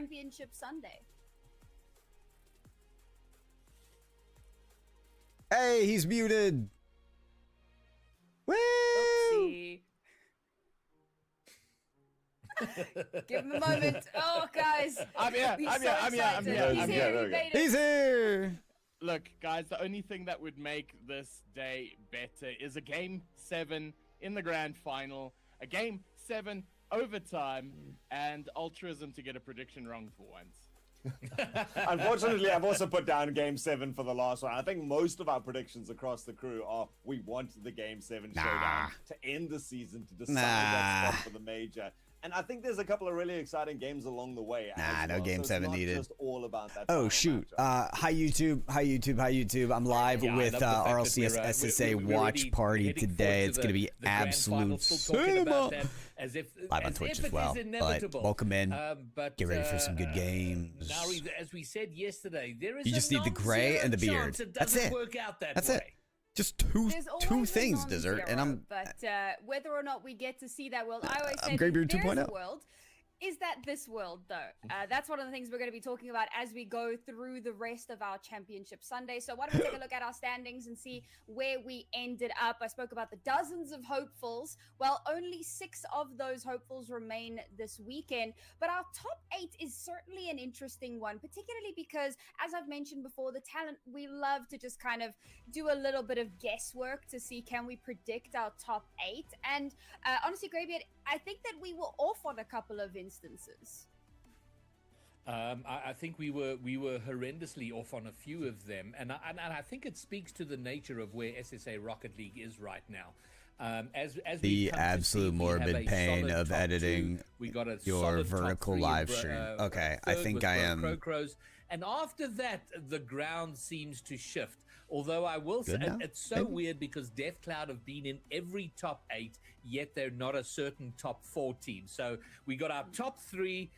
Championship Sunday. Hey, he's muted. Woo! Oopsie. Give him a moment. Oh, guys. I'm here. He's here. Look, guys, the only thing that would make this day better is a Game 7 in the grand final, a Game 7 overtime, and Altruism to get a prediction wrong for once. Unfortunately, I've also put down Game 7 for the last one. I think most of our predictions across the crew are we want the Game 7 showdown to end the season, to decide that spot for the major. And I think there's a couple of really exciting games along the way. No Game 7 needed. Just all about that. Oh shoot! Hi YouTube! I'm live with Rlcs SSA watch party today. It's gonna be absolute cinema. Live on Twitch as well. But welcome in. Get ready for some good games. Now, as we said yesterday, there is you just need the gray and the beard. That's it. That's it. Just two things, Dessert, and I'm. But whether or not we get to see that world, I always say Greybeard 2.0. World. Is that this world, though? That's one of the things we're going to be talking about as we go through the rest of our Championship Sunday. So why don't we take a look at our standings and see where we ended up? I spoke about the dozens of hopefuls. Well, only 6 of those hopefuls remain this weekend. But our top 8 is certainly an interesting one, particularly because, as I've mentioned before, the talent, we love to just kind of do a little bit of guesswork to see can we predict our top 8. And honestly, Greybeard, I think that we were off on a couple of instances. I think we were horrendously off on a few of them, and I think it speaks to the nature of where SSA Rocket League is right now. As the absolute morbid pain of editing your vertical live stream. Okay, I think I am. And after that, the ground seems to shift. Although I will say, it's so weird because Deathcloud have been in every top 8, yet they're not a certain top 4 team. So we got our top 3,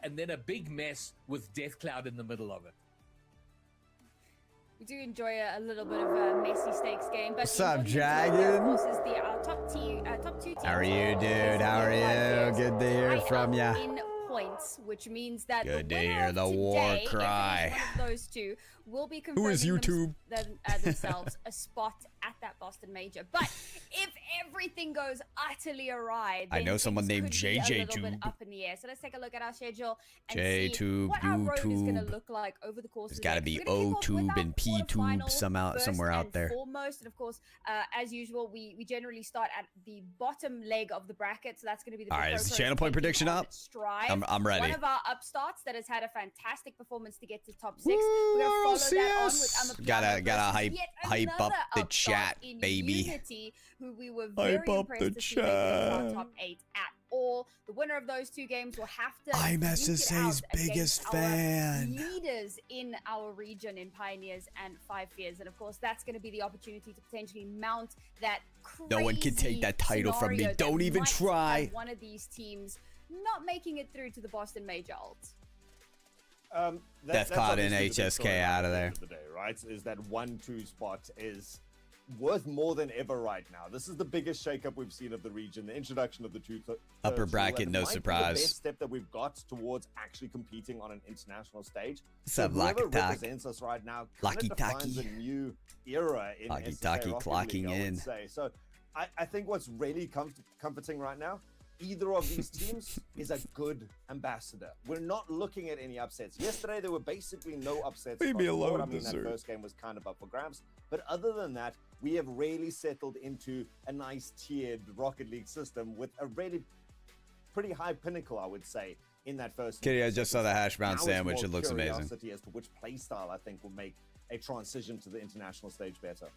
and then a big mess with Deathcloud in the middle of it. We do enjoy a little bit of a messy stakes game. But what's up, Dragon? Of course, is the top 2 teams. How are you, dude? How are you? Good to hear from ya. In points, which means that good the to hear the war cry. One of those two will be confirming who is YouTube? Themselves a spot at that Boston Major. But if everything goes utterly awry, then I know someone named JJ Tube. Up in the air. So let's take a look at our schedule and J-Tube, see what our road is going to look like over the course. There's of got to be O-Tube and P-Tube somewhere out there. Foremost, and of course, as usual, we generally start at the bottom leg of the bracket. So that's going to be the. All right, is the channel point prediction up? I'm ready. One of our upstarts that has had a fantastic performance to get to top 6. We're gonna follow that on with gotta hype up the chat, baby. Unity, who we were very impressed to see make it to our top 8 at all. The winner of those 2 games will have to. I'm SSA's biggest fan. Leaders in our region in Pioneers and 5 Fears, and of course that's going to be the opportunity to potentially mount that. No one can take that title from me. Don't even try. One of these teams not making it through to the Boston Major alt. Deathcloud and HSK out of there. The day, right? Is that 1-2 spot is worth more than ever right now. This is the biggest shakeup we've seen of the region. The introduction of the 2 upper bracket, no surprise. The best step that we've got towards actually competing on an international stage. What's up, Lucky represents us right now. Lucky defines a new era in Lucky clocking in. So I think what's really comforting right now, either of these teams is a good ambassador. We're not looking at any upsets. Yesterday, there were basically no upsets. Leave me alone, I mean, that first game was kind of up for grabs. But other than that, we have really settled into a nice tiered Rocket League system with a really pretty high pinnacle, I would say, in that first. Kitty, I just saw the hash brown sandwich. It looks amazing. As to which playstyle I think will make a transition to the international stage better.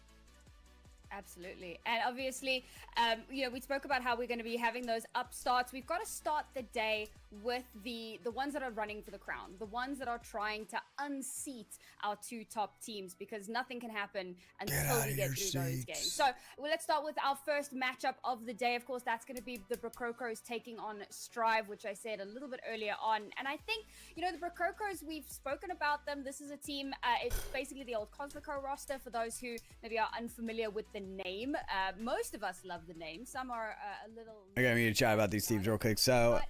Absolutely. And obviously, we spoke about how we're going to be having those upstarts. We've got to start the day with the ones that are running for the crown, the ones that are trying to unseat our 2 top teams, because nothing can happen until we get through those games. So let's start with our first matchup of the day. Of course, that's going to be the Brococos taking on Strive, which I said a little bit earlier on. And I think, the Brococos, we've spoken about them. This is a team, it's basically the old Cosmico roster for those who maybe are unfamiliar with the name. Most of us love the name. Some are a little. I gotta need to chat about these teams real quick. So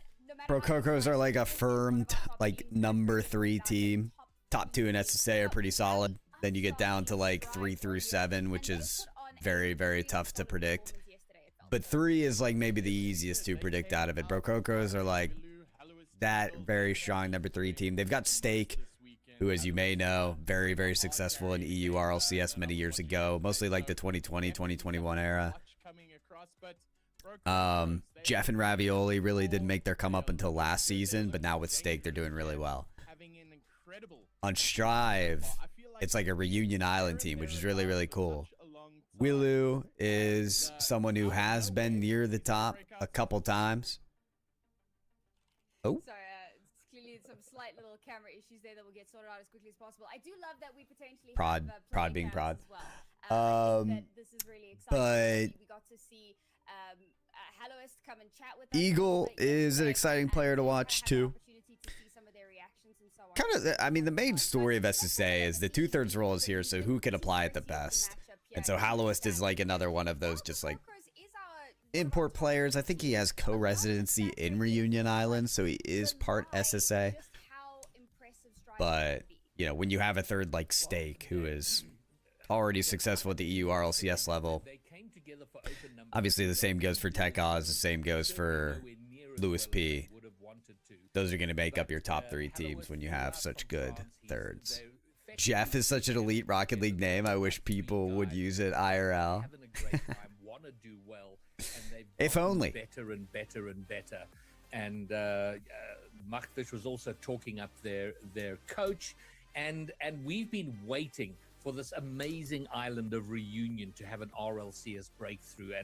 Brococos are like a firm, like number 3 team. Top 2 in SSA are pretty solid. Then you get down to like 3 through 7, which is very, very tough to predict. But 3 is like maybe the easiest to predict out of it. Brococos are like that very strong number 3 team. They've got Stake, who, as you may know, very, very successful in EU RLCS many years ago, mostly like the 2020, 2021 era. Jeff and Ravioli really didn't make their come up until last season, but now with Stake, they're doing really well. On Strive, it's like a reunion island team, which is really, really cool. Willu is someone who has been near the top a couple times. Oh. Sorry, it's clearly some slight little camera issues there that will get sorted out as quickly as possible. I do love that we potentially prod being prod. As well. I think that this is really exciting. But we got to see Haloist come and chat with us. Eagle is an exciting player to watch too. Kind of, I mean, the main story of SSA is the 2/3 role is here, so who can apply it the best? And so Haloist is like another one of those just like import players. I think he has co-residency in Reunion Island, so he is part SSA. But, you know, when you have a third like Stake, who is already successful at the EU RLCS level, obviously the same goes for Tech Oz, the same goes for Lewis P. Those are going to make up your top 3 teams when you have such good thirds. Jeff is such an elite Rocket League name. I wish people would use it IRL. If only. Better and better and better. And Machtfish was also talking up their coach. And we've been waiting for this amazing island of Reunion to have an RLCS breakthrough,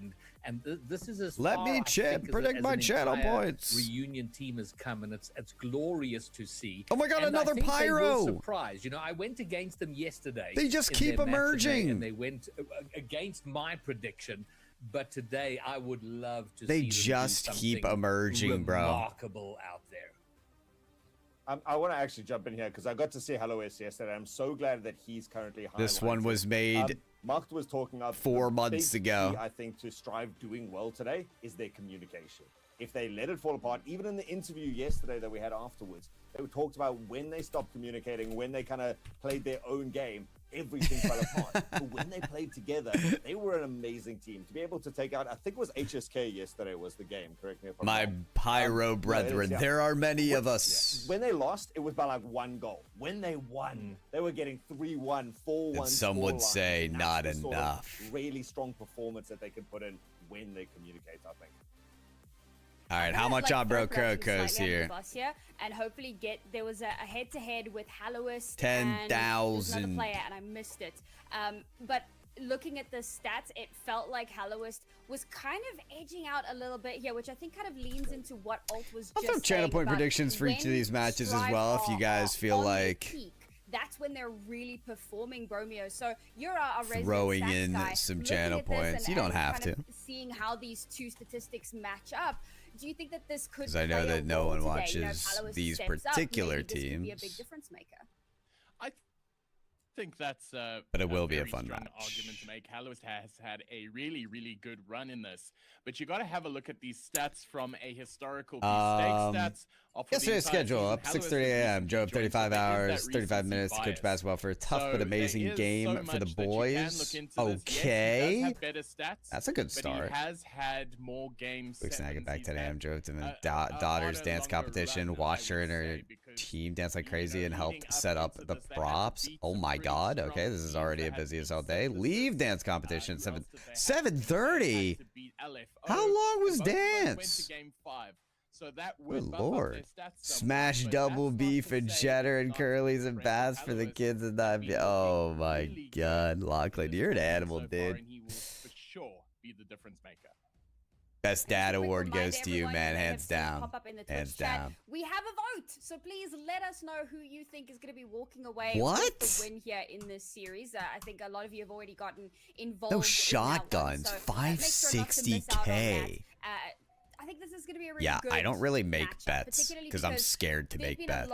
and this is as let me predict my channel points. Reunion team has come, and it's glorious to see. Oh my God, and another pyro! Surprise! You know, I went against them yesterday. They just keep emerging, and they went against my prediction. But today, I would love to. They see just keep emerging, bro. Remarkable out there. I want to actually jump in here because I got to see Haloist yesterday. I'm so glad that he's currently highlighted. This one was made Mark was talking about 4 months ago. Key, I think, to Strive doing well today is their communication. If they let it fall apart, even in the interview yesterday that we had afterwards, they talked about when they stopped communicating, when they kind of played their own game, everything fell apart. But when they played together, they were an amazing team. To be able to take out, I think it was HSK yesterday was the game, correct me if I'm wrong. Pyro brethren, there are many of us. When they lost, it was by like 1 goal. When they won, they were getting 3-1, 4-1. And some would say not enough. Really strong performance that they can put in when they communicate, I think. All right, how much on Brococos here? And hopefully there was a head-to-head with Haloist 10,000 another player, and I missed it. But looking at the stats, it felt like Haloist was kind of edging out a little bit here, which I think kind of leans into what Alt was just saying. I'll throw channel point predictions for each of these matches as well, if you guys feel like that's when they're really performing, Bromeo. So you're our throwing in guy. Some channel points. You don't have to. Seeing how these 2 statistics match up, do you think that this could? Because I know that no one watches these particular teams. This could be a big difference maker. I think that's but it will be a fun match. Argument to make. Haloist has had a really, really good run in this, but you got to have a look at these stats from a historical stats. Yesterday's schedule up 6:30 a.m. Drove 35 hours, 35 minutes to coach basketball for a tough but amazing game for the boys. Okay, that's a good start. He has had more games. Quick snag it back 10 a.m. Drove to the daughter's dance competition, watched her and her team dance like crazy, and helped set up the props. Oh my God! Okay, this is already a busy as all day. Leave dance competition 7:30. How long was dance? So that good Lord. Smash double beef and cheddar and curlies and baths for the kids and not. Oh my God, Lachlan, you're an animal, dude. He will for sure be the difference maker. Best dad award goes to you, man. Hands down. Hands down. We have a vote, so please let us know who you think is going to be walking away with the win here in this series. I think a lot of you have already gotten involved. Those shotguns, so, 560K. I think this is going to be a really good I don't really make matchup, bets because I'm scared to make bets.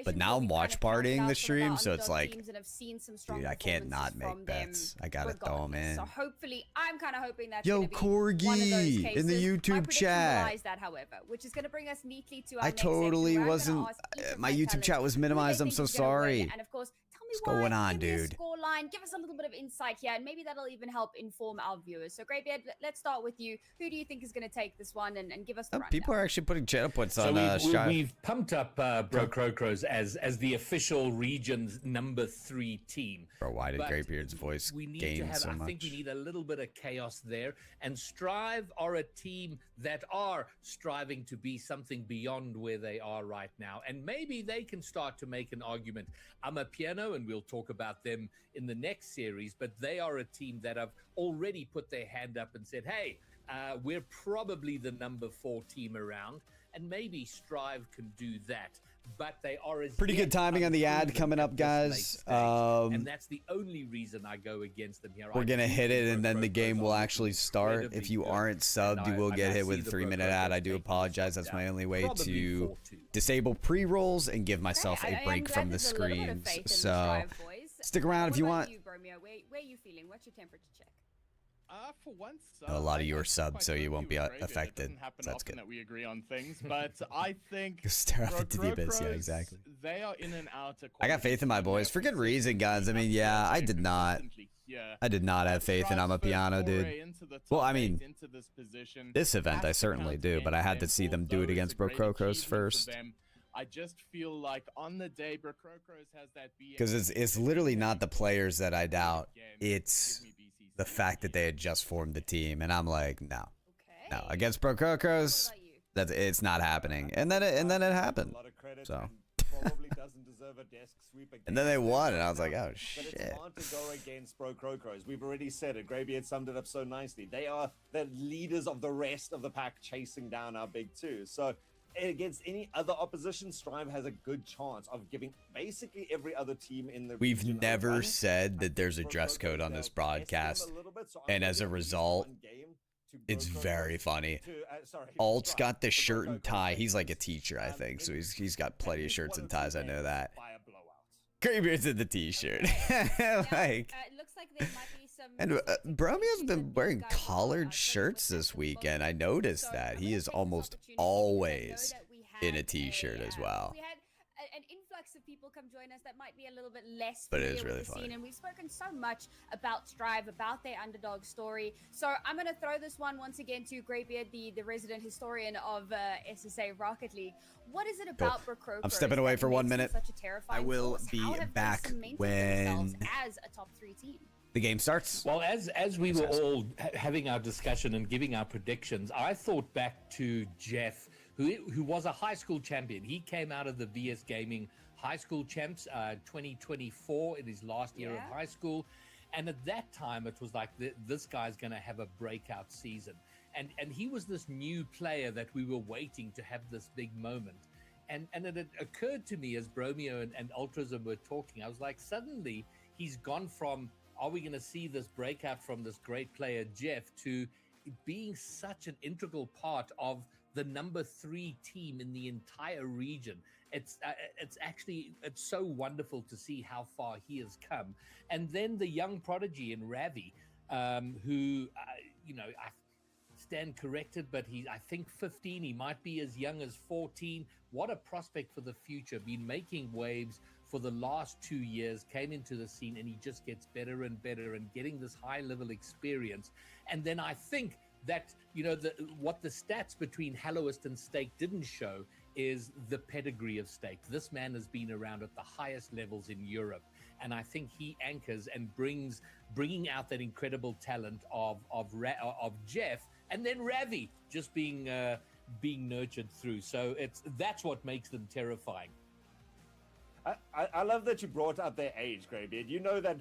But where now I'm we've watch kind of partying counted the out some of stream, our so it's underdog like, teams and have seen some strong dude, I can't not performances make from them bets. I gotta throw them regardless. in. So hopefully, I'm kind of hoping that's Yo, going to be one of those Corgi cases. in the My YouTube prediction chat. belies that, however, which is going to bring us neatly to our I next section, totally where I'm gonna wasn't. ask each of My my YouTube talents chat was who they minimized. I'm think so is gonna win, sorry. and of course, tell me What's why. going on, give me dude? a score line. Give us a little bit of insight here, and maybe that'll even help inform our viewers. So, Greybeard, let's start with you. Who do you think is going to take this one, and give us the rundown? People are actually putting channel points on we've pumped up Bro Crocros as the official region's #3 team. Bro, why did Greybeard's voice gain so much? I think we need a little bit of chaos there. And Strive are a team that are striving to be something beyond where they are right now. And maybe they can start to make an argument. I'm a piano, and we'll talk about them in the next series, but they are a team that have already put their hand up and said, hey, we're probably the #4 team around, and maybe Strive can do that. But they are pretty good timing on the ad coming up, guys. And that's the only reason I go against them here. We're gonna hit it, and then the game will actually start. If you aren't subbed, you will get hit with a 3-minute ad. I do apologize. That's my only way to disable pre-rolls and give myself a break from the screens. So stick around if you want. Where are you feeling? What's your temperature check? For once, a lot of you are subbed, so you won't be affected. So that's good. That we agree on things, but I think stare up at the abyss. Yeah, exactly. They are in and out. I got faith in my boys for good reason, guys. I mean, yeah, I did not have faith in I'm a piano, dude. Well, I mean, this event I certainly do, but I had to see them do it against Bro Crocros first. I just feel like on the day Bro Crocros has that because it's literally not the players that I doubt. It's the fact that they had just formed the team, and I'm like, no, against Bro Crocros, that it's not happening. And then it happened. So. And then they won, and I was like, oh shit. But it's hard to go against Bro Crocros. We've already said it. Greybeard summed it up so nicely. They are the leaders of the rest of the pack, chasing down our big two. So against any other opposition, Strive has a good chance of giving basically every other team in the We've never said that there's a dress code on this broadcast, and as a result, it's very funny. Alt's got the shirt and tie. He's like a teacher, I think, so he's got plenty of shirts and ties. I know that. Greybeard's in the t-shirt. Like, it looks like there might be some. And Bromio's been wearing collared shirts this weekend. I noticed that he is almost always in a t-shirt as well. We had an influx of people come join us that might be a little bit less but it is familiar really with the funny. scene, and we've spoken so much about Strive, about their underdog story. So I'm going to throw this one once again to Greybeard, the resident historian of SSA Rocket League. What is it about Bro Crocros? I'm stepping away for 1 minute. Such a terrifying I will force? be How have back they cemented when themselves as a top 3 team? The game starts. Well, as we were all having our discussion and giving our predictions, I thought back to Jeff, who was a high school champion. He came out of the VS Gaming High School Champs 2024 in his last year of high school. And at that time, it was like, this guy's going to have a breakout season. And he was this new player that we were waiting to have this big moment. And it had occurred to me as Bromio and Ultrazim were talking, I was like, suddenly he's gone from, are we going to see this breakout from this great player, Jeff, to being such an integral part of the #3 team in the entire region. It's so wonderful to see how far he has come. And then the young prodigy in Ravi, who, I stand corrected, but he's, I think, 15. He might be as young as 14. What a prospect for the future. Been making waves for the last 2 years, came into the scene, and he just gets better and better and getting this high-level experience. And then I think that, what the stats between Halloist and Stake didn't show is the pedigree of Stake. This man has been around at the highest levels in Europe, and I think he anchors and bringing out that incredible talent of Jeff, and then Ravi just being nurtured through. So that's what makes them terrifying. I love that you brought up their age, Greybeard. You know that,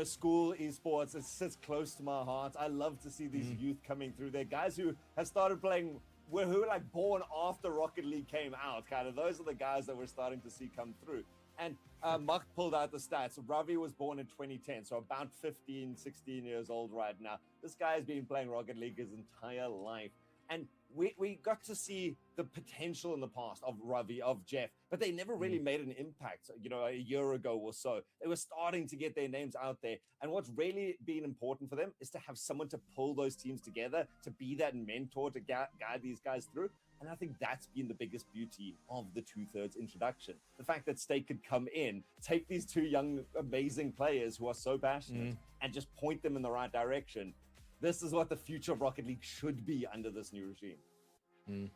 school esports, it sits close to my heart. I love to see these youth coming through. They're guys who have started playing, who were like born after Rocket League came out, kind of. Those are the guys that we're starting to see come through. And Mark pulled out the stats. Ravi was born in 2010, so about 15, 16 years old right now. This guy has been playing Rocket League his entire life. And we got to see the potential in the past of Ravi, of Jeff, but they never really made an impact. You know, a year ago or so, they were starting to get their names out there. And what's really been important for them is to have someone to pull those teams together, to be that mentor, to guide these guys through. And I think that's been the biggest beauty of the 2/3 introduction. The fact that Stake could come in, take these two young, amazing players who are so passionate and just point them in the right direction. This is what the future of Rocket League should be under this new regime.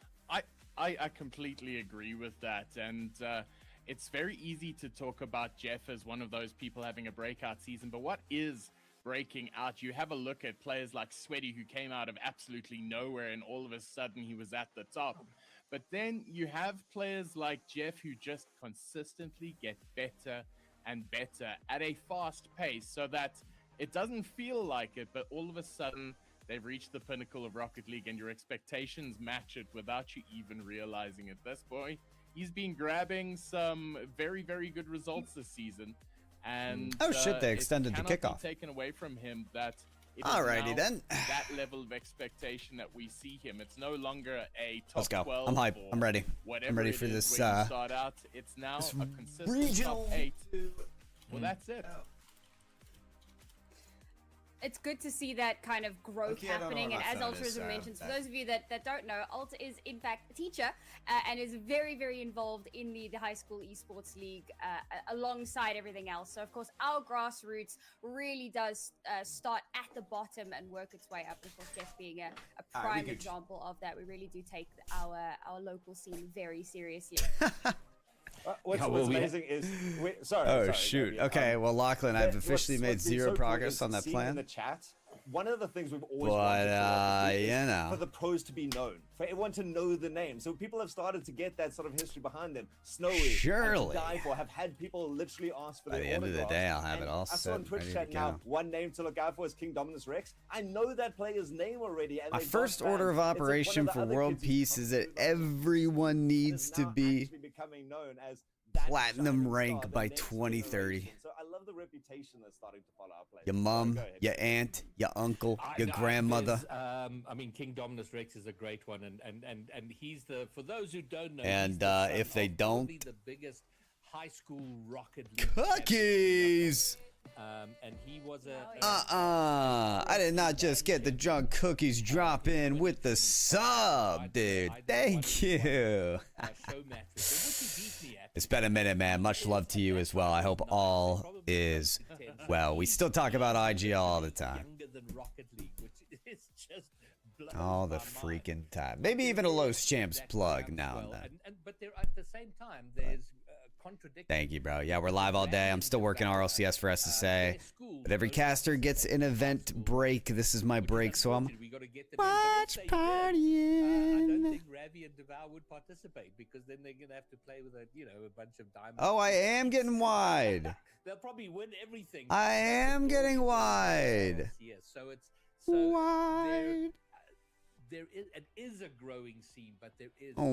I completely agree with that. And it's very easy to talk about Jeff as one of those people having a breakout season. But what is breaking out? You have a look at players like Sweaty, who came out of absolutely nowhere and all of a sudden he was at the top. But then you have players like Jeff who just consistently get better and better at a fast pace, so that it doesn't feel like it, but all of a sudden they've reached the pinnacle of Rocket League and your expectations match it without you even realizing it. This boy, he's been grabbing some very, very good results this season. And oh shit, they extended the kickoff. Be taken away from him that it is alrighty now then. That level of expectation that we see him. It's no longer a top Let's go. 12. I'm hyped. I'm ready. I'm ready for this. Start out. It's now a consistent regional top 8. Well, that's it. It's good to see that kind of growth happening, and as Altruism mentions, for those of you that don't know, Alta is in fact a teacher and is very, very involved in the high school esports league alongside everything else. So of course our grassroots really does start at the bottom and work its way up. Of course, Jeff being a prime example of that. We really do take our local scene very seriously. What's amazing is sorry, shoot. Okay, well, Lachlan, I've officially made zero progress on that plan. In the chat, one of the things we've always wanted is for the pros to be known, for everyone to know the name. So people have started to get that sort of history behind them. Snowy, surely, have had people literally ask for their autograph. By the end of the day, I'll have it all set. I saw on Twitch chat now, one name to look out for is King Dominus Rex. I know that player's name already. And my first order of operation for world peace is that everyone needs to be becoming known as platinum rank by 2030. So I love the reputation that's starting to follow our players. Your mom, your aunt, your uncle, your grandmother. I mean, King Dominus Rex is a great one, and he's the, for those who don't know, and if they don't, the biggest high school Rocket League cookies. And he was I did not just get the drunk cookies drop in with the sub, dude. Thank you. It's been a minute, man. Much love to you as well. I hope all is well. We still talk about IGL all the time. All the freaking time. Maybe even a Los Champs plug now and then. But there, at the same time, there's thank you, bro. Yeah, we're live all day. I'm still working RLCS for SSA. But every caster gets an event break. This is my break, so I'm watch partying. I don't think Ravi and Devour would participate because then they're gonna have to play with a bunch of diamonds. Oh, I am getting wide. They'll probably win everything. I am getting wide. Yes, so it's wide. It is a growing scene, but there is so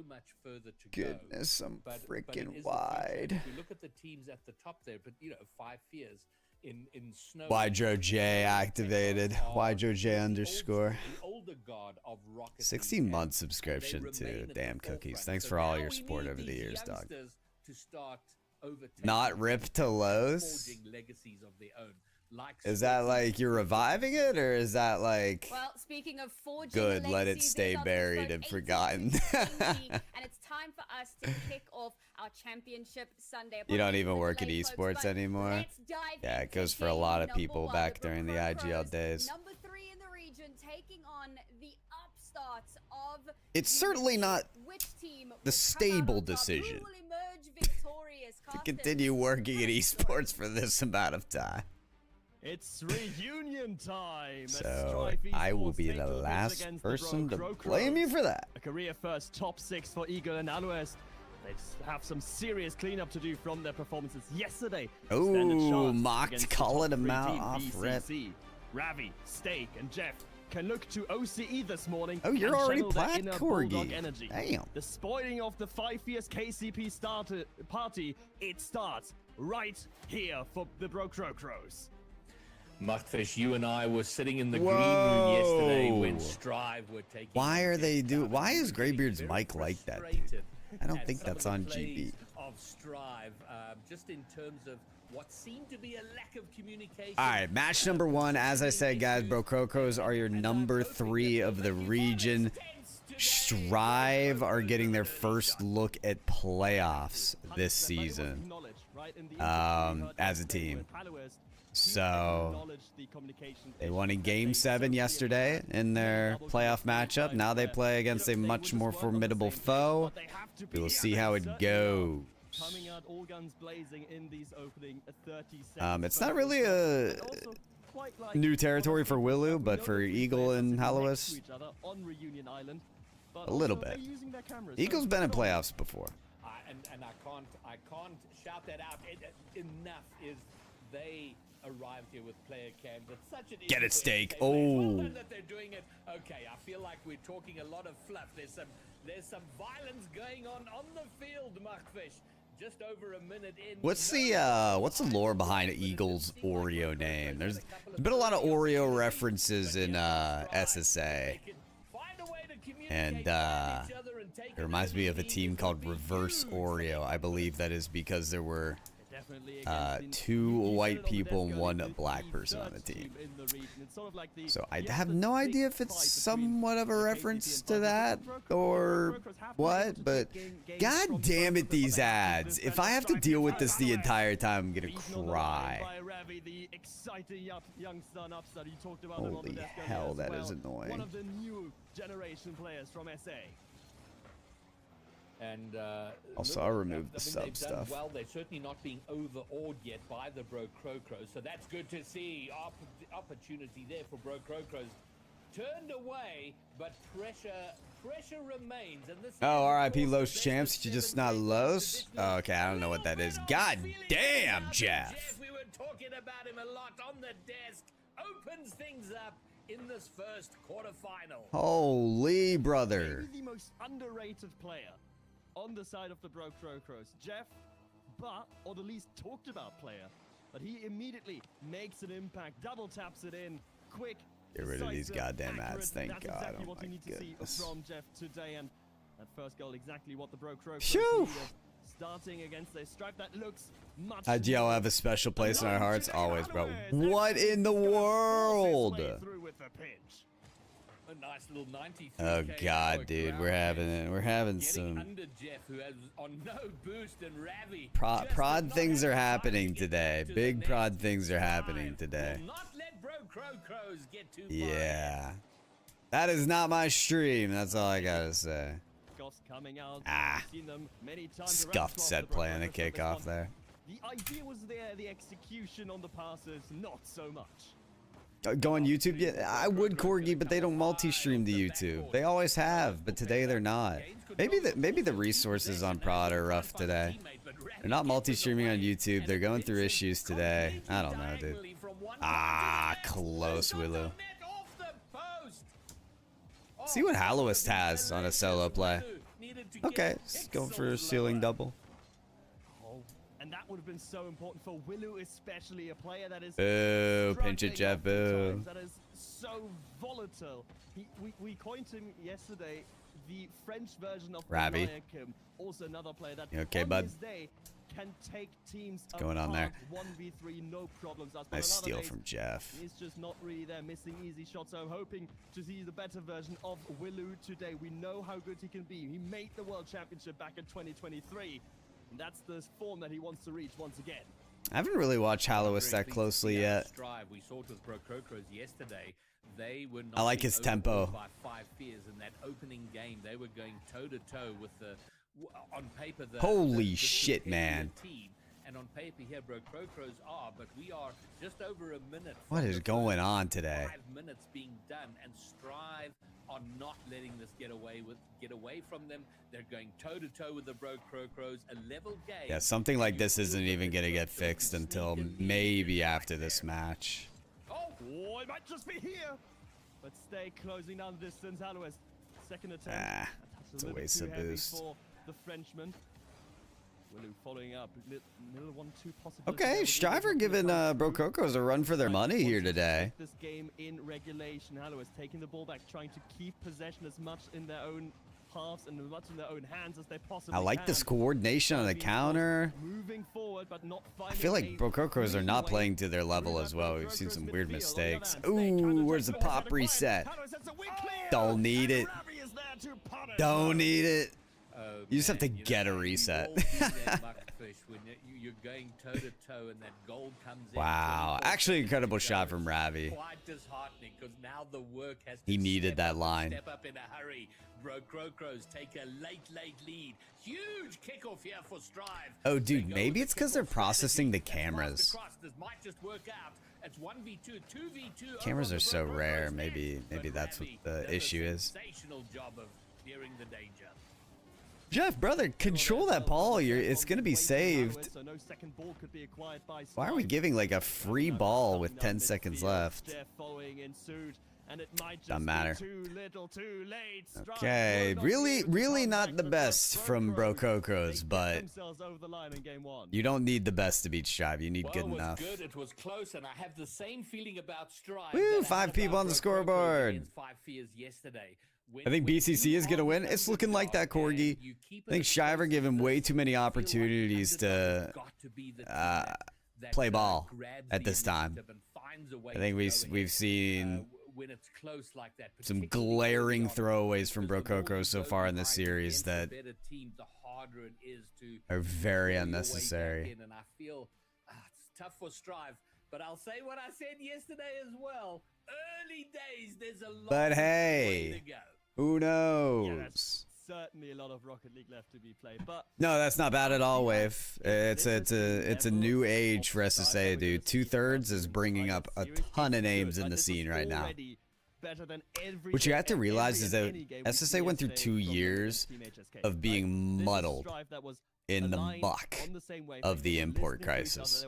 much further to goodness, go. I'm freaking wide. If you look at the teams at the top there, but 5 fears in snow. YJoJ activated. YJoJ underscore. The older god of Rocket 16-month subscription to Damn Cookies. Thanks for all your support over the years, dog. To start not rip to Lowe's. Legacies of their own. Is that like you're reviving it, or is that like, well, speaking of forging good, let it stay buried and forgotten? And it's time for us to kick off our championship Sunday. You don't even work at esports anymore? Yeah, it goes for a lot of people back during the IGL days. Number 3 in the region, taking on the upstarts of it's certainly not the stable decision to continue working at esports for this amount of time. It's reunion time. So I will be the last person to blame you for that. A career first top 6 for Eagle and Aloes. They have some serious cleanup to do from their performances yesterday. Oh, mocked, calling him out off rip. Ravi, Stake, and Jeff can look to OCE this morning. Oh, you're already plat, Corgi. Damn. The spoiling of the 5 years KCP party, it starts right here for the Broke Crows. Muckfish, you and I were sitting in the green room yesterday when Strive were taking. Why are they why is Greybeard's mic like that, dude? I don't think that's on GB. Of Strive, just in terms of what seemed to be a lack of communication. All right, match number 1. As I said, guys, Bro Crocos are your number 3 of the region. Strive are getting their first look at playoffs this season as a team. So they won in Game 7 yesterday in their playoff matchup. Now they play against a much more formidable foe. We will see how it goes. It's not really a new territory for Willu, but for Eagle and Hallowes, a little bit. Eagle's been in playoffs before. And I can't shout that out enough. Is they arrived here with player cams at such an get it, Steak. Well oh done that they're doing it. Okay, I feel like we're talking a lot of fluff. There's some violence going on the field, Muckfish. Just over a minute in. What's the lore behind Eagle's Oreo name? There's been a lot of Oreo references in SSA, and it reminds me of a team called Reverse Oreo. I believe that is because there were 2 white people and 1 black person on the team. So I have no idea if it's somewhat of a reference to that or what, but god damn it, these ads. If I have to deal with this the entire time, I'm gonna cry. Holy hell, that is annoying. One of the new generation players from SA. And also, I'll remove the sub stuff. Well, they're certainly not being overawed yet by the Bro Crocros, so that's good to see. Opportunity there for Bro Crocros. Turned away, but pressure remains. And this RIP Los Champs. You just not Los? Oh, okay, I don't know what that is. God damn, Jeff. We were talking about him a lot on the desk. Opens things up in this first quarterfinal. Holy brother. Maybe the most underrated player on the side of the Bro Crocos, Jeff, or the least talked about player, but he immediately makes an impact, double taps it in, quick. Get rid of these goddamn ads, thank That's God. exactly Oh what my you need to see goodness. from Jeff today, and that first goal exactly what the Bro Crocos Phew. needed. Starting against a stripe that looks much. IGL have a special place in our hearts always, bro. What in the world? A nice little 93K. Oh god, dude, we're having some under Jeff, who has on no boost, and Ravi. prod things are happening today. Big prod things are happening today. Will not let Bro Crocos get too far. Yeah. That is not my stream. That's all I gotta say. Coming out. Scuffed set play on the kickoff there. The idea was there, the execution on the passes, not so much. Go on YouTube? Yeah, I would, Corgi, but they don't multi-stream to YouTube. They always have, but today they're not. Maybe the resources on prod are rough today. They're not multi-streaming on YouTube. They're going through issues today. I don't know, dude. Close, Willow. See what Hallowest has on a solo play. Okay, going for a ceiling double. And that would have been so important for Willu, especially a player that is boo, pinch it, Jeff, boo. That is so volatile. We coined him yesterday the French version of Ravi. Kim, also another player that okay, on bud? his day can take teams What's going on there? 1v3, no problems. Nice steal from Jeff. He's just not really there, missing easy shots. So I'm hoping to see the better version of Willu today. We know how good he can be. He made the World Championship back in 2023. And that's the form that he wants to reach once again. I haven't really watched Hallowest that closely yet. We saw it with Bro Crocos yesterday. They were not I like his tempo. by 5 fears in that opening game. They were going toe to toe with the on paper holy shit, man. Team. And on paper here, Bro Crocos are, but we are just over a minute. What is going on today? 5 minutes being done, and Strive are not letting this get away from them. They're going toe to toe with the Bro Crocos, a level game. Yeah, something like this isn't even gonna get fixed until maybe after this match. Oh, it might just be here. But stay closing down the distance. Hallowest, second attempt. It's a waste of boost. For the Frenchman. Willu following up. Little 1-2 possibility. Okay, Striver giving Brococos a run for their money here today. This game in regulation. Alois taking the ball back, trying to keep possession as much in their own halves and as much in their own hands as they possibly I like this coordination on the counter. Moving forward, but not I feel like Brococos are not playing to their level as well. We've seen some weird mistakes. Ooh, where's the pop reset? Don't need it. Don't need it. You just have to get a reset. Wow, actually incredible shot from Ravi. He needed that line. Step up in a hurry. Crocros take a late lead. Huge kickoff here for Strive. Oh, dude, maybe it's because they're processing the cameras. Cameras are so rare. Maybe that's what the issue is. Jeff, brother, control that ball. It's gonna be saved. Why are we giving like a free ball with 10 seconds left? Doesn't matter. Okay, really not the best from Brococos, but you don't need the best to beat Strive. You need good enough. It was close, and I have the same feeling about Strive. Woo, 5 people on the scoreboard. I think BCC is going to win. It's looking like that, Corgi. I think Shiver gave him way too many opportunities to play ball at this time. I think we've seen some glaring throwaways from Brococos so far in this series that are very unnecessary. And I feel it's tough for Strive, but I'll say what I said yesterday as well. Early days, there's a lot way to go. Who knows? Yeah, that's certainly a lot of Rocket League left to be played, but no, that's not bad at all, Wave. It's a new age for SSA, dude. 2/3 is bringing up a ton of names in the scene right now. What you have to realize is that SSA went through 2 years of being muddled in the muck of the import crisis.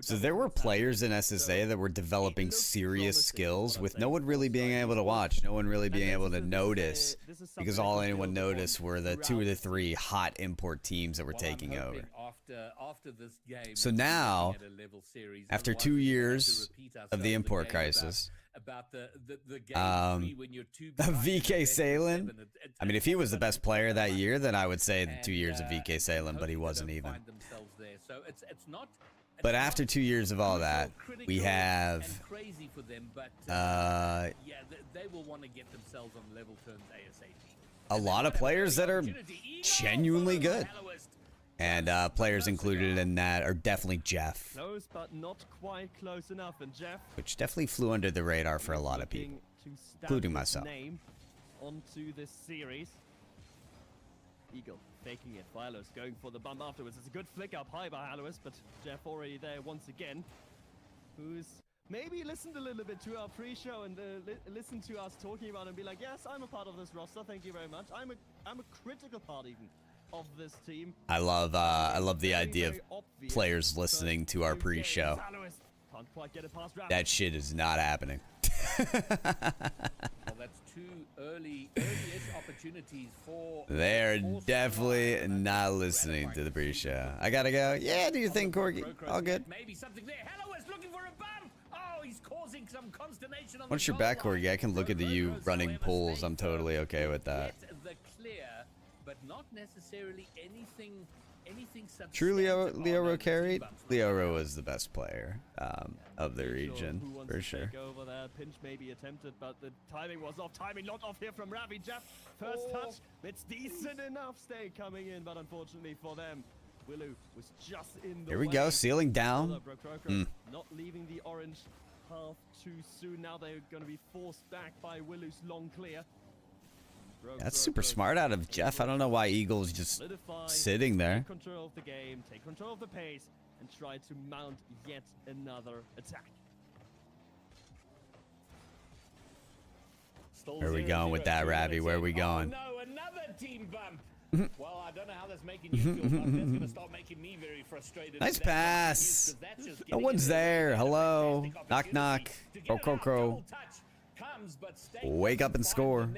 So there were players in SSA that were developing serious skills with no one really being able to watch, no one really being able to notice, because all anyone noticed were the 2 to 3 hot import teams that were taking over. So now, after 2 years of the import crisis, VK Salen, I mean, if he was the best player that year, then I would say the 2 years of VK Salen, but he wasn't even. But after 2 years of all that, we have a lot of players that are genuinely good. And players included in that are definitely Jeff. Close, but not quite close enough. And Jeff, which definitely flew under the radar for a lot of people, including myself. Name onto this series. Eagle faking it. Alois going for the bump afterwards. It's a good flick up high by Alois, but Jeff already there once again. Who's maybe listened a little bit to our pre-show and listened to us talking about it and be like, yes, I'm a part of this roster. Thank you very much. I'm a critical part even of this team. I love the idea of players listening to our pre-show. That shit is not happening. Well, that's too early-ish opportunities for. They're definitely not listening to the pre-show. I gotta go. Yeah, do you think, Corgi? All good. Maybe something there. Hello is looking for a bump. Oh, he's causing some consternation on once you're back, Corgi, I can look into you running pools. I'm totally okay with that. But not necessarily anything True Leoro carried. Leoro was the best player of the region, for sure. Over there. Pinch may be attempted, but the timing was off. Timing not off here from Ravi. Jeff, first touch. It's decent enough stay coming in, but unfortunately for them, Willu was just in the Here we go, ceiling down. Not leaving the orange half too soon. Now they're going to be forced back by Willu's long clear. That's super smart out of Jeff. I don't know why Eagle's just sitting there. Take control of the game, take control of the pace, and try to mount yet another attack. Where are we going with that, Ravi? Where are we going? Oh, no, another team bump. Well, I don't know how that's making you feel, but that's going to start making me very frustrated. Nice pass. No one's there. Hello. Knock, knock. Crow. Wake up and score.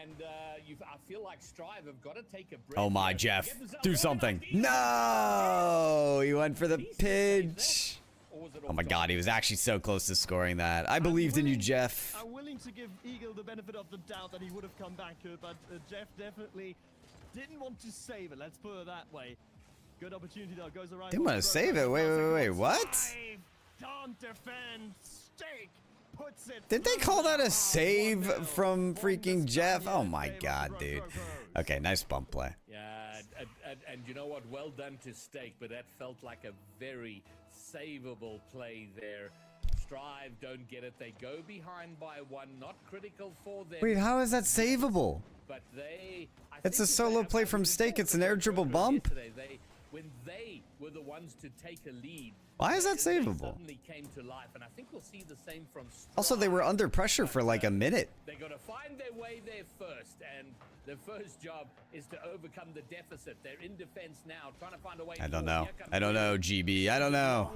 And I feel like Strive have got to take a breath. Oh my, Jeff. Do something. No! He went for the pinch. Oh my god, he was actually so close to scoring that. I believed in you, Jeff. I'm willing to give Eagle the benefit of the doubt that he would have come back, but Jeff definitely didn't want to save it. Let's put it that way. Good opportunity though. Goes around. Didn't want to save it. Wait. What? Don't defend. Steak puts it. Did they call that a save from freaking Jeff? Oh my god, dude. Okay, nice bump play. Yeah, and you know what? Well done to Steak, but that felt like a very savable play there. Strive don't get it. They go behind by one. Not critical for them. Wait, how is that savable? But It's a solo play from Steak. It's an air dribble bump. When they were the ones to take a lead. Why is that savable? Suddenly came to life, and I think we'll see the same from Strive. Also, they were under pressure for like a minute. They got to find their way there first, and their first job is to overcome the deficit. They're in defense now, trying to find a way. I don't know, GB. I don't know.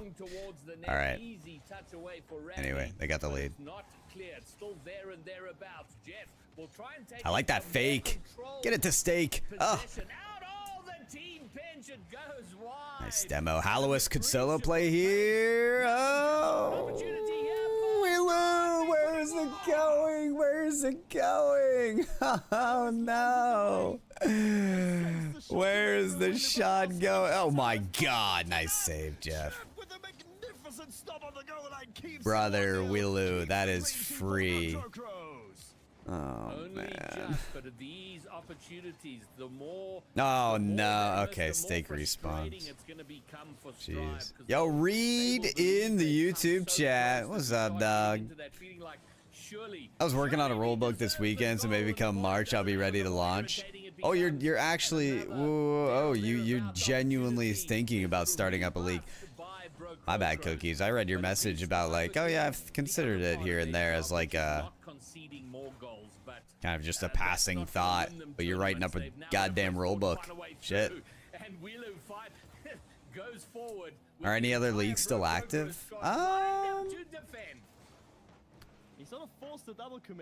All right. Easy touch away for anyway, they got the lead. Not clear. It's still there and thereabouts. Jeff will try and take. I like that fake. Get it to Steak. Oh. Nice demo. Hallows could solo play here. Oh, Willow, where's it going? Where's it going? Oh no. Where's the shot going? Oh my god. Nice save, Jeff. Brother Willow, that is free. Oh, man. But these opportunities, the more oh, no. Okay, Steak respawns. Jeez. Yo, Reed in the YouTube chat. What's up, dog? I was working on a rulebook this weekend, so maybe come March I'll be ready to launch. Oh, you're actually... Whoa, oh, you're genuinely thinking about starting up a league. My bad, Cookies. I read your message about like, oh yeah, I've considered it here and there as like a... kind of just a passing thought, but you're writing up a goddamn rulebook. Shit. Are any other leagues still active?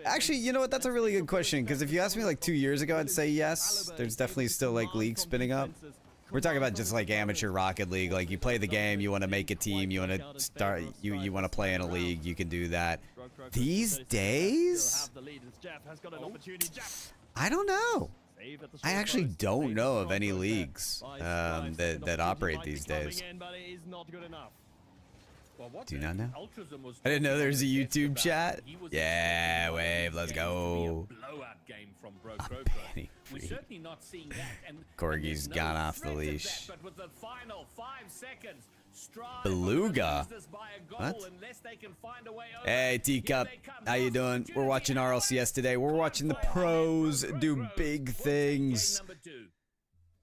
Actually, you know what? That's a really good question, because if you asked me like 2 years ago, I'd say yes. There's definitely still like leagues spinning up. We're talking about just like amateur Rocket League. Like you play the game, you want to make a team, you want to start, you want to play in a league, you can do that. These days, I don't know. I actually don't know of any leagues that operate these days. Do you not know? I didn't know there's a YouTube chat. Yeah, wave, let's go. We're certainly not seeing that. Corgi's gone off the leash. Beluga? What? Hey, Teacup. How you doing? We're watching RLCS today. We're watching the pros do big things.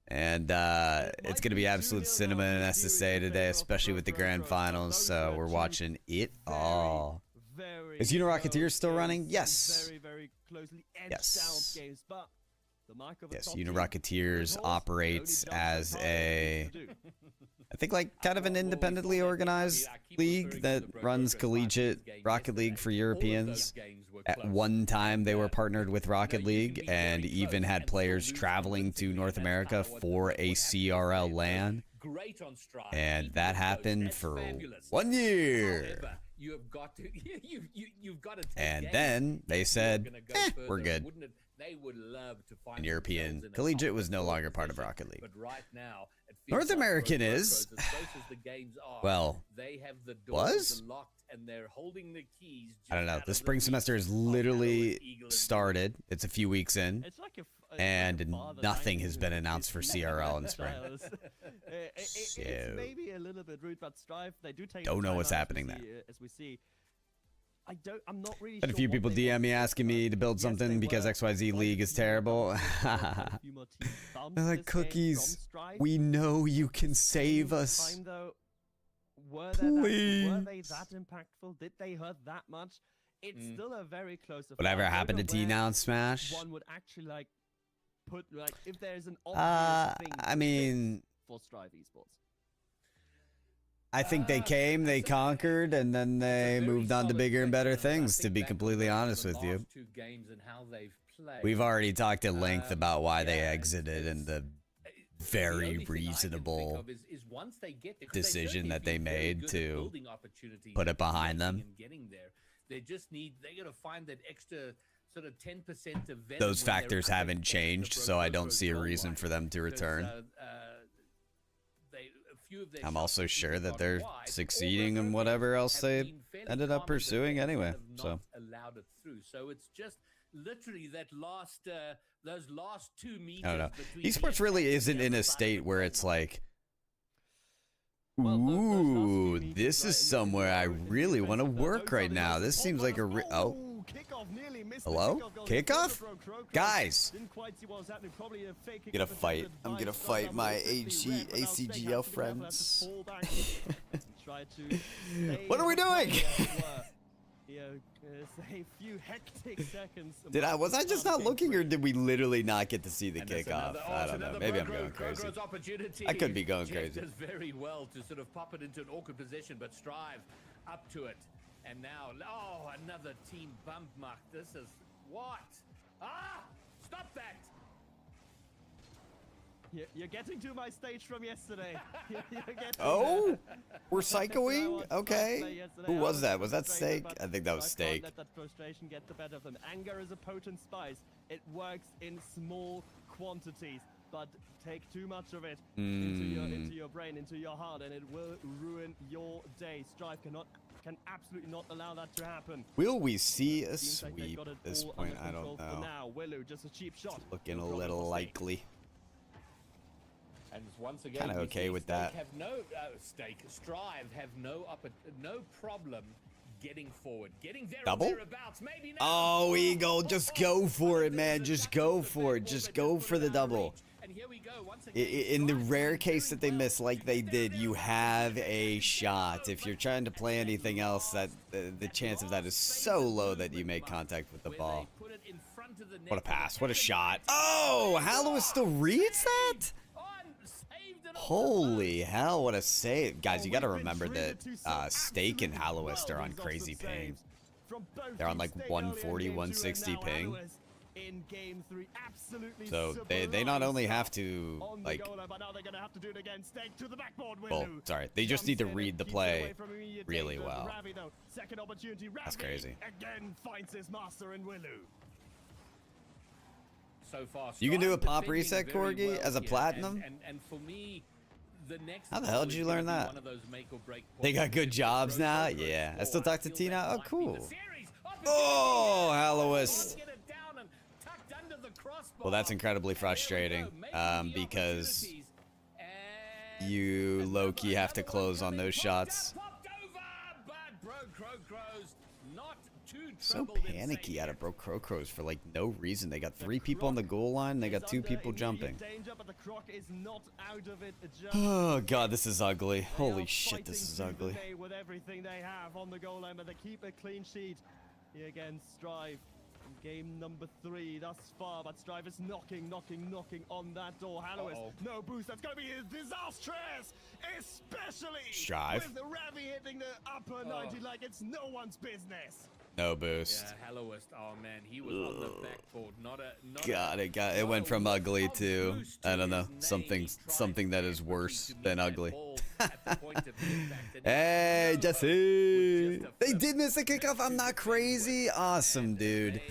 And it's going to be absolute cinema in SSA today, especially with the grand finals. So we're watching it all. Is Unirocketeer still running? Yes. Yes. Yes, Unirocketeers operates as a, I think like kind of an independently organized league that runs collegiate Rocket League for Europeans. At one time they were partnered with Rocket League and even had players traveling to North America for a CRL LAN. And that happened for 1 year. And then they said, we're good. They would love to find and European Collegiate was no longer part of Rocket League. But right now, North American is. Well, was? And they're holding the keys. I don't know. The spring semester has literally started. It's a few weeks in. And nothing has been announced for CRL in spring. It's maybe a little bit rude, but Strive, they do take don't know what's happening there. As we see. I'm not really sure. Had a few people DM me asking me to build something because XYZ League is terrible. They're like, Cookies, we know you can save us. Please. Were they that impactful? Did they hurt that much? It's still a very close. Whatever happened to T now Smash? One would actually like put like if there's an obvious thing. I mean, for Strive Esports. I think they came, they conquered, and then they moved on to bigger and better things, to be completely honest with you. play. We've already talked at length about why they exited and the very reasonable decision that they made to put it behind them. They just need, they got to find that extra sort of 10% of those factors haven't changed, so I don't see a reason for them to return. I'm also sure that they're succeeding in whatever else they ended up pursuing anyway. So allowed it through. So it's just literally that last those last 2 meters. I don't know. Esports really isn't in a state where it's like, ooh, this is somewhere I really want to work right now. This seems like a hello? Kickoff? Guys! I'm gonna fight. I'm gonna fight my ACGL friends. What are we doing? Was I just not looking, or did we literally not get to see the kickoff? I don't know. Maybe I'm going crazy. I could be going crazy. Does very well to sort of pop it into an awkward position, but Strive up to it. And now, oh, another team bump mark. This is what? Ah! Stop that! You're getting to my stage from yesterday. Oh, we're psychoing? Okay. Who was that? Was that Steak? I think that was Steak. Let that frustration get the better of them. Anger is a potent spice. It works in small quantities, but take too much of it into your brain, into your heart, and it will ruin your day. Strive can absolutely not allow that to happen. Will we see a sweep at this point? I don't know. Now, Willu, just a cheap shot. Looking a little likely. And once again, kind of okay with that. Have no Strive have no problem getting forward, getting there. Double? Maybe now. Oh, Eagle, just go for it, man. Just go for it. Just go for the double. And here we go. Once again, in the rare case that they miss like they did, you have a shot. If you're trying to play anything else, that the chance of that is so low that you make contact with the ball. What a pass. What a shot. Oh, Hallowis still reads that? Holy hell, what a save. Guys, you got to remember that Steak and Hallowis are on crazy ping. They're on like 140, 160 ping. So they not only have to, like, well, sorry, they just need to read the play really well. That's crazy. So far, you can do a pop reset, Corgi, as a platinum? And for me, how the hell did you learn that? They got good jobs now? Yeah. I still talk to Tina? Oh, cool. Oh, Hallowis. Well, that's incredibly frustrating because you low-key have to close on those shots. So panicky out of Bro Crocros for like no reason. They got 3 people on the goal line. They got 2 people jumping. Oh god, this is ugly. Holy shit, this is ugly. With everything they have on the goal line, but they keep a clean sheet. Here again, Strive. Game number 3 thus far, but Strive is knocking on that door. Hallowis, no boost. That's going to be disastrous, especially Strive with the Ravi hitting the upper 90 like it's no one's business. No boost. Yeah, Hallowis, oh man, he was on the backboard. It went from ugly to, I don't know, something that is worse than ugly. Hey, Jesse! They did miss a kickoff. I'm not crazy. Awesome, dude.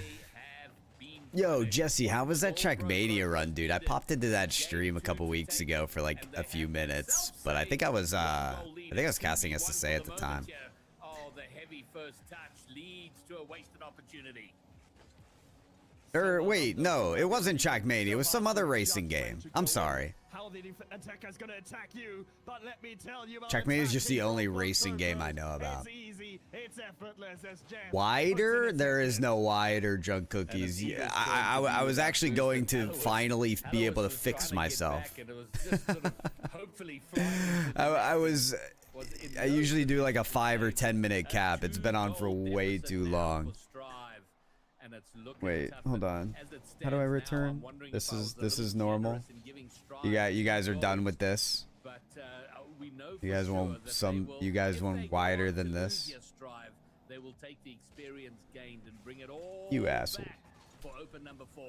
Yo, Jesse, how was that Trackmania run, dude? I popped into that stream a couple weeks ago for like a few minutes, but I think I was casting SSA at the time. Oh, the heavy first touch leads to a wasted opportunity. Or wait, no, it wasn't Trackmania. It was some other racing game. I'm sorry. Trackmania is just the only racing game I know about. Wider? There is no wider, Junk Cookies. Yeah, I was actually going to finally be able to fix myself. I usually do like a 5 or 10 minute cap. It's been on for way too long. Wait, hold on. How do I return? This is normal. You guys are done with this. You guys want wider than this? You asshole. for open number 4.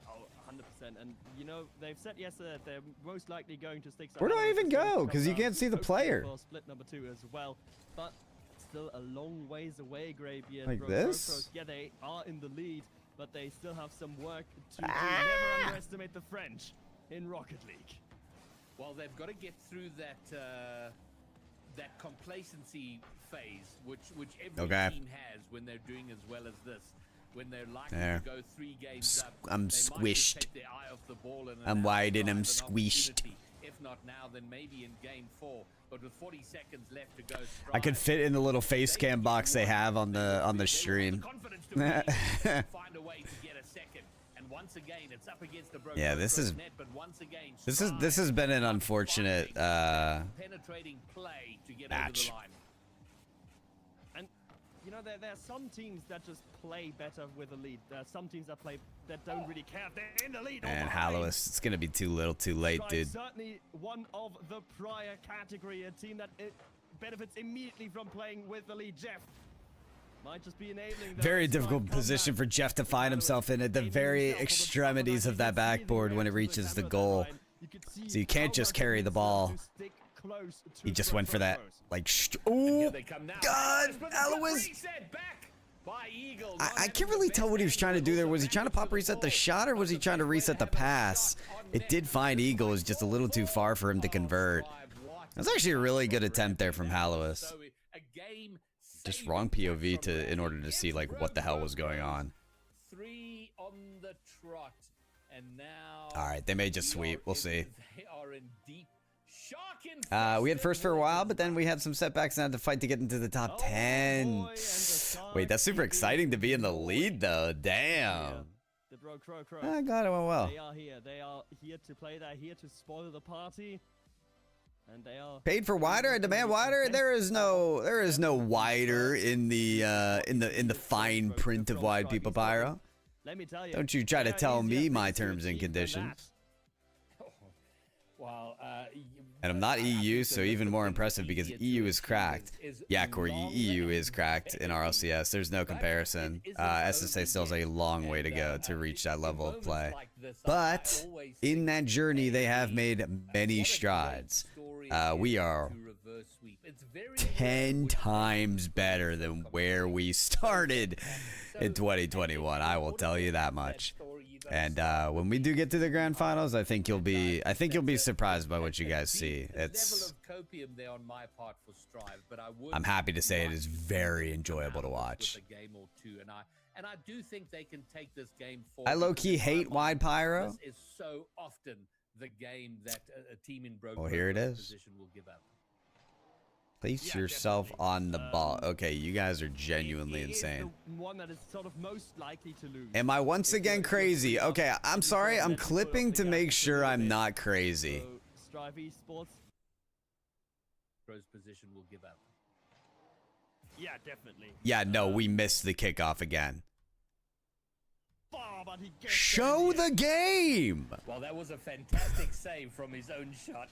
Oh, 100%. And, you know, they've said yesterday that they're most likely going to stick. Where do I even go? Because you can't see the player. For split number 2 as well. But still a long ways away, Graybeard. Like this? Yeah, they are in the lead, but they still have some work to do. Never underestimate the French in Rocket League. Well, they've got to get through that that complacency phase, which every team has when they're doing as well as this. When they're likely to go 3 games up, I'm squished. I'm wide and I'm squished. If not now, then maybe in game 4. But with 40 seconds left to go, I could fit in the little face cam box they have on the stream. Find a way to get a second. And once again, it's up against the yeah, this is net, but once again, this has been an unfortunate penetrating play to get match. over the line. And you know, there are some teams that just play better with a lead. There are some teams that don't really care. They're in the lead. And Rlcs, it's gonna be too little, too late, dude. Certainly one of the prior category, a team that benefits immediately from playing with the lead. Jeff might just be enabling. Very difficult position for Jeff to find himself in at the very extremities of that backboard when it reaches the goal. So you can't just carry the ball. He just went for that, like, oh, God, Rlcs. I can't really tell what he was trying to do there. Was he trying to pop reset the shot, or was he trying to reset the pass? It did find Eagle. It was just a little too far for him to convert. That was actually a really good attempt there from Rlcs. Just wrong POV in order to see like what the hell was going on. 3 on the trot, and now. All right, they may just sweep. We'll see. They are in deep shock. We had first for a while, but then we had some setbacks and had to fight to get into the top 10. Wait, that's super exciting to be in the lead, though. Damn. I got it went well. They are here. They are here to play. They're here to spoil the party. And they are paid for wider. I demand wider. There is no wider in the fine print of wide people pyro. Let me tell you. Don't you try to tell me my terms and conditions. Well, and I'm not EU, so even more impressive because EU is cracked. Yeah, Corey, EU is cracked in RLCS. There's no comparison. SSA still has a long way to go to reach that level of play. But in that journey, they have made many strides. We are 10 times better than where we started in 2021. I will tell you that much. And when we do get to the grand finals, I think you'll be surprised by what you guys see. I'm happy to say it is very enjoyable to watch. And I do think they can take this game forward. I low-key hate wide pyro. This is so often the game that a team in broken here it is. position will give up. Place yourself on the ball. Okay, you guys are genuinely insane. One that is sort of most likely to lose. Am I once again crazy? Okay, I'm sorry. I'm clipping to make sure I'm not crazy. Strive Esports. Bro's position will give up. Yeah, definitely. Yeah, no, we missed the kickoff again. Show the game! Well, that was a fantastic save from his own shot.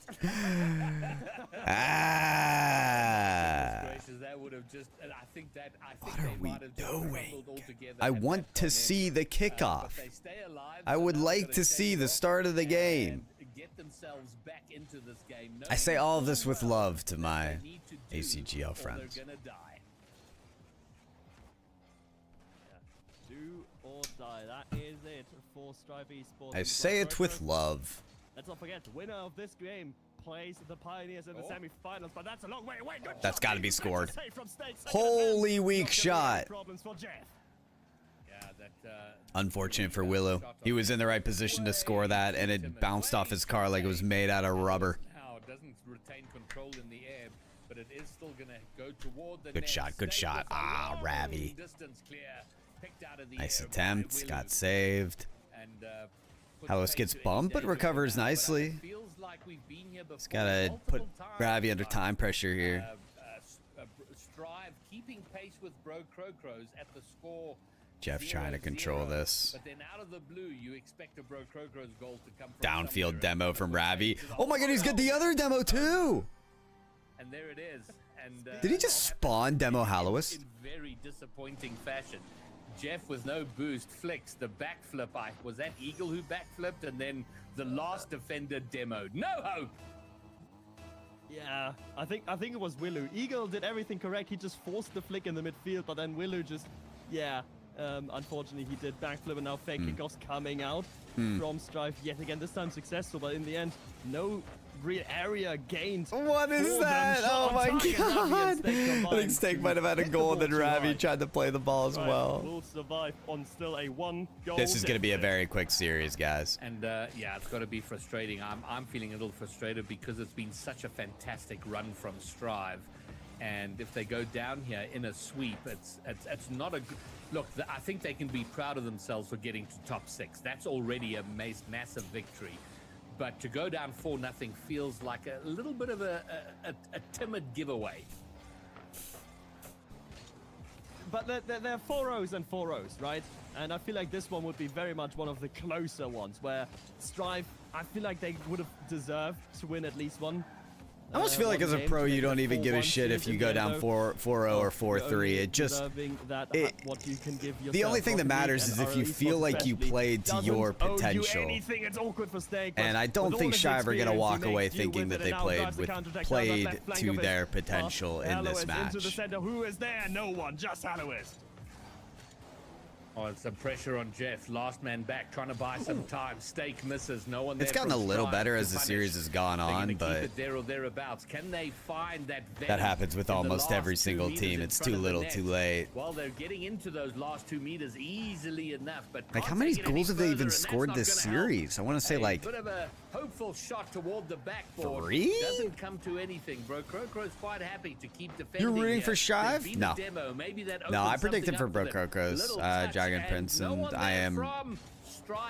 That would have just, what are we doing? I want to see the kickoff. I would like to see the start of the game. I say all of this with love to my ACGL friends. That is it for Strive Esports. I say it with love. Let's not forget, the winner of this game plays the Pioneers in the semi-finals, but that's a long way away. Good that's got to be scored. State, Holy weak shot. Yeah, unfortunate for Willow. He was in the right position to score that, and it bounced off his car like it was made out of rubber. Now it doesn't retain control in the air, but it is still going to go toward the good shot, good shot. Ah, Ravi. Nice attempt, got saved. Rlcs gets bumped, but recovers nicely. He's got to put Ravi under time pressure here. Strive keeping pace with Bro Crocros at the score. Jeff trying to control this. But then out of the blue, you expect a Bro Crocros goal to come from downfield demo from Ravi. Oh my god, he's got the other demo too. And there it is. And did he just spawn demo Rlcs? In very disappointing fashion. Jeff with no boost flicks the backflip. Was that Eagle who backflipped, and then the last defender demoed? No hope. Yeah, I think it was Willu. Eagle did everything correct. He just forced the flick in the midfield, but then Willu just, unfortunately he did backflip, and now fake kickoffs coming out from Strive yet again. This time successful, but in the end, no real area gained. What is that? Oh my god! I think Steak might have had a goal, then Ravi tried to play the ball as well. Will survive on still a 1-goal. This is going to be a very quick series, guys. And yeah, it's got to be frustrating. I'm feeling a little frustrated because it's been such a fantastic run from Strive, and if they go down here in a sweep, it's not a look. I think they can be proud of themselves for getting to top 6. That's already a massive victory. But to go down 4-0 feels like a little bit of a timid giveaway. But they're 4-0s and 4-0s, right? And I feel like this one would be very much one of the closer ones, where Strive, I feel like they would have deserved to win at least one. I almost feel like as a pro, you don't even give a shit if you go down 4-0 or 4-3. It just... the only thing that matters is if you feel like you played to your potential. And I don't think Shive are going to walk away thinking that they played to their potential in this match. Who is there? No one, just Aloist. Oh, it's some pressure on Jeff. Last man back, trying to buy some time. Steak misses. No one there. It's gotten a little better as the series has gone on, but keep it there or thereabouts. Can they find that? That happens with almost every single team. It's too little, too late. Well, they're getting into those last 2 meters easily enough, but like, how many goals have they even scored this series? I want to say like bit of a hopeful shot toward the backboard. 3? Doesn't come to anything. Crow's quite happy to keep defending. You're rooting for Shive? No. No, I predicted for Crow's. Dragon Prince, and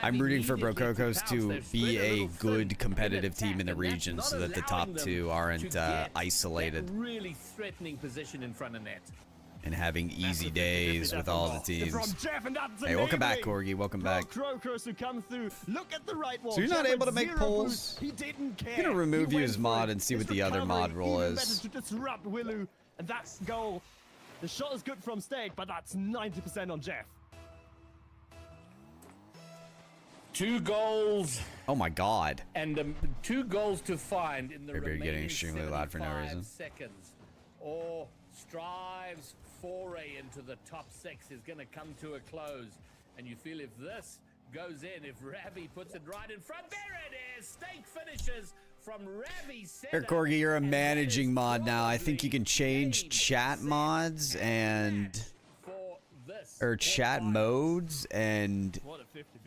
I'm rooting for Crow's to be a good competitive team in the region so that the top 2 aren't isolated. Really threatening position in front of net. And having easy days with all the teams. Hey, welcome back, Corgi. Welcome back. Who come through. Look at the right wall. So you're not able to make polls? He didn't care. I'm gonna remove you as mod and see what the other mod role is. Better to disrupt Willu, and that's goal. The shot is good from Steak, but that's 90% on Jeff. 2 goals. Oh my god. And 2 goals to find in the remaining getting extremely loud for no reason. Seconds. Or Strive's foray into the top 6 is going to come to a close. And you feel if this goes in, if Ravi puts it right in front, there it is. Steak finishes from Ravi. Here, Corgi, you're a managing mod now. I think you can change chat mods and or chat modes and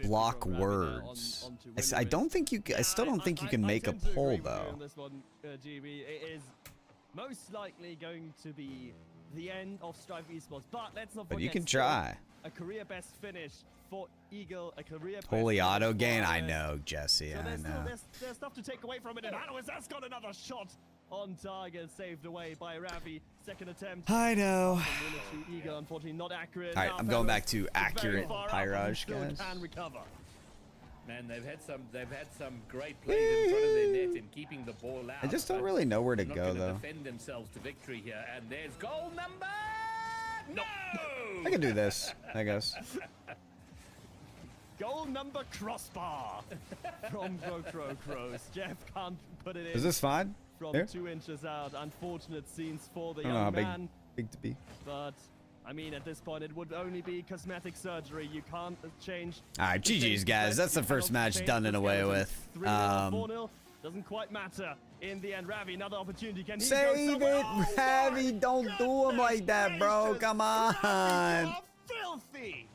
block words. I don't think you. I still don't think you can make a poll though. It is most likely going to be the end of Strive Esports, but let's not forget. But you can try. A career best finish for Eagle, a career best Holy auto gain, I know, Jesse, so I know. There's stuff to take away from it, and Alois has got another shot on target, saved away by Ravi. Second attempt. I know. Eagle, unfortunately not accurate. All right, I'm going back to accurate Pyrage, guys. Can recover. Man, they've had some great plays in front of their net in keeping the ball out. I just don't really know where to go though. Defend themselves to victory here, and there's goal number. No. I can do this, I guess. Goal number crossbar from Crows. Jeff can't put it in. Is this fine? From Here? 2 inches out. Unfortunate scenes for the I don't know young how man. big to be. But I mean, at this point, it would only be cosmetic surgery. You can't change. All right, GG's, guys. That's the first match done and away with. 3-0, 4-0 doesn't quite matter. In the end, Ravi, another opportunity. Can he save it, Ravi? Don't do him like that, bro. Come on. Filthy.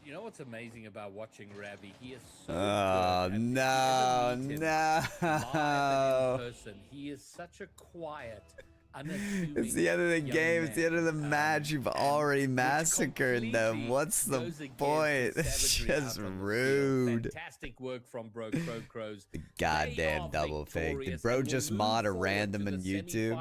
You know what's amazing about watching Ravi? He is so no. Live and in person, he is such a quiet, unassuming. It's the end of the game. It's the end of the match. You've already massacred them. What's the point? It's just rude. Fantastic work from Crows. The goddamn double fake. Did bro just mod a random on YouTube?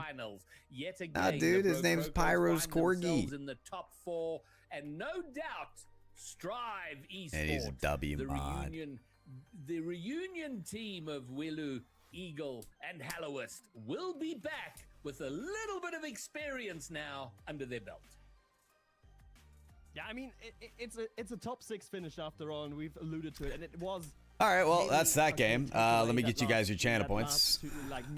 Nah, dude, his name's Pyro's Corgi. In the top 4, and no doubt, Strive Esports. And he's a W mod. The reunion team of Willu, Eagle, and Hallowist will be back with a little bit of experience now under their belt. Yeah, I mean, it's a top 6 finish after all, and we've alluded to it, and it was. All right, well, that's that game. Let me get you guys your channel points.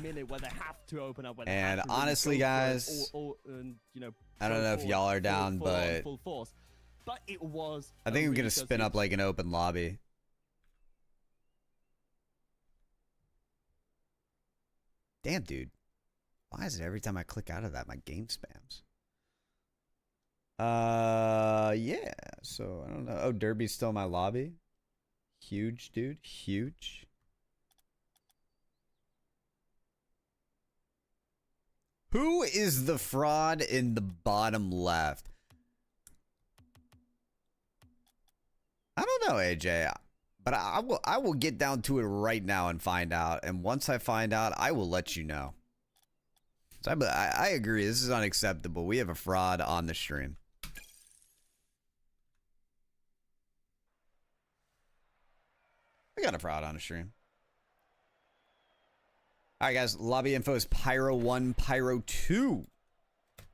Minute where they have to open up. And honestly, guys, I don't know if y'all are down, but full force. But it was. I think I'm gonna spin up like an open lobby. Damn, dude. Why is it every time I click out of that, my game spams? Yeah. So I don't know. Oh, Derby's still in my lobby. Huge, dude. Huge. Who is the fraud in the bottom left? I don't know, AJ, but I will get down to it right now and find out. And once I find out, I will let you know. So I agree. This is unacceptable. We have a fraud on the stream. We got a fraud on the stream. All right, guys. Lobby info is Pyro 1, Pyro 2.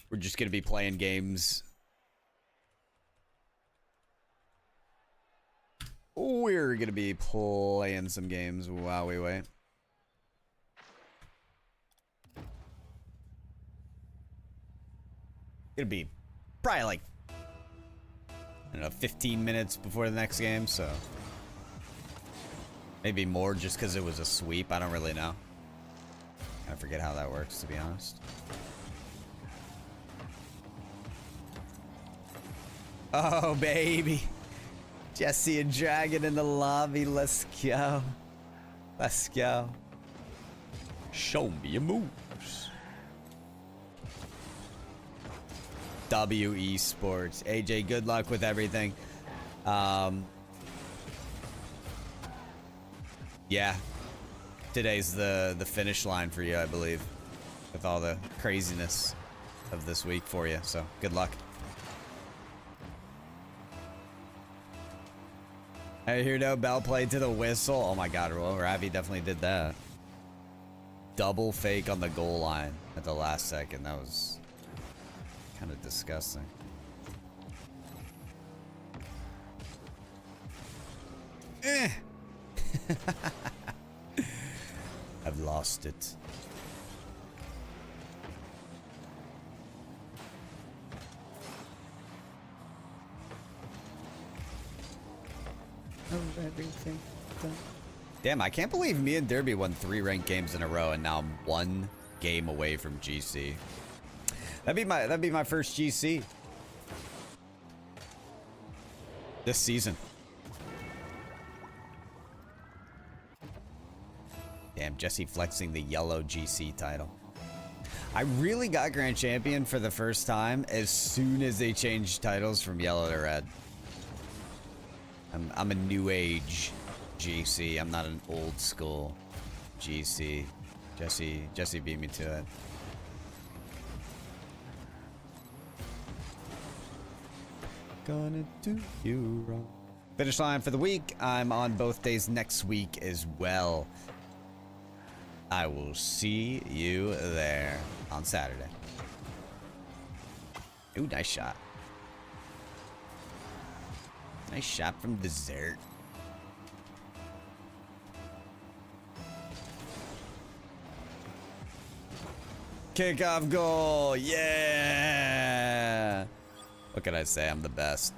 We're just going to be playing games. We're going to be playing some games while we wait. It'll be probably like, I don't know, 15 minutes before the next game, so maybe more just because it was a sweep. I don't really know. I forget how that works, to be honest. Oh, baby. Jesse and Dragon in the lobby. Let's go. Let's go. Show me your moves. WE Sports. AJ, good luck with everything. Yeah. Today's the finish line for you, I believe. With all the craziness of this week for you. So, good luck. I hear no bell play to the whistle. Oh my god, well, Ravi definitely did that. Double fake on the goal line at the last second. That was kind of disgusting. I've lost it. Everything done. Damn, I can't believe me and Derby won 3 ranked games in a row, and now I'm 1 game away from GC. That'd be my first GC this season. Damn, Jesse flexing the yellow GC title. I really got Grand Champion for the first time as soon as they changed titles from yellow to red. I'm a new age GC. I'm not an old school GC. Jesse beat me to it. Gonna do you wrong. Finish line for the week. I'm on both days next week as well. I will see you there on Saturday. Ooh, nice shot. Nice shot from dessert. Kickoff goal. Yeah. What can I say? I'm the best.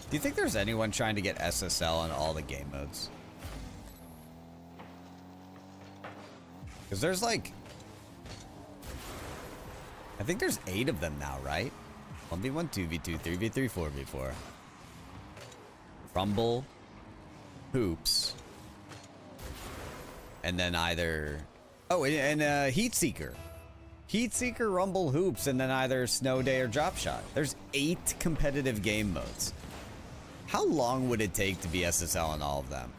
Do you think there's anyone trying to get SSL in all the game modes? Because there's like, I think there's 8 of them now, right? 1v1, 2v2, 3v3, 4v4. Rumble, Hoops, and then either, oh, and Heatseeker. Heatseeker, Rumble, Hoops, and then either Snow Day or Drop Shot. There's 8 competitive game modes. How long would it take to be SSL in all of them?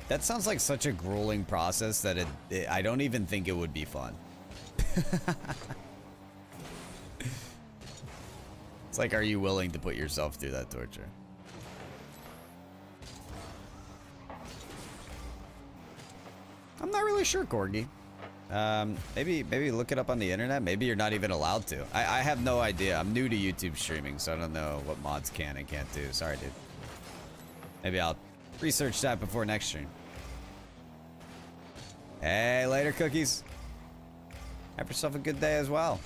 That sounds like such a grueling process that I don't even think it would be It's like, are you willing to put yourself through that torture? I'm not really sure, Corgi. Maybe look it up on the internet. Maybe you're not even allowed to. I have no idea. I'm new to YouTube streaming, so I don't know what mods can and can't do. Sorry, dude. Maybe I'll research that before next stream. Hey, later, cookies. Have yourself a good day as well.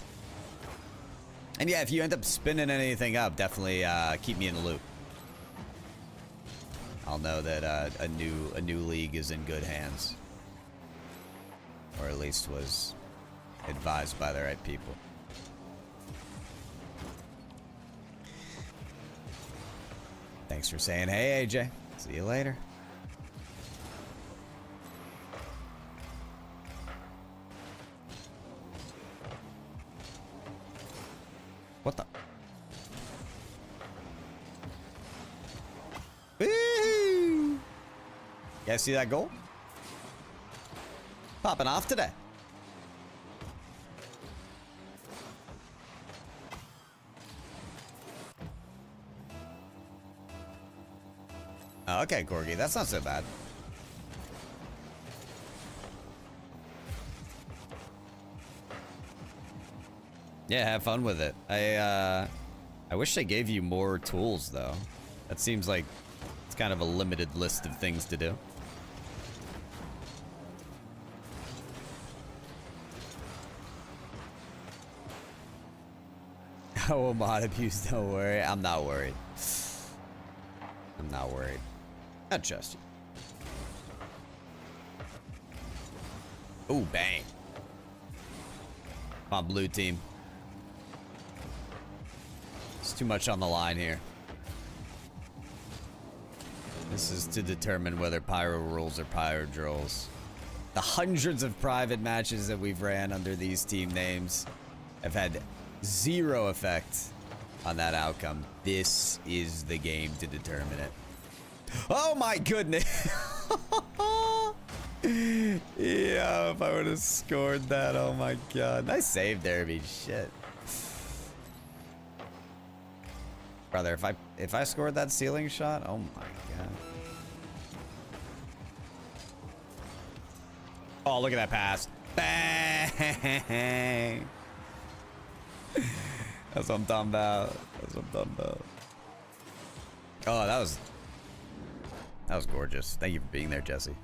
And yeah, if you end up spinning anything up, definitely keep me in the loop. I'll know that a new league is in good hands. Or at least was advised by the right people. Thanks for saying hey, AJ. See you later. What the? Woo! You guys see that goal? Popping off today. Oh, okay, Corgi, that's not so bad. Yeah, have fun with it. I wish they gave you more tools, though. That seems like it's kind of a limited list of things to do. Oh, mod abuse, don't worry. I'm not worried. I'm not worried. I trust you. Ooh, bang. Come on, blue team. It's too much on the line here. This is to determine whether pyro rules or pyro drills. The hundreds of private matches that we've ran under these team names have had zero effect on that outcome. This is the game to determine it. Oh my goodness. Yeah, if I would have scored that, oh my god. Nice save, Derby. Shit. Brother, if I scored that ceiling shot, oh my god. Oh, look at that pass. Bang! That's what I'm talking about. That's what I'm talking about. Oh, that was gorgeous. Thank you for being there, Jesse.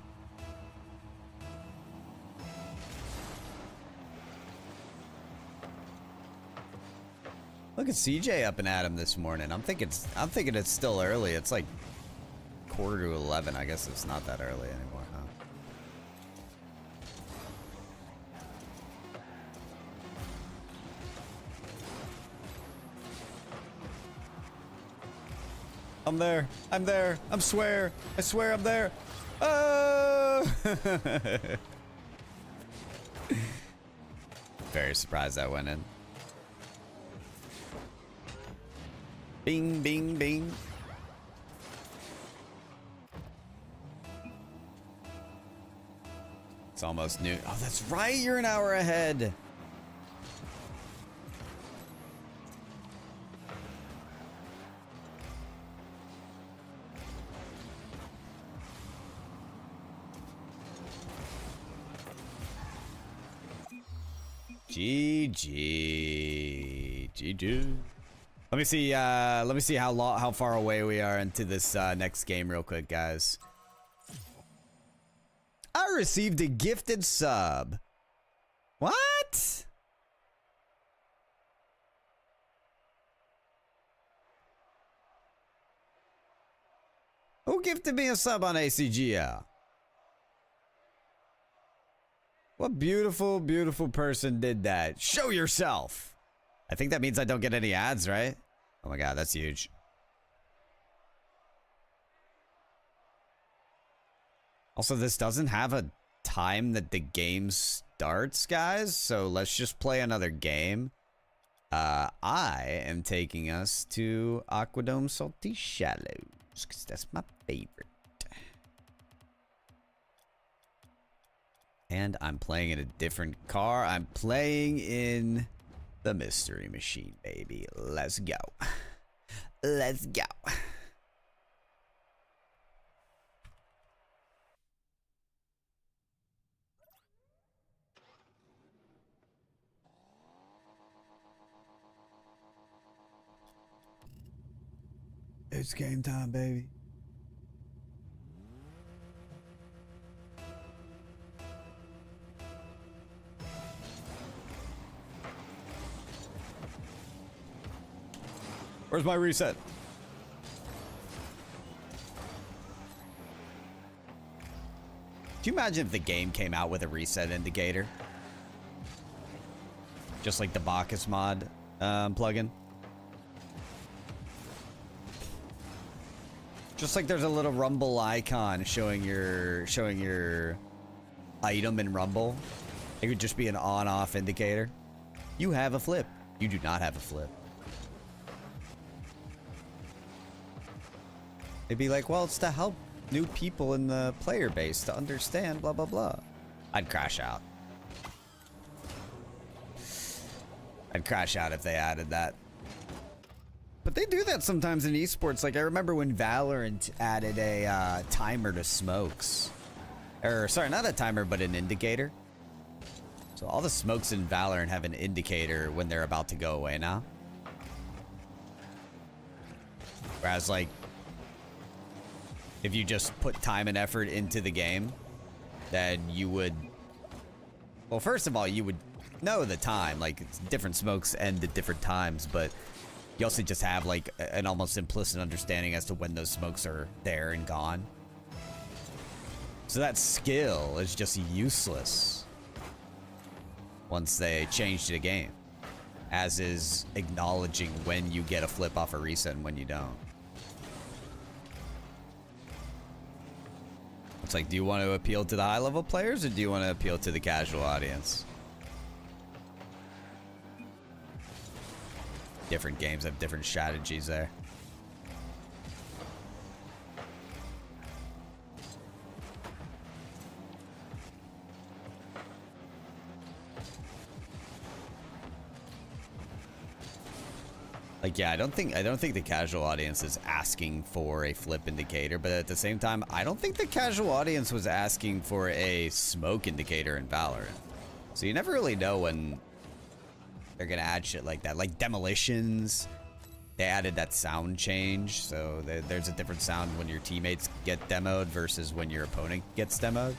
Look at CJ up and at him this morning. I'm thinking it's still early. It's like 10:45. I guess it's not that early anymore, huh? I'm there. I'm there. I swear I'm there. Oh! Very surprised that went in. Bing, bing, bing. It's almost noon. Oh, that's right. You're an hour ahead. GG. Let me see how far away we are into this next game real quick, guys. I received a gifted sub. What? Who gifted me a sub on ACGL? What beautiful, beautiful person did that? Show yourself. I think that means I don't get any ads, right? Oh my god, that's huge. Also, this doesn't have a time that the game starts, guys, so let's just play another game. I am taking us to Aquadome Salty Shallows, because that's my favorite. And I'm playing in a different car. I'm playing in The mystery machine, baby. Let's go. Let's go. It's game time, baby. Where's my reset? Do you imagine if the game came out with a reset indicator? Just like the Bacchus mod plugin? Just like there's a little Rumble icon showing your item in Rumble. It could just be an on-off indicator. You have a flip. You do not have a flip. They'd be like, well, it's to help new people in the player base to understand blah, blah, blah. I'd crash out. I'd crash out if they added that. But they do that sometimes in esports. Like, I remember when Valorant added a timer to smokes. Or, sorry, not a timer, but an indicator. So all the smokes in Valorant have an indicator when they're about to go away now. Whereas, like, if you just put time and effort into the game, then you would... Well, first of all, you would know the time. Like, it's different smokes end at different times, but you also just have, like, an almost implicit understanding as to when those smokes are there and gone. So that skill is just useless once they change the game, as is acknowledging when you get a flip off a reset and when you don't. It's like, do you want to appeal to the high-level players, or do you want to appeal to the casual audience? Different games have different strategies there. Like, yeah, I don't think the casual audience is asking for a flip indicator, but at the same time, I don't think the casual audience was asking for a smoke indicator in Valorant. So you never really know when they're gonna add shit like that. Like demolitions, they added that sound change, so there's a different sound when your teammates get demoed versus when your opponent gets demoed.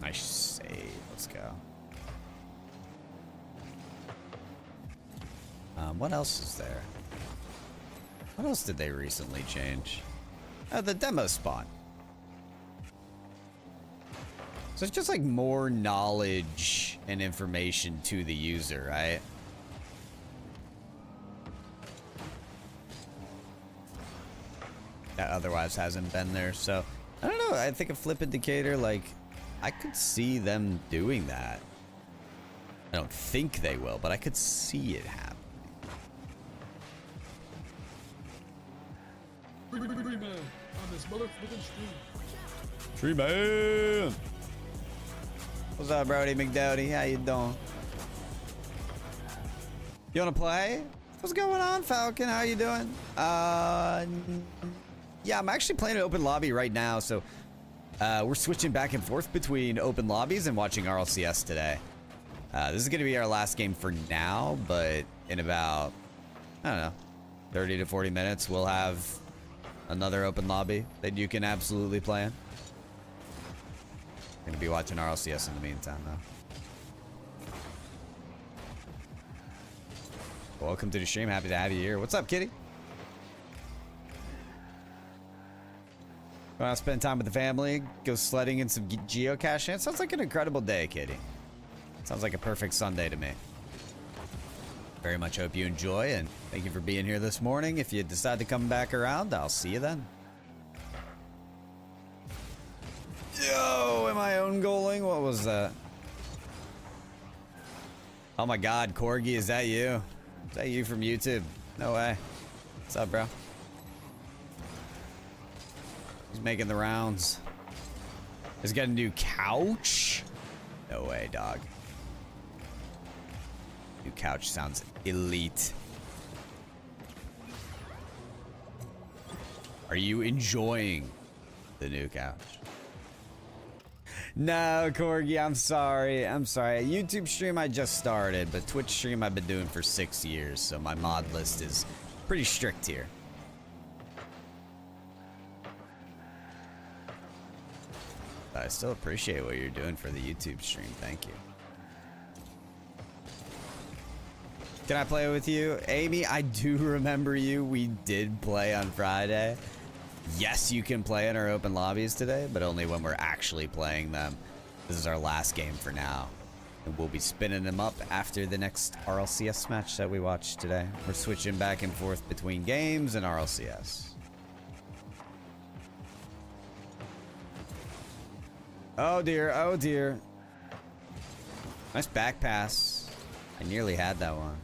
Nice save. Let's go. What else is there? What else did they recently change? The demo spawn. So it's just like more knowledge and information to the user, right? That otherwise hasn't been there. So I don't know. I think a flip indicator, like, I could see them doing that. I don't think they will, but I could see it happening. Tree man. What's up, Brody McDowdy? How you doing? You wanna play? What's going on, Falcon? How you doing? Yeah, I'm actually playing an open lobby right now, so we're switching back and forth between open lobbies and watching Rlcs today. This is gonna be our last game for now, but in about, I don't know, 30 to 40 minutes, we'll have another open lobby that you can absolutely play in. Gonna be watching Rlcs in the meantime, though. Welcome to the stream. Happy to have you here. What's up, Kitty? Want to spend time with the family? Go sledding in some geocaching? It sounds like an incredible day, Kitty. Sounds like a perfect Sunday to me. Very much hope you enjoy, and thank you for being here this morning. If you decide to come back around, I'll see you then. Yo, am I own goaling? What was that? Oh my god, Corgi, is that you? Is that you from YouTube? No way. What's up, bro? He's making the rounds. He's got a new couch? No way, dog. New couch sounds elite. Are you enjoying the new couch? No, Corgi, I'm sorry. I'm sorry. YouTube stream I just started, but Twitch stream I've been doing for 6 years, so my mod list is pretty strict here. But I still appreciate what you're doing for the YouTube stream. Thank you. Can I play with you? Amy, I do remember you. We did play on Friday. Yes, you can play in our open lobbies today, but only when we're actually playing them. This is our last game for now. And we'll be spinning them up after the next RLCS match that we watched today. We're switching back and forth between games and RLCS. Oh dear, oh dear. Nice back pass. I nearly had that one.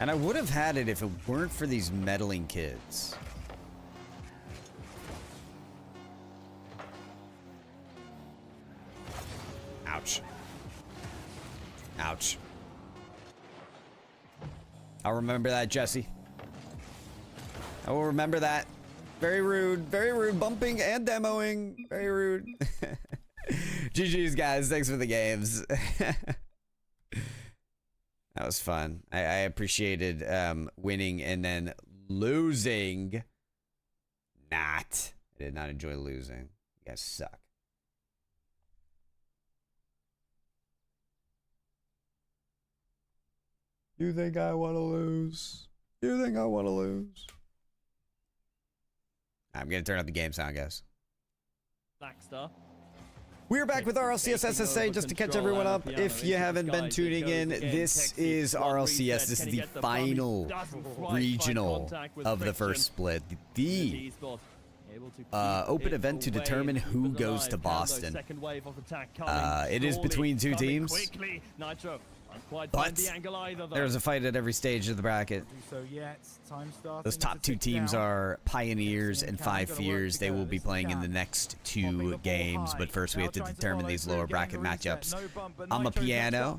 And I would have had it if it weren't for these meddling kids. Ouch. Ouch. I'll remember that, Jesse. I will remember that. Very rude, bumping and demoing. Very rude. GG's, guys. Thanks for the games. That was fun. I appreciated winning and then losing. Not. I did not enjoy losing. You guys suck. You think I want to lose? You think I want to lose? I'm going to turn up the game sound, guys. Blackstar. We're back with RLCS SSA just to catch everyone up. If you haven't been tuning in, this is RLCS. This is the final regional of the first split. The open event to determine who goes to Boston. It is between two teams. But there's a fight at every stage of the bracket. Those top two teams are Pioneers and Five Fears. They will be playing in the next two games, but first we have to determine these lower bracket matchups. Amapiano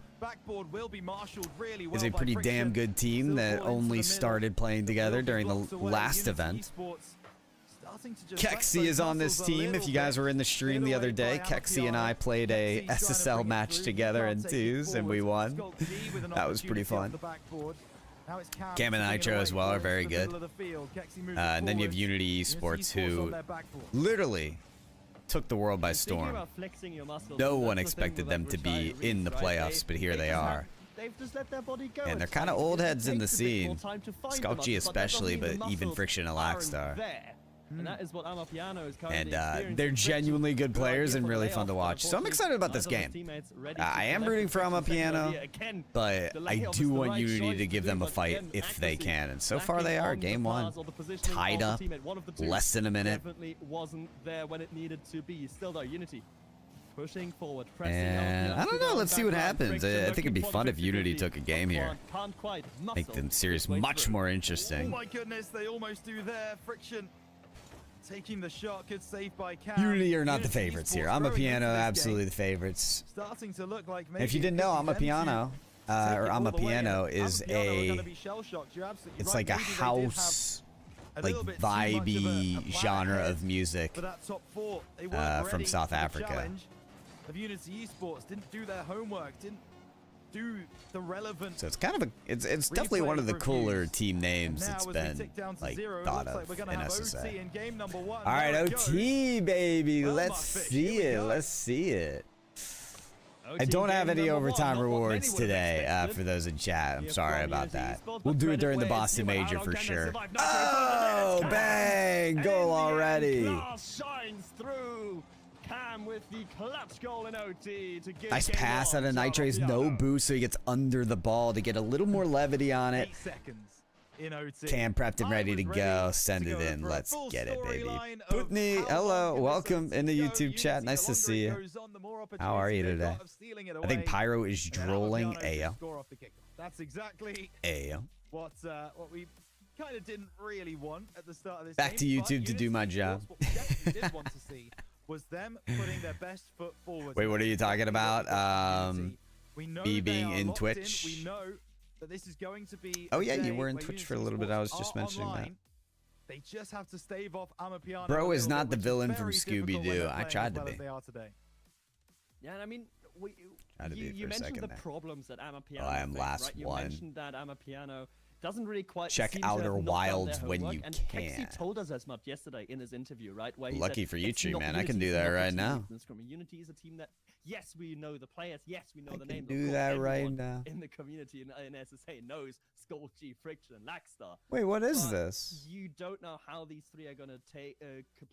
is a pretty damn good team that only started playing together during the last event. Kexi is on this team. If you guys were in the stream the other day, Kexi and I played a SSL match together in twos, and we won. That was pretty fun. Cam and Nitro as well are very good. And then you have Unity Esports, who literally took the world by storm. No one expected them to be in the playoffs, but here they are. And they're kind of old heads in the scene. Skulkgy especially, but even Friction and Lackstar. And that is what Amapiano is and they're genuinely good players and really fun to watch. So I'm excited about this game. I am rooting for Amapiano, but I do want Unity to give them a fight if they can. And so far they are. Game one, tied up, less than a minute. Wasn't there when it needed to be. Still though, Unity pushing forward. And I don't know. Let's see what happens. I think it'd be fun if Unity took a game here. Make the series much more interesting. Oh my goodness, they almost do there. Friction. Taking the shot, good save by Cam. Unity are not the favorites here. Amapiano, absolutely the favorites. Starting to look like if you didn't know, Amapiano, or Amapiano is it's like a house, like vibey genre of music from South Africa. Of Unity Esports didn't do their homework, didn't do the relevant. So it's kind of it's definitely one of the cooler team names that's been like thought of in SSA. All right, OT baby, let's see it. Let's see it. I don't have any overtime rewards today for those in chat. I'm sorry about that. We'll do it during the Boston Major for sure. Oh, bang! Goal already. Shines through. Cam with the clutch goal in OT to give nice pass out of Nitra's, no boost, so he gets under the ball to get a little more levity on it. 8 seconds in OT. Cam prepped and ready to go. Send it in. Let's get it, baby. Putney, hello. Welcome in the YouTube chat. Nice to see you. How are you today? I think Pyro is drooling. Ayo. That's exactly Ayo. what we kind of didn't really want at the start of this Back to YouTube to do my job. What we definitely did want to see was them putting their best foot forward. Wait, what are you talking about? We know me being they are in locked Twitch. We know that this is going to be. Oh yeah, you were in Twitch for a little bit. I was just mentioning that. They just have to stave off Amapiano. Bro is not the villain from Scooby-Doo. I tried to be. Yeah, and I mean, you mentioned the problems that Amapiano. Oh, I am last right? You one. mentioned that Amapiano doesn't really quite check seem to Outer have knocked Wilds down their when homework, you and can. Kexi told us as much yesterday in his interview, right? Where he Lucky said, for you, "It's Tree not Man. I Unity, can do it's that not right just now. Unity is a team that, yes, we know the players, yes, we know the I names. can Of do course, that right everyone now. in the community in SSA knows Skull G, Friction, and Lackstar. Wait, what is But this? You don't know how these three are gonna take.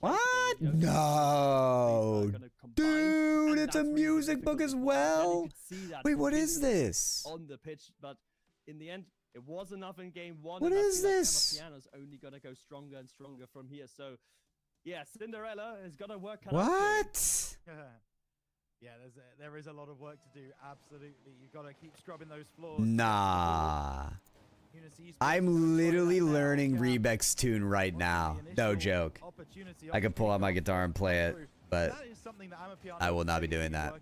What? No, dude, it's a music book as well. Wait, what is this? On the pitch, but in the end, it was enough in game one. What and is I feel this? Like Amapiano's only gonna go stronger and stronger from here. So, yeah, Cinderella is gonna work. What? Yeah, there is a lot of work to do. Absolutely, you've got to keep scrubbing those floors. Nah. I'm literally learning Rebec's tune right now. No joke. I can pull out my guitar and play it, but I will not be doing that.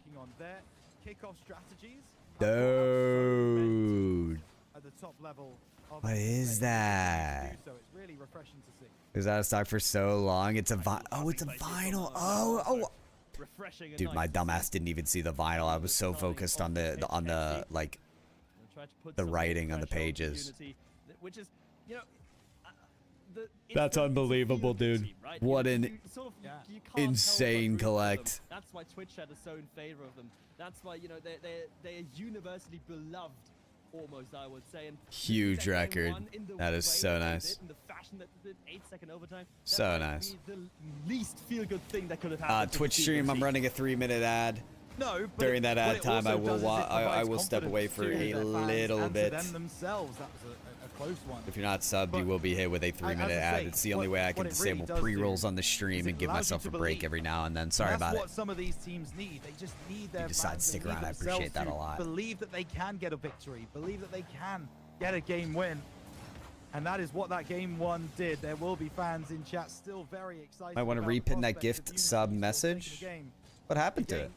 Dude. What is that? It was out of stock for so long. It's a vinyl. Oh, it's a vinyl. Oh. Dude, my dumbass didn't even see the vinyl. I was so focused on the like the writing on the pages. Which is, you know, that's unbelievable, dude. What an insane collect. That's why Twitch chat is so in favor of them. That's why, you know, they're universally beloved, almost, I would say. And huge record. That is so nice. In the fashion that did 8-second overtime. So nice. The least feel-good thing that could have happened. Twitch stream. I'm running a 3-minute ad. No, but during that ad time, I will step away for a little bit. Themselves. That was a close one. If you're not subbed, you will be hit with a 3-minute ad. It's the only way I can disable pre-rolls on the stream and give myself a break every now and then. Sorry about it. That's what some of these teams need. They just need their you decide to stick around. I appreciate that a lot. Believe that they can get a victory. Believe that they can get a game win. And that is what that game one did. There will be fans in chat still very excited. Might want to repin that gift sub message. What happened to it?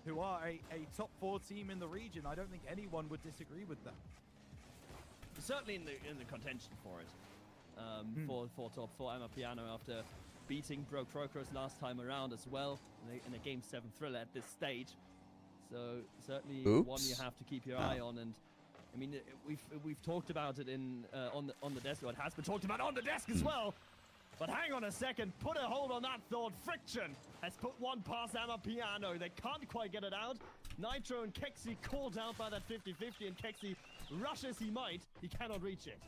Who are a top 4 team in the region. I don't think anyone would disagree with that. Certainly in the contention for it. For top 4 Amapiano after beating Broke Crocos last time around as well in a game 7 thriller at this stage. So certainly one you have to keep your eye on. And I mean, we've talked about it on the desk. Or it has been talked about on the desk as well. But hang on a second, put a hold on that thought. Friction has put one past Amapiano. They can't quite get it out. Nitro and Kexi called out by that 50-50, and Kexi, rush as he might, he cannot reach it.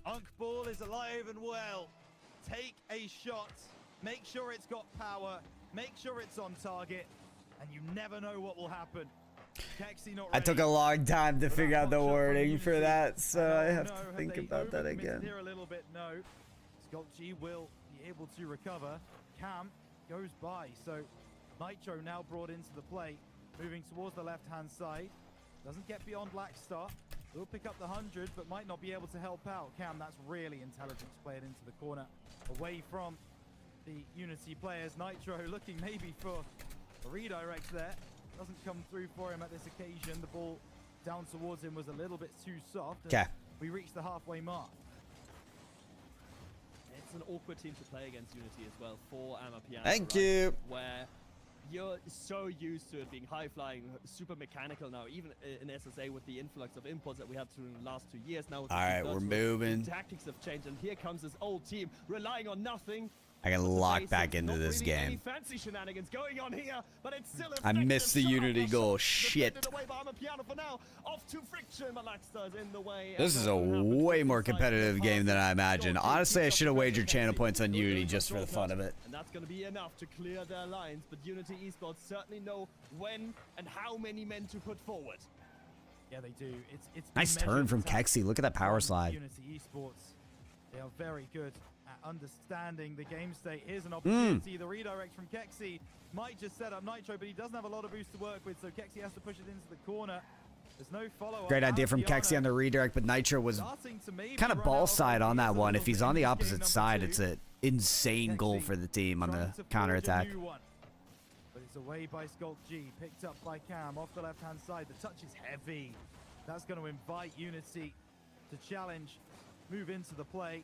Unk Ball is alive and well. Take a shot. Make sure it's got power. Make sure it's on target. And you never know what will happen. Kexi not ready. I took a long time to figure out the wording for that, so I have to think about that again. Here a little bit, no. Skull G will be able to recover. Cam goes by, so Nitro now brought into the play, moving towards the left-hand side. Doesn't get beyond Blackstar. Will pick up the 100, but might not be able to help out. Cam, that's really intelligence played into the corner, away from the Unity players. Nitro looking maybe for a redirect there. Doesn't come through for him at this occasion. The ball down towards him was a little bit too soft. Okay. We reached the halfway mark. It's an awkward team to play against Unity as well for Amapiano. Thank you. Where you're so used to it being high-flying, super mechanical now, even in SSA with the influx of imports that we had through the last 2 years. Now, all right, we're moving. Tactics have changed, and here comes this old team relying on nothing. I can lock back into this game. Any fancy shenanigans going on here, but it's still I missed the Unity goal. Shit. This is a way more competitive game than I imagined. Honestly, I should have wagered channel points on Unity just for the fun of it. And that's going to be enough to clear their lines, but Unity Esports certainly know when and how many men to put forward. Yeah, they do. It's nice turn from Kexi. Look at that power slide. Unity Esports, they are very good at understanding the game state. Here's an opportunity. The redirect from Kexi might just set up Nitro, but he doesn't have a lot of boost to work with, so Kexi has to push it into the corner. There's no follow-up. Great idea from Kexi on the redirect, but Nitro was kind of ball side on that one. If he's on the opposite side, it's a insane goal for the team on the counterattack. But it's away by Skulk G, picked up by Cam off the left-hand side. The touch is heavy. That's going to invite Unity to challenge, move into the play.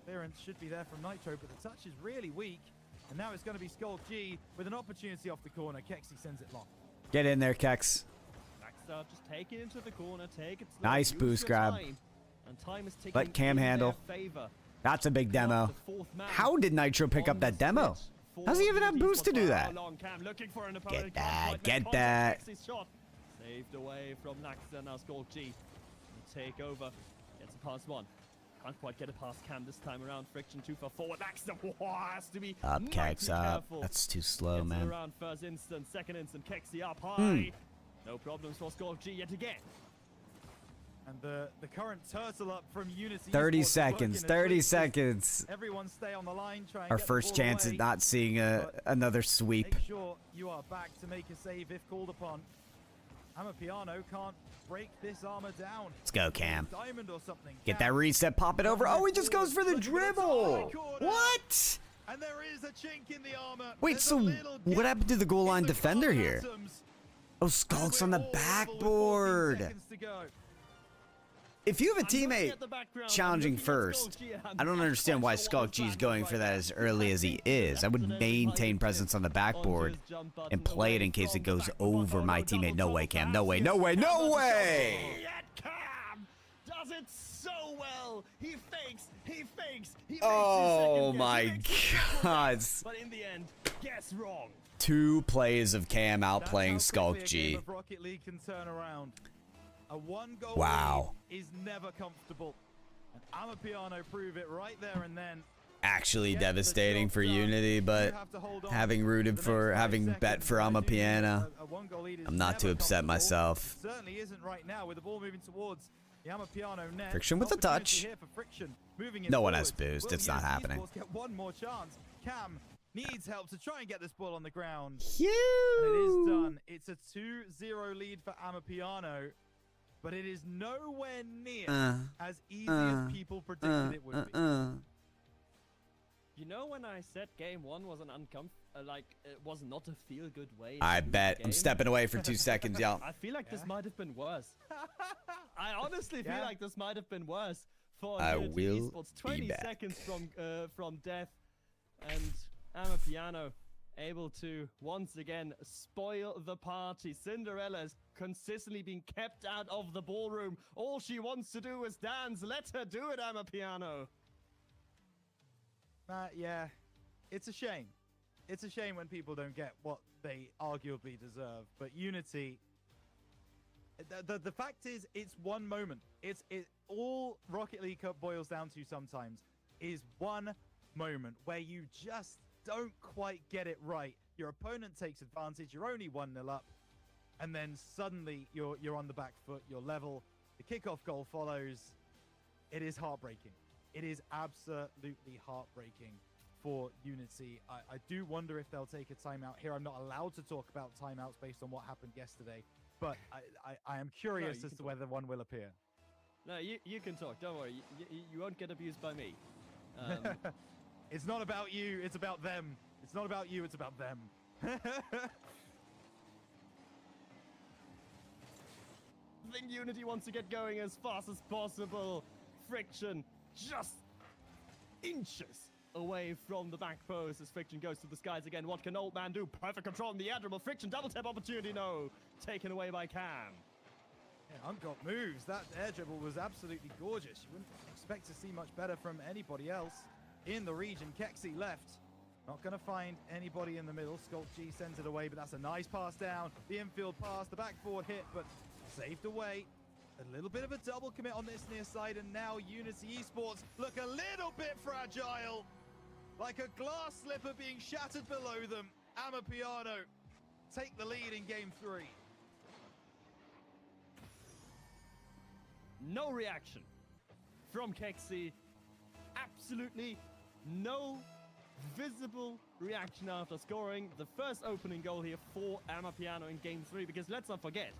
Clearance should be there from Nitro, but the touch is really weak. And now it's going to be Skulk G with an opportunity off the corner. Kexi sends it long. Get in there, Kex. Maxstar, just take it into the corner, take it slow. Nice boost grab. And time is ticking. Let Cam handle. That's a big demo. How did Nitro pick up that demo? How's he even have boost to do that? Get that, get that. Saved away from Naxter, now Skulk G. Take over, gets a pass one. Can't quite get it past Cam this time around. Friction 2 for forward. Naxter has to be up, Kex up. That's too slow, man. Around first instant, second instant, Kexi up high. No problems for Skulk G yet again. And the current turtle up from Unity. 30 seconds. 30 seconds. Everyone stay on the line. Try and our first chance at not seeing another sweep. Make sure you are back to make a save if called upon. Amapiano can't break this armor down. Let's go, Cam. Diamond or something. Get that reset, pop it over. Oh, he just goes for the dribble. What? And there is a chink in the armor. Wait, so what happened to the goal line defender here? Oh, Skulk's on the backboard. If you have a teammate challenging first, I don't understand why Skulk G is going for that as early as he is. I would maintain presence on the backboard and play it in case it goes over my teammate. No way, Cam. No way, no way, no way! Cam does it so well. He fakes, he fakes, he fakes. Oh my God. But in the end, guess wrong. 2 plays of Cam outplaying Skulk G. Rocket League can turn around. A 1-goal lead is never comfortable. And Amapiano prove it right there and then. Actually devastating for Unity, but having bet for Amapiano, I'm not too upset myself. It certainly isn't right now with the ball moving towards the Amapiano net. Friction with the touch. No one has boost. It's not happening. Get one more chance. Cam needs help to try and get this ball on the ground. Huge. And it is done. It's a 2-0 lead for Amapiano. But it is nowhere near as easy as people predicted it would be. You know when I said game 1 was an it was not a feel-good way. I bet. I'm stepping away for 2 seconds, y'all. I feel like this might have been worse. I honestly feel like this might have been worse for I will Esports. 20 be back. seconds from death, and Amapiano able to once again spoil the party. Cinderella's consistently being kept out of the ballroom. All she wants to do is dance. Let her do it, Amapiano. Yeah, it's a shame. It's a shame when people don't get what they arguably deserve. But Unity, the fact is, it's one moment. It's all Rocket League Cup boils down to sometimes is one moment where you just don't quite get it right. Your opponent takes advantage. You're only 1-0 up, and then suddenly you're on the back foot. You're level. The kickoff goal follows. It is heartbreaking. It is absolutely heartbreaking for Unity. I do wonder if they'll take a timeout here. I'm not allowed to talk about timeouts based on what happened yesterday, but I am curious as to whether one will appear. No, you can talk. Don't worry. You won't get abused by me. It's not about you, it's about them. It's not about you, it's about them. I think Unity wants to get going as fast as possible. Friction just inches away from the back post as Friction goes to the skies again. What can Old Man do? Perfect control on the air dribble. Friction double tap opportunity, no. Taken away by Cam. Yeah, Ungot moves. That air dribble was absolutely gorgeous. You wouldn't expect to see much better from anybody else in the region. Kexi left. Not going to find anybody in the middle. Skulk G sends it away, but that's a nice pass down. The infield pass, the backboard hit, but saved away. A little bit of a double commit on this near side, and now Unity Esports look a little bit fragile. Like a glass slipper being shattered below them. Amapiano take the lead in game 3. No reaction from Kexi. Absolutely no visible reaction after scoring the first opening goal here for Amapiano in game 3, because let's not forget,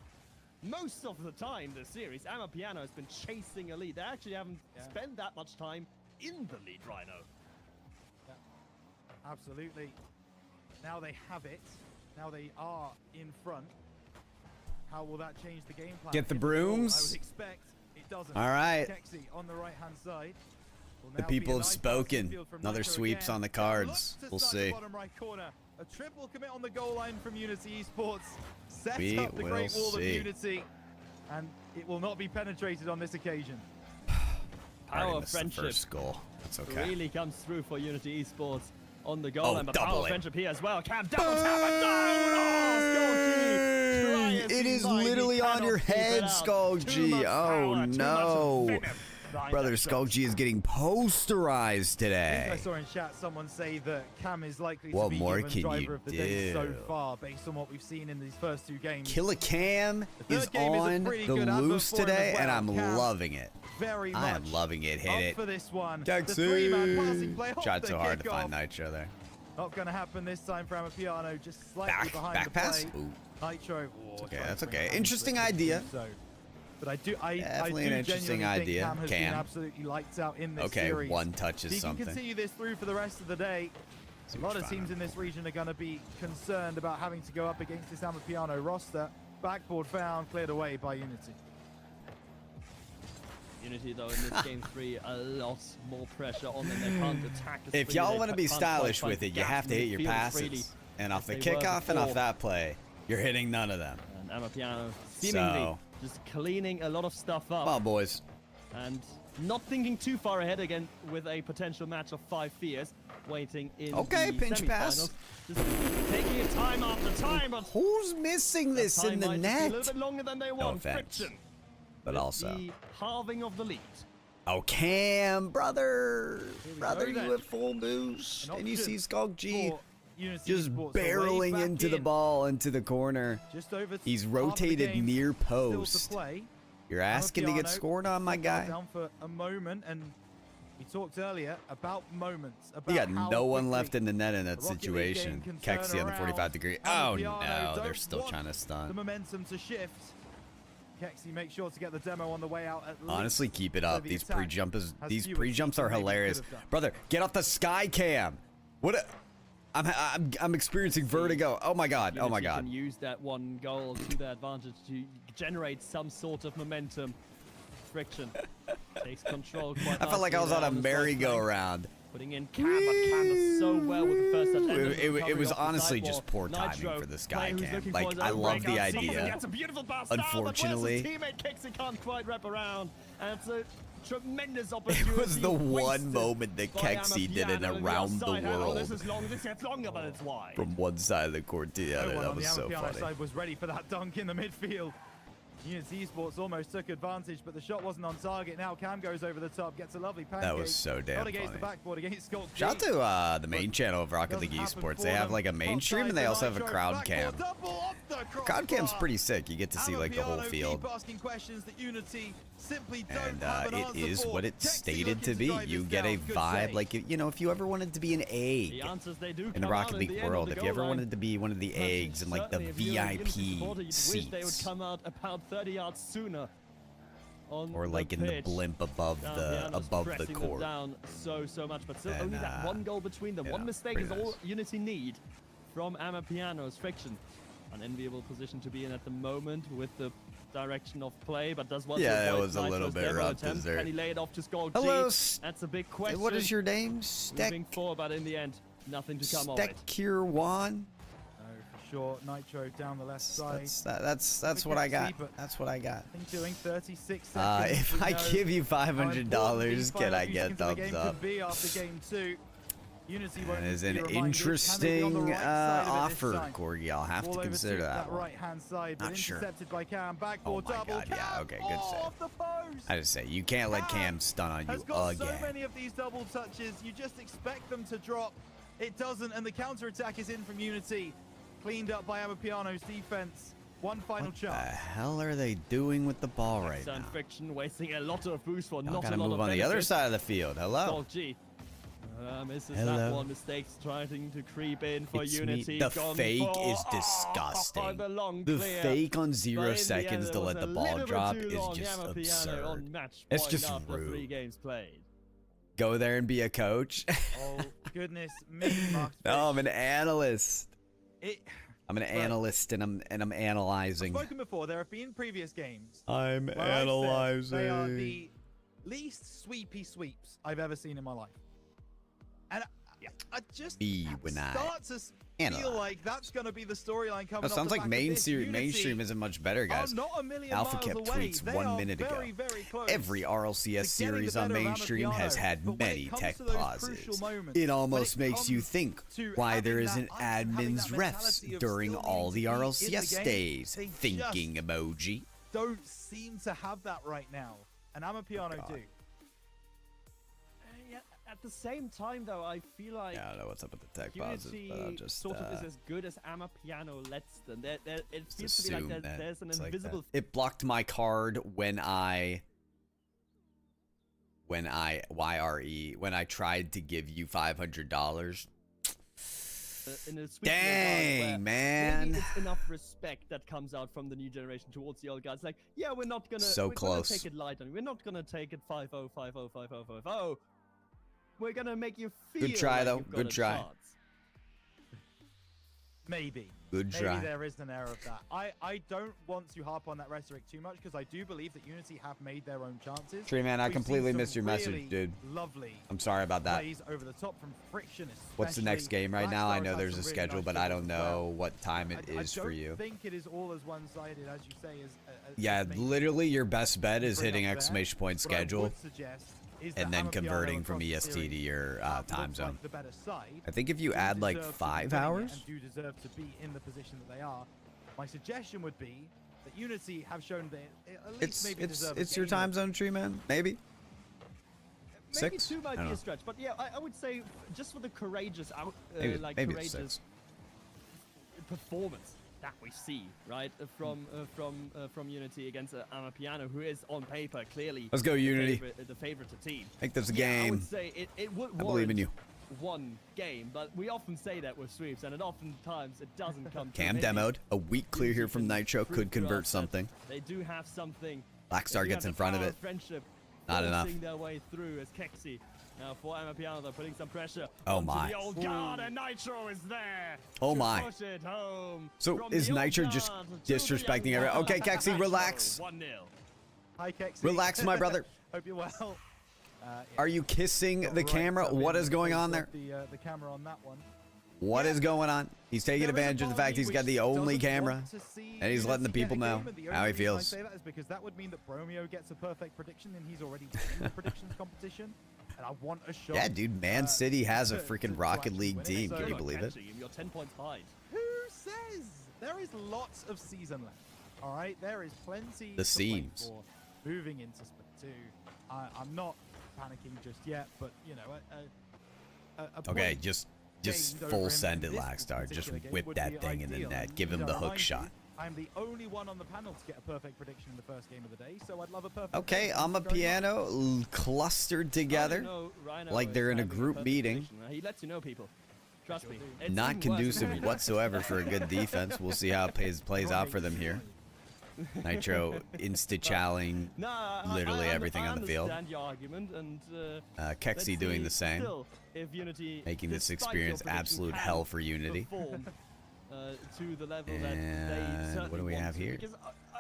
most of the time this series, Amapiano has been chasing a lead. They actually haven't spent that much time in the lead, Rhino. Absolutely. Now they have it. Now they are in front. How will that change the game plan? Get the brooms. I would expect it doesn't. All right. Kexi on the right-hand side. The people have spoken. Another sweeps on the cards. We'll see. Bottom right corner. A triple commit on the goal line from Unity Esports. Set We up the Great will Wall of see. Unity. And it will not be penetrated on this occasion. Power of missed the friendship first goal. That's okay. really comes through for Unity Esports on the goal Oh, line. But double power of it. friendship here as well. Cam double tap and down. It is literally on your head, Skulk G. Oh no. Brother Skulk G is getting posterized I today. saw in chat someone say that Cam is likely What to be more given can driver you of the day so do? far, based on what we've seen in these first 2 games. Killer Cam The is third game is a on pretty the good advert loose for him as today, and well. I'm Cam, loving it. Very much I am loving it. Hit up it. for this one. Kexi. The 3-man passing play off Tried the so hard to find kickoff. Nitro there. Not going to happen this time for Amapiano, just slightly behind Back the pass? play. Ooh. Nitro. okay, that's okay. Interesting idea. But I do Definitely an interesting genuinely idea, think Cam has Cam. been absolutely lights out in this Okay, series. one touch is He something. can continue this through for the rest of the day. See A what lot you of find teams out. in this region are going to be concerned about having to go up against this Amapiano roster. Backboard found, cleared away by Unity. Unity though in this game 3, a lot more pressure on them. They can't attack as If freely, y'all they want to be can't stylish quite with find it, you gaps have to in hit your midfield as freely passes. And off the as they were kickoff and off before. that play, you're hitting none of them. And Amapiano seemingly So, just cleaning a lot of stuff up. come on, boys. And not thinking too far ahead again with a potential match of 5 fears waiting in Okay, the pinch pass. semi-finals. Just taking it time after time, but Who's missing that this time in the might just be a net? little bit longer than they want. offense. Friction. But with also, the halving of the lead. oh, Cam, brother. we Brother, go you then. have full boost. An And you option see Skulk G for Unity just Esports. So way barreling back into the in, ball, into the corner. Just over He's half the rotated game near still to post. play. You're asking to get Amapiano scored on, my guy? Down for a moment, and we talked earlier about moments. About You got how no one quickly left in the net in that the Rocket League situation. game can Kexi turn on the 45 around. degree. Oh Amapiano no, they're don't still want trying to the stun. momentum to shift. Kexi, make sure to get the demo on the way out. At Honestly, least keep it so up. the These attack these has pre-jumps fewer are seats than maybe it hilarious. could have done. Brother, get off the sky cam. What? I'm experiencing vertigo. Oh my god. Oh my Unity god. can use that one goal to their advantage to generate some sort of momentum. Friction takes control. Quite I felt like I was on a nicely there the merry-go-round. Putting in Cam, but Cam does so well with the first touch. and the It recovery was off the honestly sidewall. just poor timing Nitro, for this player guy, who's Cam. looking for Like, his I own love the breakout season. idea. Gets a beautiful pass down, but Unfortunately, where's his teammate Kexi can't quite wrap around. And it's a tremendous opportunity. it was the one wasted moment that by Kexi did it Amapiano on around the outside. Oh, this world. is long. This gets longer, but it's wide. From one side of the court to the No other. one That on was the so Amapiano funny. side was ready for that dunk in the midfield. Unity Esports almost took advantage, but the shot wasn't on target. Now Cam goes over the top, gets a lovely pancake. That was so damn Not against funny. the backboard, against Skulk G. Shout out to the main channel of Rocket Doesn't League happen Esports. for They have them. like a main stream and they also have a crowd cam. Crowd cam's pretty sick. You get to see like the whole Amapiano field. keep asking questions that Unity simply don't And have an it answer is for. what it's Kexi stated looking to be. drive You this get a down. Good vibe save. like, you know, if you ever wanted to be an egg The answers they do in the come Rocket out at League the end of world, the if you goal ever line. wanted to be one of the eggs and like the Certainly, if you were a Unity supporter, VIP you'd wish they would seats, come out about 30 yards sooner. On or like in the pitch. blimp above Amapiano's the pressing them court. down so much, but still And, only that one goal between them. yeah, One mistake pretty is all nice. Unity need from Amapiano's Friction. An enviable position to be in at the moment with the direction of play, but does want Yeah, to it avoid was a little Nitro's bit demo rough, attempt. dessert. Can he lay it off to Skulk Hello, G? That's a big question. What is your name? Steck Moving forward, but in the end, nothing to come of it. Stekir Wan? No, for sure. Nitro down the left side. That's what I got. That's what I got. I think doing 36 seconds. If we I know give you how important $500, these can final I few get seconds of the thumbs game up? could be after game 2. Unity won't That is be an reminded. Can they be on the interesting right side of it this offer, time? Corgi. I'll have Ball to over consider to that one. right-hand side, but Not sure. intercepted by Cam. Oh Backboard my double. god, yeah, Cam okay, good save. off the post. I just say, you can't let Cam stun on Has you got so again. many of these double touches, you just expect them to drop. It doesn't, and the counter-attack is in from Unity. Cleaned up by Amapiano's defense. One final What the chance. hell are they doing with the ball right Excellent now? Friction wasting a lot of boost for Y'all not gotta a lot move of on the other benefit. side of the field. Hello. Skulk G. Misses Hello. that one. Mistakes trying to creep in for It's me. Unity. The Gone fake for- is disgusting. the long The clear. fake on But 0 in the seconds end, to it let was the a ball little bit drop too is long. just Amapiano absurd. on match It's point just after rude. 3 games played. Go there and be a coach. Oh, goodness me, Mark. No, I'm an analyst. It, I'm an analyst, and I'm analyzing. I've spoken before. There have been previous games. I'm where analyzing. They are the least sweepy sweeps I've ever seen in my life, and I just start to feel like that's going to be the storyline coming. That sounds like mainstream isn't much better, guys. Not a million Alpha miles kept away. tweets They 1 minute ago. very, very close. Every RLCS series on mainstream has had many tech pauses. It almost makes you think why there isn't admin's refs during all the RLCS days. Thinking emoji. Don't seem to have that right now, and Amapiano do. At the same time, though, I feel like I don't know what's up with the tech pauses, but I'll just sort of is as good as Amapiano lets them. It feels to be like there's an invisible. Like it blocked my card when I tried to give you $500. Dang, man! Maybe it's enough respect that comes out from the new generation towards the old guys. Like, yeah, we're not gonna gonna take it light on you. We're not gonna take it 5-0, 5-0, 5-0, 5-0. We're gonna make you feel. Good try, like though. You've got Good try. Chance. Maybe. Good try. Maybe there is an error of that. I don't want to harp on that rhetoric too much because I do believe that Unity have made their own chances. Tree Man, I completely missed your message, dude. Lovely. I'm sorry about that. Plays over the top from Friction. What's the next game right now? I know there's a schedule, but I don't know what time it is for you. I don't think it is all as one-sided as you say. Yeah, literally your best bet is hitting exclamation point schedule and then converting from EST to your time zone. I think if you add like 5 hours. And do deserve to be in the position that they are. My suggestion would be that Unity have shown that at least maybe deserve it's your time zone, Tree Man, maybe. Maybe 6? 2 might be a stretch, but yeah, I would say just for the courageous maybe courageous performance that we see, right, from Unity against Amapiano, who is on paper clearly let's go Unity, the favorite team. I think that's a game. I would say it would I believe in you. One game, but we often say that with sweeps, and oftentimes it doesn't come. Cam demoed a weak clear here from Nitro could convert something. They do have something. Blackstar gets in front of it. Friendship not enough. Their way through as Kexi. Now for Amapiano, they're putting some pressure. Oh my! The old guard, and Nitro is there. Oh my! Push it home. So is Nitro just disrespecting everyone? Okay, Kexi, relax. 1-0. Hi, Kexi. Relax, my brother. Hope you're well. Yeah. Are you kissing the camera? What is going on there? The camera on that one. What is going on? He's taking advantage of the fact he's got the only camera, and he's letting the people know how he feels. I say that is because that would mean that Bromeo gets a perfect prediction, and he's already winning the predictions competition. And I want a shot. Yeah, dude, Man City has a freaking Rocket League team. Can you believe it? You're 10 points behind. Who says? There is lots of season left. All right, there is plenty. The seams. For moving into Split 2. I'm not panicking just yet, but you know, okay, just full send it, Lackstar. Just whip that thing in the net. Give him the hook shot. I'm the only one on the panel to get a perfect prediction in the first game of the day, so I'd love a perfect. Okay, Amapiano clustered together like they're in a group meeting. He lets you know, people. Trust me. Not conducive whatsoever for a good defense. We'll see how it plays out for them here. Nitro insta-challing literally everything on the field. Kexi doing the same, making this experience absolute hell for Unity. To the level and that what do we have here?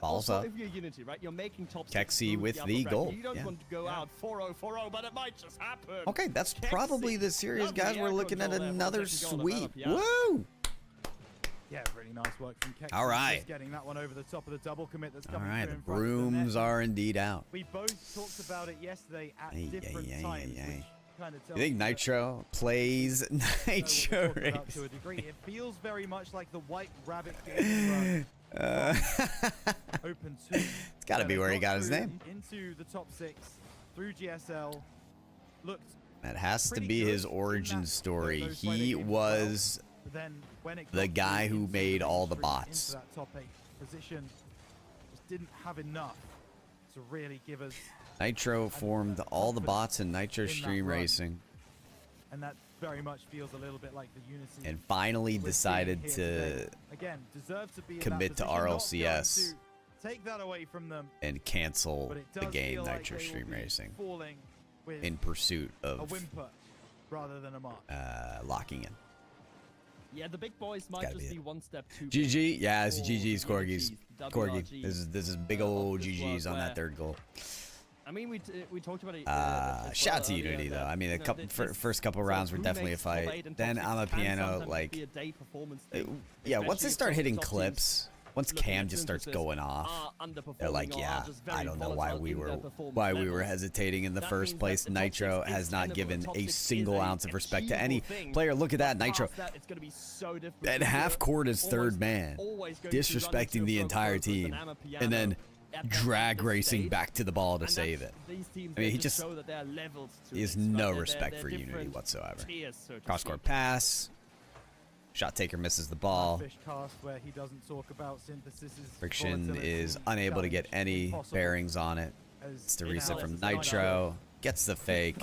Balls up. If you're Unity, right, you're making top Kexi with the goal. You don't want to go out 4-0, 4-0, but it might just happen. Okay, that's probably the series, guys. We're looking at another sweep. Woo! Yeah, really nice work from Kexi. All right. Getting that one over the top of the double commit that's All coming right, through the in front of the brooms net. are indeed out. We both talked about it yesterday at different times. You think Nitro plays Nitro Race? To a degree. It feels very much like the White Rabbit game. Open 2. It's got to be where he got his name. Into the top 6 through GSL. Looked. That has to be his origin story. He was the guy who made all the bots. That top 8 position just didn't have enough to really give us. Nitro formed all the bots in Nitro Stream Racing. And that very much feels a little bit like the Unity. And finally decided to commit to RLCS take that away from them and cancel the game Nitro Stream Racing in pursuit of rather than a mark. Locking in. Yeah, the big boys might just be one step too. GG, yeah, it's GG's Corgis. Corgi, this is big old GG's on that third goal. I mean, we talked about it. Shout out to Unity though. I mean, first couple rounds were definitely a fight. Then I'm a piano like, yeah. Once they start hitting clips, once Cam just starts going off, they're like, yeah, I don't know why we were hesitating in the first place. Nitro has not given a single ounce of respect to any player. Look at that, Nitro. At half court is third man, disrespecting the entire team, and then drag racing back to the ball to save it. I mean, he has no respect for Unity whatsoever. Cross-court pass. Shot taker misses the ball. Friction is unable to get any bearings on it. It's the reset from Nitro. Gets the fake.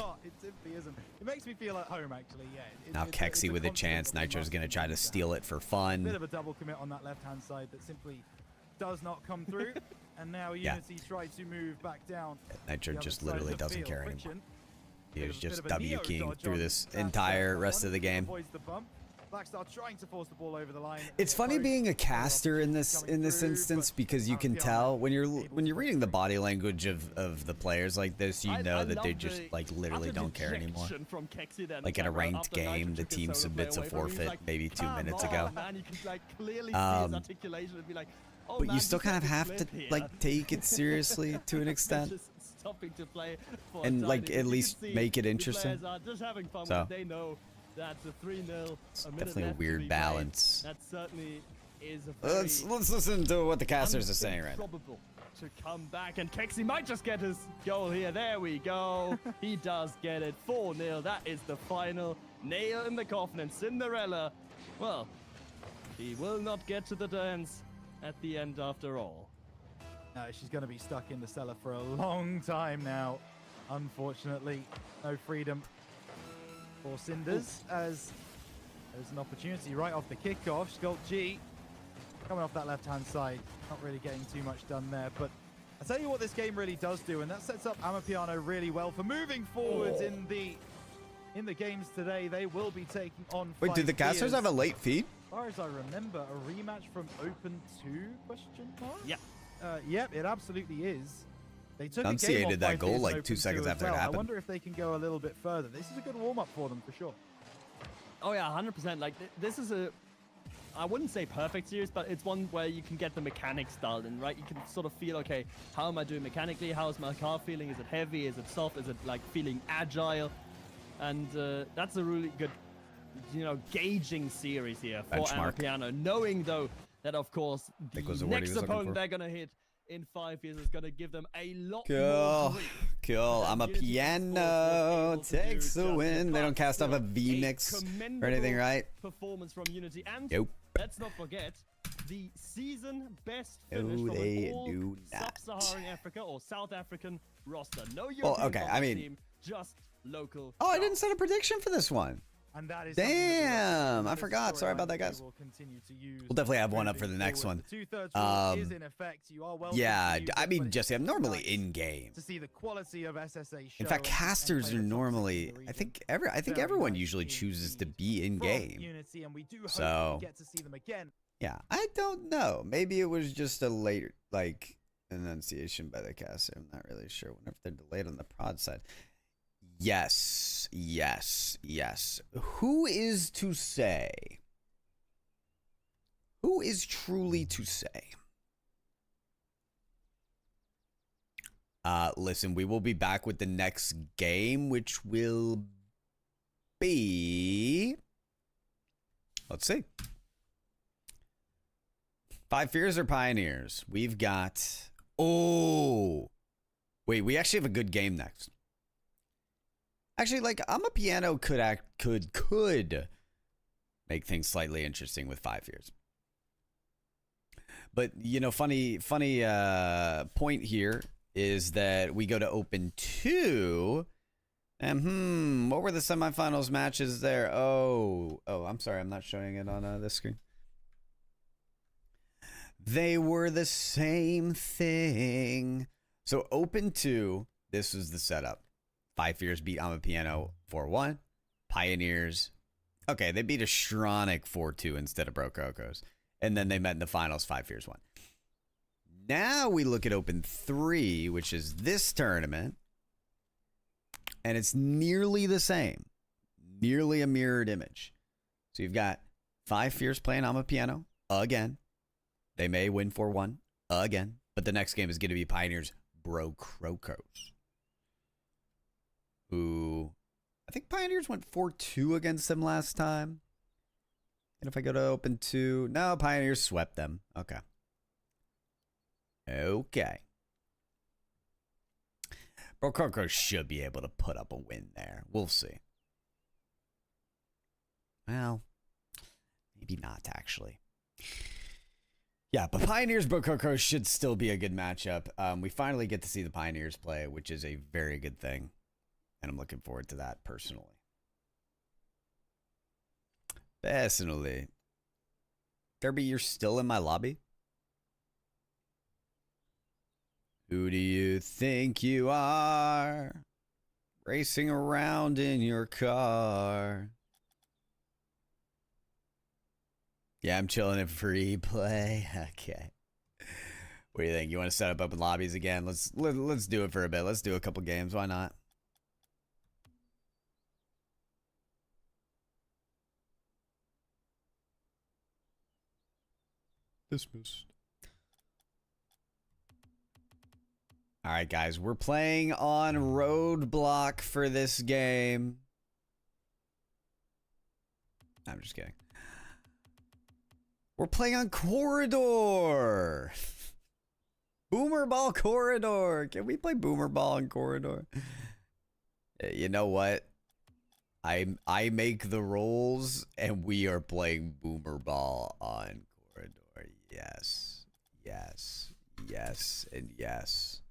It makes me feel at home, actually. Yeah. Now Kexi with a chance. Nitro's going to try to steal it for fun. Bit of a double commit on that left-hand side that simply does not come through. And now Unity tried to move back down. Nitro just literally doesn't care anymore. He was just W-keying through this entire rest of the game. Blackstar trying to force the ball over the line. It's funny being a caster in this instance because you can tell when you're reading the body language of the players like this, you know that they just like literally don't care anymore. Like in a ranked game, the team submits a forfeit maybe 2 minutes ago. But you still kind of have to like take it seriously to an extent, and like at least make it interesting. So. That's a 3-0. It's definitely a weird balance. That certainly is a let's listen to what the casters are saying right now. Probable to come back, and Kexi might just get his goal here. There we go. He does get it. 4-0. That is the final nail in the coffin. And Cinderella, well, he will not get to the dance at the end after all. No, she's going to be stuck in the cellar for a long time now. Unfortunately, no freedom for Cinders, as there's an opportunity right off the kickoff. Sculpt G coming off that left-hand side, not really getting too much done there. But I tell you what this game really does do, and that sets up Amapiano really well for moving forwards in the games today. They will be taking on. Wait, did the casters have a late feed? As far as I remember, a rematch from Open 2? Question mark? Yeah. Yep, it absolutely is. They took Enunciated that goal like 2 seconds after it happened. I wonder if they can go a little bit further. This is a good warm-up for them for sure. Oh yeah, 100%. Like this is a, I wouldn't say perfect series, but it's one where you can get the mechanics dialed in, right? You can sort of feel, okay, how am I doing mechanically? How is my car feeling? Is it heavy? Is it soft? Is it like feeling agile? And that's a really good, gauging series here for Amapiano. Knowing though that of course the next opponent they're gonna hit in 5 years is going to give them a lot more Cool. Amapiano takes the win. They don't cast off a V-Mix or anything, right? Performance from Unity. And nope. Let's not forget the season best finish from all Sub-Saharan Africa or South African roster. No European team, just local. Oh, I didn't set a prediction for this one. And that is damn, I forgot. Sorry about that, guys. We'll definitely have one up for the next one. Yeah, I mean, Jesse, I'm normally in game. In fact, casters are normally. I think everyone usually chooses to be in game. So yeah, I don't know. Maybe it was just a later enunciation by the caster. I'm not really sure. Whenever they're delayed on the prod side. Yes. Who is to say? Who is truly to say? Listen, we will be back with the next game, which will be... Let's see. 5 Fears or Pioneers? We've got... Oh! Wait, we actually have a good game next. Actually, like, Amapiano could make things slightly interesting with 5 Years. But, funny point here is that we go to Open 2. And, what were the semifinals matches there? Oh, I'm sorry. I'm not showing it on this screen. They were the same thing. So, Open 2, this was the setup. 5 Fears beat Amapiano 4-1. Pioneers. Okay, they beat Astronic 4-2 instead of Brococos. And then they met in the finals, 5 Fears 1. Now we look at Open 3, which is this tournament. And it's nearly the same. Nearly a mirrored image. So you've got 5 Fears playing Amapiano again. They may win 4-1 again. But the next game is going to be Pioneers Brococos. Who... I think Pioneers went 4-2 against them last time. And if I go to Open 2... No, Pioneers swept them. Okay. Okay. Brococos should be able to put up a win there. We'll see. Well, maybe not, actually. Yeah, but Pioneers Brococos should still be a good matchup. We finally get to see the Pioneers play, which is a very good thing. And I'm looking forward to that personally. Personally. Derby, you're still in my lobby? Who do you think you are? Racing around in your car. Yeah, I'm chilling in free play. Okay. What do you think? You want to set up open lobbies again? Let's do it for a bit. Let's do a couple games. Why not? Dismissed. All right, guys. We're playing on Roadblock for this game. I'm just kidding. We're playing on Corridor. Boomer Ball Corridor. Can we play Boomer Ball on Corridor? You know what? I make the rules, and we are playing Boomer Ball on Corridor. Yes. Yes. Yes. And yes.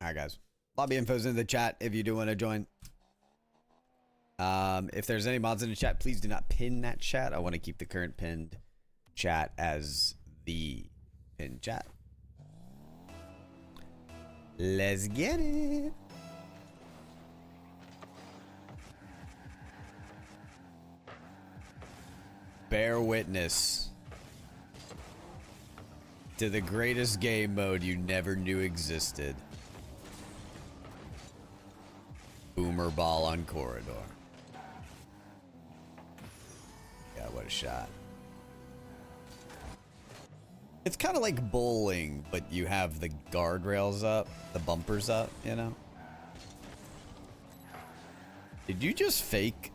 All right, guys. Lobby info's in the chat if you do want to join. If there's any mods in the chat, please do not pin that chat. I want to keep the current pinned chat as the pinned chat. Let's get it. Bear witness to the greatest game mode you never knew existed. Boomer Ball on Corridor. Yeah, what a shot. It's kind of like bowling, but you have the guardrails up, the bumpers up, you know? Did you just fake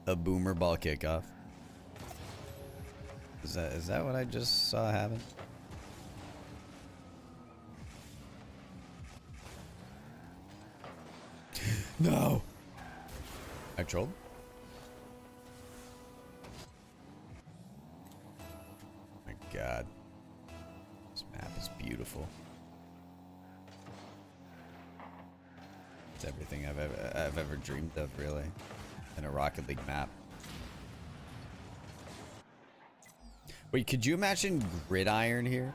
a Boomer Ball kickoff? Is that what I just saw happen? No. I trolled. My God. This map is beautiful. It's everything I've ever dreamed of, really, in a Rocket League map. Wait, could you imagine Gridiron here?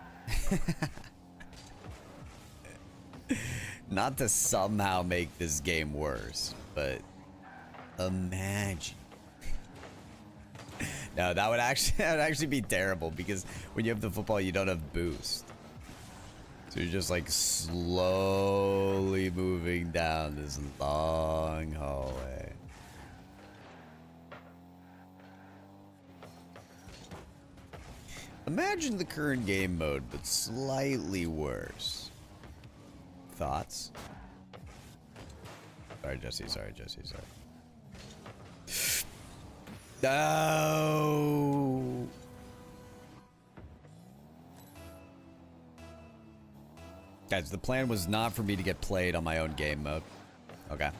Not to somehow make this game worse, but imagine. No, that would actually be terrible, because when you have the football, you don't have boost. So you're just like slowly moving down this long hallway. Imagine the current game mode, but slightly worse. Thoughts? Sorry, Jesse. Sorry. No. Guys, the plan was not for me to get played on my own game mode. Okay.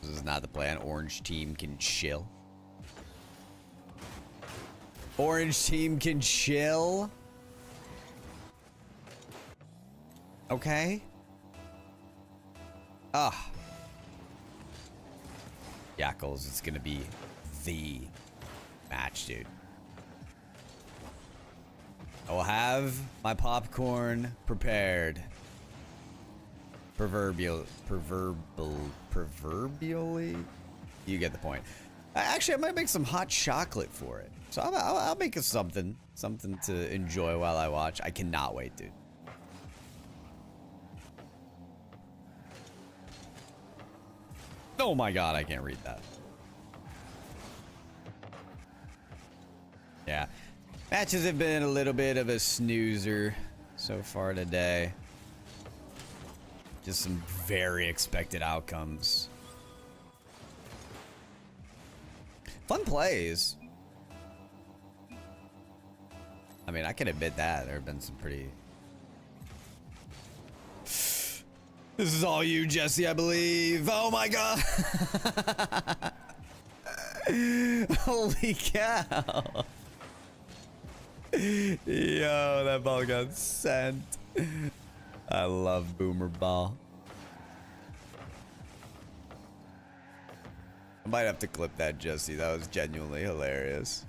This is not the plan. Orange team can chill. Orange team can chill. Okay. Ah. Yackles, it's gonna be the match, dude. I will have my popcorn prepared. Proverbially. You get the point. Actually, I might make some hot chocolate for it. So I'll make it something to enjoy while I watch. I cannot wait, dude. Oh my god, I can't read that. Yeah. Matches have been a little bit of a snoozer so far today. Just some very expected outcomes. Fun plays. I mean, I can admit that. There have been some pretty... This is all you, Jesse, I believe. Oh my god. Holy cow. Yo, that ball got sent. I love Boomer Ball. I might have to clip that, Jesse. That was genuinely hilarious.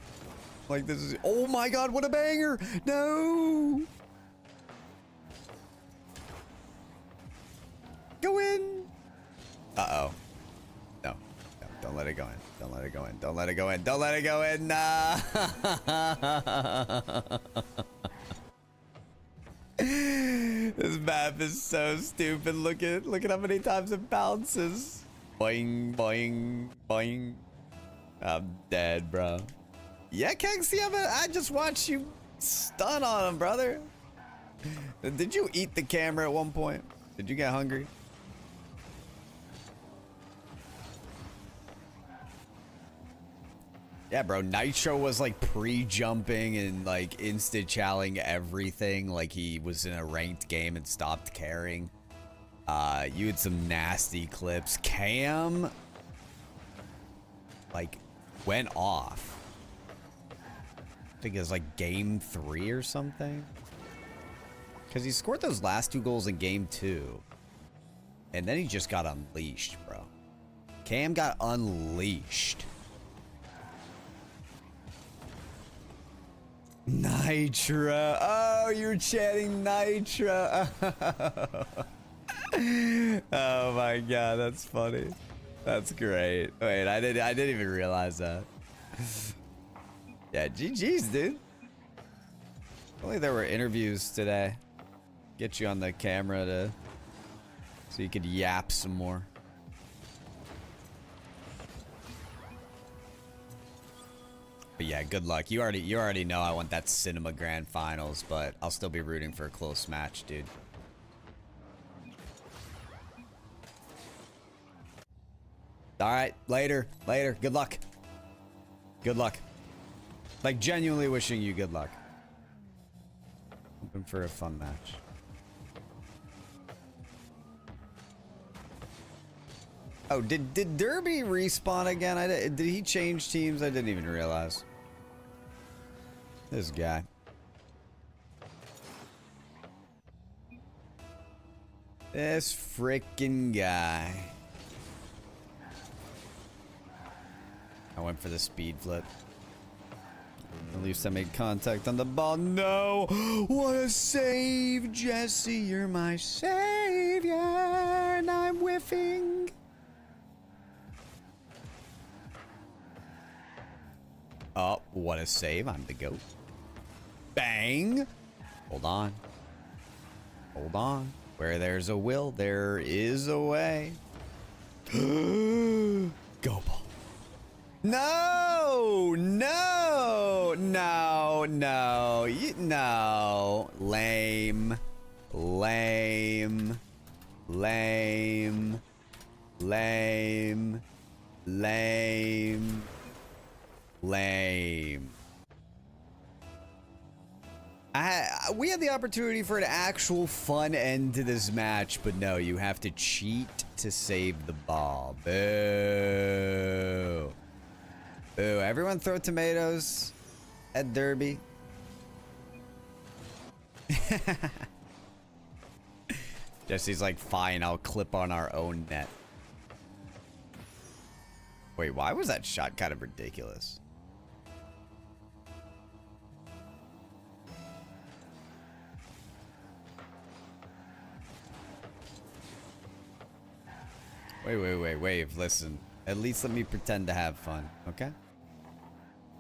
Like, this is... Oh my god, what a banger! No! Go in! Uh-oh. No. No, don't let it go in. Don't let it go in. Don't let it go in. Don't let it go in. Nah. This map is so stupid. Look at how many times it bounces. Boing, boing, boing. I'm dead, bro. Yeah, Kegsy, I just watched you stun on him, brother. Did you eat the camera at one point? Did you get hungry? Yeah, bro, Nitro was like pre-jumping and like insta-challing everything like he was in a ranked game and stopped caring. You had some nasty clips. Cam like went off. I think it was like game 3 or something. Because he scored those last 2 goals in game 2. And then he just got unleashed, bro. Cam got unleashed. Nitro. Oh, you're chanting Nitro. Oh my god, that's funny. That's great. Wait, I didn't even realize that. Yeah, GG's, dude. Only there were interviews today. Get you on the camera so you could yap some more. But yeah, good luck. You already know I want that Cinema Grand Finals, but I'll still be rooting for a close match, dude. All right, later. Good luck. Good luck. Like, genuinely wishing you good luck. Hoping for a fun match. Oh, did Derby respawn again? Did he change teams? I didn't even realize. This guy. This freaking guy. I went for the speed flip. At least I made contact on the ball. No! What a save, Jesse. You're my savior. And I'm whiffing. Oh, what a save. I'm the GOAT. Bang. Hold on. Hold on. Where there's a will, there is a way. Go ball. No! No! No! No! No! Lame. Lame. Lame. Lame. Lame. Lame. We had the opportunity for an actual fun end to this match, but no, you have to cheat to save the ball. Boo. Boo. Everyone throw tomatoes at Derby. Jesse's like, fine, I'll clip on our own net. Wait, why was that shot kind of ridiculous? Wave. Listen. At least let me pretend to have fun, okay?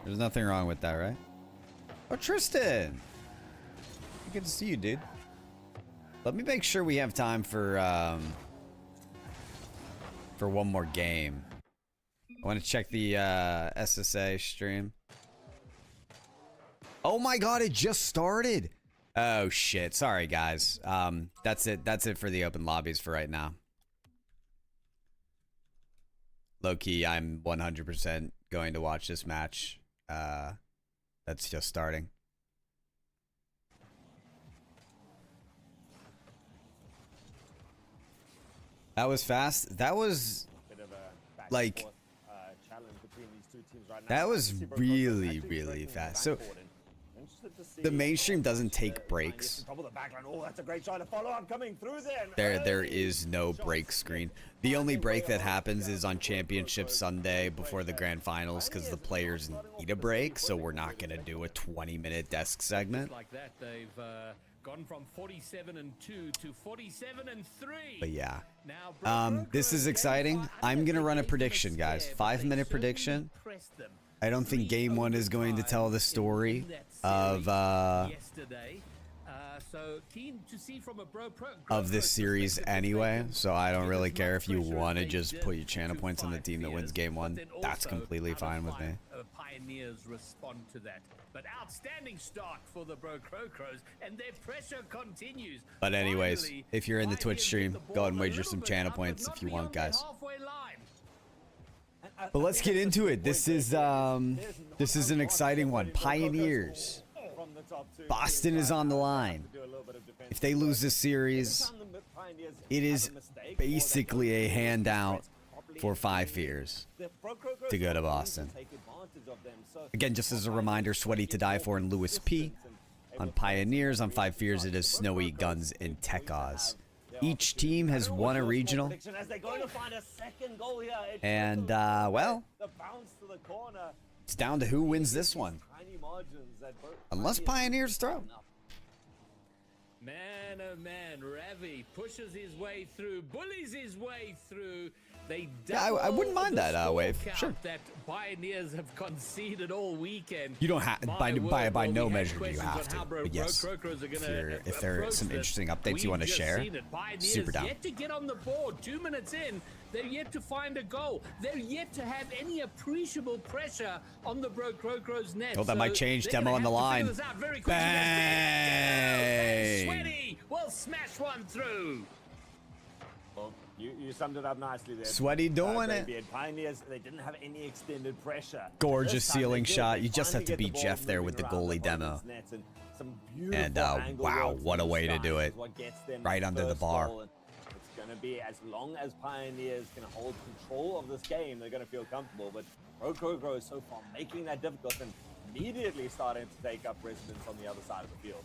There's nothing wrong with that, right? Oh, Tristan! Good to see you, dude. Let me make sure we have time for one more game. I want to check the SSA stream. Oh my god, it just started! Oh shit, sorry guys. That's it for the open lobbies for right now. Low-key, I'm 100% going to watch this match. That's just starting. That was fast. That was like that was really fast. So the mainstream doesn't take breaks. There is no break screen. The only break that happens is on Championship Sunday before the grand finals because the players need a break. So we're not gonna do a 20-minute desk segment. Like that, they've gone from 47-2 to 47-3. But yeah, this is exciting. I'm gonna run a prediction, guys. 5-minute prediction. I don't think game 1 is going to tell the story of this series anyway, so I don't really care if you want to just put your channel points on the team that wins game 1. That's completely fine with me. Pioneers respond to that, but outstanding start for the Crocros, and their pressure continues. But anyways, if you're in the Twitch stream, go ahead and wager some channel points if you want, guys. But let's get into it. This is an exciting one. Pioneers. Boston is on the line. If they lose this series, it is basically a handout for 5 Fears to go to Boston. Again, just as a reminder, Sweaty to Die For and Lewis P. On Pioneers, on 5 Fears, it is Snowy Guns and Tech Oz. Each team has won a regional. And, well, it's down to who wins this one. Unless Pioneers throw. Man, oh man, Ravi pushes his way through, bullies his way through. Yeah, I wouldn't mind that, Wave. Sure. That Pioneers have conceded all weekend. You don't have, by no measure do you have to. But yes, if there are some interesting updates you want to share, super down. Yet to get on the board, 2 minutes in, they're yet to find a goal. They're yet to have any appreciable pressure on the Crocros net. Oh, that might change. Demo on the line. Bang! Sweaty will smash one through. Well, you summed it up nicely there. Sweaty doing it. Pioneers, they didn't have any extended pressure. Gorgeous ceiling shot. You just have to beat Jeff there with the goalie demo. And wow, what a way to do it. Right under the bar. It's going to be as long as Pioneers can hold control of this game, they're going to feel comfortable. But Crocro so far making that difficult and immediately starting to take up residence on the other side of the field.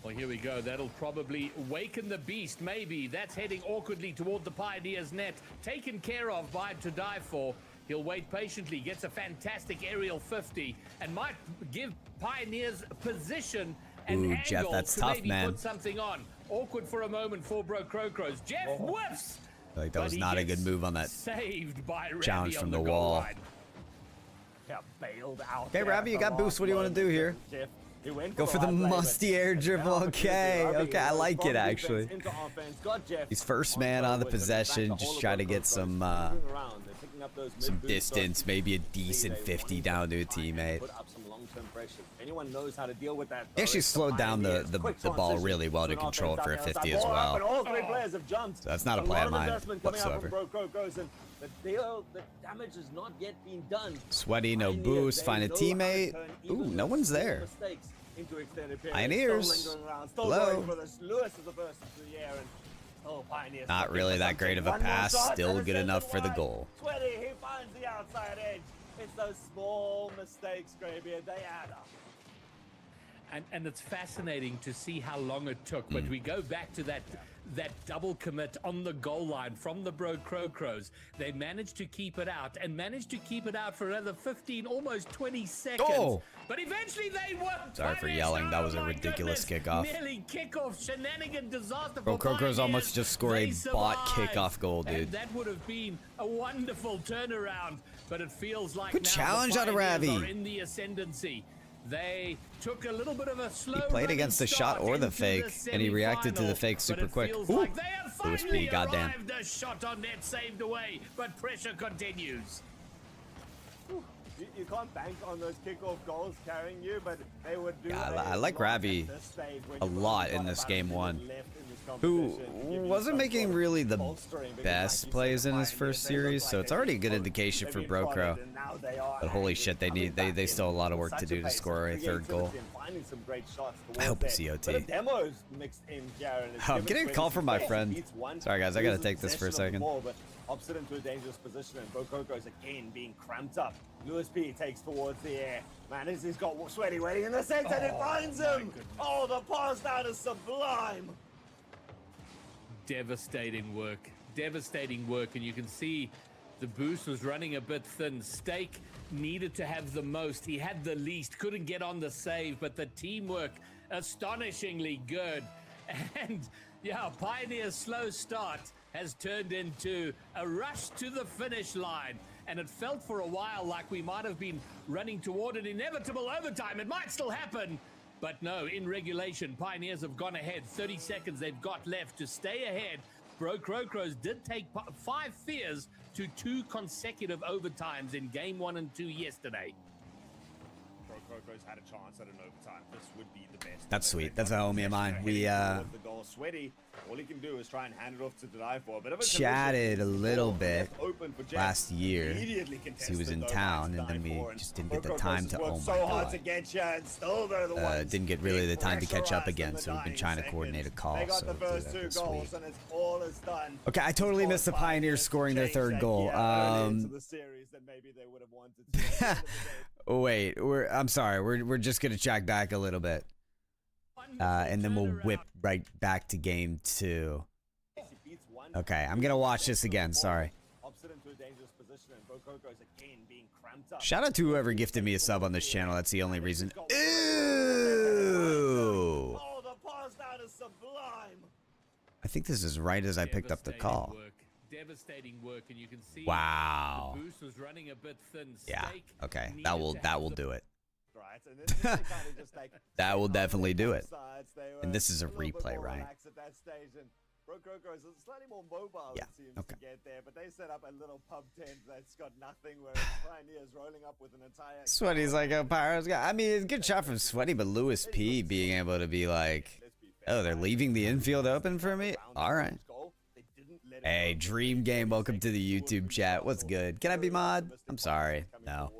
Well, here we go. That'll probably waken the beast, maybe. That's heading awkwardly toward the Pioneers' net. Taken care of by To Die For. He'll wait patiently, gets a fantastic aerial 50, and might give Pioneers position and angle Jeff, that's to tough, maybe man. Put something on. Awkward for a moment for Crocros. Jeff whiffs! Like that was not a good move on that saved by challenge from the goal wall. line. Yeah, bailed out. Okay, Ravi, you got boost. What do you want to do here? Jeff, go for the musty air dribble. Okay, I like it actually. He's first man on the possession, just trying to get some distance, maybe a decent 50 down to a teammate. Anyone knows how to deal with that. He actually slowed down the ball really well to control it for a 50 as well. So that's not a play of mine whatsoever. The damage has not yet been done. Sweaty, no boost, find a teammate. Ooh, no one's there. Pioneers. Hello. Not really that great of a pass, still good enough for the goal. Sweaty, he finds the outside edge. It's those small mistakes, Graybeard, they add up. And it's fascinating to see how long it took. But we go back to that double commit on the goal line from the Crows. They managed to keep it out for another 15, almost 20 seconds. Oh. But eventually they were. Sorry for yelling. That was a ridiculous kickoff. Nearly kickoff shenanigan disaster. Bro, Crows almost just scored a bot kickoff goal, dude. And that would have been a wonderful turnaround. But it feels like good now challenge the out of Pioneers Ravi. are in the ascendancy. They took a little bit of a slow. He played against the shot or the fake, and he reacted to the fake super quick. Ooh, like they have finally goddamn. arrived. A shot on net saved away, but pressure continues. You can't bank on those kickoff goals carrying you, but they would do. Yeah, I like Ravi a lot in this game one, who wasn't making really the best plays in his first series, so it's already a good indication for Brocro. But holy shit, they still have a lot of work to do to score a third goal. I hope it's COT. I'm getting a call from my friend. Sorry guys, I gotta take this for a second. Opposite into a dangerous position, and Brococo's again being cramped up. Lewis P takes towards the air. Man, he's got Sweaty waiting in the center, and it finds him! Oh, the pass down is sublime! Devastating work, and you can see the boost was running a bit thin. Stake needed to have the most. He had the least, couldn't get on the save, but the teamwork astonishingly good. And yeah, Pioneer's slow start has turned into a rush to the finish line. And it felt for a while like we might have been running toward an inevitable overtime. It might still happen, but no, in regulation, Pioneers have gone ahead. 30 seconds they've got left to stay ahead. Crows did take 5 fears to 2 consecutive overtimes in game 1 and 2 yesterday. Crows had a chance at an overtime. This would be the best. That's sweet. That's a homie of mine. We the goal. Sweaty, all he can do is try and hand it off to Deny for a bit of a chatted a little bit last year. He was in town, and then we just didn't get the time to. Oh my god! Didn't get really the time to catch up again, so we've been trying to coordinate a call. So that's sweet. Okay, I totally missed the Pioneers scoring their third goal. Wait, I'm sorry. We're just gonna track back a little bit, and then we'll whip right back to game 2. Okay, I'm gonna watch this again. Sorry. Shout out to whoever gifted me a sub on this channel. That's the only reason. Ew. I think this is right as I picked up the call. Devastating work, and you can see wow. The boost was running a bit thin. Yeah. Okay. That will do it. That will definitely do it. And this is a replay, right? Yeah. Okay. But they set up a little pub tent that's got nothing, where Pioneers rolling up with an entire. Sweaty's like a Pirates guy. I mean, it's a good shot from Sweaty, but Lewis P being able to be like, oh, they're leaving the infield open for me? All right. Hey, Dream Game, welcome to the YouTube chat. What's good? Can I be mod? I'm sorry. No.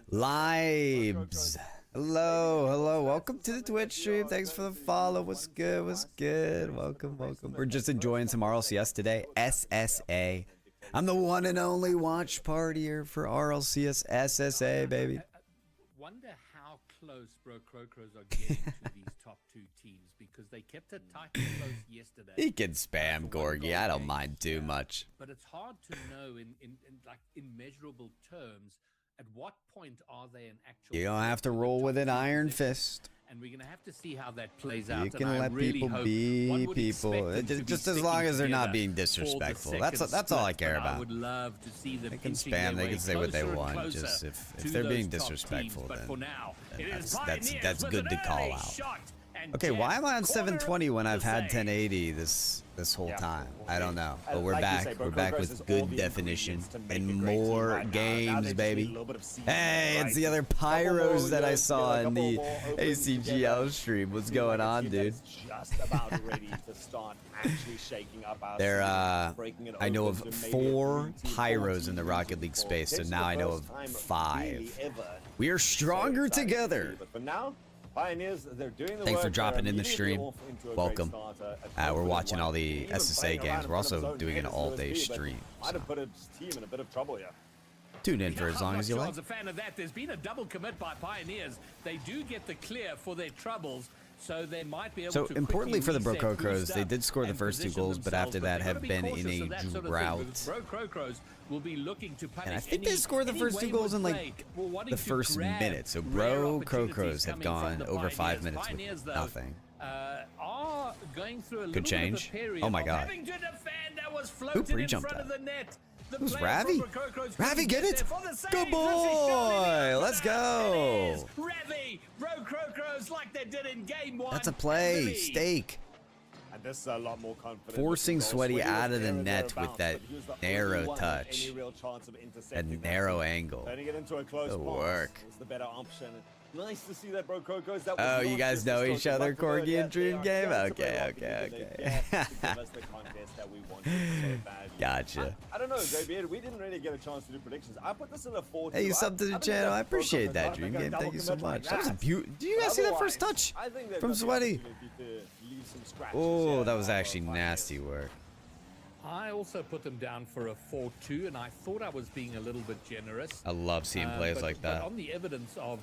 Libes. Hello. Welcome to the Twitch stream. Thanks for the follow. What's good? Welcome. We're just enjoying some RLCS today. SSA. I'm the one and only watch partier for RLCS SSA, baby. I wonder how close Crows are getting to these top 2 teams, because they kept it tight and close yesterday. He can spam Gorgie. I don't mind too much. But it's hard to know in measurable terms at what point are they an actual. You don't have to roll with an iron fist. And we're going to have to see how that plays out. You can let people be people. Just as long as they're not being disrespectful. That's all I care about. I would love to see them. They can spam. They can say what they want. Just if they're being disrespectful, then that's good to call out. Okay, why am I on 720 when I've had 1080 this whole time? I don't know. But we're back. We're back with good definition and more games, baby. Hey, it's the other pyros that I saw in the ACGL stream. What's going on, dude? There, I know of 4 pyros in the Rocket League space, so now I know of 5. We are stronger together. Pioneers, they're doing the Thanks work. for dropping in the stream. Welcome. We're watching all the SSA games. We're also doing an all-day stream. Might have put his team in a bit of trouble here. Tune in for as long as you like. I was a fan of that. There's been a double commit by Pioneers. They do get the clear for their troubles, so they might be able to. So importantly for the Brococros, they did score the first 2 goals, but after that have been in a drought. Will be looking to punish and I think they scored the first 2 goals in like the first minute. So Brococros have gone over 5 minutes with nothing. Are going through a Could change. Oh my god. Who pre-jumped that? Who's Ravi? Ravi, get it! Good boy! Let's go! Ravi! Brococros like they did in game 1. That's a play. Steak. And this is a lot more confident. Forcing Sweaty out of the net with that narrow touch. That narrow angle. Turning it into a close pass work. was the better option. Nice to see that Brococos. Oh, you guys know each other, Corgi and Dream Game? Okay. Gotcha. I don't know, JB. We didn't really get a chance to do predictions. I put this in a 4-2. Hey, you subbed to the channel. I appreciate that, Dream Game. Thank you so much. That was a beaut. Did you guys see that first touch from Sweaty? Oh, that was actually nasty work. I also put them down for a 4-2, and I thought I was being a little bit generous. I love seeing plays like that. But on the evidence of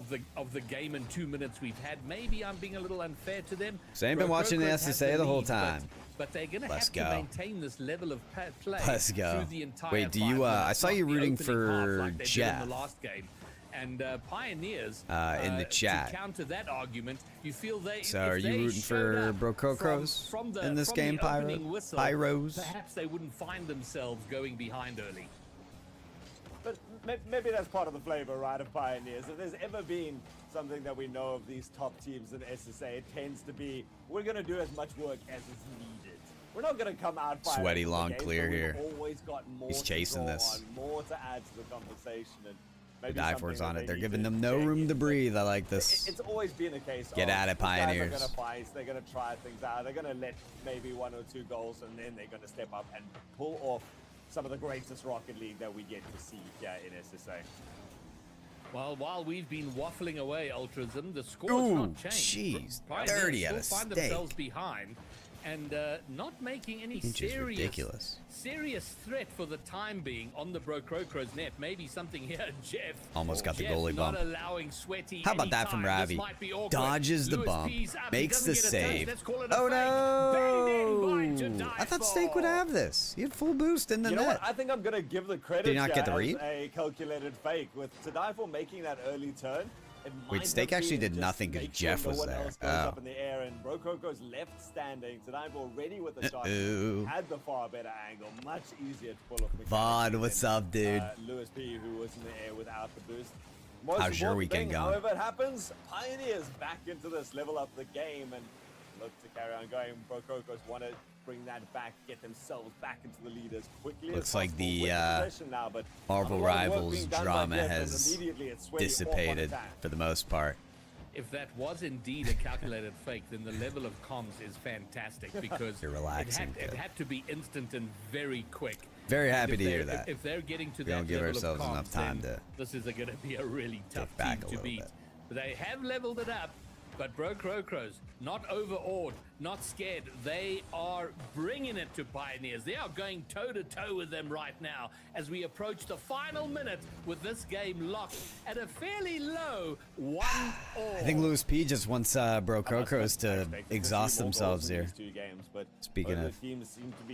the game in 2 minutes we've had, maybe I'm being a little unfair to them. So I ain't been watching the SSA the whole time. But they're going to have to maintain this level of play. Let's go. Through the entire Wait, do you? I saw you rooting for like Jeff. In the last game. And Pioneers in the chat. To counter that argument, you feel they. So are you rooting for Brococros in this game, Pyros? Perhaps they wouldn't find themselves going behind early. But maybe that's part of the flavor, right, of Pioneers. If there's ever been something that we know of these top teams in SSA, it tends to be we're going to do as much work as is needed. We're not going to come out Sweaty long game, clear here. Always got more He's chasing this. More to add to the conversation. And the Dive4's on it. They're giving them no room to breathe. I like this. It's always been a case. Get at it, Pioneers. They're going to fight. They're going to try things out. They're going to let maybe 1 or 2 goals, and then they're going to step up and pull off some of the greatest Rocket League that we get to see here in SSA. Well, while we've been waffling away, Ultrazim, the score's not changed. Jeez, 30 out of find themselves behind and not making any serious threat for the time being on the Brococros net. Maybe something here, Jeff. Almost got the goalie bump. Not allowing Sweaty. How about that from Ravi? Dodges the bump, makes the save. Oh no! I thought Steak would have this. He had full boost in the net. What? I think I'm gonna give the credit. Did he not get the read? A calculated fake with Tadaifor making that early turn. Wait, Steak actually did nothing because Jeff was there. Up in the air, and Brococos left standing. Tadaifor ready with the shot. Had the far better angle, much easier to pull off. Vaughn, what's up, dude? Lewis P, who was in the air without the boost. How's your weekend going? However it happens, Pioneers back into this, level up the game, and look to carry on going. Brococos want to bring that back, get themselves back into the lead as quickly Looks as like the now, but Marvel Rivals drama has dissipated for the most part. If that was indeed a calculated fake, then the level of comms is fantastic because You're relaxing, it had to be instant and very quick. Very happy to hear that. If they're getting to we that don't give level ourselves of comms, enough time to. This is going to be a really tough team to beat. But they have leveled it up. But Brococros, not overawed, not scared. They are bringing it to Pioneers. They are going toe-to-toe with them right now as we approach the final minute with this game locked at a fairly low 1-all. I think Lewis P just wants Brococros to exhaust themselves here. Speaking of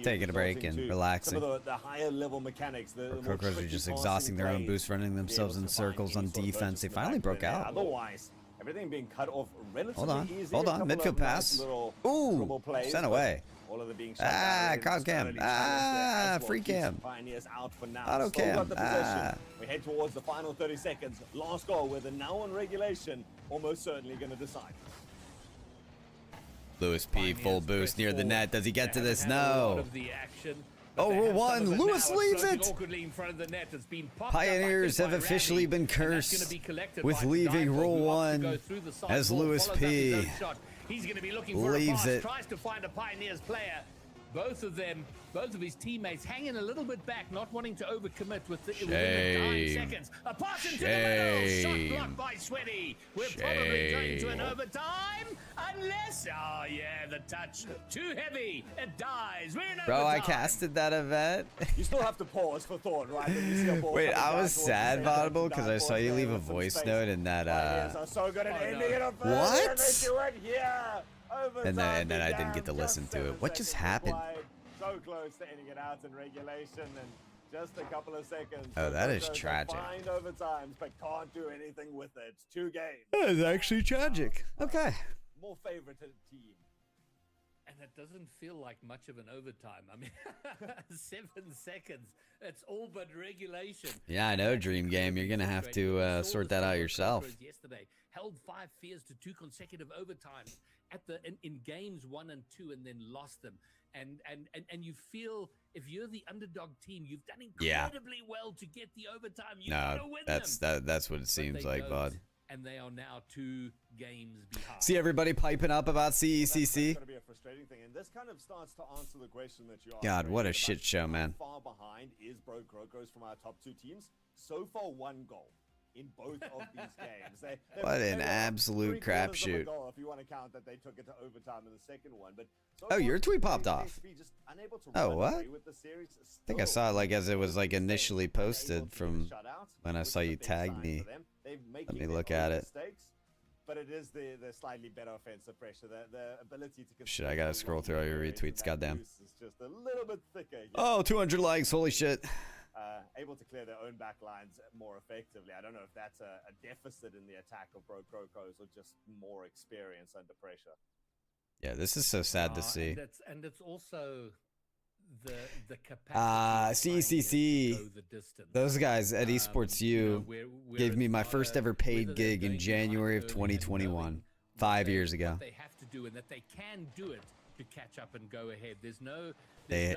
taking a break and relaxing. Some of the higher level mechanics. Brococros are just exhausting their own boost, running themselves in circles on defense. They finally broke out. Otherwise, everything being cut off relatively easy. Hold on. Midfield pass. Ooh, sent away. All of the being crowd cam. Free cam. Pioneers out for now. Auto cam. We head towards the final 30 seconds. Last goal with a now on regulation, almost certainly going to decide. Lewis P, full boost near the net. Does he get to this? No. Oh, we're one. Lewis leaves it. Pioneers have officially been cursed with leaving Rule 1 as Lewis P He's going to be looking for leaves a pass, it. tries to find a Pioneers player. both of his teammates hanging a little bit back, not wanting to overcommit within the 9 seconds. A pass into the middle, shot blocked by Sweaty. We're probably going to an overtime, unless, oh yeah, the touch, too heavy, it dies. We're in overtime. Bro, I casted that event. You still have to pause for thought, right? When you see a ball Wait, coming I down was towards sad, the center, Vaudable, because I saw you leave a with some voice space. note in that, Pioneers are so good at ending it on first, What? and they do it here. and then I didn't Overtime get to began, listen just to it. 7 What just seconds happened? applied, so close to ending it out in regulation, and just a couple of seconds. Oh, that is Broncos tragic. Find overtimes, but can't do anything with it. 2 games. That is actually tragic. Okay. More favorite team. And it doesn't feel like much of an overtime. I mean, 7 seconds. It's all but regulation. Yeah, I know, Dream Game. You're gonna have to sort that out yourself. Yesterday held 5 fears to 2 consecutive overtimes in games 1 and 2, and then lost them. And you feel if you're the underdog team, you've done incredibly well to get the overtime. You gotta win that's what it seems like, Vod. And they are now 2 games behind. See everybody piping up about CECC? That's going to be a frustrating thing, and this kind of starts to answer the question that you asked. God, what a shit show, man. How far behind is Bro Crocos from our top 2 teams? So far, 1 goal in both of these games. What an absolute crapshoot. If you want to count that they took it to overtime in the second one, but so Oh, your tweet popped off. just unable to Oh, run what? away with the series. I think I saw it like as it was like initially posted from when I saw you tag me. Let me look at it. But it is the slightly better offensive pressure, the ability to. Shit, I gotta scroll through all your retweets. Goddamn. Is just a little bit thicker. Here. Oh, 200 likes. Holy shit. Able to clear their own backlines more effectively. I don't know if that's a deficit in the attack of Bro Crocos or just more experience under pressure. Yeah, this is so sad to see. And it's also the capacity. CCC. Those guys at Esports U gave me my first ever paid gig in January of 2021, 5 years ago. They have to do, and that they can do it to catch up and go ahead. There's no. They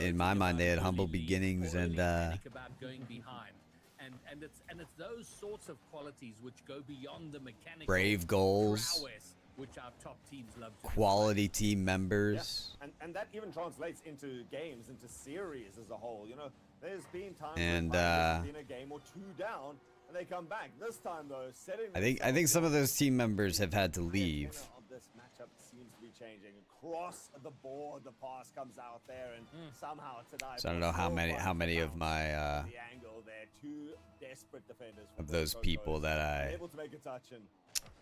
in my mind, they had humble beginnings and about going behind. And it's those sorts of qualities which go beyond the mechanical brave goals, prowess, which our top teams love to quality team members. Yeah. And that even translates into games, into series as a whole. You know, there's been times and when been a game or 2 down, and they come back. This time though, I think some of those team members have had to leave. Of this matchup seems to be changing. Across the board, the pass comes out there, and somehow tonight. So I don't know how many of my the angle there, 2 desperate defenders of those people that I able to make a touch and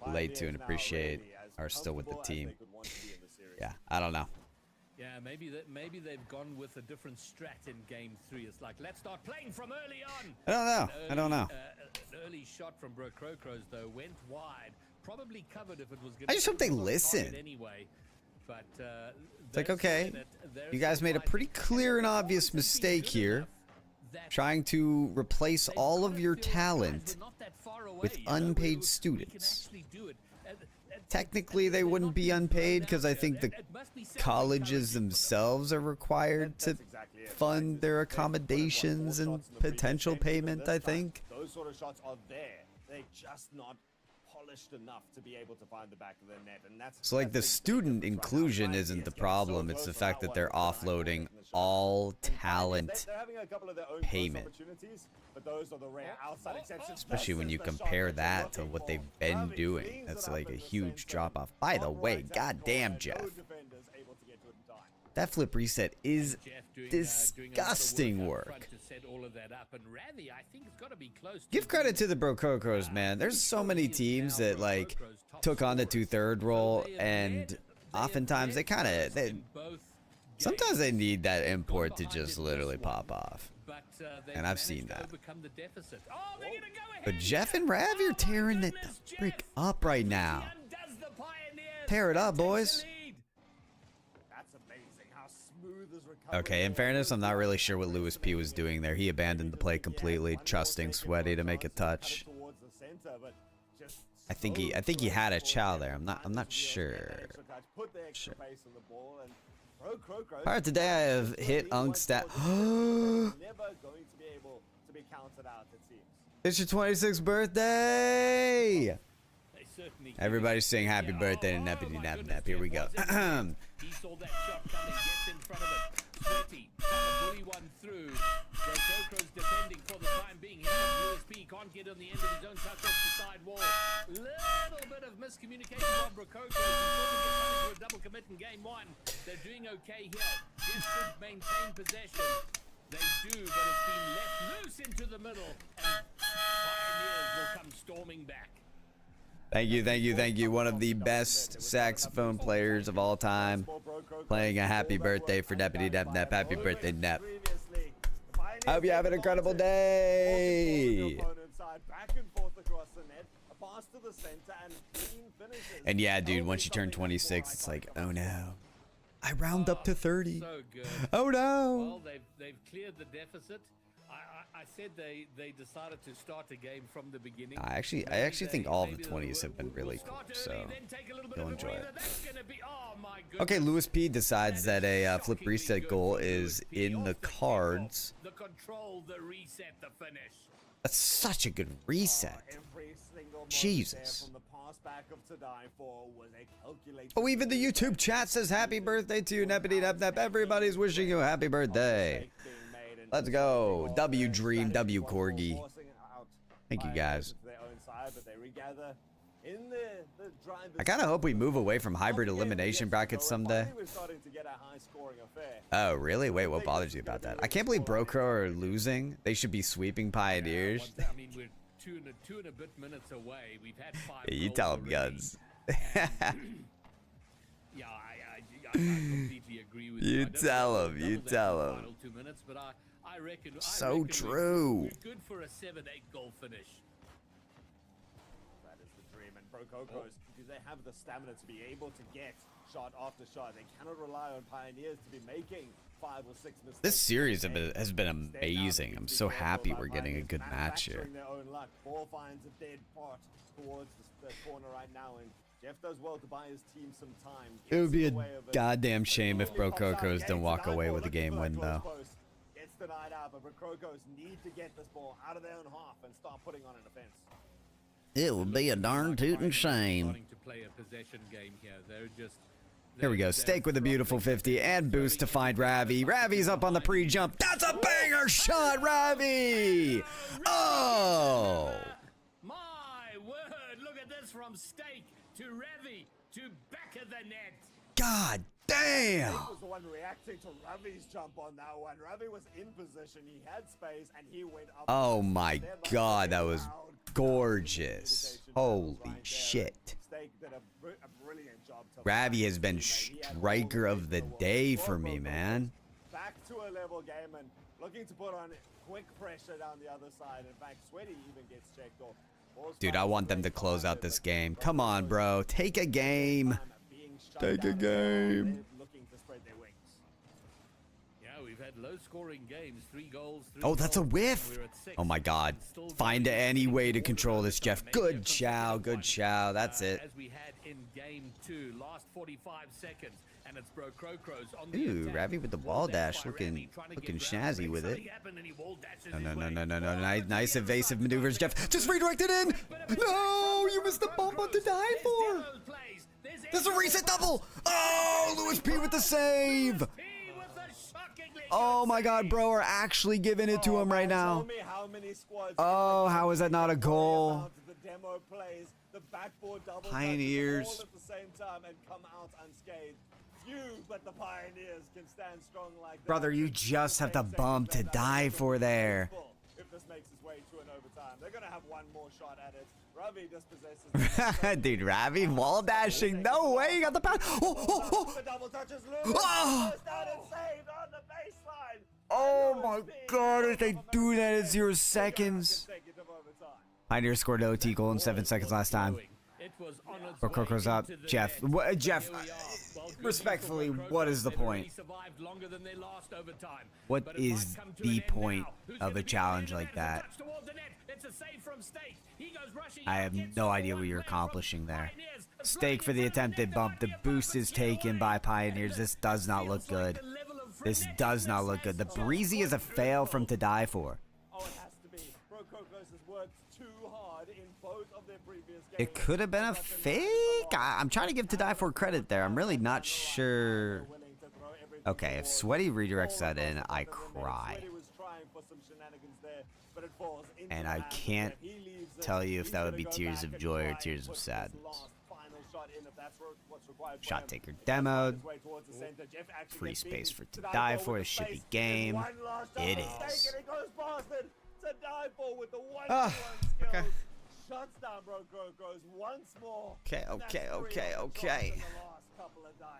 relate to and appreciate are still with the team. Yeah, I don't know. Yeah, maybe they've gone with a different strat in game 3. It's like, let's start playing from early on. I don't know. An early shot from Bro Crocos though went wide, probably covered if it was. I just hope they listen. Anyway, but it's like, okay, you guys made a pretty clear and obvious mistake here, trying to replace all of your talent with unpaid students. Technically, they wouldn't be unpaid because I think the colleges themselves are required to fund their accommodations and potential payment, I think. Those sort of shots are there. They're just not polished enough to be able to find the back of the net, and that's so like the student inclusion isn't the problem, it's the fact that they're offloading all talent payment, especially when you compare that to what they've been doing. That's like a huge drop off. By the way, goddamn Jeff, that flip reset is disgusting work. Give credit to the Bro Crocos, man. There's so many teams that like took on the 2/3 role, and oftentimes sometimes they need that import to just literally pop off. And I've seen that. But Jeff and Rav, you're tearing it the frick up right now. Tear it up, boys. Okay, in fairness, I'm not really sure what Lewis P was doing there. He abandoned the play completely, trusting Sweaty to make a touch. I think he had a chow there. I'm not sure. Alright, today I have hit Unkstat. It's your 26th birthday! Everybody's saying happy birthday to Neppity Nap Nap. Here we go. He saw that shot coming, gets in front of it. Sweaty, trying to bully one through. Brococo's defending for the time being. USP can't get on the end of his own touch off the side wall. Little bit of miscommunication on Brococo. He's going to get punished for a double commit in game 1. They're doing okay here. Just should maintain possession. They do, but it's been left loose into the middle, and Pioneers will come storming back. Thank you, thank you, thank you. One of the best saxophone players of all time, playing a happy birthday for Deputy Nep Nep. Happy birthday, Nep. I hope you have an incredible day. And yeah, dude, once you turn 26, it's like, oh no. I round up to 30. So good. Oh no. Well, they've cleared the deficit. I said they decided to start a game from the beginning. I actually think all of the 20s have been really cool, so you'll enjoy it. Okay, Lewis P decides that a flip reset goal is in the cards. The control, the reset, the finish. That's such a good reset. Jesus. Oh, even the YouTube chat says happy birthday to you, Neppity Nep Nep. Everybody's wishing you a happy birthday. Let's go. W Dream, W Corgi. Thank you guys. I kind of hope we move away from hybrid elimination brackets someday. Oh, really? Wait, what bothers you about that? I can't believe Broco are losing. They should be sweeping Pioneers. I mean, we're two and a bit minutes away. We've had 5 Yeah, you tell them, Guns. Yeah, I completely agree with you. You tell them. You tell them. 2 minutes, but I reckon So true. We're good for a 7-8 goal finish. That is the dream, and Brococos, do they have the stamina to be able to get shot after shot? They cannot rely on Pioneers to be making 5 or 6 mistakes. This series has been amazing. I'm so happy we're getting a good match here. Their own luck. Ball finds a dead part towards the corner right now, and Jeff does well to buy his team some time. It would be a goddamn shame if Brococos don't walk away with a game win, though. Gets denied out, but Brococos need to get this ball out of their own half and start putting on an offense. It would be a darn tootin' shame. Starting to play a possession game here. Here we go. Steak with a beautiful 50 and boost to find Ravi. Ravi's up on the pre-jump. That's a banger shot, Ravi! Oh! My word, look at this from Steak to Ravi to back of the net. God damn! Steak was the one reacting to Ravi's jump on that one. Ravi was in position. He had space and he went up. Oh my god, that was gorgeous. Holy shit. Steak did a brilliant job. Ravi has been striker of the day for me, man. Back to a level game and looking to put on quick pressure down the other side. In fact, Sweaty even gets checked off. Dude, I want them to close out this game. Come on, bro. Take a game. Take a game. Looking to spread their wings. Yeah, we've had low-scoring games. 3 goals. Oh, that's a whiff. Oh my god. Find any way to control this, Jeff. Good chow. Good chow. That's it. As we had in game 2, last 45 seconds, and it's Brococos on the Ooh, attack. Ravi with the wall dash, looking snazzy with it. No. Nice evasive maneuvers, Jeff. Just redirected in. No, you missed the bump on to die for. There's a reset double. Oh, Lewis P with the save. Oh my god, bro, are actually giving it to him right now. Oh, how is that not a goal? Pioneers. Brother, you just have the bump to die for there. If this makes its way to an overtime, they're gonna have one more shot at it. Ravi dispossesses. Dude, Ravi wall dashing. No way, you got the pass. The double touches loose. Oh. On the baseline. Oh my god, if they do that in 0 seconds. Pioneer scored an OT goal in 7 seconds last time. Brococos up. Jeff, Jeff, respectfully, what is the point? What is the point of a challenge like that? I have no idea what you're accomplishing there. Steak for the attempted bump. The boost is taken by Pioneers. This does not look good. This does not look good. The breezy is a fail from to die for. Oh, it has to be. Brococos has worked too hard in both of their previous games. It could have been a fake. I'm trying to give to die for credit there. I'm really not sure. Okay, if Sweaty redirects that in, I cry. And I can't tell you if that would be tears of joy or tears of sadness. Shot taker demoed. Free space for to die for. It should be game. It is. Okay. Shuts down Brokrokros once more. Okay.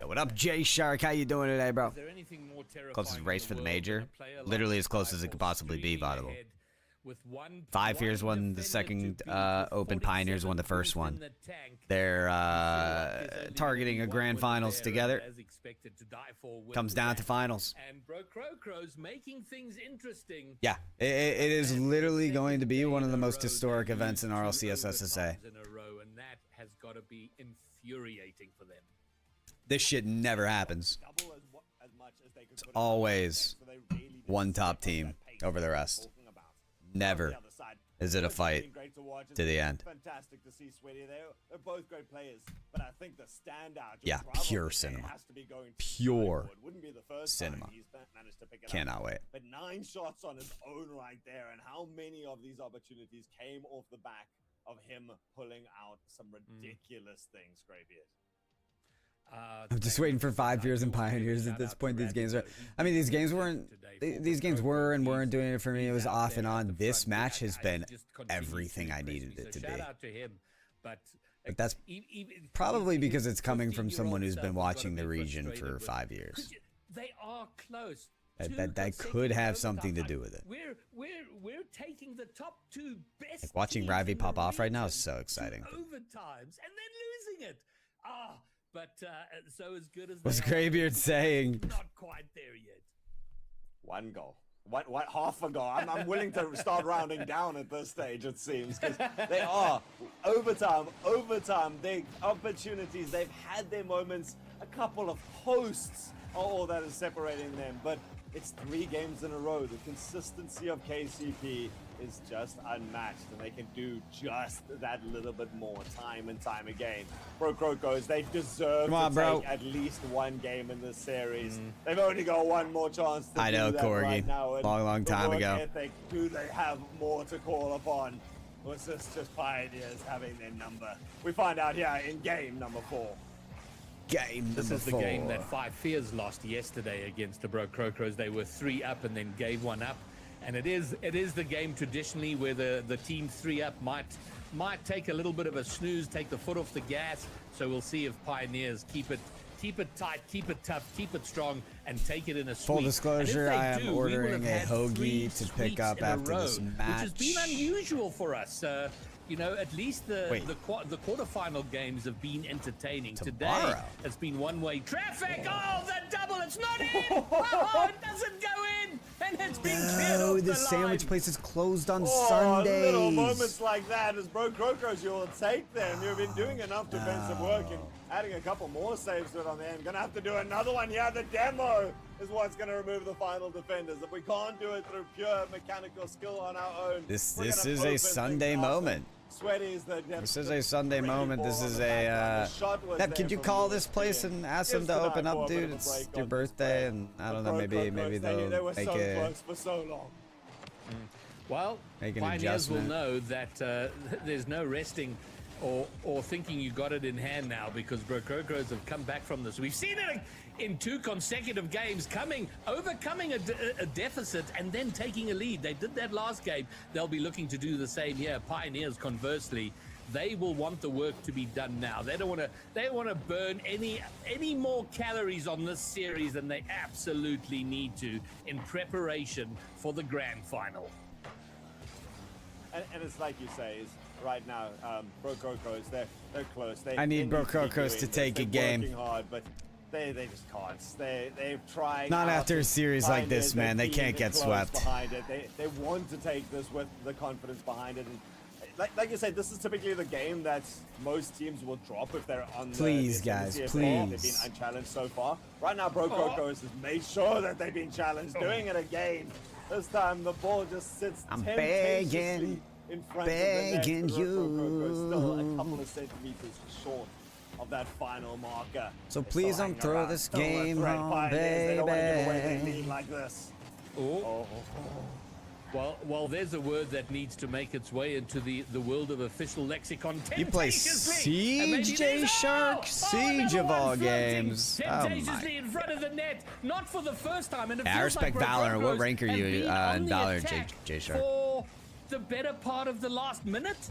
Yo, what up, Jay Shark? How you doing today, bro? Closest race for the major. Literally as close as it could possibly be, Vaudeville. 5 Fears won the second Open, Pioneers won the first one. They're targeting a grand finals together. Comes down to finals. And Brokrokros making things interesting. Yeah, it is literally going to be one of the most historic events in RLCS SSA. And that has got to be infuriating for them. This shit never happens. It's always one top team over the rest. Never is it a fight to the end. Fantastic to see Sweaty there. They're both great players, but I think the standout. Yeah, pure cinema. Pure cinema. Cannot wait. But 9 shots on his own right there, and how many of these opportunities came off the back of him pulling out some ridiculous things, Greybeard. I'm just waiting for 5 Years and Pioneers at this point. These games are, I mean, these games weren't, these games were and weren't doing it for me. It was off and on. This match has been everything I needed it to be. But that's probably because it's coming from someone who's been watching the region for 5 years. They are close. That could have something to do with it. We're taking the top 2 best. Like watching Ravi pop off right now is so exciting. Overtimes and then losing it. But so as good as what's Greybeard saying? Not quite there yet. 1 goal. What half a goal? I'm willing to start rounding down at this stage, it seems, because they are overtime. They opportunities. They've had their moments. A couple of hosts are all that is separating them, but it's 3 games in a row. The consistency of KCP is just unmatched, and they can do just that little bit more time and time again. Brokrokros, they deserve to take at least 1 game in this series. They've only got 1 more chance to do that Corgi. right now. Long time ago. Ethic, do they have more to call upon? Or is this just Pioneers having their number? We find out here in game number 4. This is the game that 5 Fears lost yesterday against the Brokrokros. They were 3 up and then gave 1 up. And it is the game traditionally where the team 3 up might take a little bit of a snooze, take the foot off the gas. So we'll see if Pioneers keep it tight, keep it tough, keep it strong, and take it in a sweep. Full disclosure, I am ordering a hoagie to pick up after this match, which has been unusual for us. You know, at least the quarterfinal games have been entertaining. Today has been one-way traffic. Oh, the double! It's not in. Oh, it doesn't go in, and it's been cleared off the sandwich place is closed on Sundays. Sundays. Little moments like that, as Brokrokros, you'll take them. You've been doing enough defensive work and adding a couple more saves to it on the end. Gonna have to do another one. Yeah, the demo is what's gonna remove the final defenders. If we can't do it through pure mechanical skill on our own, this is a Sunday moment. This is a Sunday moment. This is a Neb, could you call this place and ask them to open up, dude? It's your birthday, and I don't know, maybe they'll make it. Well, Pioneers will know that there's no resting or thinking you got it in hand now, because Brokrokros have come back from this. We've seen it in 2 consecutive games, overcoming a deficit and then taking a lead. They did that last game. They'll be looking to do the same here. Pioneers, conversely, they will want the work to be done now. They don't want to burn any more calories on this series than they absolutely need to in preparation for the grand final. And it's like you say, is right now, Brokrokros, they're close. I need Brokrokros to take a game. Working hard, but they just can't. They've tried. Not after a series like this, man. They can't get swept. Behind it. They want to take this with the confidence behind it. And like you said, this is typically the game that most teams will drop if they're on. Please, guys, CFL. please. They've been unchallenged so far. Right now, Brokrokros has made sure that they've been challenged, doing it again. This time, the ball just sits. I'm begging. in front Begging of the net. you. Still a couple of centimeters short of that final marker. So please don't throw this game on, They don't want to give away baby. their lead like this. Oh. Well, there's a word that needs to make its way into the world of official lexicon. You play Siege, J Shark, Siege of all games. Tentatiously in front of the net, not for the first time. And I respect Valorant. What rank are you in Valorant, J Shark? For the better part of the last minute.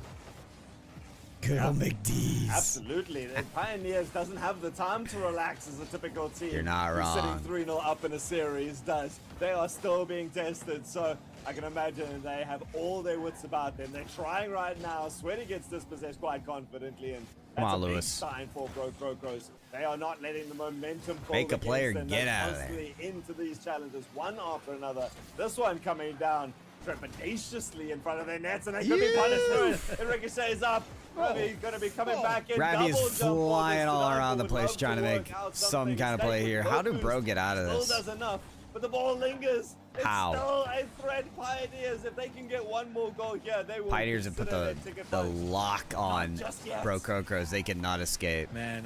Good old McDee's. Absolutely. The Pioneers doesn't have the time to relax as a typical team. You're not who's wrong. Sitting 3-0 up in a series does. They are still being tested, so I can imagine they have all their wits about them. They're trying right now. Sweaty gets dispossessed quite confidently, and that's a big sign for Crocos. They are not letting the momentum build Make a player against them. get They're out of there. constantly into these challenges, one after another. This one coming down trepidatiously in front of their nets, and they could be punished for it. It ricochets up. Going to be coming back in. Ravi is Double jump on flying this. all Denial around the would place love trying to make work out some something. kind of Stay play with here. no How did boost. Bro get out of Still this? does enough, but the ball lingers. It's How? still a threat. Pioneers, if they can get one more goal here, they will. Pioneers have put consider the their ticket the punch. lock on just yet. Bro Crocos. They cannot escape. Man,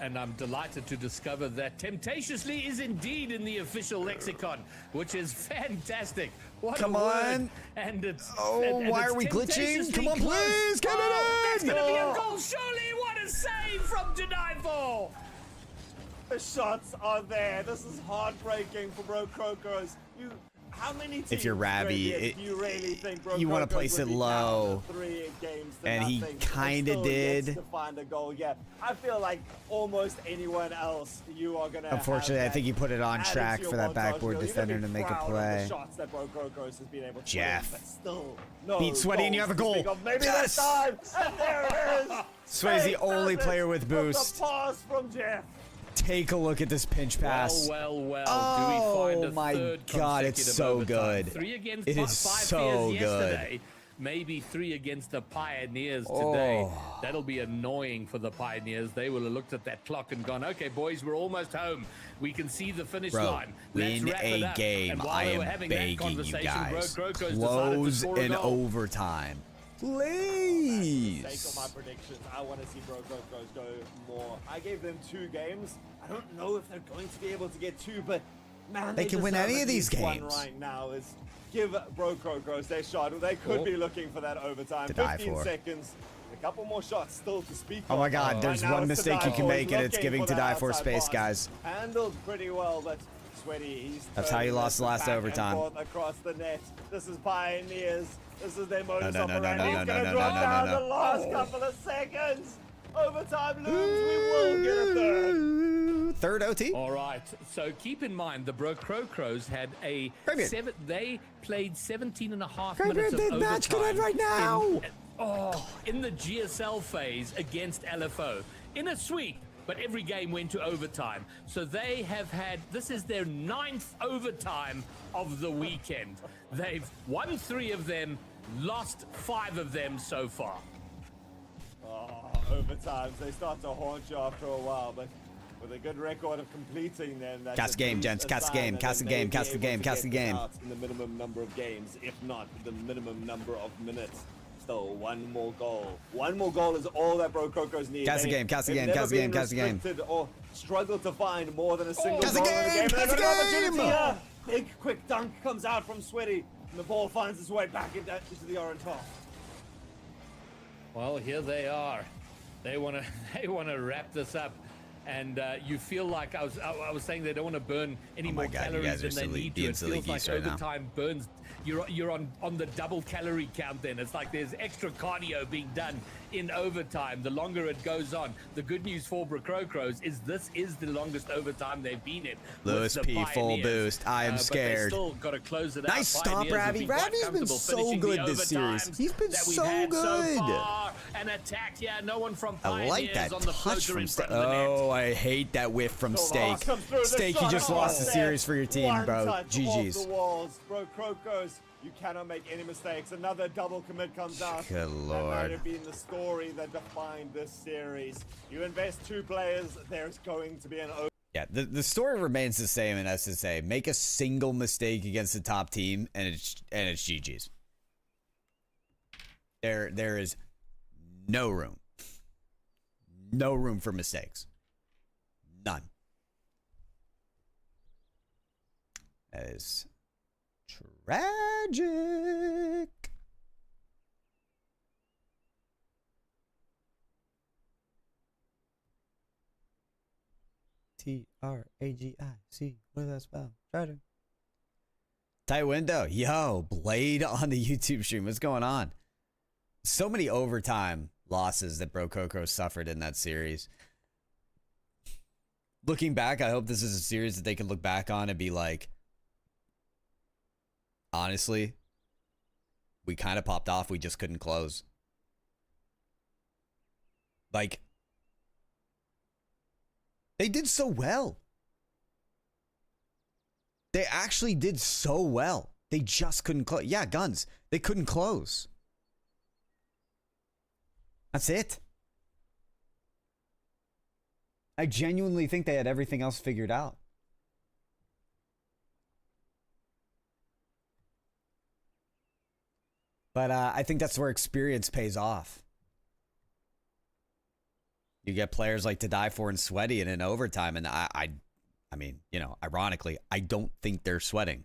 and I'm delighted to discover that temptatiously is indeed in the official lexicon, which is fantastic. What Come a word. on. And it's Why it's are we glitching? temptatiously Come on, close. please, get it That's in. gonna be a goal, surely. What a save from Denial. The shots are there. This is heartbreaking for Bro Crocos. How many teams, If you're Ravi, do you really think Bro you wanna Crocos place would it be low. down 3 games to And he nothing? kinda Still yet did. To find a goal. Yeah, I feel like almost anyone else you are gonna. Unfortunately, have I think he put it on added track to your for that montage backboard reel. You're gonna defender be to make a proud of play. The shots that Bro Crocos has been able to Jeff. put in, but still, no Beat Sweaty and you have a goals to goal. speak of. Maybe Yes. this time, and there it is. Sweaty's the Fate only does it player with from the boost. pass from Jeff. Take a look at this pinch pass. Well. Do we Oh find a my third God, it's consecutive so overtime? good. 3 against It is 5 so peers good. yesterday. Maybe 3 against the Pioneers today. Oh. That'll be annoying for the Pioneers. They will have looked at that clock and gone, okay, boys, we're almost home. We can see the finish Bro, line. Let's win wrap it a up. game. And while I they were am having that begging you conversation, guys. Crocos decided to Close score a in goal. overtime. For the Please. sake of my predictions, I want to see Bro Crocos go more. I gave them 2 games. I don't know if they're going to be able to get 2, but man, They can win deserve any at of these least one games. right now. Is give Bro Crocos their shot. They could be looking for that overtime. To die 15 for. seconds. A couple more shots still to speak Oh my of. God, there's Right now one it's mistake you Tadai can for. make, and it's Looking giving for that Tadai for outside space, pass. guys. Handled pretty well, but Sweaty, he's That's how you turning lost this the last back and overtime. forth across the net. This is Pioneers. This is their modus no, no, no, operandi. no, He's no, gonna no, drop no, down no, no. the last couple of seconds. Overtime looms. We will get a third. Third OT? All right. So keep in mind the Bro Crocos had a Fabian. they played 17 and a half Fabian, minutes of the overtime. match could end right now. In the GSL phase against LFO in a sweep, but every game went to overtime. So they have had, this is their 9th overtime of the weekend. They've won 3 of them, lost 5 of them so far. Overtimes, they start to haunt you after a while, but with a good record of completing them, that's Cast the game, gents. Cast the game. Cast the game. Cast the game. Cast the game. In the minimum number of games, if not the minimum number of minutes. Still, one more goal. One more goal is all that Bro Crocos need. Cast the game, cast the game, cast the game, cast the game. Or struggle to find more than a single Cast the goal in the game, game. cast And the they've got an opportunity game. here. Big quick dunk comes out from Sweaty, and the ball finds its way back into the orange half. Well, here they are. They want to wrap this up, and you feel like I was saying they don't want to burn any more my God, you calories guys than are they need to. being It silly feels like geese right now. overtime burns. You're on the double calorie count. Then it's like there's extra cardio being done in overtime. The longer it goes on. The good news for Crocos is this is the longest overtime they've been in. with Lewis the P, full Pioneers. boost. I am But scared. they still got to close it Nice out. stop, Pioneers have Ravi. been quite Ravi's been comfortable so finishing the good this series. overtimes He's been that we've so had so good. far. An attack here. No one from I Pioneers like that on the touch floater from in Steak. front of the net. Oh, I hate that whiff from Steak. Comes through the Steak, you shot. just lost the Oh, series for your team, one bro. touch GG's. Off the walls. Bro Crocos, you cannot make any mistakes. Another double commit comes out. Good That lord. might have been the story that defined this series. You invest 2 players, there's going to be an Yeah, the story remains the same in SSA. Make a single mistake against the top team, and it's GG's. There is no room for mistakes. None. That is tragic. Tragic. What does that spell? Tragic. Tight window. Yo, Blade on the YouTube stream. What's going on? So many overtime losses that Bro Coco suffered in that series. Looking back, I hope this is a series that they can look back on and be like, honestly, we kind of popped off. We just couldn't close. Like, they did so well. They actually did so well. They just couldn't close. Yeah, guns. They couldn't close. That's it. I genuinely think they had everything else figured out. But I think that's where experience pays off. You get players like To Die For and Sweaty and in overtime, and I mean, you know, ironically, I don't think they're sweating.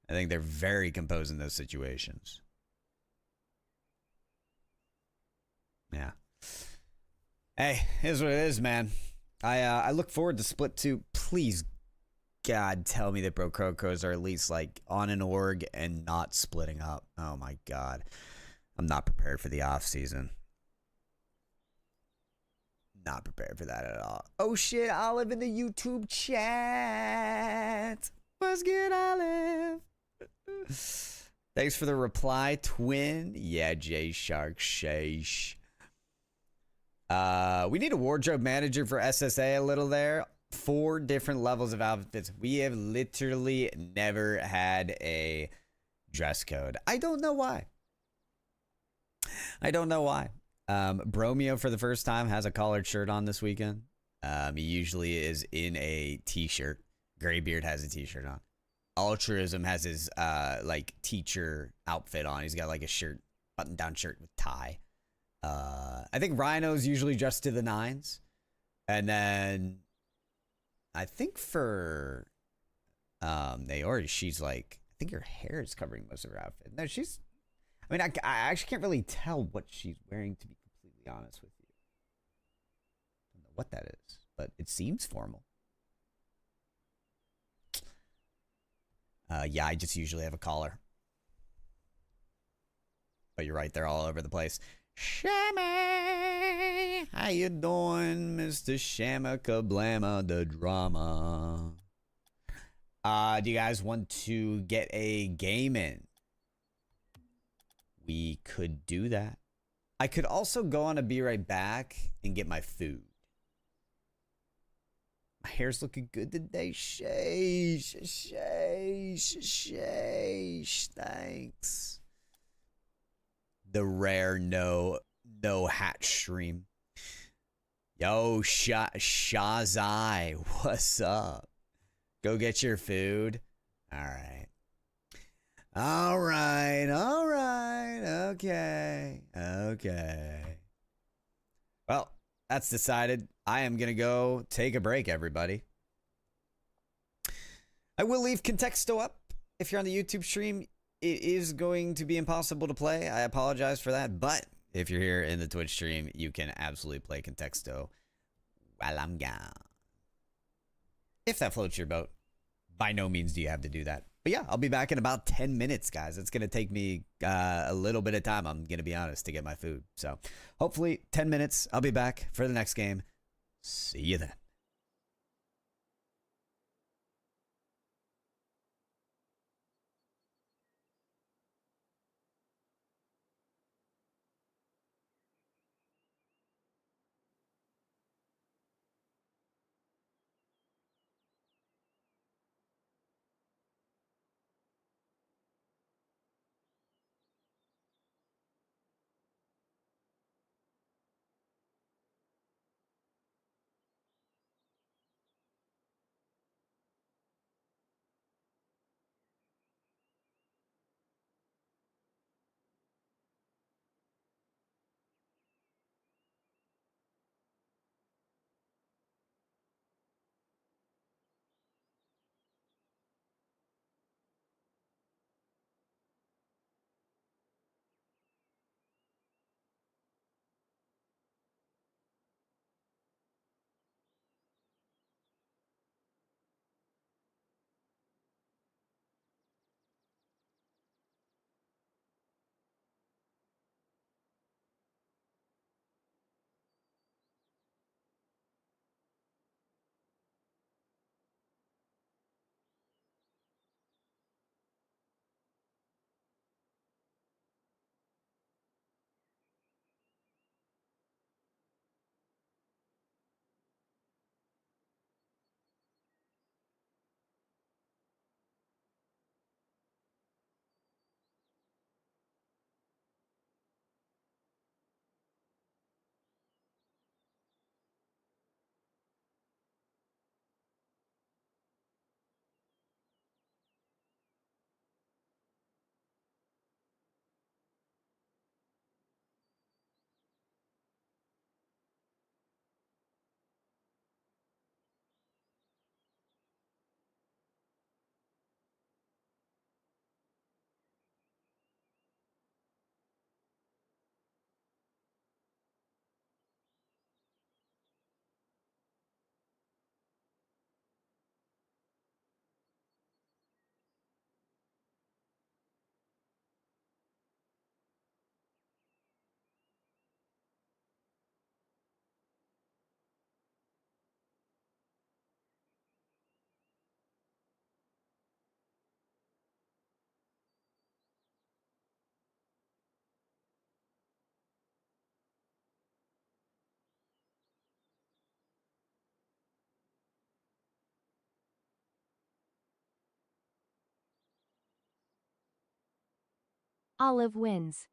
I think they're very composed in those situations. Yeah. Hey, here's what it is, man. I look forward to Split 2. Please, God, tell me that Bro Crocos are at least like on an org and not splitting up. Oh my God. I'm not prepared for the off season. Not prepared for that at all. Oh shit, Olive in the YouTube chat. What's good, Olive? Thanks for the reply, twin. Yeah, J Shark Shash. We need a wardrobe manager for SSA a little there. 4 different levels of outfits. We have literally never had a dress code. I don't know why. Bromeo for the first time has a collared shirt on this weekend. He usually is in a t-shirt. Graybeard has a t-shirt on. Altruism has his like teacher outfit on. He's got like a shirt, button-down shirt with tie. I think Rhino's usually dressed to the nines. And then I think for Naori, she's like, I think her hair is covering most of her outfit. No, she's, I mean, I actually can't really tell what she's wearing, to be completely honest with you. I don't know what that is, but it seems formal. Yeah, I just usually have a collar. But you're right, they're all over the place. Shammy, how you doing, Mr. Shamaka Blama the drama? Do you guys want to get a game in? We could do that. I could also go on a be right back and get my food. My hair's looking good today. Sheesh. Thanks. The rare no hat stream. Yo, Shazai, what's up? Go get your food. All right. Okay. Well, that's decided. I am going to go take a break, everybody. I will leave Contexto up. If you're on the YouTube stream, it is going to be impossible to play. I apologize for that. But if you're here in the Twitch stream, you can absolutely play Contexto while I'm gone. If that floats your boat. By no means do you have to do that. But yeah, I'll be back in about 10 minutes, guys. It's going to take me a little bit of time, I'm going to be honest, to get my food. So hopefully 10 minutes, I'll be back for the next game. See you then. Olive wins.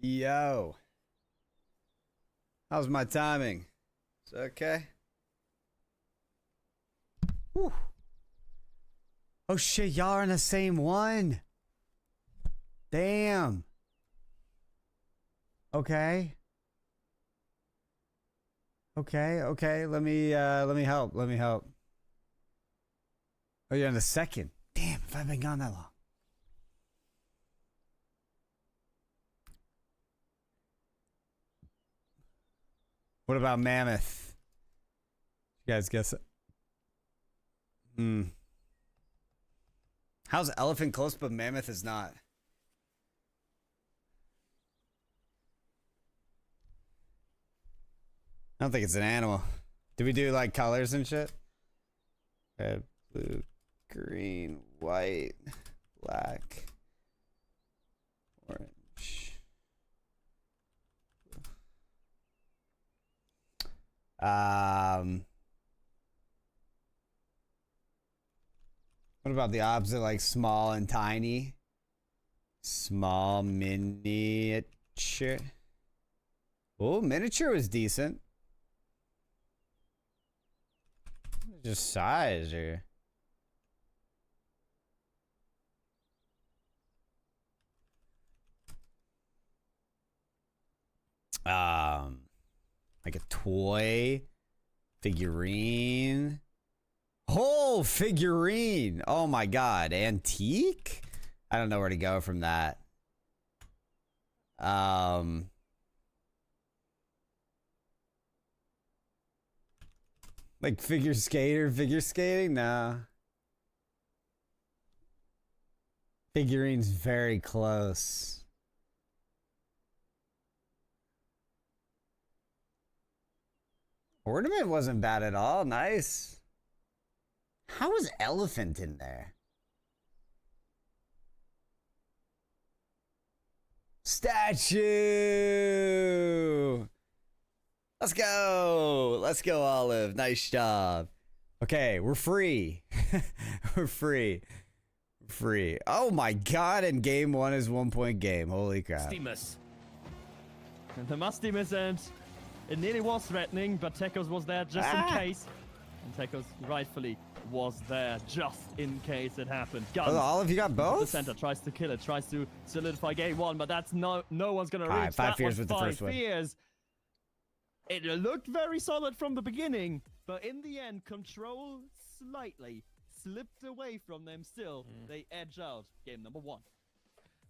Yo. How's my timing? Is it okay? Whew. Oh shit, y'all are in the same one. Damn. Okay. Okay. Let me help. Oh, you're in the second. Damn, if I've been gone that long. What about Mammoth? You guys guess it? How's Elephant close, but Mammoth is not? I don't think it's an animal. Do we do like colors and shit? Red, blue, green, white, black, orange. What about the opposite, like small and tiny? Small, miniature. Oh, miniature was decent. Just size or like a toy figurine. Oh, figurine. Oh my god, antique? I don't know where to go from that. Like figure skating? Nah. Figurine's very close. Ornament wasn't bad at all. Nice. How was elephant in there? Statue. Let's go. Let's go, Olive. Nice job. Okay, we're free. We're free. Free. Oh my god, and game 1 is 1 point game. Holy crap. Mustimus. And the Mustimus, and it nearly was threatening, but Tekos was there just in case. And Tekos rightfully was there just in case it happened. Guns. Oh, Olive, you got both? The center tries to kill it, tries to solidify game 1, but that's no one's gonna reach. Right, 5 fears with the first one. Fears. It looked very solid from the beginning, but in the end, control slightly slipped away from them still. They edge out game number 1.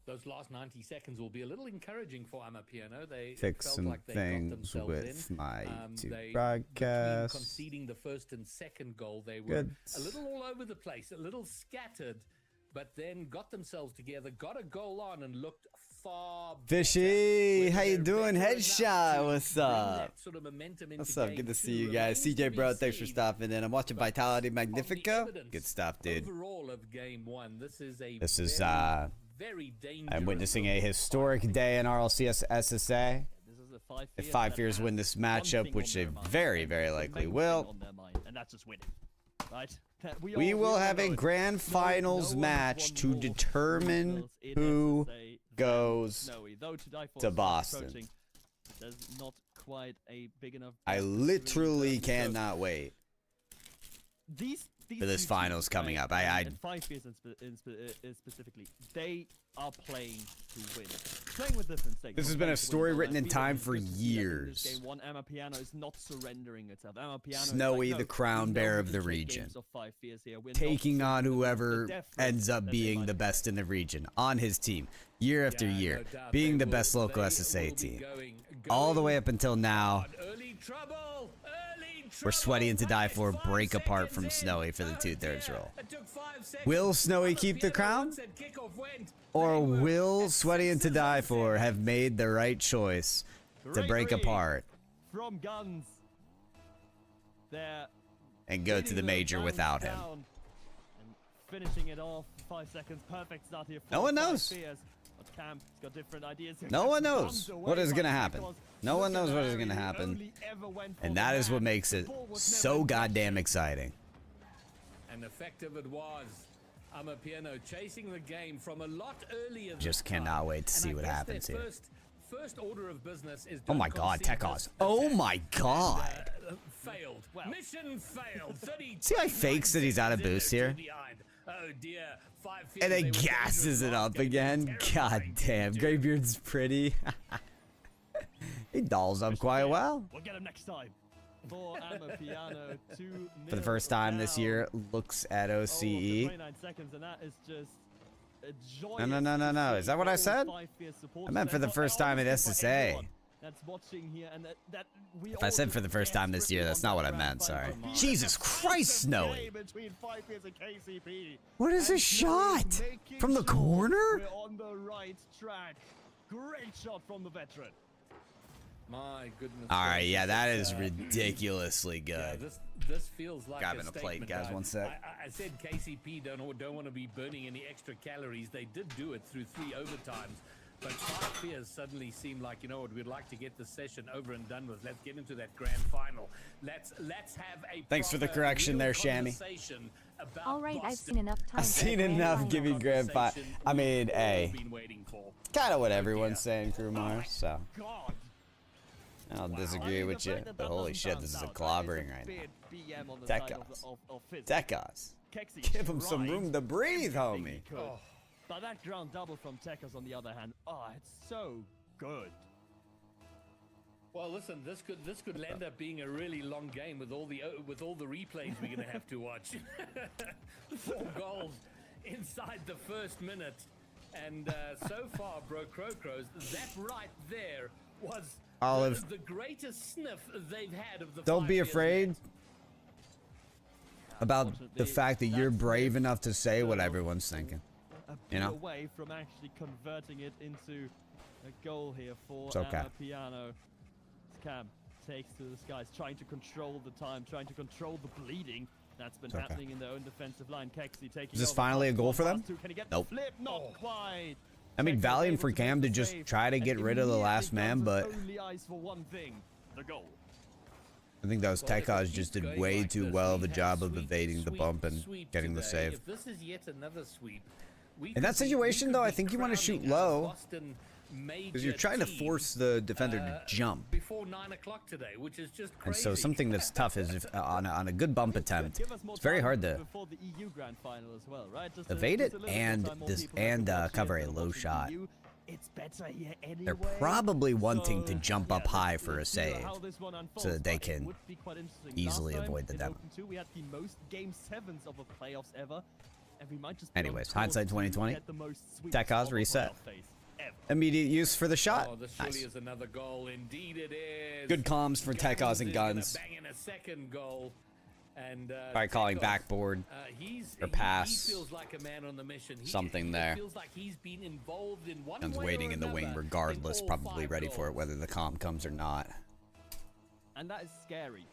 Those last 90 seconds will be a little encouraging for Amapiano. They fix felt some like they things got themselves with in. my They, broadcast. Conceding the first and second goal, they were a little all over the place, a little scattered, but then got themselves together, got a goal on, and looked far Fishy, how you doing? Headshot, what's up? Sort of What's up? Good to see you guys. CJ, bro, thanks for stopping in. I'm watching Vitality Magnifico. Good stuff, dude. Overall of game 1, this is very dangerous. I'm witnessing a historic day in RLCS SSA. If 5 fears win this matchup, which they very, very likely will, and that's just winning, right? we will have a grand finals match to determine who goes to Boston. I literally cannot wait for this finals coming up. And 5 fears specifically, they are playing to win. Playing with different stakes. This has been a story written in time for years. Game 1, Amapiano is not surrendering itself. Snowy, the crown bearer of the region, taking on whoever ends up being the best in the region on his team, year after year, being the best local SSA team. All the way up until now, we're sweating to die for, break apart from Snowy for the 2/3 roll. Will Snowy keep the crown? Or will Sweaty to Die For have made the right choice to break apart from Guns and go to the major without him? And finishing it off, 5 seconds, perfect start here. No one knows. Got different ideas. No one knows what is going to happen. No one knows what is going to happen. And that is what makes it so goddamn exciting. And effective it was. Amapiano chasing the game from a lot earlier. Just cannot wait to see what happens here. First first order of business is. Oh my God, Tekos. Oh my God. Failed. Mission failed. 30. See how he fakes that he's out of boost here? Oh dear. And then gasses it up again. God damn, Greybeard's pretty. He dolls up quite well. We'll get him next time. For Amapiano, 2 For the first time this year, looks at OCE. 29 seconds, and that is just a No. Is that what I said? I meant for the first time at SSA. That's watching here, and that If I said for the first time this year, that's not what I meant, sorry. Jesus Christ, Snowy! What is this shot? From the corner? We're on the right track. Great shot from the veteran. My goodness. Alright, yeah, that is ridiculously good. Yeah, this feels like Grabbing a plate, guys, one sec. I said KCP don't want to be burning any extra calories. They did do it through 3 overtimes. But 5 Fears suddenly seemed like, you know what, we'd like to get the session over and done with. Let's get into that grand final. Let's have a Thanks for the correction there, Shammy. All right, I've seen enough time. I've seen enough giving grand final. I mean, hey, kind of what everyone's saying, Krumar, so. I don't disagree with you, but holy shit, this is a clobbering right now. Tekos. Give him some room to breathe, homie. But that ground double from Tekos on the other hand, it's so good. Well, listen, this could end up being a really long game with all the replays we're gonna have to watch. 4 goals inside the first minute, and so far, Bro Crocros, that right there was Olive, the greatest sniff they've had of the. Don't be afraid about the fact that you're brave enough to say what everyone's thinking. You know, away from actually converting it into a goal here for Piano. Cam takes to the skies, trying to control the time, trying to control the bleeding that's been happening in their own defensive line. Kexi taking. Is this finally a goal for them? Nope. Flip? Not quite. I mean, valiant for Cam to just try to get rid of the last man, but only eyes for one thing, the goal. I think those Tekos just did way too well of a job of evading the bump and getting the save. If this is yet another sweep, in that situation, though, I think you want to shoot low because you're trying to force the defender to jump. Before 9 o'clock today, which is just crazy. And so something that's tough is if, on a good bump attempt, it's very hard to evade it and cover a low shot. They're probably wanting to jump up high for a save so that they can easily avoid the demo. Anyways, hindsight 2020. Tekos reset. Immediate use for the shot. Oh, this nice. Really is another goal. Indeed it is. Good comms for Tekos and guns. Bang in a second goal. And by calling backboard or pass. He feels like a man on the mission. Something there. Feels like he's been involved in one Guns way waiting or in the wing another regardless, in all probably 5 ready goals. for it whether the comm comes or not. And that is scary.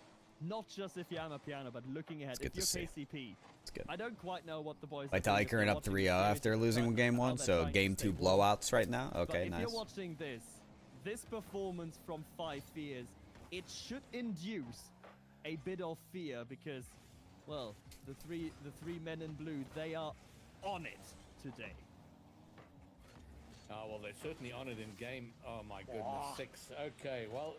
Not just if you're Piano, but looking ahead. If you're KCP, it's good. I don't quite know what the boys. Vitality current up 3-0 after losing game 1, so game 2 blowouts right now. Okay, nice. If you're watching this performance from 5 Fears, it should induce a bit of fear because, well, the three men in blue, they are on it today. Oh well, they're certainly on it in game. Oh my goodness, 6. Okay, well.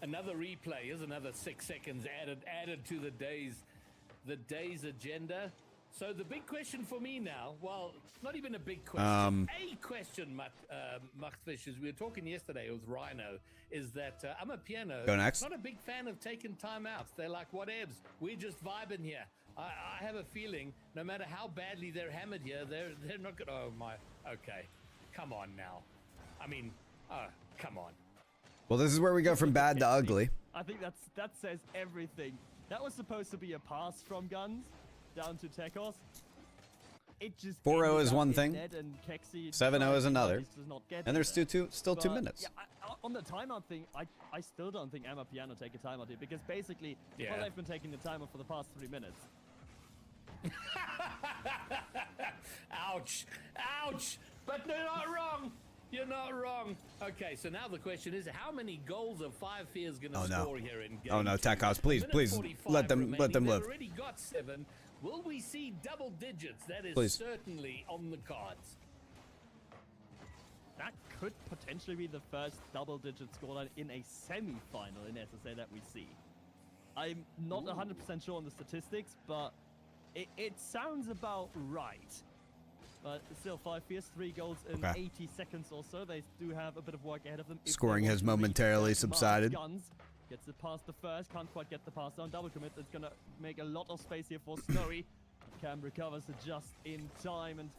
Another replay is another 6 seconds added to the day's agenda. So the big question for me now, well, not even a big question, a question, Machtfish, as we were talking yesterday with Rhino, is that Amapiano not a big fan of taking timeouts. They're like, whatevs, we're just vibing here. I have a feeling, no matter how badly they're hammered here, they're not gonna. Oh my, okay, come on now. I mean, come on. Well, this is where we go from bad to ugly. I think that says everything. That was supposed to be a pass from Guns down to Tekos. It just 4-0 is one thing. 7-0 is another. And there's still 2 minutes. Yeah, on the timeout thing, I still don't think Amapiano take a timeout here because basically, well, they've been taking the timeout for the past 3 minutes. Ouch! Ouch! But they're not wrong. You're not wrong. Okay, so now the question is, how many goals are 5 Fears going to score here in game? Oh no, Tekos, please let them live. They've already got 7. Will we see double digits? That is certainly on the cards. that could potentially be the first double-digit scoreline in a semi-final in SSA that we see. I'm not 100% sure on the statistics, but it sounds about right. But still, 5 Fierce, 3 goals in 80 seconds or so. They do have a bit of work ahead of them. Scoring has momentarily subsided. Guns gets it past the first, can't quite get the pass down. Double commit, it's going to make a lot of space here for Snowy. Cam recovers just in time, and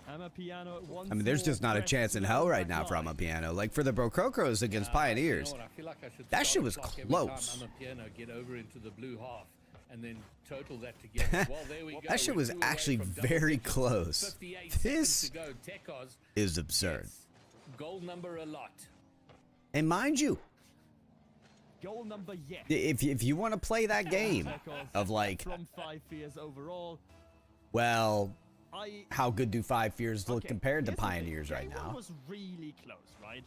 Amapiano once I mean, there's just not a chance in hell right now for Amapiano. Like for the Brococos against Pioneers, you know what, I feel like I should that shit was start the close. clock every time Amapiano get over into the blue half and then total that together. Well, there we go. That shit We're was 2 away actually from double very digits. close. 58 seconds This to go. Tekos is absurd. gets goal number a lot. And mind you, goal number, yes. if you want to play that game of like, From 5 Fierce overall. well, how good do 5 Fears look compared to here's the thing. Pioneers right Game one now? was really close, right?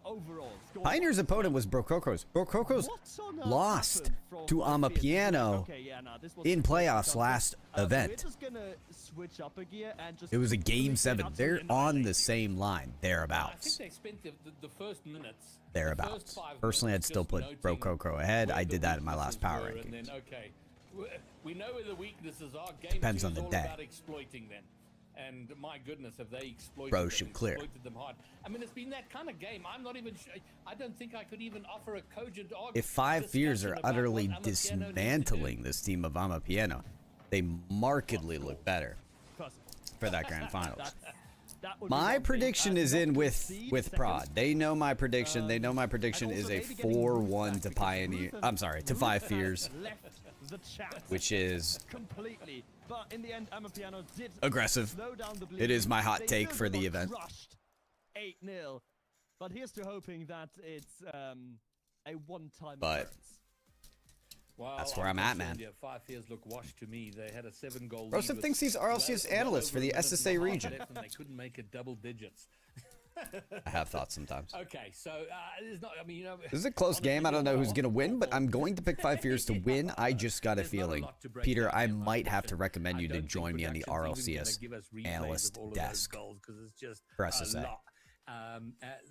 Overall, score Pioneers' opponent was Brococos. Brococos lost to Amapiano in playoffs last event. We're just gonna switch up a gear and just It was a game 7. They're on the same line, I thereabouts. think they spent the first minutes. Thereabouts. the first 5 Personally, I'd minutes still just put noting Brococo ahead. where I the did that in my last weaknesses power were, rankings. And then, okay, we know where the weaknesses are. Game Depends 2 on is the all day. about exploiting them. And my goodness, have they exploited Bro them, should clear. exploited them hard. I mean, it's been that kind of game. I'm not even sure. I don't think I could even offer a cogent argument. If 5 Fears are discussion about utterly what Amapiano needs to do. dismantling this team of Amapiano, they markedly look better for that grand finals. That would be My one thing. prediction is Not in with conceding Prod. seconds. They know my prediction. They know my prediction And is also a maybe getting 4-1 Ruth to back, because Pioneer. Ruth I'm sorry, to Ruth 5 has Fears, left the chat which is completely. But in the end, Amapiano did aggressive. slow down the It is my hot They take still for the got event. crushed 8-0. But here's to hoping that it's a one-time But- occurrence. Well, That's where I'm at, man. Yeah, 5 Fears look washed to me. They had a 7-goal lead. Rosen with thinks he's RLCS well analyst for over the a minute SSA and a half region. left, and they couldn't make it double digits. I have thoughts sometimes. Okay, so there's not. I mean, you know, This is a close game. I don't know who's going to win, but I'm going to pick 5 Fears to win. I just got a There's not a feeling. lot to break Peter, down I in my might have to opinion. recommend you I to don't think join me on the production's even RLCS gonna give us replays analyst of all of those desk goals, 'cause it's just for a SSA. lot.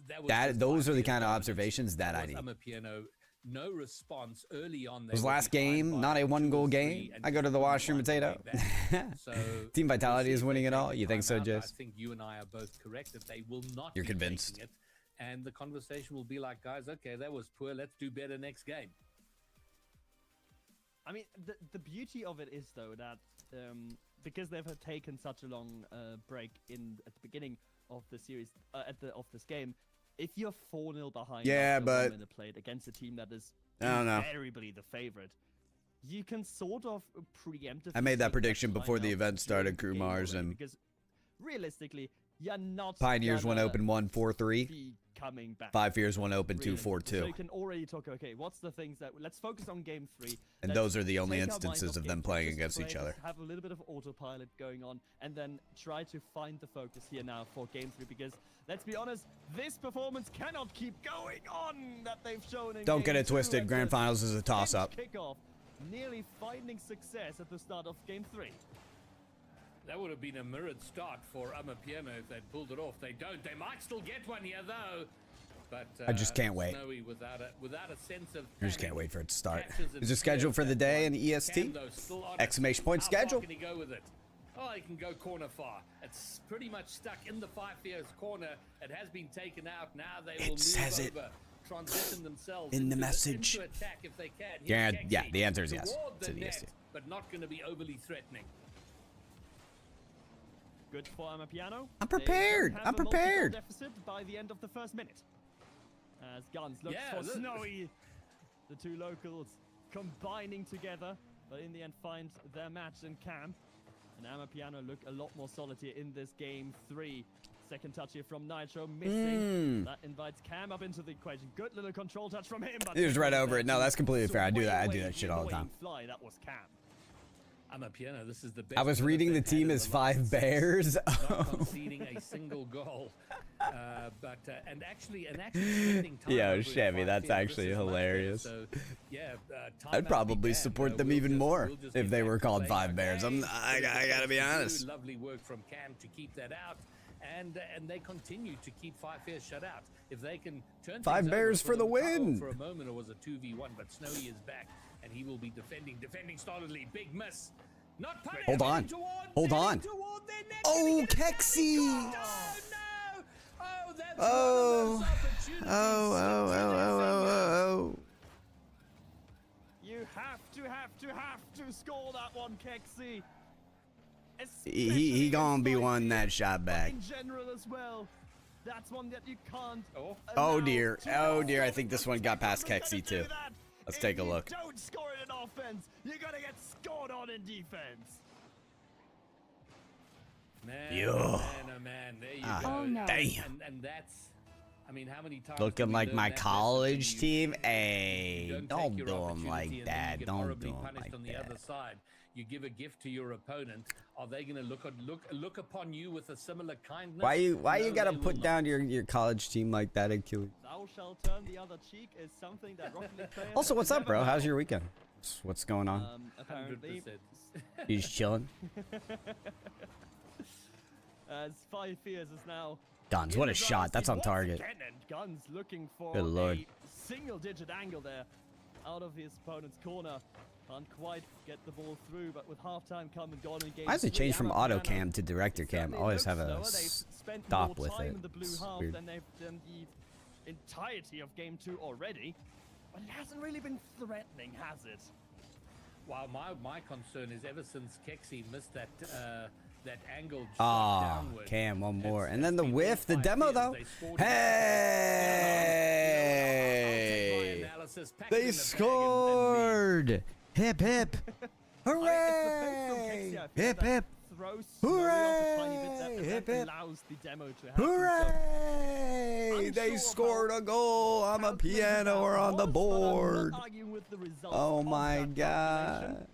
That was Those are the 5 kind of Fears observations that I was need. Amapiano. No response early on. This last game, not a 1-goal game. I go to the washroom, potato. So Team Vitality we'll is see if winning they it take all. the You think so, time out. Jace? I think you and I are both correct that they will not. You're be convinced. taking it. And the conversation will be like, guys, okay, that was poor. Let's do better next game. I mean, the beauty of it is though that because they've had taken such a long break at the beginning of the series of this game, if you're 4-0 behind, Yeah, after but 1 minute played against a team that is I don't know. invariably the favorite, you can sort of preemptively. I made that take prediction before the timeout event started, during the game Krumars, already, and because realistically, you're not. Pioneers won gonna open 1-4-3. be coming back. 5 Fears won open So 2-4-2. you can already talk. Okay, what's the things that? Let's focus on game 3. And Let's those are the only take our minds instances off of them game playing two, just against each play, other. just have a little bit of autopilot going on, and then try to find the focus here now for game 3. Because let's be honest, this performance cannot keep going on that they've shown. In Don't get game it 2 twisted. at Grand the Finals is a toss-up. Kickoff, nearly finding success at the start of game 3. That would have been a mirrored start for Amapiano if they'd pulled it off. They don't. They might still get one here, though. But I just can't wait. Snowy without a sense of I just can't panic, wait for it to start. catches and Is it scheduled for the day in Cam, EST? though, still on it. Exclamation point How schedule. far can he go with it? Oh, he can go corner far. It's pretty much stuck in the 5 Fears corner. It has been taken out. Now they will move says it over, transition themselves in the into message. into attack if they can. Yeah, Here's yeah, Kexi the answer is yes toward to the the net, EST. but not going to be overly threatening. Good for Amapiano. I'm prepared. They don't I'm have a multi-goal prepared. Deficit by the end of the first minute. As Guns looks Yeah, for look. Snowy. The two locals combining together, but in the end find their match in Cam. And Amapiano look a lot more solid here in this game 3. Second touch here from Nitro, missing. That invites Cam up into the equation. Good little control touch from him. But He was right over it. No, that's completely fair. I do that. I do Way that shit all the annoying time. Fly. That was Cam. Amapiano, this is the best. I was minute reading the they've had team in as the last 5 6, Bears. not conceding a single goal. And actually spending time Yo, over in Chevy, 5 that's Fears, actually this is much better. hilarious. So, yeah, I'd timeout probably began. support them We'll even more we'll if get they back were to called saying, 5 Bears. okay, I it was gotta be a honest. Lovely work from Cam to keep that out. and they continue to keep Five Fierce shut out. If they can turn Five things Bears over for the win. For a moment, it was a 2v1, but Snowy is back, and he will be defending solidly. Big miss. Not punished. Hold on. Hold on. Oh, Kexi. No. Oh, that's Oh. Oh. You have to score that one, Kexi. He gonna be wanting that shot back. In general as well. That's one that you can't. Oh dear. Oh dear. I think this one got past Kexi too. Let's take a look. Don't score it in offense. You're gonna get scored on in defense. Man, Yo. oh man, there you go. Oh, no. Damn. And that's, I mean, how many times Looking do we like learn my that college lesson? team. You Hey, don't take your do him opportunity like and then that. you get Don't horribly do him punished like on the that. other side. You give a gift to your opponent. Are they going to look upon you with a similar kindness? Why you No, gotta they put will down not. your college team like that, Achilles? Thou shalt turn the other cheek is something that Rocket League players Also, what's up, never bro? know. How's your weekend? What's going on? Apparently, 100%. You just chilling? as Five Fierce is now. Guns, in what a the shot. driver's That's seat on once target. again, and Guns looking for Good lord. a single-digit angle there out of his opponent's corner. Can't quite get the ball through, but with halftime come and gone in game Why does it three, change from Amapiano auto cam to director cam? certainly Always looks have a slower. They've spent stop more with time it. in the blue It's half weird. than they've done the entirety of game 2 already. But it hasn't really been threatening, has it? Wow, my concern is ever since Kexi missed that angled shot Ah, downward. Cam, one more. it's- And then the it's been whiff, the Five demo Fierce. though. They scored Hey! They They scored! Hip hip! Hooray! Hooray! Hip hip! Hooray! Hip, hip. Allows the demo to happen. Hooray! They unsure scored how- a goal. I'm a piano or on the board. Oh Oh my god.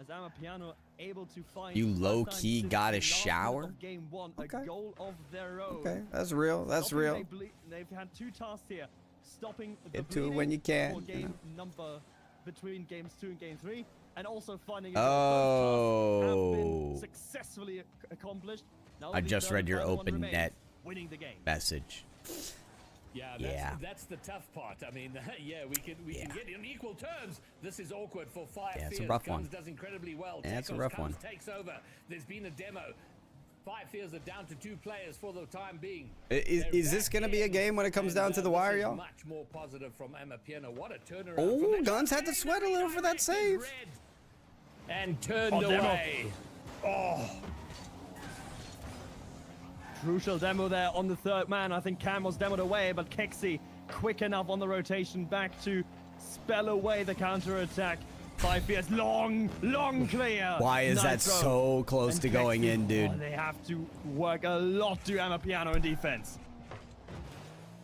As Amapiano able to find You for the low first time key since got the a last minute shower? of Game 1, Okay. a goal of their own. Okay, that's real. That's Stopping real. They've had 2 tasks here. Stopping the Get to it bleeding when you can, for you game know. number between games 2 and game 3, and also finding a Oh. have been successfully accomplished. Now I the just third read and your final one open remains, net winning the game. message. Yeah, that's the tough part. I mean, we can get in equal terms. This is awkward for Five Yeah, it's a Fierce. rough Guns one. does incredibly well. Yeah, it's a Tekos rough comes, one. Takes over. There's been a demo. Five Fierce are down to 2 players for the time being. Is this gonna be a game when it comes down to the wire, this is y'all? Much more positive from Amapiano. What a turnaround! Oh, from that Guns shot. had to sweat a little for that save. Red. And turned demo. away. Crucial demo there on the third man. I think Cam was demoed away, but Kexi quick enough on the rotation back to spell away the counter attack. Five Fierce, long clear. Why is that Nitro. so close And to going Kexi, in, dude? they have to work a lot to Amapiano in defense.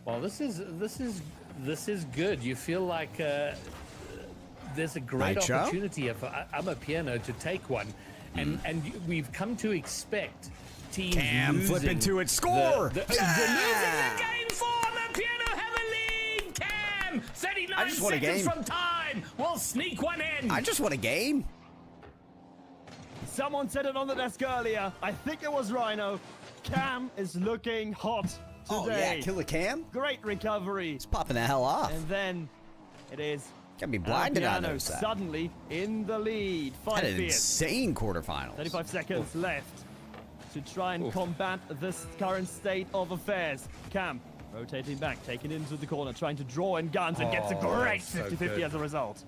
Well, this is good. You feel like there's a great Nitro? opportunity here for Amapiano to take one, and we've come to expect teams Cam, flip losing into it, score! the losing the game for Amapiano have a lead. Cam, 39 I just want a seconds game. from time. We'll sneak one in. I just want a game. Someone said it on the desk earlier. I think it was Rhino. Cam is looking hot today. Oh yeah, Killer Cam. Great recovery. It's popping the hell off. And then it is Got me blinded on Amapiano those side. suddenly in the lead. Had Five an Fierce. insane quarterfinals. 35 seconds left to try and combat this current state of affairs. Cam rotating back, taking it into the corner, trying to draw in Guns and gets a great that's so 50-50 good. as a result.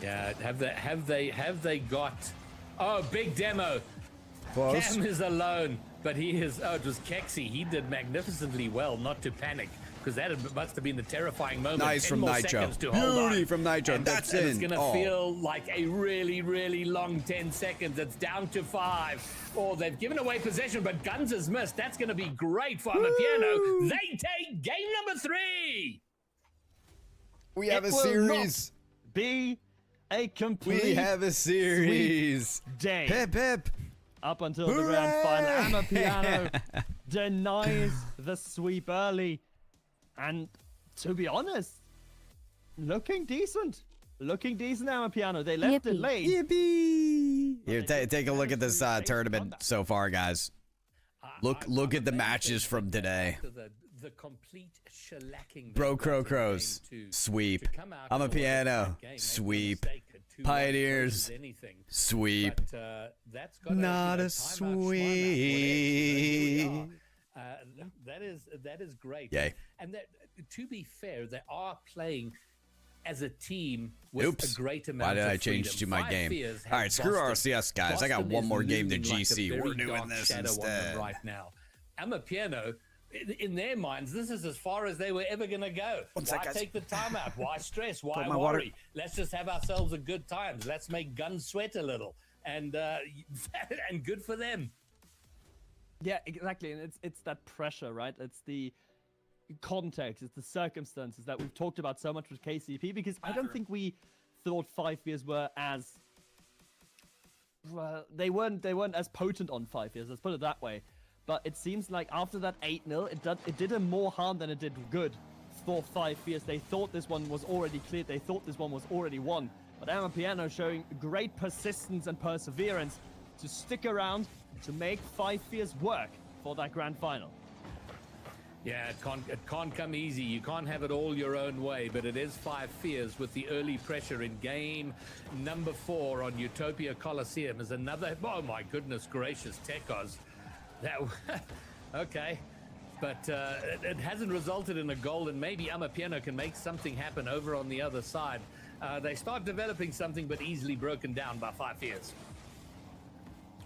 Yeah, have they got? Oh, big demo. Close. Cam is alone, but he is. Oh, it was Kexi. He did magnificently well not to panic, because must have been the terrifying moment. Nice 10 from more Nitro. seconds to hold Beauty on. from Nitro. And That's it's in. gonna Oh. feel like a really, really long 10 seconds. It's down to 5. Oh, they've given away possession, but Guns has missed. That's gonna be great for Amapiano. They take game number 3. We have a It will series. not be a complete We have a series. day. Hip hip. Up until the grand final, Hooray! Amapiano denies the sweep early. And to be honest, looking decent. Looking decent, Amapiano. They left it Yippee. late. Yippee! Here, take a look at this tournament so far, guys. Look at the matches from today. The complete shellacking. Bro Crows, sweep. I'm a piano, sweep. Pioneers, sweep. Not a sweep. That is great. Yay. And that, to be fair, they are playing as a team with a great amount of Why did I freedom. change to my 5 game? fears All right, screw Boston. RCS, guys. Boston I got one more game to looming like a GC. very We're doing dark this shadow on them instead. right now. Amapiano, in their minds, this is as far as they were ever going to go. Why take the time out? Why stress? Why worry? Let's just have ourselves a good time. Let's make guns sweat a little. And and good for them. Yeah, exactly. And it's that pressure, right? It's the context, it's the circumstances that we've talked about so much with KCP, because I don't think we thought 5 years were as they weren't as potent on 5 years, let's put it that way. But it seems like after that 8-0, it did them more harm than it did good for 5 years. They thought this one was already cleared, they thought this one was already won. But Amapiano showing great persistence and perseverance to stick around to make 5 years work for that grand final. Yeah, it can't come easy. You can't have it all your own way, but it is 5 fears with the early pressure in game number 4 on Utopia Coliseum is another. Oh my goodness gracious, Tekos. That okay, but it hasn't resulted in a goal, and maybe Amapiano can make something happen over on the other side. They start developing something, but easily broken down by 5 fears.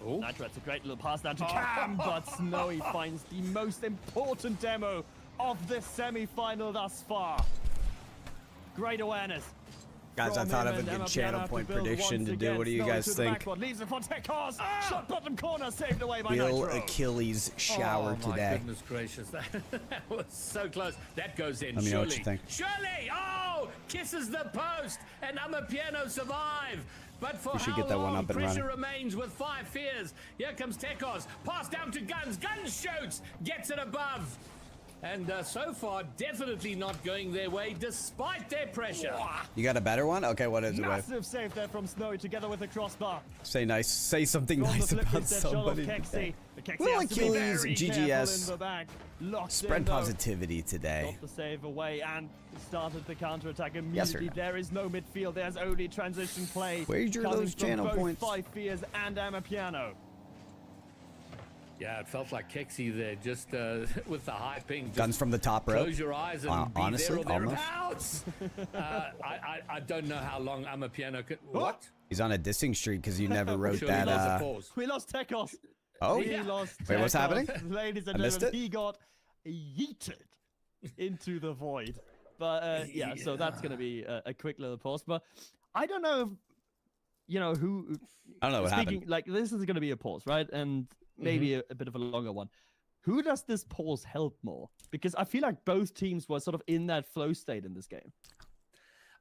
Nitro, it's a great little pass down to Cam, but Snowy finds the most important demo of this semi-final thus far. Great awareness. Guys, I thought of a good channel point prediction to do. What do you guys think? Leaves it for Tekos. Shot bottom corner, saved away by Will Nitro. Achilles shower Oh my today? goodness gracious, that was so close. That goes in. Let me know what you think. Surely, oh, kisses the post, and Amapiano survive. But for We should how get that long? one up and Pressure running. remains with 5 fears. Here comes Tekos. Pass down to Guns. Guns shoots. Gets it above. And so far, definitely not going their way, despite their pressure. You got a better one? Okay, what is it? Massive save there from Snowy together with the crossbar. Say nice. Say something nice about somebody. Will Achilles, GGS. Spread positivity today. Got the save away and started the counter-attack immediately. There is no midfield. There's only transition play. Wager those channel points. 5 fears and Amapiano. Yeah, it felt like Kexi there, just with the high ping. Guns from the top row. Close your eyes and be honestly, there or thereabouts. I don't know how long Amapiano could. What? He's on a dissing streak because you never wrote Sure, that. We lost Tekos. Oh, He lost wait, what's Tekos. happening? Ladies and I missed gentlemen, it? he got yeeted into the void. But yeah, so that's going to be a quick little pause. But I don't know if, you know, who. I don't know what happened. Like, this is going to be a pause, right? And maybe a bit of a longer one. Who does this pause help more? Because I feel like both teams were sort of in that flow state in this game.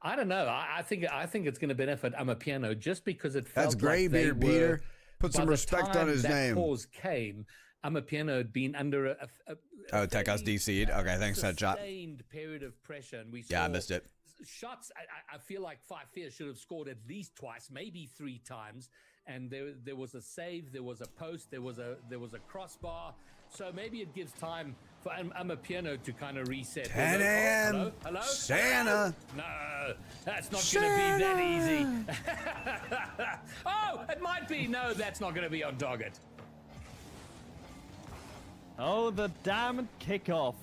I don't know. I think it's going to benefit Amapiano just because it felt That's Greybeard, like Peter. Put some respect on his name. Pause came. Amapiano had been under a Tekos DC'd. Okay, thanks for that shot. Sustained period of pressure, and we saw Yeah, I missed it. Shots. I feel like 5 fears should have scored at least twice, maybe 3 times. And there was a save, there was a post, there was a crossbar. So maybe it gives time for Amapiano to kind of reset. 10 a.m. Hello? Santa. No, that's not going to be that easy. Oh, it might be. No, that's not going to be on target. Oh, the damn kickoff.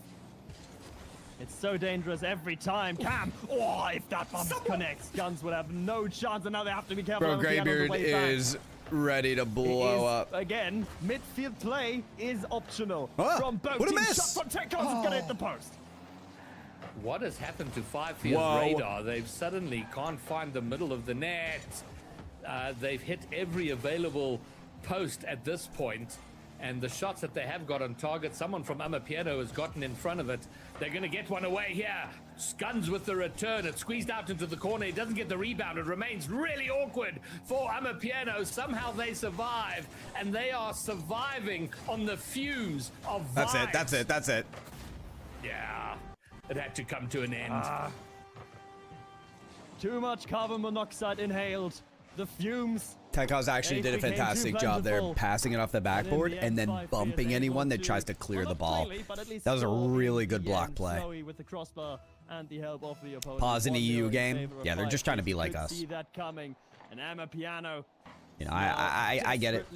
It's so dangerous every time. Cam! Oh, if that bump connects, Guns would have no chance, and now they have to be careful. Bro, Greybeard is ready to blow up. Again, midfield play is optional. From both what a teams. miss! Shot from Tekos is going to hit the post. What has happened to 5 fears radar? They've suddenly can't find the middle of the net. They've hit every available post at this point. And the shots that they have got on target, someone from Amapiano has gotten in front of it. They're going to get one away here. Guns with the return. It's squeezed out into the corner. He doesn't get the rebound. It remains really awkward for Amapiano. Somehow they survive, and they are surviving on the fumes of vibes. That's it. Yeah, it had to come to an end. Too much carbon monoxide inhaled. The fumes Tekos actually did a fantastic job there, passing it off the backboard and then bumping anyone that tries to clear the ball. That was a really good block play. Pause an EU game. Yeah, they're just trying to be like us. You know, I get it.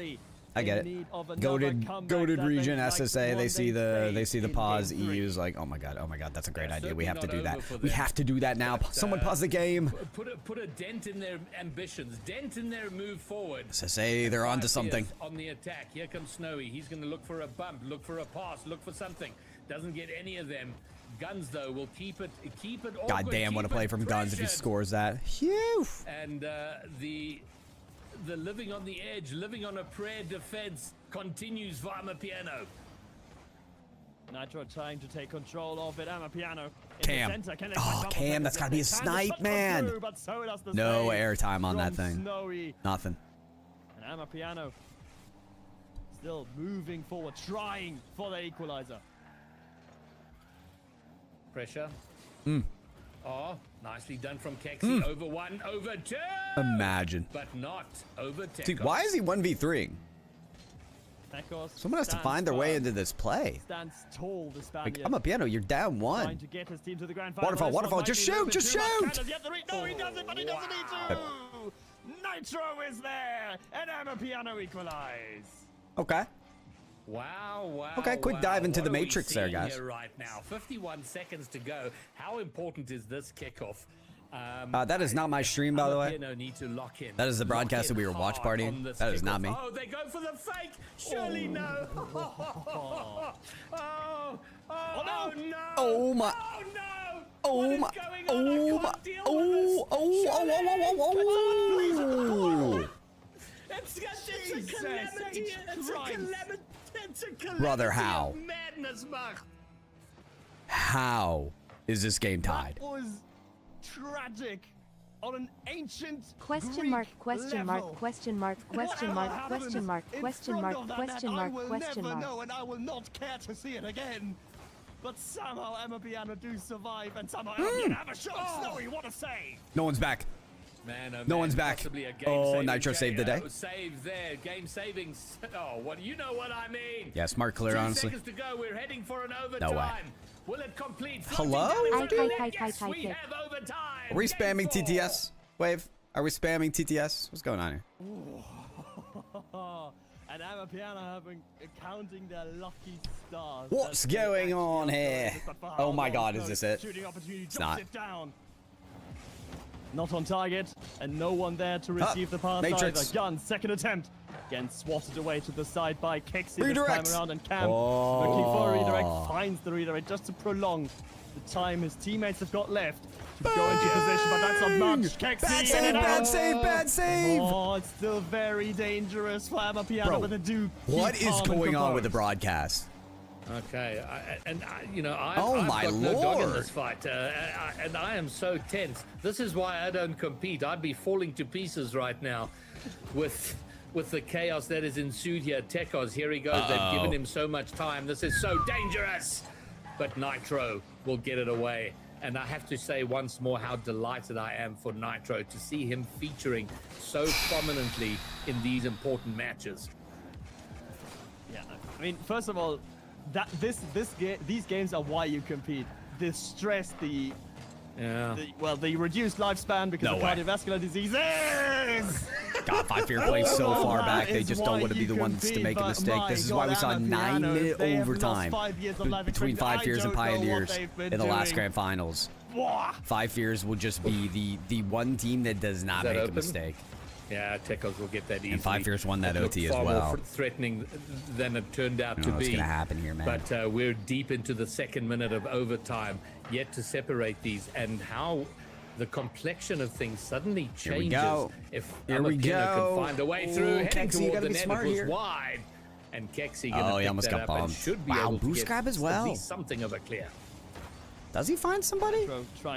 I get it. Goated region SSA. They see the pause. EU's like, oh my god, that's a great idea. We have to do that. We have to do that now. Someone pause the game. Put a dent in their ambitions. Dent in their move forward. SSA, they're onto something. On the attack. Here comes Snowy. He's going to look for a bump, look for a pass, look for something. Doesn't get any of them. Guns though will keep it. God damn, what a play from Guns if he scores that. Phew. And the living on the edge, living on a prayer defense continues for Amapiano. Nitro trying to take control of it. Amapiano. Cam. Oh, Cam, that's got to be a snipe, man. No airtime on that thing. Nothing. And Amapiano still moving forward, trying for the equalizer. Pressure. Oh, nicely done from Keksy. Over one, over two. Imagine. But not over Tekos. Dude, why is he 1v3ing? Someone has to find their way into this play. Stands tall, the Like, Amapiano, you're down one. Trying to get his team to the grand final. Waterfall, just shoot, just shoot. No, he doesn't, but he doesn't need to. Nitro is there, and Amapiano equalize. Okay. Wow. Okay, quick dive into the matrix there, guys. Here right now, 51 seconds to go. How important is this kickoff? That is not my stream, by the way. Need to lock in. That is the broadcast that we were watch partying. That is not me. Oh, they go for the fake. Surely no. Oh no. Oh my. Oh no. Oh my. Oh my. Oh. It's a calamity. It's a calamity. Brother, how? Madness, How is this game tied? That was tragic on an ancient question mark question mark question mark question mark question mark question mark question mark question mark. Know, and I will not care to see it again. But somehow Amapiano do survive, and somehow Amapiano have a shot. Snowy, what a save! No one's back. Man, no one's back. Oh, Nitro saved the day. Save there, game saving. Oh, you know what I mean? Yeah, smart clear, honestly. 2 seconds to go. We're heading for an overtime. No way. Will it complete? Hello? Yes, we have overtime. Are we spamming TTS? Wave? Are we spamming TTS? What's going on here? And Amapiano counting their lucky stars. What's going on here? Oh my god, is this it? It's not. Not on target, and no one there to receive the pass either. Gun, second attempt. Again, swatted away to the side by Keksy this time around, and Cam looking for a redirect, finds the redirect just to prolong the time his teammates have got left to go into position, but that's not much. Keksy, bad save! Oh, it's still very dangerous for Amapiano, but they do. What is going on with the broadcast? Okay, I've oh my got lord. No dog in this fight, and I am so tense. This is why I don't compete. I'd be falling to pieces right now with the chaos that has ensued here. Tekos, here he goes. They've given him so much time. This is so dangerous. But Nitro will get it away. And I have to say once more how delighted I am for Nitro to see him featuring so prominently in these important matches. Yeah, I mean, first of all, these games are why you compete. The stress, the reduced lifespan because of cardiovascular diseases. God, 5-year plays so far back. They just don't want to be the ones to make a mistake. This is why we saw a 9-minute overtime between 5 years and Pioneers in the last grand finals. 5 years will just be the one team that does not make a mistake. Yeah, Tekos will get that easily. And 5 years won that OT as well. Far more threatening than it turned out to be. What's going to happen here, man? But we're deep into the second minute of overtime, yet to separate these, and how the complexion of things suddenly changes. If Amapiano can find a way through, heading toward the net, it was wide. And Keksy he almost got bumped. Wow, boost grab as well. At least something of a clear. Does he find somebody?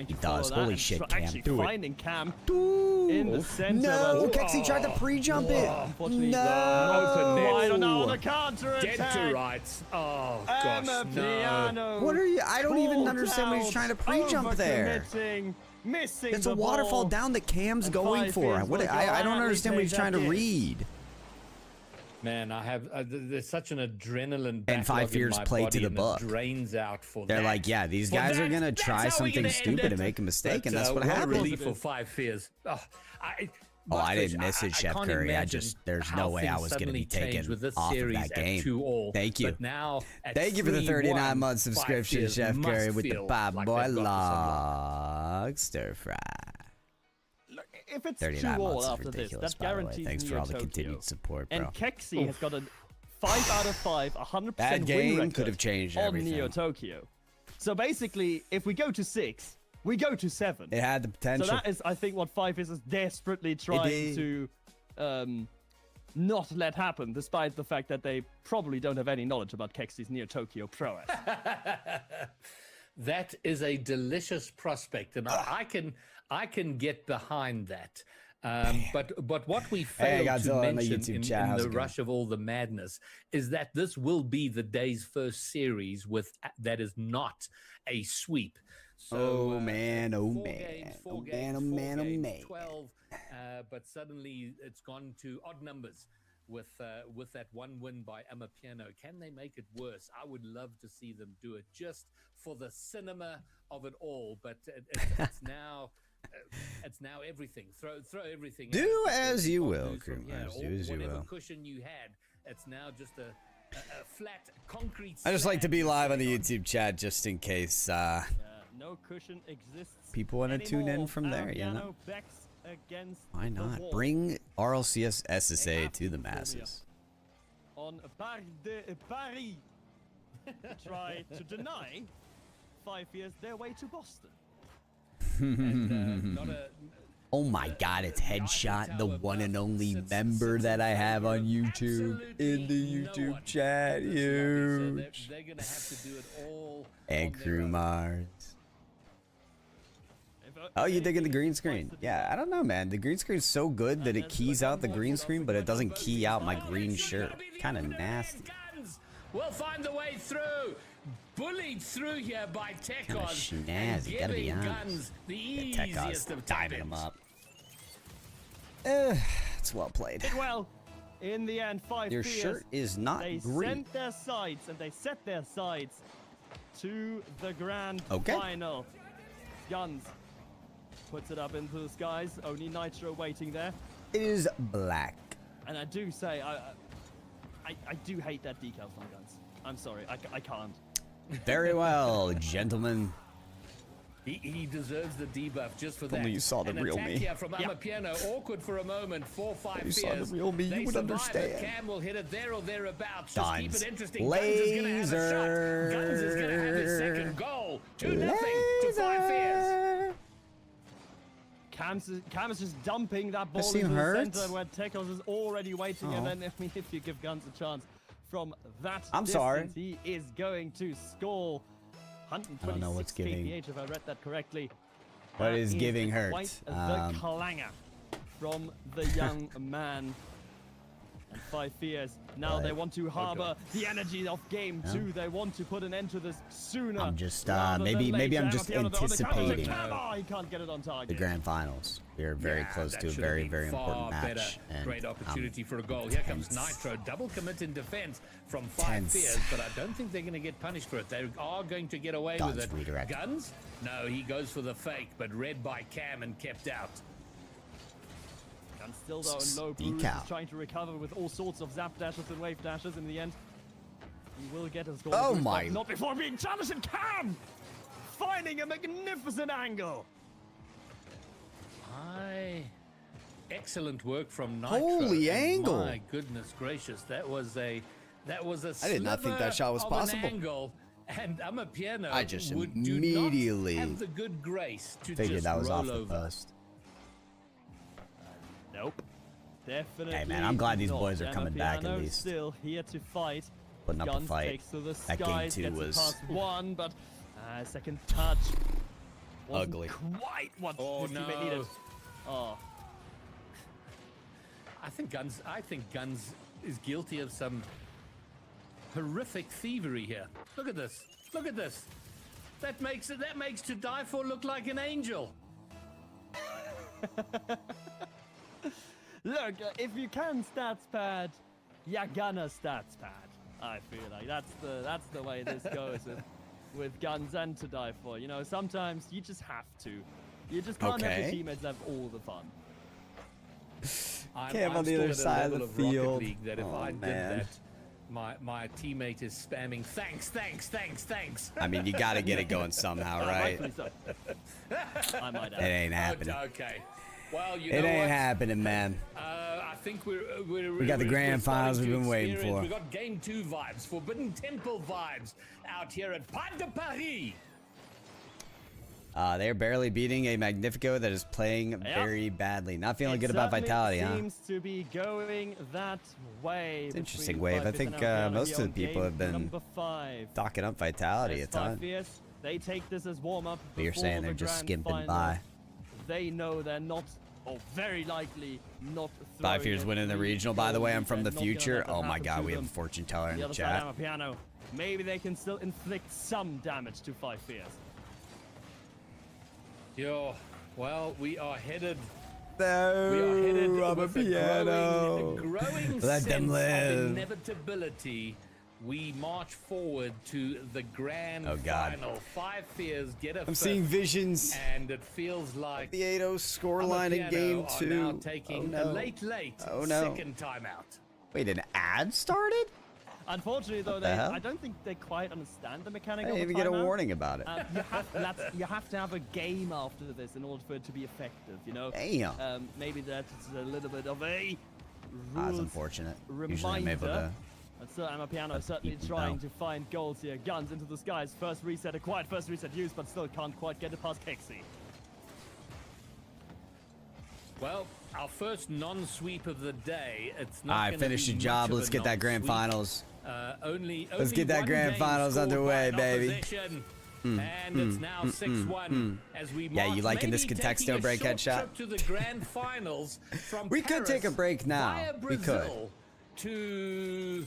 He does. Holy shit, Cam. Do finding it. Cam Dude. in the center. No, Keksy tried to pre-jump it. No. I don't know the counter attack. Dead to rights. Oh, gosh, no. What are you? I don't even understand when he's trying to pre-jump there. Missing It's the a waterfall ball. down that Cam's And going 5 for. Fears What? will I don't gladly understand what he's take trying to that read. Man, I have there's such an adrenaline And 5 Fears play to the book. Drains out for They're that. like, yeah, these guys are gonna try something stupid and make a mistake, and that's what a happens. relief for 5 Fears. I didn't miss it, Chef can't Curry. imagine There's how no way I things was going to be suddenly taken changed with this off of series that at game. 2-all. Thank you. But now at Thank you for the 39 month 3-1, subscription, 5 Fears Chef must Curry, with the feel Bob like Boy they've got Log Stir Fry. Look, if it's 39 2-all months is after this, ridiculous, that by the way. guarantees Thanks for Neo all the Tokyo. continued support, bro. And Kexi has got a 5 out of 5, 100% That win game record could have changed on everything. Neo Tokyo. So basically, if we go to 6, we go to 7. It had the potential. So that is, I think, what 5 is desperately trying to not let happen, despite the fact that they probably don't have any knowledge about Kexi's Neo Tokyo prowess. That is a delicious prospect, and I can get behind that. But what we failed to mention in the rush of all the madness is that this will be the day's first series that is not a sweep. So, oh man, oh 4 man, games, oh 4 man, games, oh 4 man, oh games, man. 12, but suddenly it's gone to odd numbers with that one win by Amapiano. Can they make it worse? I would love to see them do it just for the cinema of it all. But it's now. It's now everything. Throw everything. Do at it, as you will, from, Groomers. Do as you whatever will. cushion you had, it's now just a flat concrete. I just like to be slab live on the sitting YouTube chat just in case No cushion exists. people want to tune in from there, you know? Why not? Bring RLCS SSA to the masses. On Parc de Paris, try to deny 5 Fears their way to Boston. Oh my god, it's Headshot, the one and only member that I have on YouTube in the YouTube chat. Huge. They're gonna have to do it all. And Crew Mars. Oh, you digging the green screen? Yeah, I don't know, man. The green screen's so good that it keys out the green screen, but it doesn't key out my green shirt. Kind of nasty. We'll find the way through. Bullied through here by Tekos. Kind of snazzy, gotta be honest. The Yeah, easiest Tekos of diving him targets. up. It's well played. Well, in the end, 5 Your Fears, shirt is not they green. sent their sides and they set their sides to the grand Okay. final. Guns puts it up into the skies. Only Nitro waiting there. It is black. And I do say, I do hate that decals on Guns. I'm sorry, I can't. Very well, gentlemen. He deserves the debuff just for that. only you saw the An real attack me. here from Amapiano, awkward for a moment. 4-5 you Fears. saw the real me, you They would survive understand. it. Cam will hit it there or thereabouts. Just keep Guns. it interesting. Guns is gonna have a shot. Guns is gonna have his second goal. 2-0 to 5 Fears. Cam is just dumping that ball seem into the hurt. center where Tekos is already waiting. And Oh. then, I mean, if you give Guns a chance from that I'm distance, sorry. he is going to score 126 I don't know what's giving. kph, if I read that correctly. What That is giving hurt? Quite the clanger from the young man. And 5 Fears. Now Right. they want to harbor the energy of game 2. They want to put an end to this sooner. I'm just, rather than maybe later. I'm just Amapiano on the counter to anticipating Cam. Oh, he can't get it on the target. grand finals. We are very close that to a should very, have very been far important match. better. And Great opportunity for a goal. tense. Here comes Nitro. Double commit in defense from 5 Tense. Fears, but I don't think they're going to get punished for it. They are going to get away Guns with it. redirect. Guns? No, he goes for the fake, but read by Cam and kept out. And still though in low boost, Decal. he's trying to recover with all sorts of zap dashes and wave dashes. In the end, he will get his goal. Oh boost, my- but not before being challenged, and Cam finding a magnificent angle. Excellent work from Nitro. Holy and angle. My goodness gracious, that was a I did not think that shot was sliver of an possible. Angle. And Amapiano I just would immediately do not have the good grace to Figured just that was roll off the over. post. Nope. Definitely. Hey, man, I'm glad these not. boys are coming back at Amapiano least. Still here to fight. Putting up a Guns fight. takes to the That game skies, 2 gets it was past one, but second touch wasn't ugly. quite what Oh, his teammate no. needed. Oh. I think Guns is guilty of some horrific thievery here. Look at this. Look at this. That makes To Die For look like an angel. Look, if you can stats pad, you're gonna stats pad. I feel like that's the way this goes with guns and to die for. You know, sometimes you just have to. You just can't have your teammates have all the fun. I'm on the other side of the field. That if I did that, my teammate is spamming thanks. I mean, you got to get it going somehow, right? So. I might it ain't happening. Okay. Well, it ain't happening, man. I think we got the grand finals we've been waiting for. We got Game 2 vibes, Forbidden Temple vibes out here at Pas de Paris. They're barely beating a Magnifico that is playing very badly. Not feeling good about Vitality, huh? Seems to be going that way. It's an interesting wave. I think most of the people have been docking up Vitality a ton. They take this as warm-up. But you're saying they're just skimping by. They know they're not, or very likely not. 5 years winning the regional. By the way, I'm from the future. Oh my God, we have a fortune teller in the chat. Maybe they can still inflict some damage to 5 years. Yo, well, we are headed. No, we are headed rubber with piano. A growing Let sense them live. of inevitability. We march forward to the grand final. 5 fears get a I'm seeing visions. And it feels like the 8-0 scoreline in game 2. Now taking a late second timeout. Wait, an ad started? Unfortunately, though, I don't think they quite understand the mechanic of the I didn't even get a warning about it. You have to have a game after this in order for it to be effective, you know? Damn. Maybe that's a little bit of a That's unfortunate. Reminder. Usually I'm able to... So Amapiano certainly trying to find goals here. Guns into the skies. First reset acquired, first reset used, but still can't quite get it past Kexi. Well, our first non-sweep of the day. It's not. All right, finish your job. Let's get that grand finals. Let's get that grand finals underway, baby. And it's now 6-1 as we yeah, you liking this contexto break headshot? To the grand finals from we could take a break now. We could. To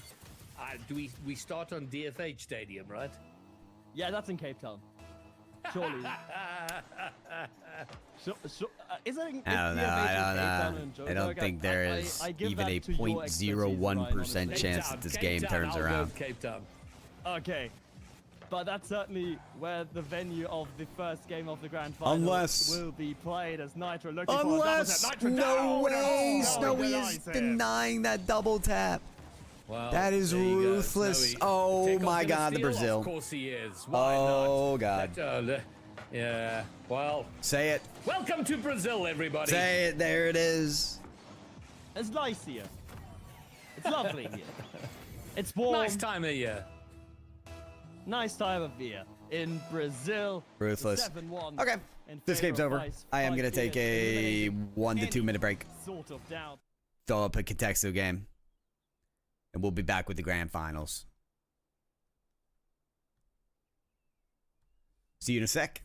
do we start on DFH Stadium, right? Yeah, that's in Cape Town. Surely. Is it in, I don't think there is even a 0.01% chance that this game turns around. Cape Town. Okay. But that's certainly where the venue of the first game of the grand finals will be played, as Nitro looking for a double tap. No way! Snowy is denying that double tap. Well, that is ruthless. Oh my God, the Brazil. Of course he is. Oh God. Yeah. Well. Say it. Welcome to Brazil, everybody. Say it. There it is. It's nice here. It's lovely here. It's warm. Nice time of year. Nice time of year in Brazil. Ruthless. 7-1. Okay. This game's over. I am gonna take a 1 to 2 minute break. Sort of down. Throw up a contexto game. And we'll be back with the grand finals. See you in a sec.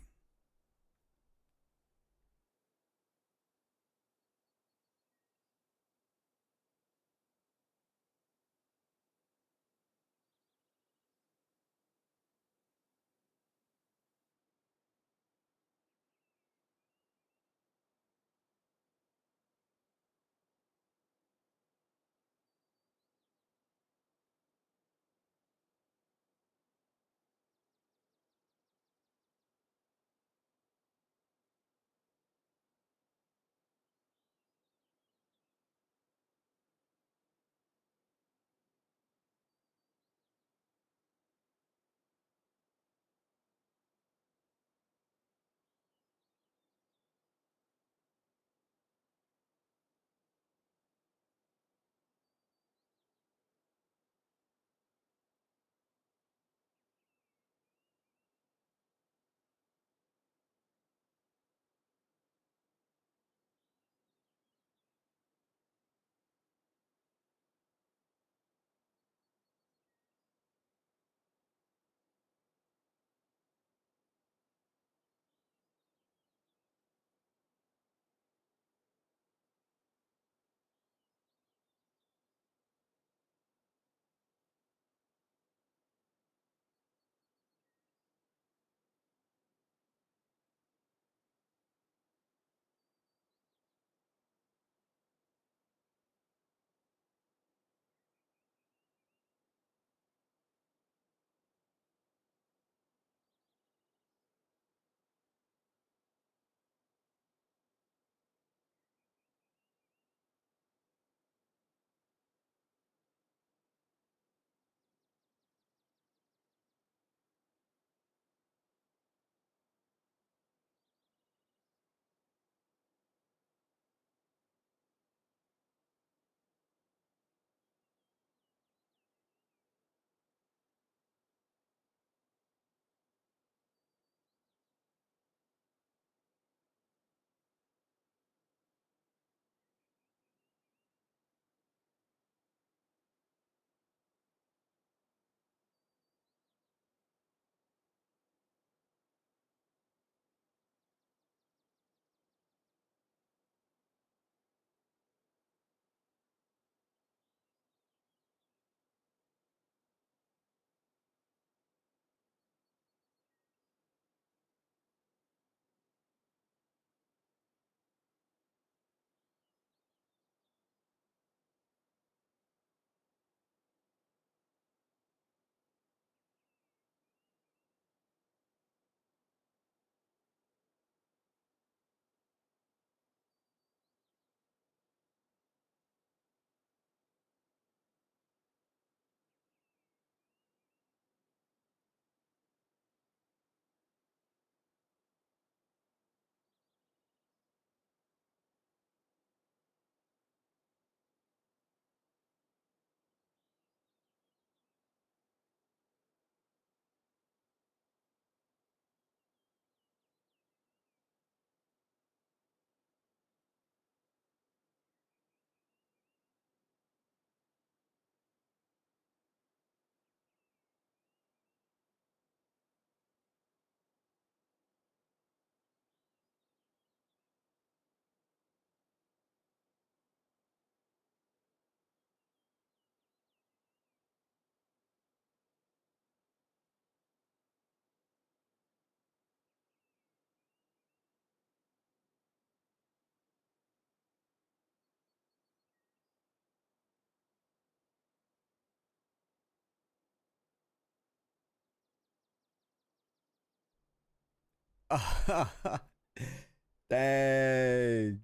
Dang.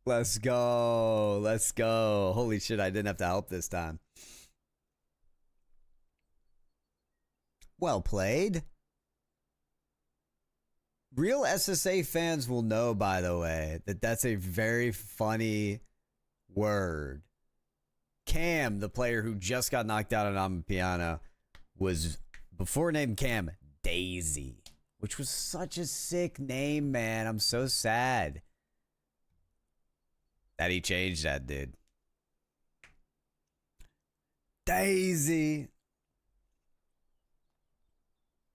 Let's go. Let's go. Holy shit, I didn't have to help this time. Well played. Real SSA fans will know, by the way, that that's a very funny word. Cam, the player who just got knocked out on Amapiano, was, before named Cam, Daisy, which was such a sick name, man. I'm so sad that he changed that, dude. Daisy.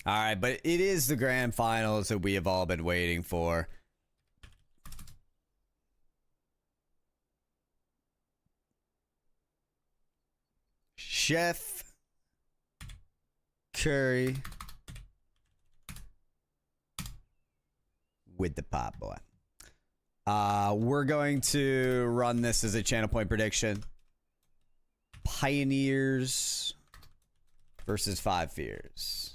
All right, but it is the grand finals that we have all been waiting for. Chef Curry with the pop boy. We're going to run this as a channel point prediction. Pioneers versus Five Fears.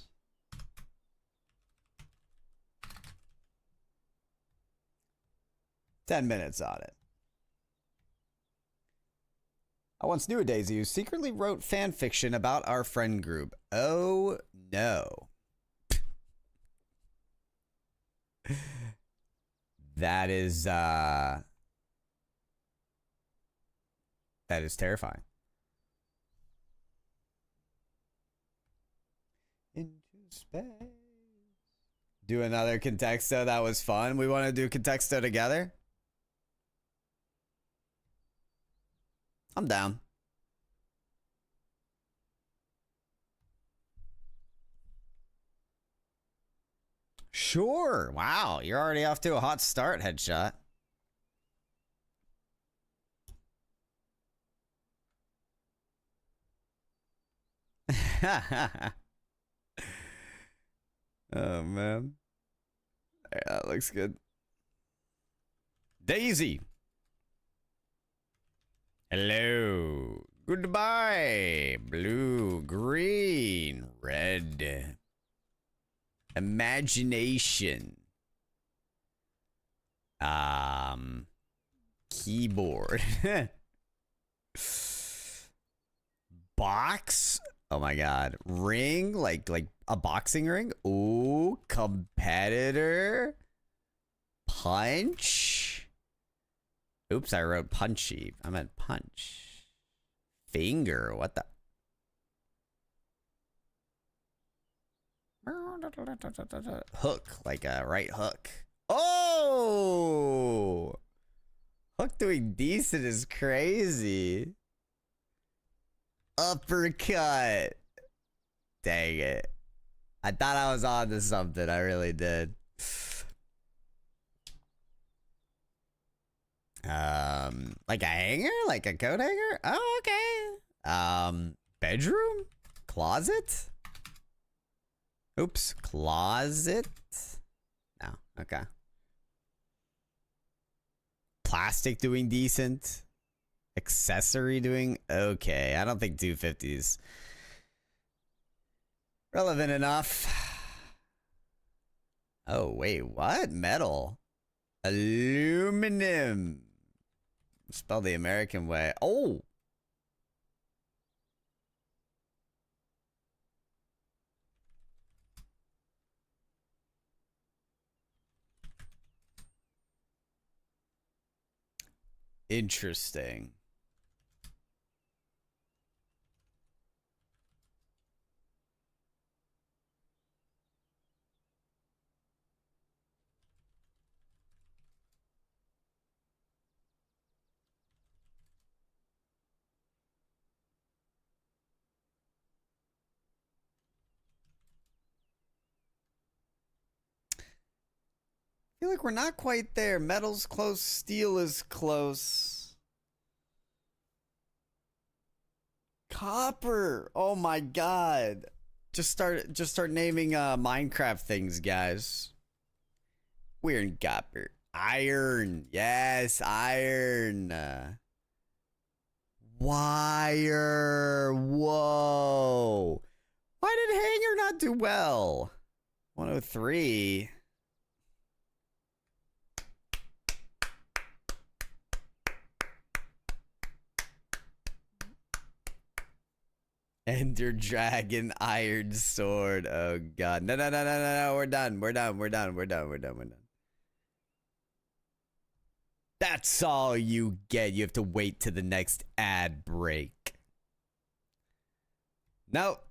$10 minutes on it. I once knew a Daisy who secretly wrote fan fiction about our friend group. Oh no. That is terrifying. Into space. Do another Contexto. That was fun. We want to do Contexto together. I'm down. Sure. Wow, you're already off to a hot start, Headshot. Oh, man. Yeah, that looks good. Daisy. Hello. Goodbye. Blue, green, red. Imagination. Keyboard. Box. Oh my god. Ring, like a boxing ring. Ooh, competitor. Punch. Oops, I wrote punchy. I meant punch. Finger. What the? Hook, like a right hook. Oh! Hook doing decent is crazy. Uppercut. Dang it. I thought I was on to something. I really did. Like a hanger? Like a coat hanger? Oh, okay. Bedroom? Closet? Oops. Closet? No. Okay. Plastic doing decent. Accessory doing okay. I don't think 250's relevant enough. Oh, wait. What? Metal. Aluminum. Spelled the American way. Oh. Interesting. I feel like we're not quite there. Metal's close. Steel is close. Copper. Oh my god. Just start naming Minecraft things, guys. We're in copper. Iron. Yes, iron. Wire. Whoa. Why did Hanger not do well? 103. Ender Dragon Iron Sword. Oh god. No. We're done. That's all you get. You have to wait to the next ad break. Nope.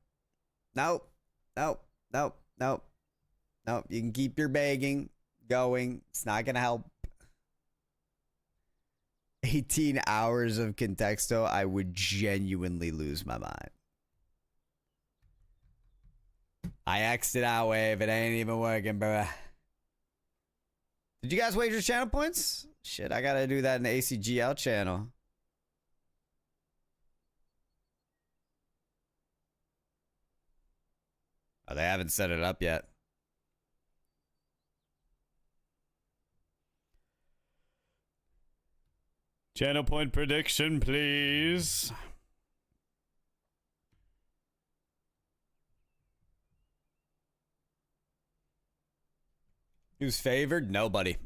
You can keep your begging going. It's not gonna help. 18 hours of contexto, I would genuinely lose my mind. I X'd it out, Wave. It ain't even working, bro. Did you guys wager channel points? Shit, I gotta do that in the ACGL channel. Oh, they haven't set it up yet. Channel point prediction, please. Who's favored? Nobody.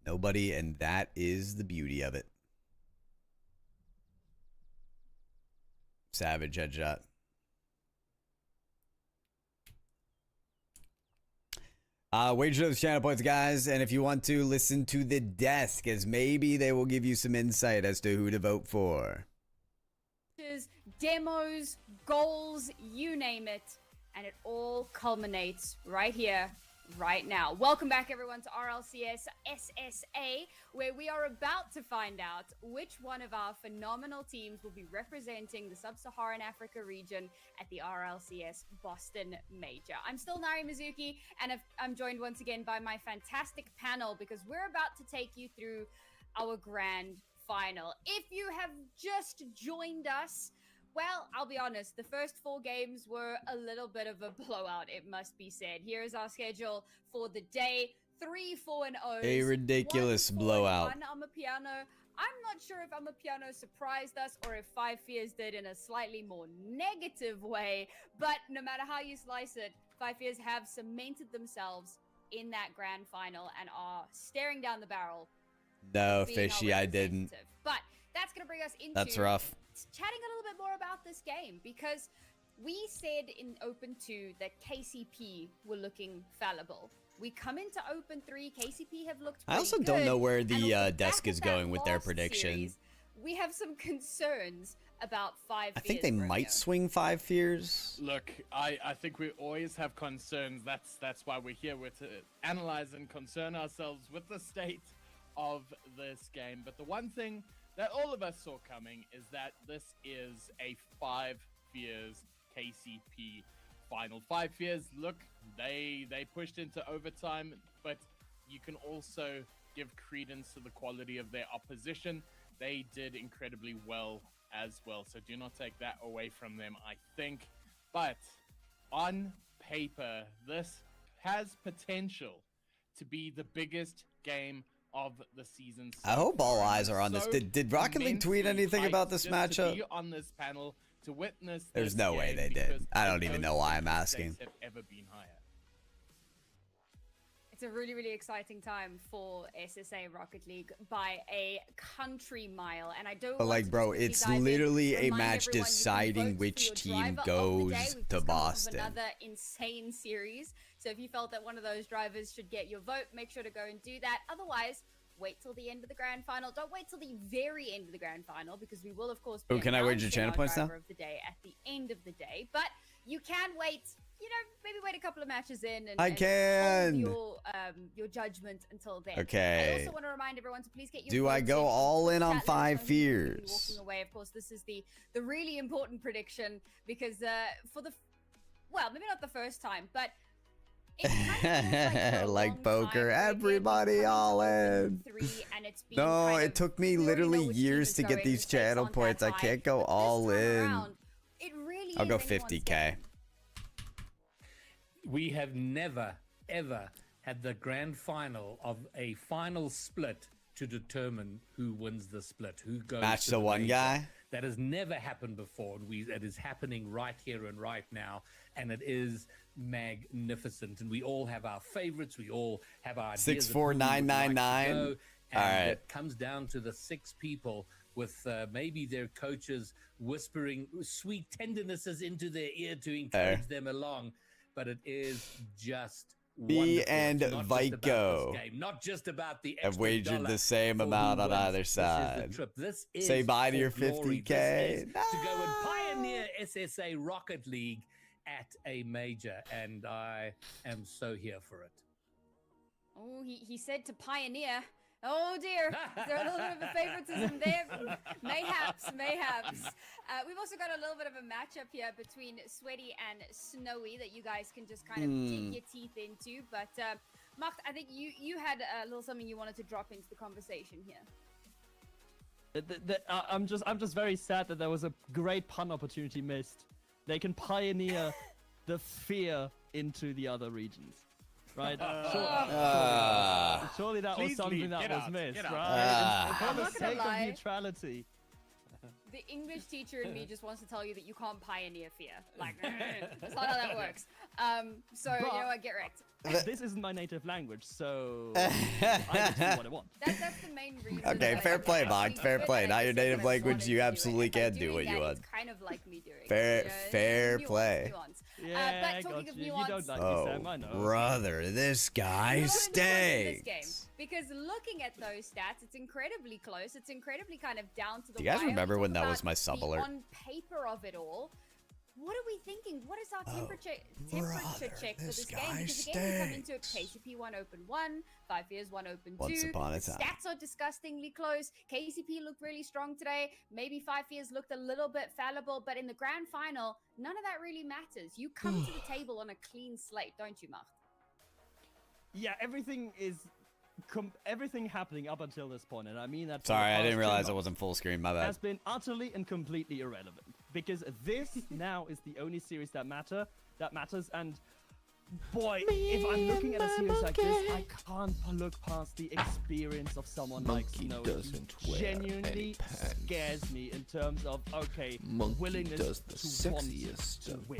Nobody, and that is the beauty of it. Savage headshot. Wager those channel points, guys, and if you want to, listen to the desk, as maybe they will give you some insight as to who to vote for. Demos, goals, you name it, and it all culminates right here, right now. Welcome back, everyone, to RLCS SSA, where we are about to find out which one of our phenomenal teams will be representing the Sub-Saharan Africa region at the RLCS Boston Major. I'm still Nari Mizuki, and I'm joined once again by my fantastic panel because we're about to take you through our grand final. If you have just joined us, well, I'll be honest, the first 4 games were a little bit of a blowout, it must be said. Here is our schedule for the day. 3 4-0s. A ridiculous blowout. Amapiano. I'm not sure if Amapiano surprised us or if 5 Fears did in a slightly more negative way, but no matter how you slice it, 5 Fears have cemented themselves in that grand final and are staring down the barrel. No, Fishy, I didn't. But that's going to bring us into... That's rough. Chatting a little bit more about this game, because we said in Open 2 that KCP were looking fallible. We come into Open 3, KCP have looked pretty I also good, don't know where the desk is going with their last prediction. series, we have some concerns about 5 I think Fears, they Romeo. might swing 5 Fears. Look, I think we always have concerns. That's why we're here. We're to analyze and concern ourselves with the state of this game. But the one thing that all of us saw coming is that this is a 5 Fears KCP final. 5 Fears, look, they pushed into overtime, but you can also give credence to the quality of their opposition. They did incredibly well as well, so do not take that away from them, I think. But on paper, this has potential to be the biggest game of the season. I hope all eyes are on this. Did Rocket League tweet anything about this matchup? To be on this panel to witness. There's no way they did. I don't even know why I'm asking. Have ever been higher. It's a really, really exciting time for SSA Rocket League by a country mile, and I don't. But like, bro, it's literally a match deciding which team goes to Boston. Another insane series. So if you felt that one of those drivers should get your vote, make sure to go and do that. Otherwise, wait till the end of the grand final. Don't wait till the very end of the grand final, because we will, of course, be can I wager channel points now? Of the day at the end of the day, but you can wait. You know, maybe wait a couple of matches in and, hold your judgment until then. Okay. I also want to remind everyone to please get your Do I go all in on 5 Fears? Walking away, of course, this is the really important prediction, because for the, well, maybe not the first time, but it kind of like poker, everybody all in. No, it took me literally years to get these channel points. I can't go all in. I'll go 50K. We have never, ever had the grand final of a final split to determine who wins the split, who goes Match to the one major. guy. That has never happened before, and it is happening right here and right now, and it is magnificent. And we all have our favorites. We all have our ideas 64999. of who we would like to go, and All right. it comes down to the 6 people with maybe their coaches whispering sweet tendernesses into their ear to encourage them along. But it is just Me wonderful. and It's not just about Vico this game, not just about the have extra wagered dollar the same for who amount on wins. either This is side. the trip. This is Say bye to your for glory. 50K. This is to go and pioneer SSA Rocket League at a major, and I am so here for it. Oh, he said to pioneer. Oh dear, is there a little bit of a favoritism there? Mayhaps. We've also got a little bit of a matchup here between Sweaty and Snowy that you guys can just kind of dig your teeth into. But Mark, I think you had a little something you wanted to drop into the conversation here. I'm just very sad that there was a great pun opportunity missed. They can pioneer the fear into the other regions. Right? Surely that was something that was missed, right? For the sake of neutrality. The English teacher in me just wants to tell you that you can't pioneer fear. Like, that's not how that works. So, you know what, get wrecked. This isn't my native language, so I just do what I want. That's the main reason. Okay, that fair I play, actually Mark. do Fair it, play. and Not I your just said native that I language. wanted You to do it. absolutely And by can do doing what you that, want. It's kind of like me doing. Fair Nuance, play. nuance. Yeah, But talking got of you. nuance, You don't like Oh, me, Sam, I know. brother, this guy a lot of nuance in this game, stinks. because looking at those stats, it's incredibly close. It's incredibly kind of down to the Do you guys wire. remember We when talk that was about my sub the alert? On paper of it all, what are we thinking? What is our temperature brother, check for this this game? guy Because the game we come into it, stinks. KCP 1 open 1, 5 years 1 open 2. Once upon a The time. stats are disgustingly close. KCP looked really strong today. Maybe 5 years looked a little bit fallible, but in the grand final, none of that really matters. You come to the table on a clean slate, don't you, Mark? Yeah, everything happening up until this point, and I mean that. for Sorry, the I didn't past 2 realize it months, wasn't full screen. My bad. has been utterly and completely irrelevant, because this now is the only series that matters. And boy, if I'm looking at a series like this, I can't look past the experience of someone like Snow. It genuinely scares me in terms of willingness to want to win.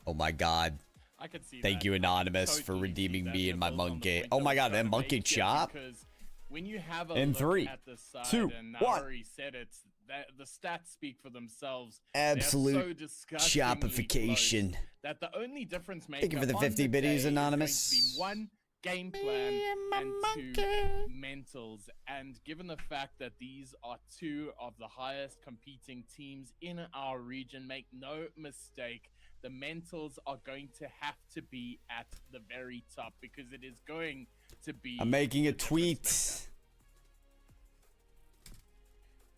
Oh my god. I could see Thank that. you, I could Anonymous, for totally see redeeming that me and my Nipples on the monkey. point Oh that my we're god, trying that to monkey make here, chop. because when you have a In look 3, at the side, 2, and 1. Nauri said it, that the stats speak for themselves. Absolute They're so disgustingly chopification. close that the only difference maker Thank you for the on 50 the day biddies, is going to Anonymous. be 1, game plan, and 2, mentals. And given the fact that these are 2 of the highest competing teams in our region, make no mistake, the mentals are going to have to be at the very top, because it is going to be. I'm making a the difference tweet. maker.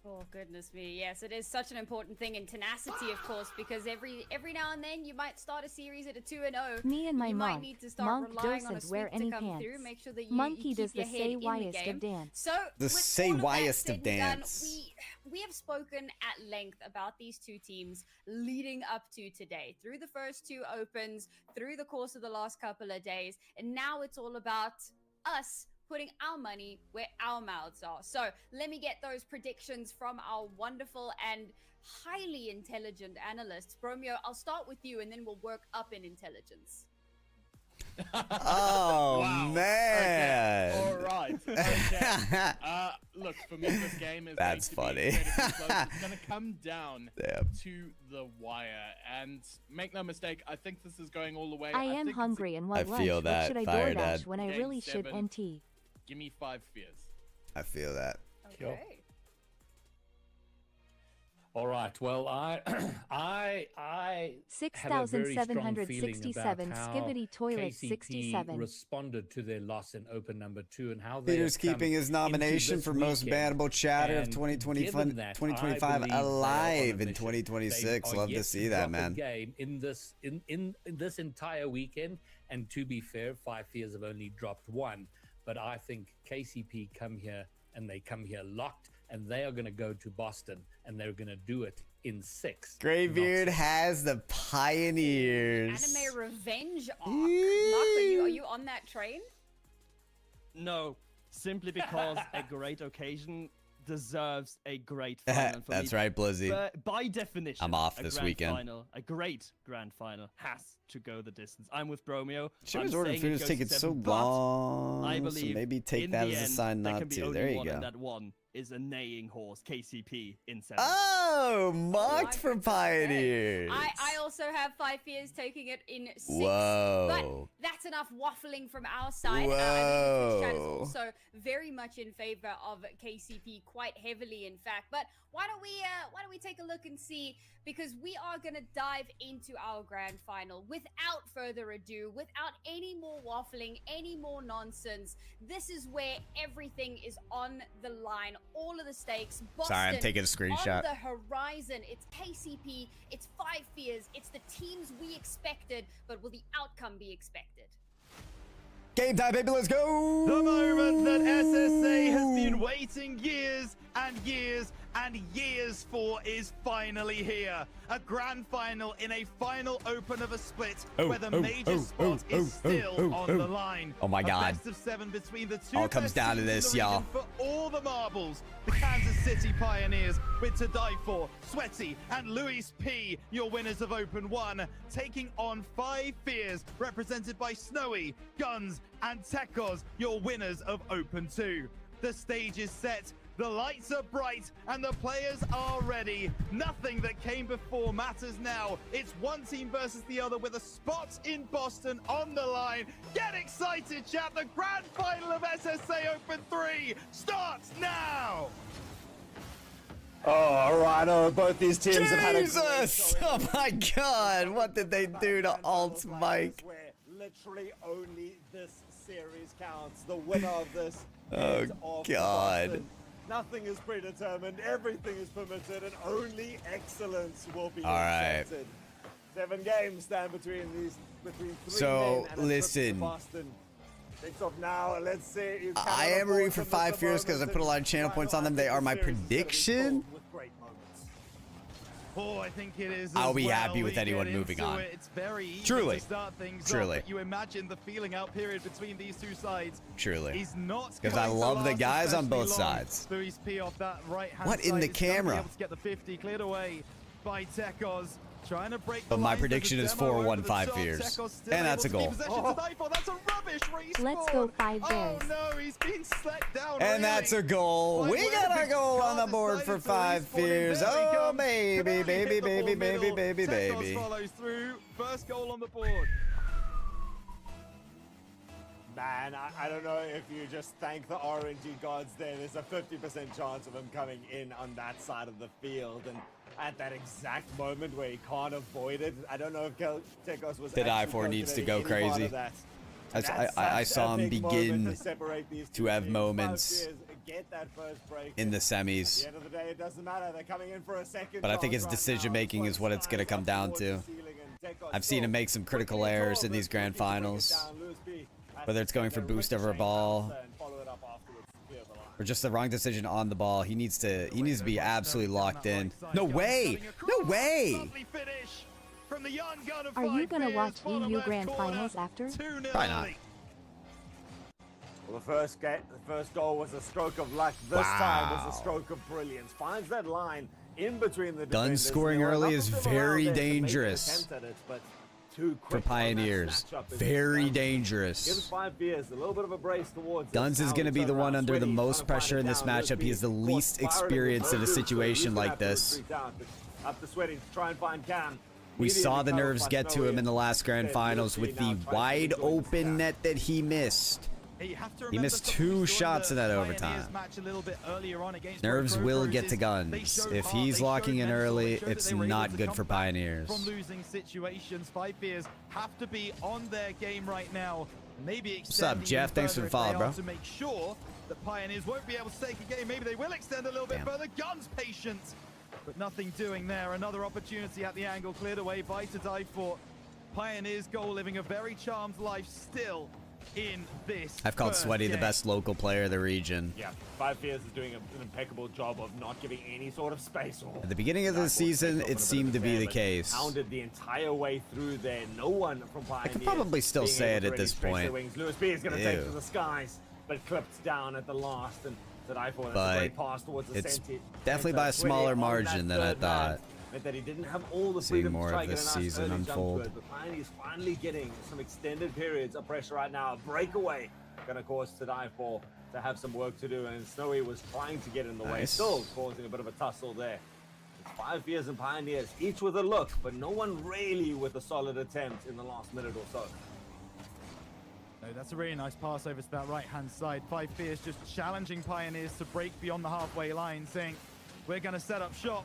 Oh goodness me, yes, it is such an important thing, and tenacity, of course, because every now and then you might start a series at a 2-0. Me and my you might monk. need to start Monk relying on a doesn't wear sweep any to come pants. through. Make sure that you Monkey keep does your the head in the say-whyest game. of dance. So The with say all of that whyest said of and done, dance. we have spoken at length about these 2 teams leading up to today, through the first 2 opens, through the course of the last couple of days, and now it's all about us putting our money where our mouths are. So let me get those predictions from our wonderful and highly intelligent analysts. Bromeo, I'll start with you and then we'll work up in intelligence. Oh, Wow. man. All right. Okay. Look, for me, this game is That's going to be funny. incredibly close. It's going to come down Damn. to the wire. And make no mistake, I think this is going all the way. I am think hungry and I want lunch. feel What that, should I Fire DoorDash Dad. when I Game really should 7. NT? Give me 5 fears. I feel that. Sure. Okay. All right. Well, I have a very strong feeling about 6,767 how Skibbity Toilet KCP 67. responded to their loss in open number 2 and how they Peter's have come keeping his into nomination this for most weekend. bannable chatter of And 2025 given that, I 2025 believe they are on a alive in mission. 2026. They are Love yet to see that, drop a man. game in this entire weekend, and to be fair, 5 years have only dropped 1. But I think KCP come here and they come here locked, and they are going to go to Boston and they're going to do it in 6. Greybeard not 6. has the Pioneers. Anime revenge arc. Mark, are you on that train? No, simply because a great occasion deserves a great final. For That's me. right, Blizzy. But by definition, I'm off this weekend. A great grand final has to go the distance. I'm with Bromeo. She was ordering food. It's taking so long. I believe so maybe take that as a sign not to. There you go. That one is a neighing horse, KCP in 7. Oh, marked for Pioneers. I also have 5 Fears taking it in 6. Whoa. But that's enough waffling from our side. Whoa. I think the chat is also very much in favor of KCP, quite heavily, in fact. But why don't we take a look and see, because we are going to dive into our grand final without further ado, without any more waffling, any more nonsense. This is where everything is on the line. All of the stakes. Boston, sorry, I'm taking a screenshot. On the horizon, it's KCP, it's 5 Fears, it's the teams we expected, but will the outcome be expected? Game time, baby, let's go! The moment that SSA has been waiting years and years and years for is finally here. A grand final in a final open of a split where the major spot is still on the line. Oh my God. A best of 7 between the two all comes down to this, y'all. For all the marbles, the Kansas City Pioneers with To Die For, Sweaty, and Luis P, your winners of Open 1, taking on 5 Fears, represented by Snowy, Guns, and Tekos, your winners of Open 2. The stage is set. The lights are bright and the players are ready. Nothing that came before matters now. It's one team versus the other with a spot in Boston on the line. Get excited, chat. The grand final of SSA Open 3 starts now. Oh, all right. Oh, both these teams have had a Jesus! Oh my God! What did they do to Alt Mike? Where literally only this series counts. The winner of this. Oh God! Boston. Nothing is predetermined. Everything is permitted, and only excellence will be accepted. 7 games stand between 3 so men and listen. Boston. Kicks off now. Let's see. I am rooting for 5 Fears because I put a lot of channel points on them. They are my prediction. Oh, I think it is. I'll be happy with anyone moving on. It's very easy Truly. to start things Truly. up, but you imagine the feeling out period between these two sides. Truly. He's not because I love the guys on both sides. Luis P off that right-hand what in the camera? Able to get the 50 cleared away by Tekos. Trying to break but my prediction is 4-1-5 Fears. And that's a goal. That's a rubbish respawn. Let's go 5 Bears. Oh no, he's been slept down. And that's a goal. We got our goal on the board for 5 Fears. Oh baby, baby, baby, baby, baby, baby. Follows through. First goal on the board. Man, I don't know if you just thank the RNG gods there. There's a 50% chance of him coming in on that side of the field. And at that exact moment where he can't avoid it, I don't know if Tekos was The Die For needs to go crazy. I saw him begin to have moments in the semis. At the end of the day, it doesn't matter. They're coming in for a second. But I think his decision making is what it's going to come down to. I've seen him make some critical errors in these grand finals. Whether it's going for boost over a ball or just the wrong decision on the ball, he needs to be absolutely locked in. No way! No way! Are you gonna watch EU Grand Finals after? Probably not. Well, the first goal was a stroke of luck. This time was a stroke of brilliance. Finds that line in between the Gun scoring early is very dangerous. For Pioneers, very dangerous. Gives 5 Fears a little bit of a brace towards Guns is going to be the one under the most pressure in this matchup. He is the least experienced in a situation like this. Up to Sweaty to try and find Cam. We saw the nerves get to him in the last grand finals with the wide open net that he missed. He missed 2 shots in that overtime. Nerves will get to Guns. If he's locking in early, it's not good for Pioneers. From losing situations, 5 Fears have to be on their game right now. Maybe what's up, Jeff? Thanks for the follow, bro. To make sure that Pioneers won't be able to take a game. Maybe they will extend a little bit further. Guns patient, but nothing doing there. Another opportunity at the angle cleared away by To Die For. Pioneers goal living a very charmed life still in this. I've called Sweaty the best local player of the region. Yeah, 5 Fears is doing an impeccable job of not giving any sort of space. At the beginning of the season, it seemed to be the case. Pounded the entire way through there. No one from Pioneers. I could probably still say it at this point. Luis P is going to take to the skies. but clipped down at the last. And Tadaifor, that's a great pass towards the it's center. definitely by a smaller margin than I thought. Meant that he didn't have all the Seeing freedom more to try of get this a nice season early unfold. jump to it, but he's finally getting some extended periods of pressure right now. Breakaway gonna cause Tadaifor to have some work to do, and Snowy was trying to get in the way, still causing a bit of a tussle there. It's 5 Fears and Pioneers, each with a look, but no one really with a solid attempt in the last minute or so. No, that's a really nice pass over to that right-hand side. 5 Fears just challenging Pioneers to break beyond the halfway line, saying, we're going to set up shop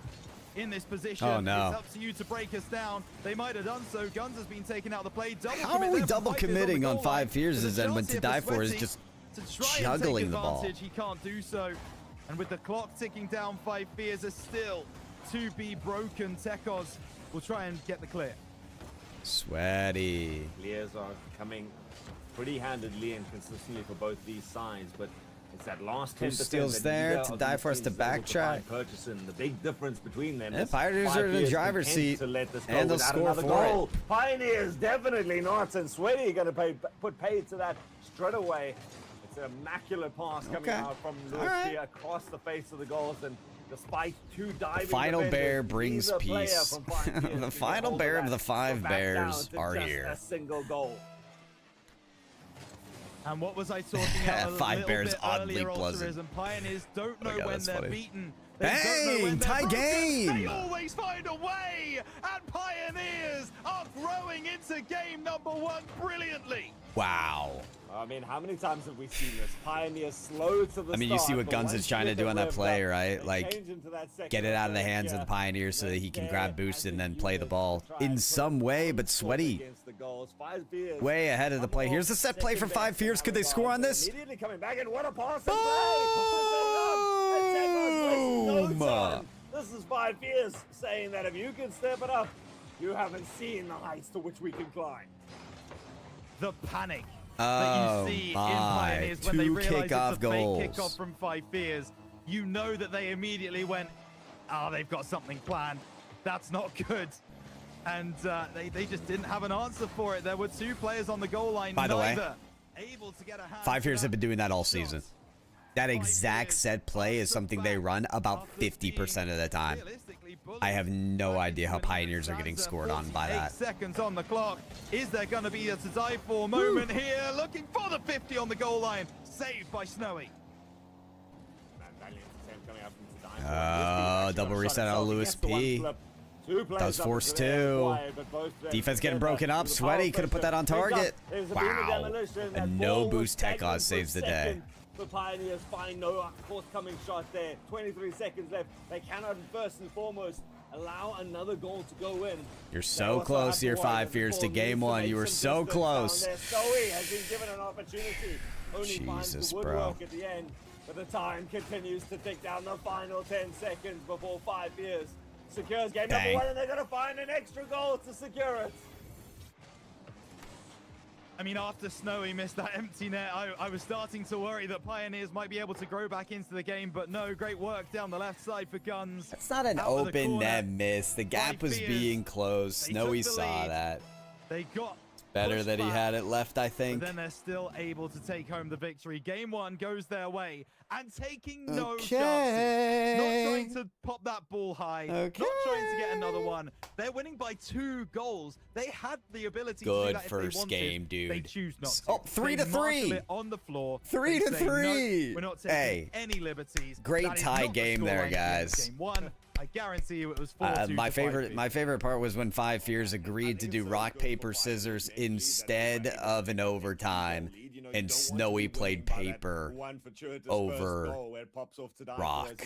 in this position. Oh, no. It's up to you to break us down. They might have done so. Guns has been taken out of the play. How are we double committing on 5 Fears and when Tadaifor is just juggling the ball? He can't do so. And with the clock ticking down, 5 Fears are still to be broken. Tekos will try and get the clear. Sweaty. Clears are coming pretty handedly and consistently for both these sides, but it's that last 10% steals there to die for us to backtrack. The big difference between them. Yeah, Pioneers are in the driver's seat, and they'll score for it. Pioneers definitely not, and Sweaty going to put paid to that straight away. It's an immaculate pass coming out from Lewis across the face of the goals, and despite two diving, the final bear brings peace. The final bear of the 5 bears are here. A single goal. And what was I talking about? 5 bears oddly pleasant. Pioneers don't know when they're beaten. Hey, tie game! They always find a way, and Pioneers are growing into game number 1 brilliantly. Wow. I mean, how many times have we seen this? Pioneers slow to the I mean, you see what Guns is trying to do on that play, right? Like, get it out of the hands of the Pioneers so that he can grab boost and then play the ball in some way, but Sweaty way ahead of the play. Here's the set play from 5 Fears. Could they score on this? Immediately coming back, and what a pass! Boom! This is 5 Fears saying that if you can step it up, you haven't seen the heights to which we can climb. The panic that you see in Pioneers when they realize it's a fake kickoff from 5 Fears. You know that they immediately went, they've got something planned. That's not good. And they just didn't have an answer for it. There were 2 players on the goal line. By the way, able to get a hand 5 Fears have been doing that all season. That exact set play is something they run about 50% of the time. I have no idea how Pioneers are getting scored on by that. 8 seconds on the clock. Is there going to be a to die for moment here? Looking for the 50 on the goal line. Saved by Snowy. Double reset out of Lewis P. Does force 2. Defense getting broken up. Sweaty could have put that on target. Wow. And no boost Tekos saves the day. The Pioneers find no forthcoming shot there. 23 seconds left. They cannot first and foremost allow another goal to go in. You're so close here, 5 Fears, to game 1. You were so close. Zoe has been given an opportunity. Only Jesus, finds the woodwork at the end. But the time continues to tick down. The final 10 seconds before 5 Fears secures game number 1, and they're going to find an extra goal to secure it. I mean, after Snowy missed that empty net, I was starting to worry that Pioneers might be able to grow back into the game, but no, great work down the left side for Guns. That's not an open net miss. The gap was being closed. Snowy saw that. They got better that he had it left, I think. But then they're still able to take home the victory. Game 1 goes their way, and taking no chances. Not trying to pop that ball high. Not trying to get another one. They're winning by 2 goals. They had the ability to do that if they wanted. Good first game, dude. They choose not to. Oh, 3-3. On the floor. 3-3. No, we're not taking any liberties. Great tie game there, guys. Game 1. I guarantee you it was 4-2. My favorite part was when 5 Fears agreed to do rock, paper, scissors instead of an overtime, and Snowy played paper over rock.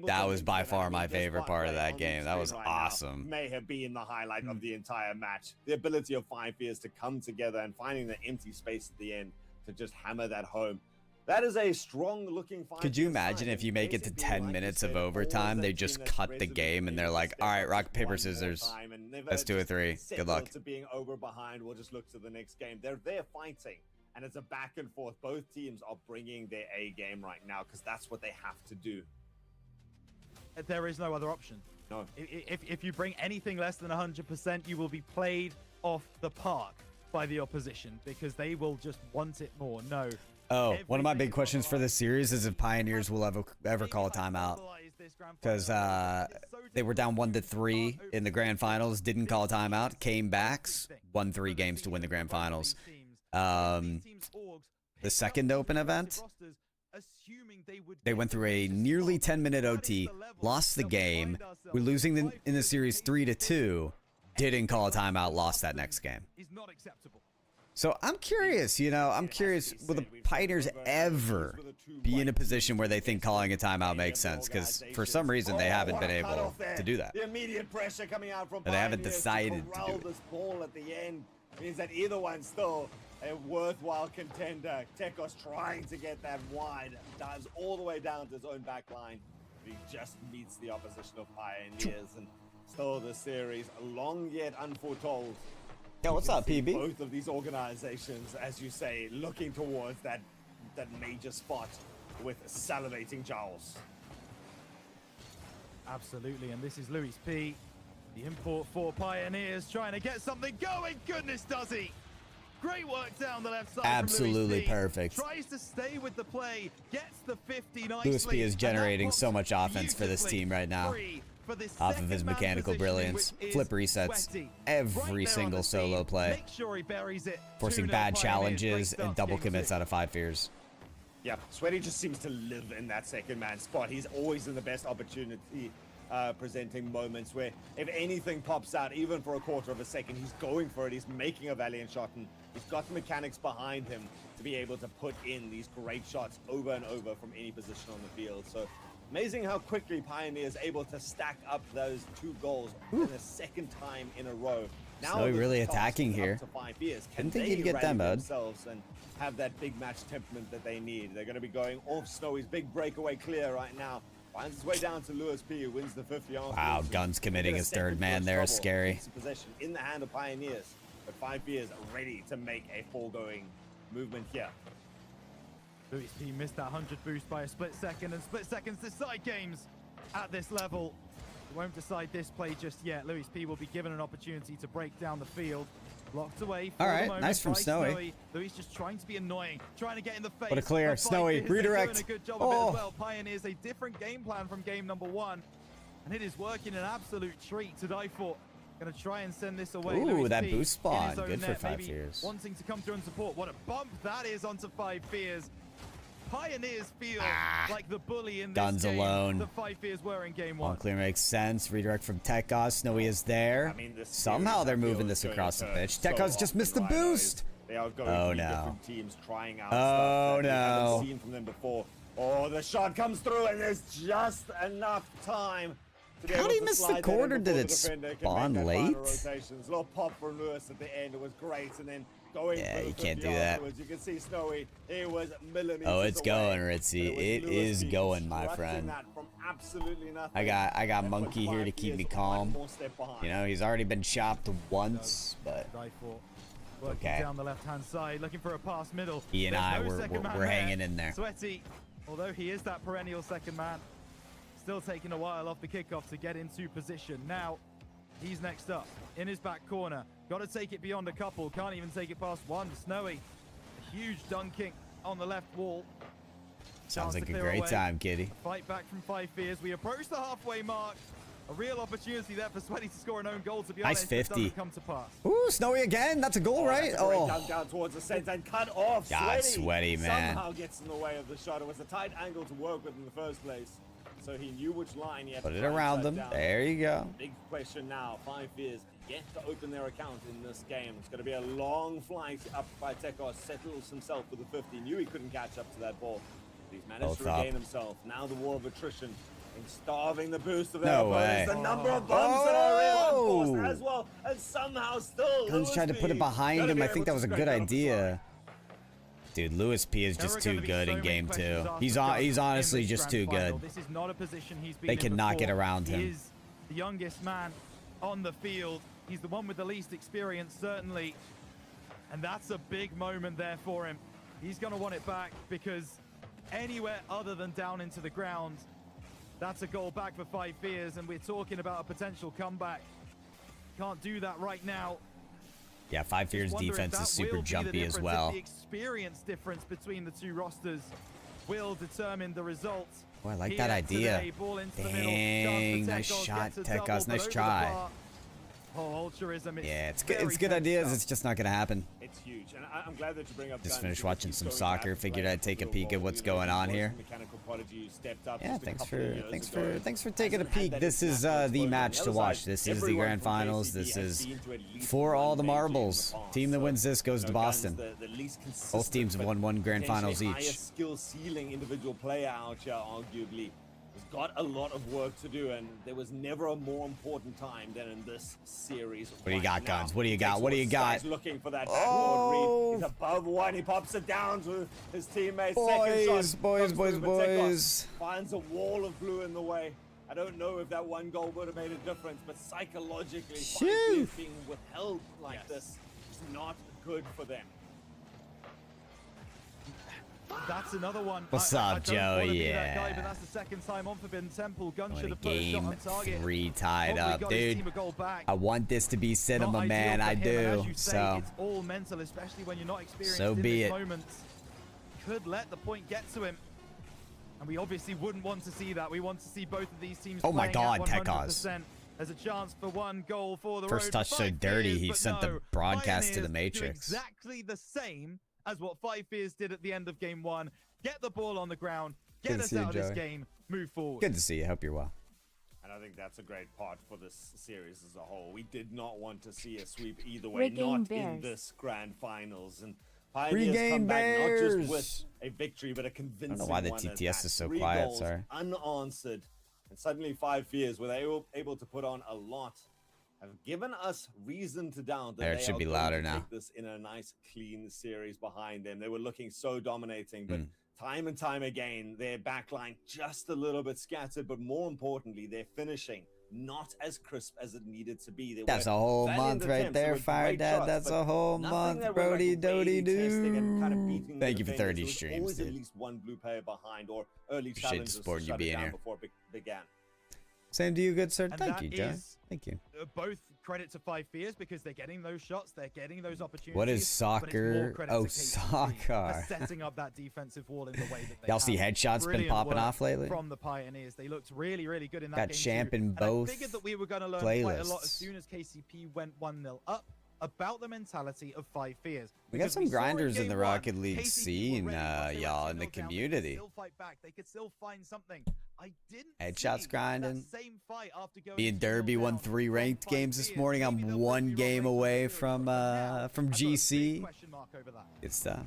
That was by far my favorite part of that game. That was awesome. May have been the highlight of the entire match. The ability of 5 Fears to come together and finding the empty space at the end to just hammer that home. That is a strong-looking fight. Could you imagine if you make it to 10 minutes of overtime, they just cut the game and they're like, all right, rock, paper, scissors. Let's do a 3. Good luck. To being over behind, we'll just look to the next game. They're fighting, and it's a back and forth. Both teams are bringing their A game right now because that's what they have to do. There is no other option. No. If you bring anything less than 100%, you will be played off the park by the opposition because they will just want it more. No. Oh, one of my big questions for this series is if Pioneers will ever call a timeout. Because they were down 1-3 in the grand finals, didn't call a timeout, came back, won 3 games to win the grand finals. The second open event, they went through a nearly 10-minute OT, lost the game. We're losing in the series 3-2. Didn't call a timeout, lost that next game. So I'm curious, you know, will the Pioneers ever be in a position where they think calling a timeout makes sense? Because for some reason they haven't been able to do that. The immediate pressure coming out from They haven't decided to do it. this ball at the end means that either one's still a worthwhile contender. Tekos trying to get that wide, dives all the way down to his own back line. He just meets the opposition of Pioneers, and still the series long yet unforetold. Yo, what's up, PB? Both of these organizations, as you say, looking towards that major spot with salivating jowls. Absolutely, and this is Luis P, the import for Pioneers, trying to get something going. Goodness, does he? Great work down the left side. Absolutely perfect. Tries to stay with the play, gets the 50 nicely. Luis P is generating so much offense for this team right now. Off of his mechanical brilliance, flip resets, every single solo play, forcing bad challenges and double commits out of 5 fears. Yeah, Sweaty just seems to live in that second man spot. He's always in the best opportunity presenting moments where if anything pops out, even for a quarter of a second, he's going for it. He's making a valiant shot, and he's got the mechanics behind him to be able to put in these great shots over and over from any position on the field. So amazing how quickly Pioneer is able to stack up those 2 goals in the second time in a row. Now Snowy really attacking here. Didn't think he'd get them, bud. And have that big match temperament that they need. They're going to be going off Snowy's big breakaway clear right now. Finds his way down to Lewis P, who wins the 50 yard. Wow, Guns committing his third man there is scary. Possession in the hand of Pioneers, but 5 years ready to make a foregoing movement here. Luis P missed that 100 boost by a split second, and split seconds decide games at this level. It won't decide this play just yet. Luis P will be given an opportunity to break down the field. Locked away. All right, nice from Snowy. Luis just trying to be annoying, trying to get in the face. What a clear, Snowy, redirect. Doing a good job of it as well. Pioneers a different game plan from game number 1, and it is working an absolute treat to die for. Gonna try and send this away. Ooh, Luis that P boost spawn. Good for net, 5 fears. Wanting to come through and support. What a bump that is onto 5 fears. Pioneers feel like the bully in this Guns game. alone. The 5 fears were in game 1. On clear makes sense. Redirect from Tekos. Snowy is there. I mean, Somehow they're moving this across the pitch. Tekos just missed the boost. They are going Oh, to no. different teams trying out Oh, stuff that we no. haven't seen from them before. Oh, the shot comes through, and there's just enough time to be How able did he to miss the slide that quarter? in Did before it the defender can spawn make that late? final rotations. Little pop from Lewis at the end. It was great, and then going Yeah, for the you can't 50 do that. afterwards. You can see Snowy. He was millimeters Oh, it's away. going, Ritzy. But It was is Lewis going, my constructing friend. that from absolutely nothing. I got And Monkey put here to 5 keep me years calm. one more step behind. You know, he's already been chopped once, but Die for. Working okay. down the left-hand side, looking for a pass middle. He and There's I, no we're second man hanging in there. Sweaty, although he is that perennial second man, still taking a while off the kickoff to get into position. Now, he's next up in his back corner. Got to take it beyond a couple. Can't even take it past one. Snowy, a huge dunking on the left wall. Sounds Chance to like a clear great away. time, Kitty. Fight back from 5 fears. We approach the halfway mark. A real opportunity there for Sweaty to score an own goal, to be Nice honest. 50. It doesn't come to pass. Ooh, Snowy again. That's a goal, right? That's a great Oh, dunk down towards the center and cut off. God, Sweaty, man. Somehow gets in the way of the shot. It was a tight angle to work with in the first place, so he knew which line he had put to it try and around shut them. down. There you go. Big question now. 5 years yet to open their account in this game. It's going to be a long flight up by Tekos. Settles himself with the 50. Knew he couldn't catch up to that ball. He's managed Both to regain up. himself. Now the war of attrition and starving the boost of No their way. opponents. The number of bumps that are Oh. reinforced as well, and somehow still Guns tried to put it behind him. I think that was a good idea. Dude, Lewis P is just too good in game 2. He's honestly just too good. This is not a position he's been They in cannot get before. around him. He is the youngest man on the field. He's the one with the least experience, certainly. And that's a big moment there for him. He's going to want it back, because anywhere other than down into the ground, that's a goal back for 5 fears, and we're talking about a potential comeback. Can't do that right now. Yeah, Five Fear's defense is super jumpy as well. The experience difference between the two rosters will determine the results. Oh, I like that idea. Dang, nice shot, Tekos. Nice try. Oh, Ultrism. Yeah, it's good. It's good ideas. It's just not gonna happen. It's huge, and I'm glad that you bring up. Just finished watching some soccer. Figured I'd take a peek at what's going on here. Yeah, thanks for taking a peek. This is the match to watch. This is the grand finals. This is for all the marbles. Team that wins this goes to Boston. Both teams have won one grand finals each. Skill ceiling individual player out here, arguably. Has got a lot of work to do, and there was never a more important time than in this series. What do you got, Guns? What do you got? What do you got? Looking for that backboard read. He's above one. He pops it down to his teammates. Boys. Finds a wall of blue in the way. I don't know if that one goal would have made a difference, but psychologically, being withheld like this is not good for them. That's another one. What's up, Joe? Yeah. Guy, but that's the second time on Forbidden Temple. Gun should have put a shot on target. Game 3 tied up, dude. I want this to be cinema, man. I do. So it's all mental, especially when you're not experienced so be in it. this moment. Could let the point get to him, and we obviously wouldn't want to see that. We want to see both of these teams. Oh my God, Tekos. There's a chance for one goal for the first touch so dirty. He sent the broadcast to the Matrix. Exactly the same as what Five Fears did at the end of game 1. Get the ball on the ground, get us out of this game, move forward. Good to see you. Hope you're well. And I think that's a great part for this series as a whole. We did not want to see a sweep either way, not in this grand finals. And Pioneers come back not just with a victory, but a convincing one. I don't know why the TTS is so quiet, sorry. Unanswered. And suddenly Five Fears were able to put on a lot. Have given us reason to doubt that it should be louder now. Take this in a nice, clean series behind them. They were looking so dominating, but time and time again, their backline just a little bit scattered, but more importantly, their finishing not as crisp as it needed to be. That's a whole month right there, Fire Dad. That's a whole month, Brody Doty Doo. Thank you for 30 streams, always dude. At least one blue player behind or early Appreciate challenges the support to you shut it being down here. Before it began. Same to you, good sir. And Thank you, John. Thank you. Both credit to Five Fears because they're getting those shots, they're getting those opportunities. What is soccer? Oh, soccer. For setting up that defensive wall in the way that they Y'all see headshots been popping off lately? From the Pioneers, they looked really, really good in that Got game. champ in both. I figured that we were going to learn quite a lot as soon as KCP went 1-0 up about the mentality of Five Fears. We got some grinders in the Rocket League scene, y'all, in the community. Still fight back. They could still find something. I didn't headshots grinding. Same fight after going Me and Derby won 3 ranked games this morning. I'm 1 game away from GC. Good stuff.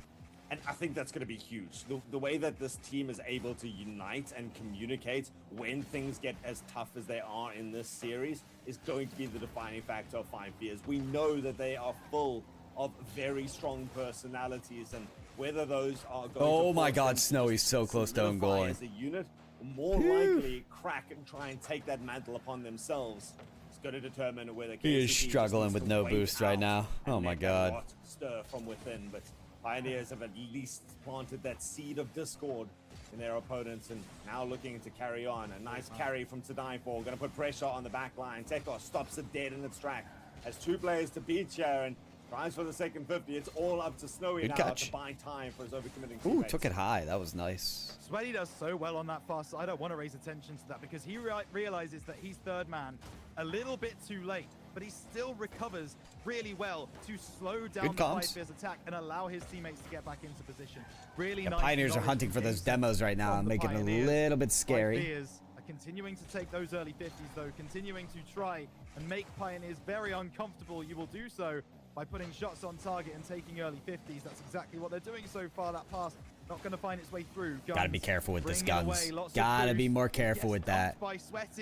And I think that's going to be huge. The way that this team is able to unite and communicate when things get as tough as they are in this series is going to be the defining factor of Five Fears. We know that they are full of very strong personalities, and whether those are going oh my God, Snowy's so close to own goal. As a unit, more likely crack and try and take that mantle upon themselves. It's going to determine whether he is struggling with no boost right now. Oh my God. Stir from within, but Pioneers have at least planted that seed of discord in their opponents and now looking to carry on. A nice carry from To Die For. Going to put pressure on the back line. Tekos stops it dead in its track. Has 2 players to beat here and tries for the second 50. It's all up to Snowy now to buy time for his overcommitting teammates. Ooh, took it high. That was nice. Sweaty does so well on that far side. I want to raise attention to that because he realizes that he's third man a little bit too late, but he still recovers really well to slow down the Five Fears attack and allow his teammates to get back into position. Really nice. Pioneers are hunting for those demos right now and making it a little bit scary. Pioneers are continuing to take those early 50s though, continuing to try and make Pioneers very uncomfortable. You will do so by putting shots on target and taking early 50s. That's exactly what they're doing so far. That pass not going to find its way through. Guns, gotta be careful with this, Guns. Gotta be more careful with that.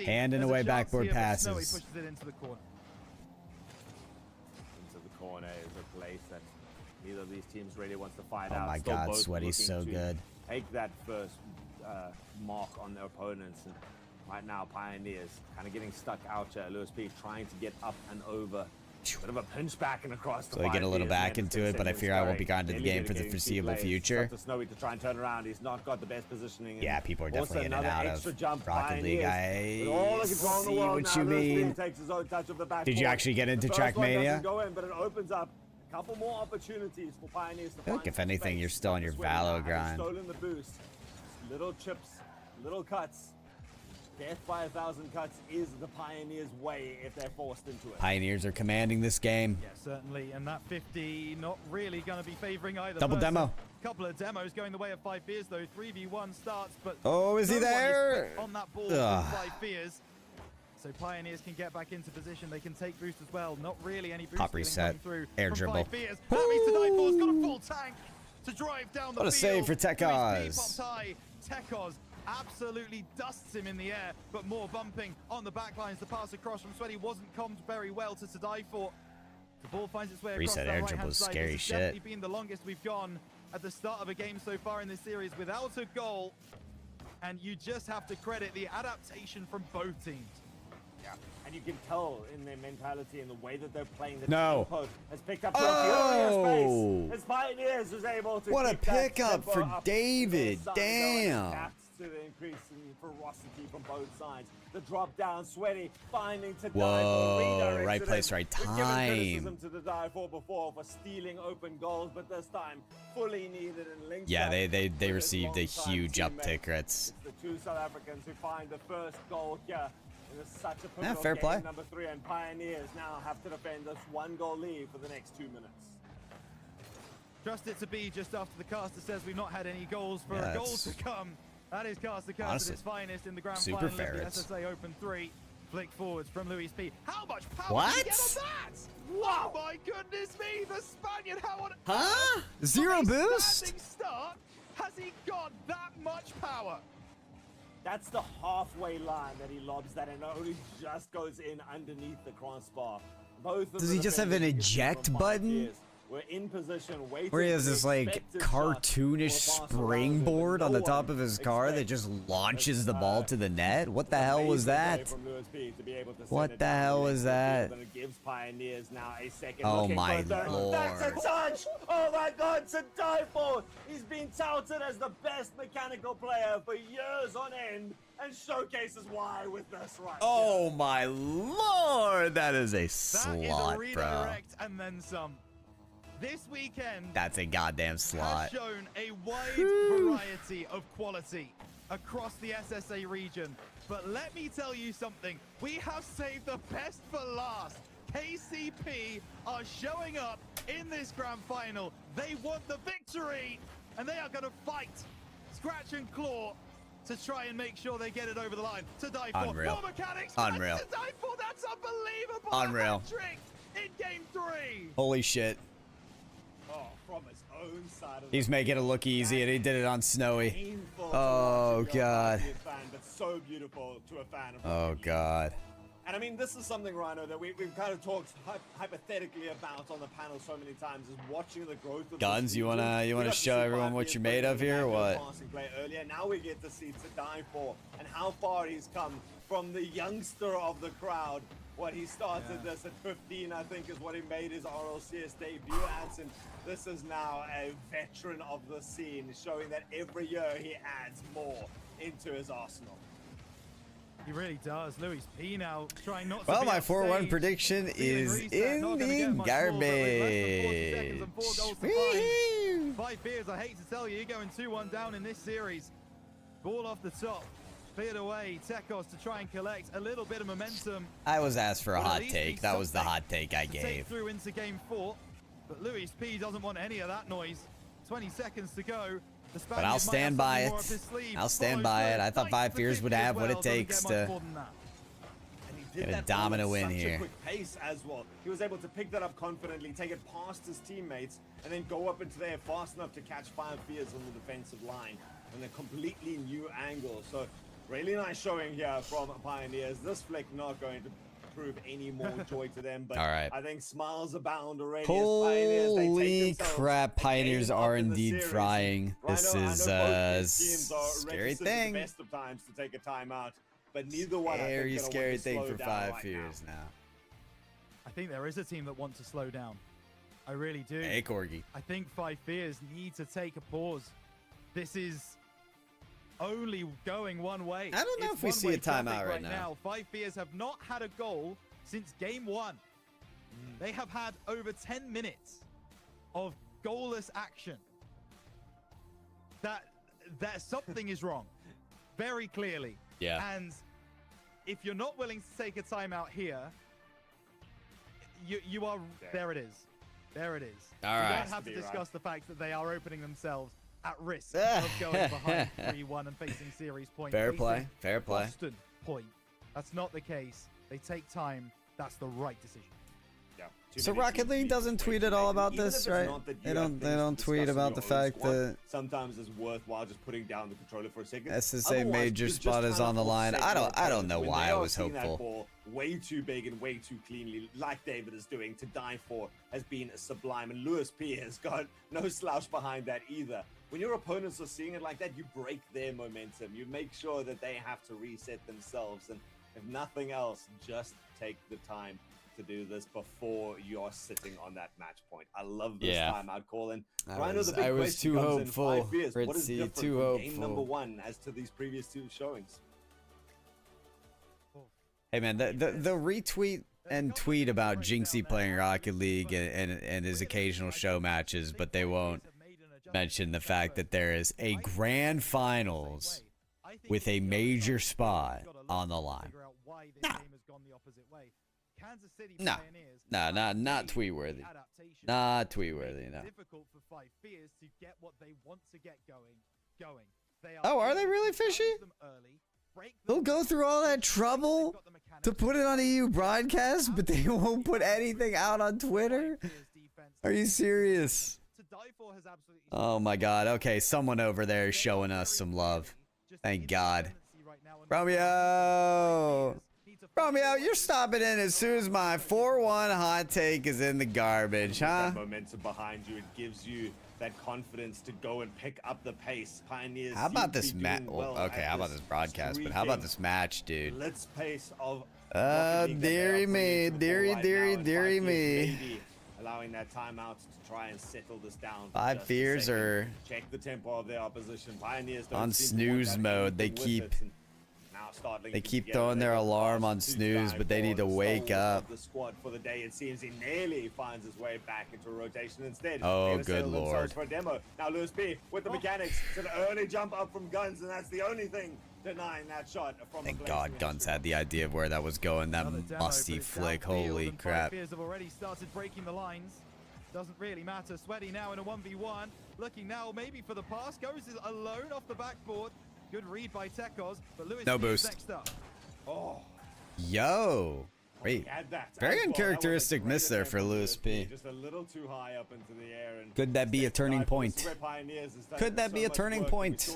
Handing away backboard passes. Snowy pushes it into the corner. Into the corner is a place that neither of these teams really wants to fight out. Oh my God, Sweaty's so good. Take that first mark on their opponents. And right now, Pioneers kind of getting stuck out here. Lewis P trying to get up and over. Bit of a pinch back and across the so I get a little back into it, but I fear I won't be gone to the game for the foreseeable future. Snowy to try and turn around. He's not got the best positioning. Yeah, people are definitely in and out of Rocket League. I see what you mean. Did you actually get into Trackmania? Go in, but it opens up Couple more opportunities for Pioneers to I feel like find if anything, space. you're still on your Swing Valo now, grind. having stolen the boost. Little chips, little cuts. Death by 1,000 cuts is the Pioneers' way if they're forced into it. Pioneers are commanding this game. Yeah, certainly. And that 50 not really going to be favoring either. Double person. demo. Couple of demos going the way of 5 Fears, though. 3v1 starts, but Oh, is he no one there? quick on that ball Ugh. from 5 Fears. So Pioneers can get back into position. They can take boost as well. Not really any boost Pop coming reset. through Air from dribble. 5 Fears. That means Tadaifor's got a full tank to drive down the What a field. save for Tekos. Luis P popped high. Tekos absolutely dusts him in the air, but more bumping on the back lines. The pass across from Sweaty wasn't commed very well to Tadaifor. The ball finds its way across Reset that air right-hand dribble is side. scary This has shit. definitely been the longest we've gone at the start of a game so far in this series without a goal. And you just have to credit the adaptation from both teams. Yeah. And you can tell in their mentality and the way that they're playing. The No. tempo has picked up the Oh. space. As Pioneers was able to What a keep that pickup tempo for up David. to their side. Damn. Adapts to the increase in ferocity from both sides. The drop down, Sweaty finding to Whoa, right place, right We've given time. criticism to the die for before for stealing open goals, but this time fully needed and linked. Yeah, up they with his received a longtime huge teammate. uptick. That's It's the two South Africans who find the first goal here. It is such a pivotal fair game, play. number 3, and Pioneers now have to defend this 1-goal lead for the next 2 minutes. Trust it to be just after the caster says we've not had any goals for Yeah, a goal that's- to come. That is caster curse Honestly, at its finest in the grand super final fair. of the It's- SSA Open 3. Flick forwards from Luis P. How much power What? did he get on that? Wow. Oh my goodness me, the Spaniard, how on Huh? earth, Zero from a boost? standing start, has he got that much power? That's the halfway line that he lobs that and only just goes in underneath the crossbar. Both of Does the he just have an defenders you can see eject from button? Pioneers were in position waiting where he has for the this like expected shot cartoonish or pass around him, springboard but on no the top one of his car that expects just launches the ball to the net. What the hell was that? What the hell was that? It gives Pioneers now a second. Oh looking my for third. lord. That's a touch! Oh my god, to die for! He's been touted as the best mechanical player for years on end and showcases why with this right Oh my lord, that is a That is a slot, bro. redirect and then some. This weekend That's a goddamn has slot. shown a wide variety of quality across the SSA region. But let me tell you something, we have saved the best for last. KCP are showing up in this grand final. They want the victory, and they are going to fight, scratch and claw, to try and make sure they get it over the line. To die for Unreal. more mechanics. Unreal. To die for, that's unbelievable. Unreal. A hat-trick in game 3. Holy shit. Oh, from his own side of He's the making it look easy, and he did it on Snowy. painful to Oh, watch if you're a God. Pioneer fan, but so beautiful to a fan of Oh rugby. god. And I mean, this is something, Rhino, that we've kind of talked hypothetically about on the panel so many times, is watching the growth of Guns, this you region. wanna We got to show see everyone Pioneers what you're play made of the here, or manual what? passing play earlier. Now we get to see to die for and how far he's come from the youngster of the crowd. What he started this at 15, I think, is what he made his RLCS debut at, and this is now a veteran of the scene, showing that every year he adds more into his arsenal. He really does. Luis P now trying not to Well, be my off 4-1 stage. prediction Feeling is reset, in not gonna get the much more, but with less than 40 garbage. seconds and 4 goals to Whee! 5 Fears, I hate to tell you, you're going 2-1 down in this series. Ball off the top, cleared away. Tekos to try and collect a little bit of momentum. I was asked for a But at hot least take. be That was the something hot take I to take gave. through into game 4. But Luis P doesn't want any of that noise. 20 seconds to go. The But I'll Spaniard might stand have by something more it. up his sleeve. I'll stand Follows by through. it. I thought Nice 5 Fears would 50 as have what well. it Doesn't takes get much to more than that. And he did get a that all at dominant win such here. a quick pace as well. He was able to pick that up confidently, take it past his teammates, and then go up into there fast enough to catch 5 Fears on the defensive line in a completely new angle. So really nice showing here from Pioneers. This flick not going to prove any more joy to them, but All right. I think smiles abound already. As Pioneers, they Holy take themselves crap, a Pioneers game are up in the indeed series. trying. This Rhino, I is know both a these teams are scary reticent at thing. the best of times to take a timeout, but neither one I think Very gonna want scary to thing slow for down 5 right Fears now. I think there is a team that wants to slow down. I really do. Hey, Corgi. I think 5 Fears need to take a pause. This is only going one way. I don't know It's if we see a one-way traffic timeout right now. 5 Fears have not had a goal since game 1. They have had over 10 minutes of goalless action, that something is wrong, very clearly. Yeah. And if you're not willing to take a timeout here, you are there. It is. There it is. All we right. don't have to discuss the fact that they are opening themselves at risk of going behind 3-1 and facing series points. Fair play. Fair play. Constant point. That's not the case. They take time. That's the right decision. Yeah. So Rocket League doesn't tweet at all about this, right? They don't tweet about the fact that sometimes it's worthwhile just putting down the controller for a second. SSA major spot is on the line. I don't know why I was hopeful. Way too big and way too cleanly, like David is doing, to die for has been sublime, and Lewis P has got no slouch behind that either. When your opponents are seeing it like that, you break their momentum. You make sure that they have to reset themselves, and if nothing else, just take the time to do this before you're sitting on that match point. I love this timeout call, and I was too hopeful. Fritzy, too hopeful. Game number 1 as to these previous 2 showings. Hey man, the retweet and tweet about Jinxie playing Rocket League and his occasional show matches, but they won't mention the fact that there is a grand finals with a major spot on the line. Nah, not tweet worthy. Not tweet worthy, no. Oh, are they really fishy? They'll go through all that trouble to put it on EU broadcast, but they won't put anything out on Twitter? Are you serious? Oh my god. Okay, someone over there is showing us some love. Thank God. Romeo, you're stopping in as soon as my 4-1 hot take is in the garbage, huh? That momentum behind you, it gives you that confidence to go and pick up the pace. Pioneers. How about this match? Well, okay, how about this broadcast? But how about this match, dude? Let's pace of. Dearie me, dearie me. Allowing that timeout to try and settle this down. 5 fears are check the tempo of their opposition. Pioneers on snooze mode. They keep throwing their alarm on snooze, but they need to wake up. The squad for the day. It seems he nearly finds his way back into a rotation instead. Oh, good lord. For a demo. Now Lewis P with the mechanics. It's an early jump up from Guns, and that's the only thing denying that shot from Thank God Guns had the idea of where that was going. That musty flick. Holy crap. Have already started breaking the lines. Doesn't really matter. Sweaty now in a 1v1. Looking now maybe for the pass. Goes alone off the backboard. Good read by Tekos, but Lewis no boost. Next up. Oh. Yo. Wait. Very uncharacteristic miss there for Lewis P. Just a little too high up into the air. And could that be a turning point? Could that be a turning point?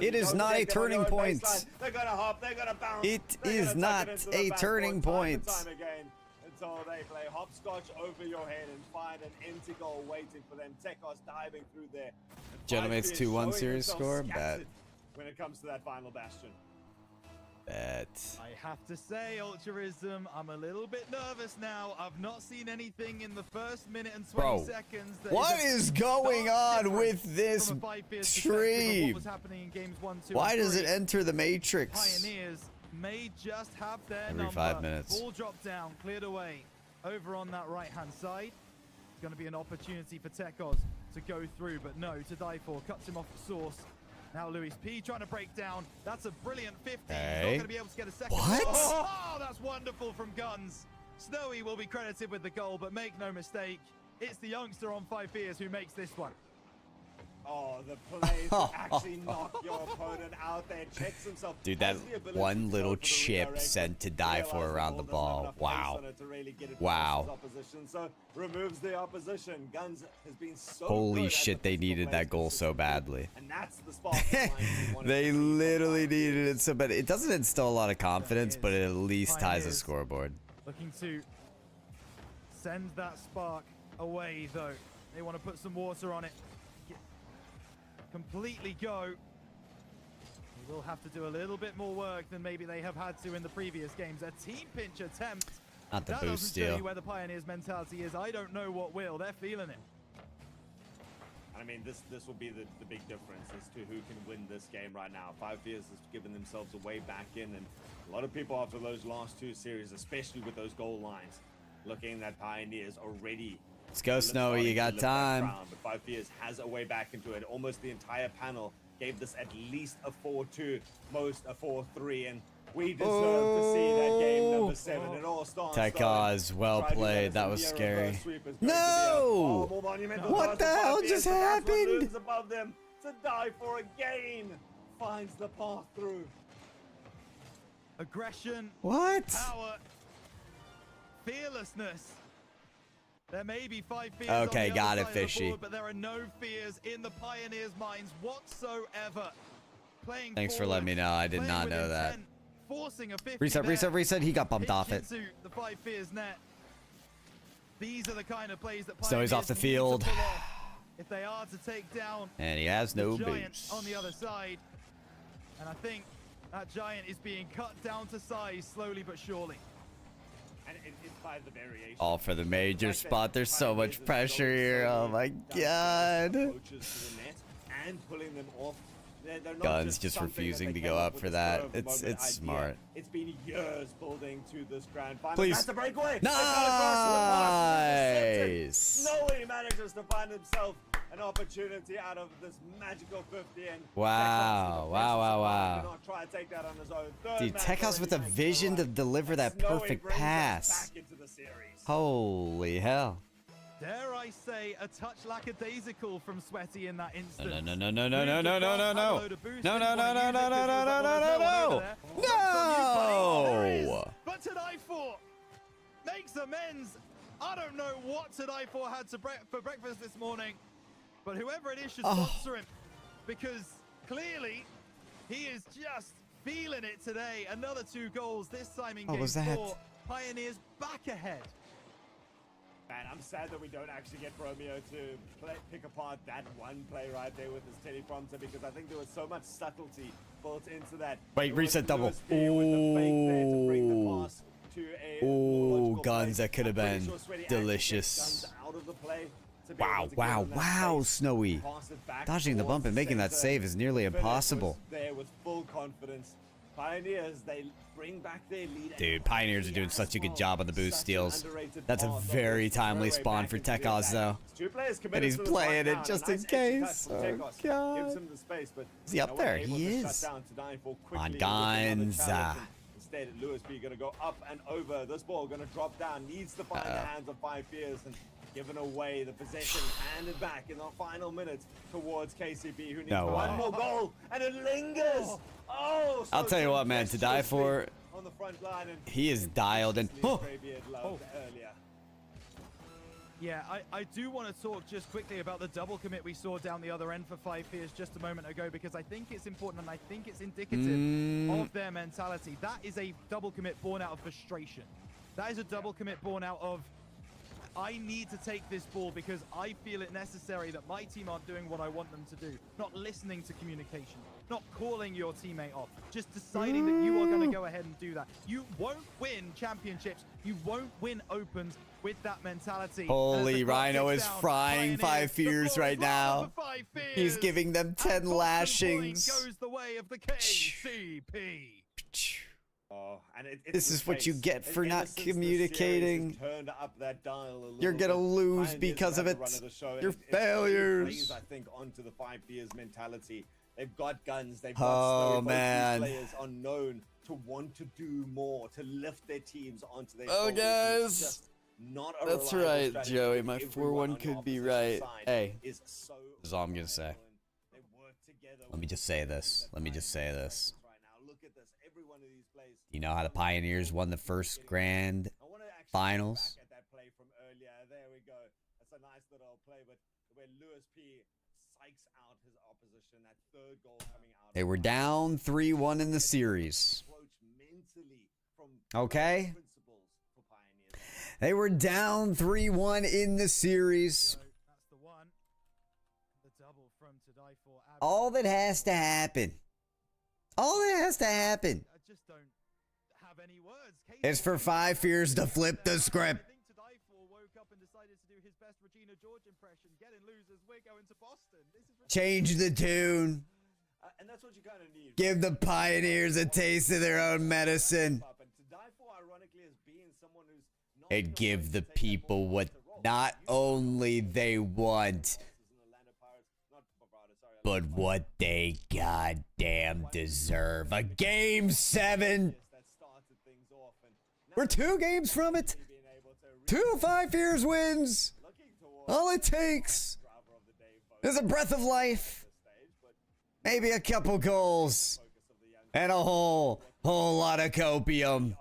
It is not a turning point. They're gonna hop, they're gonna bounce. It is not a turning point. Until they play hopscotch over your head and find an empty goal waiting for them. Tekos diving through there. Gentlemen, it's 2-1 series score. Bet. When it comes to that final bastion. Bet. I have to say, Ultraism, I'm a little bit nervous now. I've not seen anything in the first minute and 20 seconds. What is going on with this stream? Why does it enter the matrix? Pioneers may just have their every number. 5 minutes. Ball dropped down, cleared away. Over on that right-hand side, it's going to be an opportunity for Tekos to go through, but no, to die for. Cuts him off the source. Now Louis P trying to break down. That's a brilliant 50. He's not going to be able to get a second. What? Oh, that's wonderful from Guns. Snowy will be credited with the goal, but make no mistake, it's the youngster on 5 fears who makes this one. Oh, the play to actually knock your opponent out there. Checks himself. Dude, that one little chip sent to die for around the ball. Wow. Wow. So removes the opposition. Guns has been so holy shit, they needed that goal so badly. And that's the spot. They literally needed it so bad. It doesn't instill a lot of confidence, but it at least ties the scoreboard. Looking to send that spark away, though. They want to put some water on it. Completely go. They will have to do a little bit more work than maybe they have had to in the previous games. A team pinch attempt. Not the that boost doesn't show steal. you where the Pioneers' mentality is. I don't know what will. They're feeling it. I mean, this will be the big difference as to who can win this game right now. 5 fears has given themselves a way back in, and a lot of people after those last 2 series, especially with those goal lines, looking at Pioneers already Let's go, Snowy. You got time. But 5 Fears has a way back into it. Almost the entire panel gave this at least a 4-2, most a 4-3, and we deserve to see that game number 7. It all starts. Tekaz, well played. That was scary. No! What the hell just happened? Above them to die for again finds the path through. Aggression. What? Power. Fearlessness. There may be 5 fears okay, on the got other it, side of the Fishy. board, but there are no fears in the Pioneers' minds whatsoever. Playing Thanks for forward, letting me know. I did playing not with know that. intent, forcing a 50 Reset, there, reset, reset. He got bumped pitch off it. into the 5 fears net. These are the kind of plays that Snowy's off the Pioneers need to field. pull off if they are to take down And he has no the giant boots. on the other side. And I think that giant is being cut down to size slowly but surely. And it's by the variation. All for the major spot. There's so much pressure here. Oh my god. Approaches to the net and pulling them off. They're not Guns just something refusing that to they go came up with for a that. spur of the It's moment idea. smart. It's been years building to this grand final. Please. That's a breakaway. Nice. Snowy manages to find himself an opportunity out of this magical 50. And Wow, wow, wow, wow. Cannot try and take that on his own. Dude, Tekaz with a vision to deliver that Snowy perfect brings us pass. back into the series. Holy hell. Dare I say a touch lackadaisical from Sweaty in that instance. No, no, no, no, no, no, no, no, no, no. No, no, no, no, no, no, no, no, no, no. No! But To Die For makes amends. I don't know what To Die For had for breakfast this morning, but whoever it is should sponsor him, because clearly he is just feeling it today. Another 2 goals, this time in game 4. Pioneers back ahead. Man, I'm sad that we don't actually get Romeo to pick apart that one play right there with his teleprompter, because I think there was so much subtlety built into that. Wait, reset double. Ooh, guns, that could have been delicious. Wow, wow, wow, Snowy. Dodging the bump and making that save is nearly impossible. There with full confidence. Pioneers, they bring back their lead. Dude, Pioneers are doing such a good job on the boost steals. That's a very timely spawn for Tekaz, though. And he's playing it just in case. Oh, God. Is he up there? He is. On guns. Instead, Lewis B gonna go up and over. This ball gonna drop down. Needs to find the hands of 5 Fears and given away the possession, handed back in the final minutes towards KCB, who needs one more goal, and it lingers. Oh, I'll tell you what, man. To Die For, on the front line, and he is dialed in. Yeah, I do want to talk just quickly about the double commit we saw down the other end for 5 Fears just a moment ago, because I think it's important and I think it's indicative of their mentality. That is a double commit born out of frustration. That is a double commit born out of, I need to take this ball because I feel it necessary that my team aren't doing what I want them to do. Not listening to communication, not calling your teammate off, just deciding that you are going to go ahead and do that. You won't win championships. You won't win opens with that mentality. Holy, Rhino is frying 5 Fears right now. He's giving them 10 lashings. Goes the way of the KCP. This is what you get for not communicating. You're gonna lose because of it. You're failures. I think onto the 5 Fears mentality. They've got guns. They've got players are known to want to do more, to lift their teams onto their shoulders. Guys. That's right, Joey. My 4-1 could be right. Hey, this is all I'm gonna say. Let me just say this. You know how the Pioneers won the first grand finals? There we go. That's a nice little play, but where Lewis P psychs out his opposition, that third goal coming out. They were down 3-1 in the series. Okay? They were down 3-1 in the series. All that has to happen. It's for 5 Fears to flip the script. Change the tune. And that's what you kind of need. Give the Pioneers a taste of their own medicine. And give the people what Not only they want, but what they goddamn deserve. A Game 7. We're 2 games from it. 2 5 Fears wins. All it takes is a breath of life. Maybe a couple goals. And a whole lot of copium.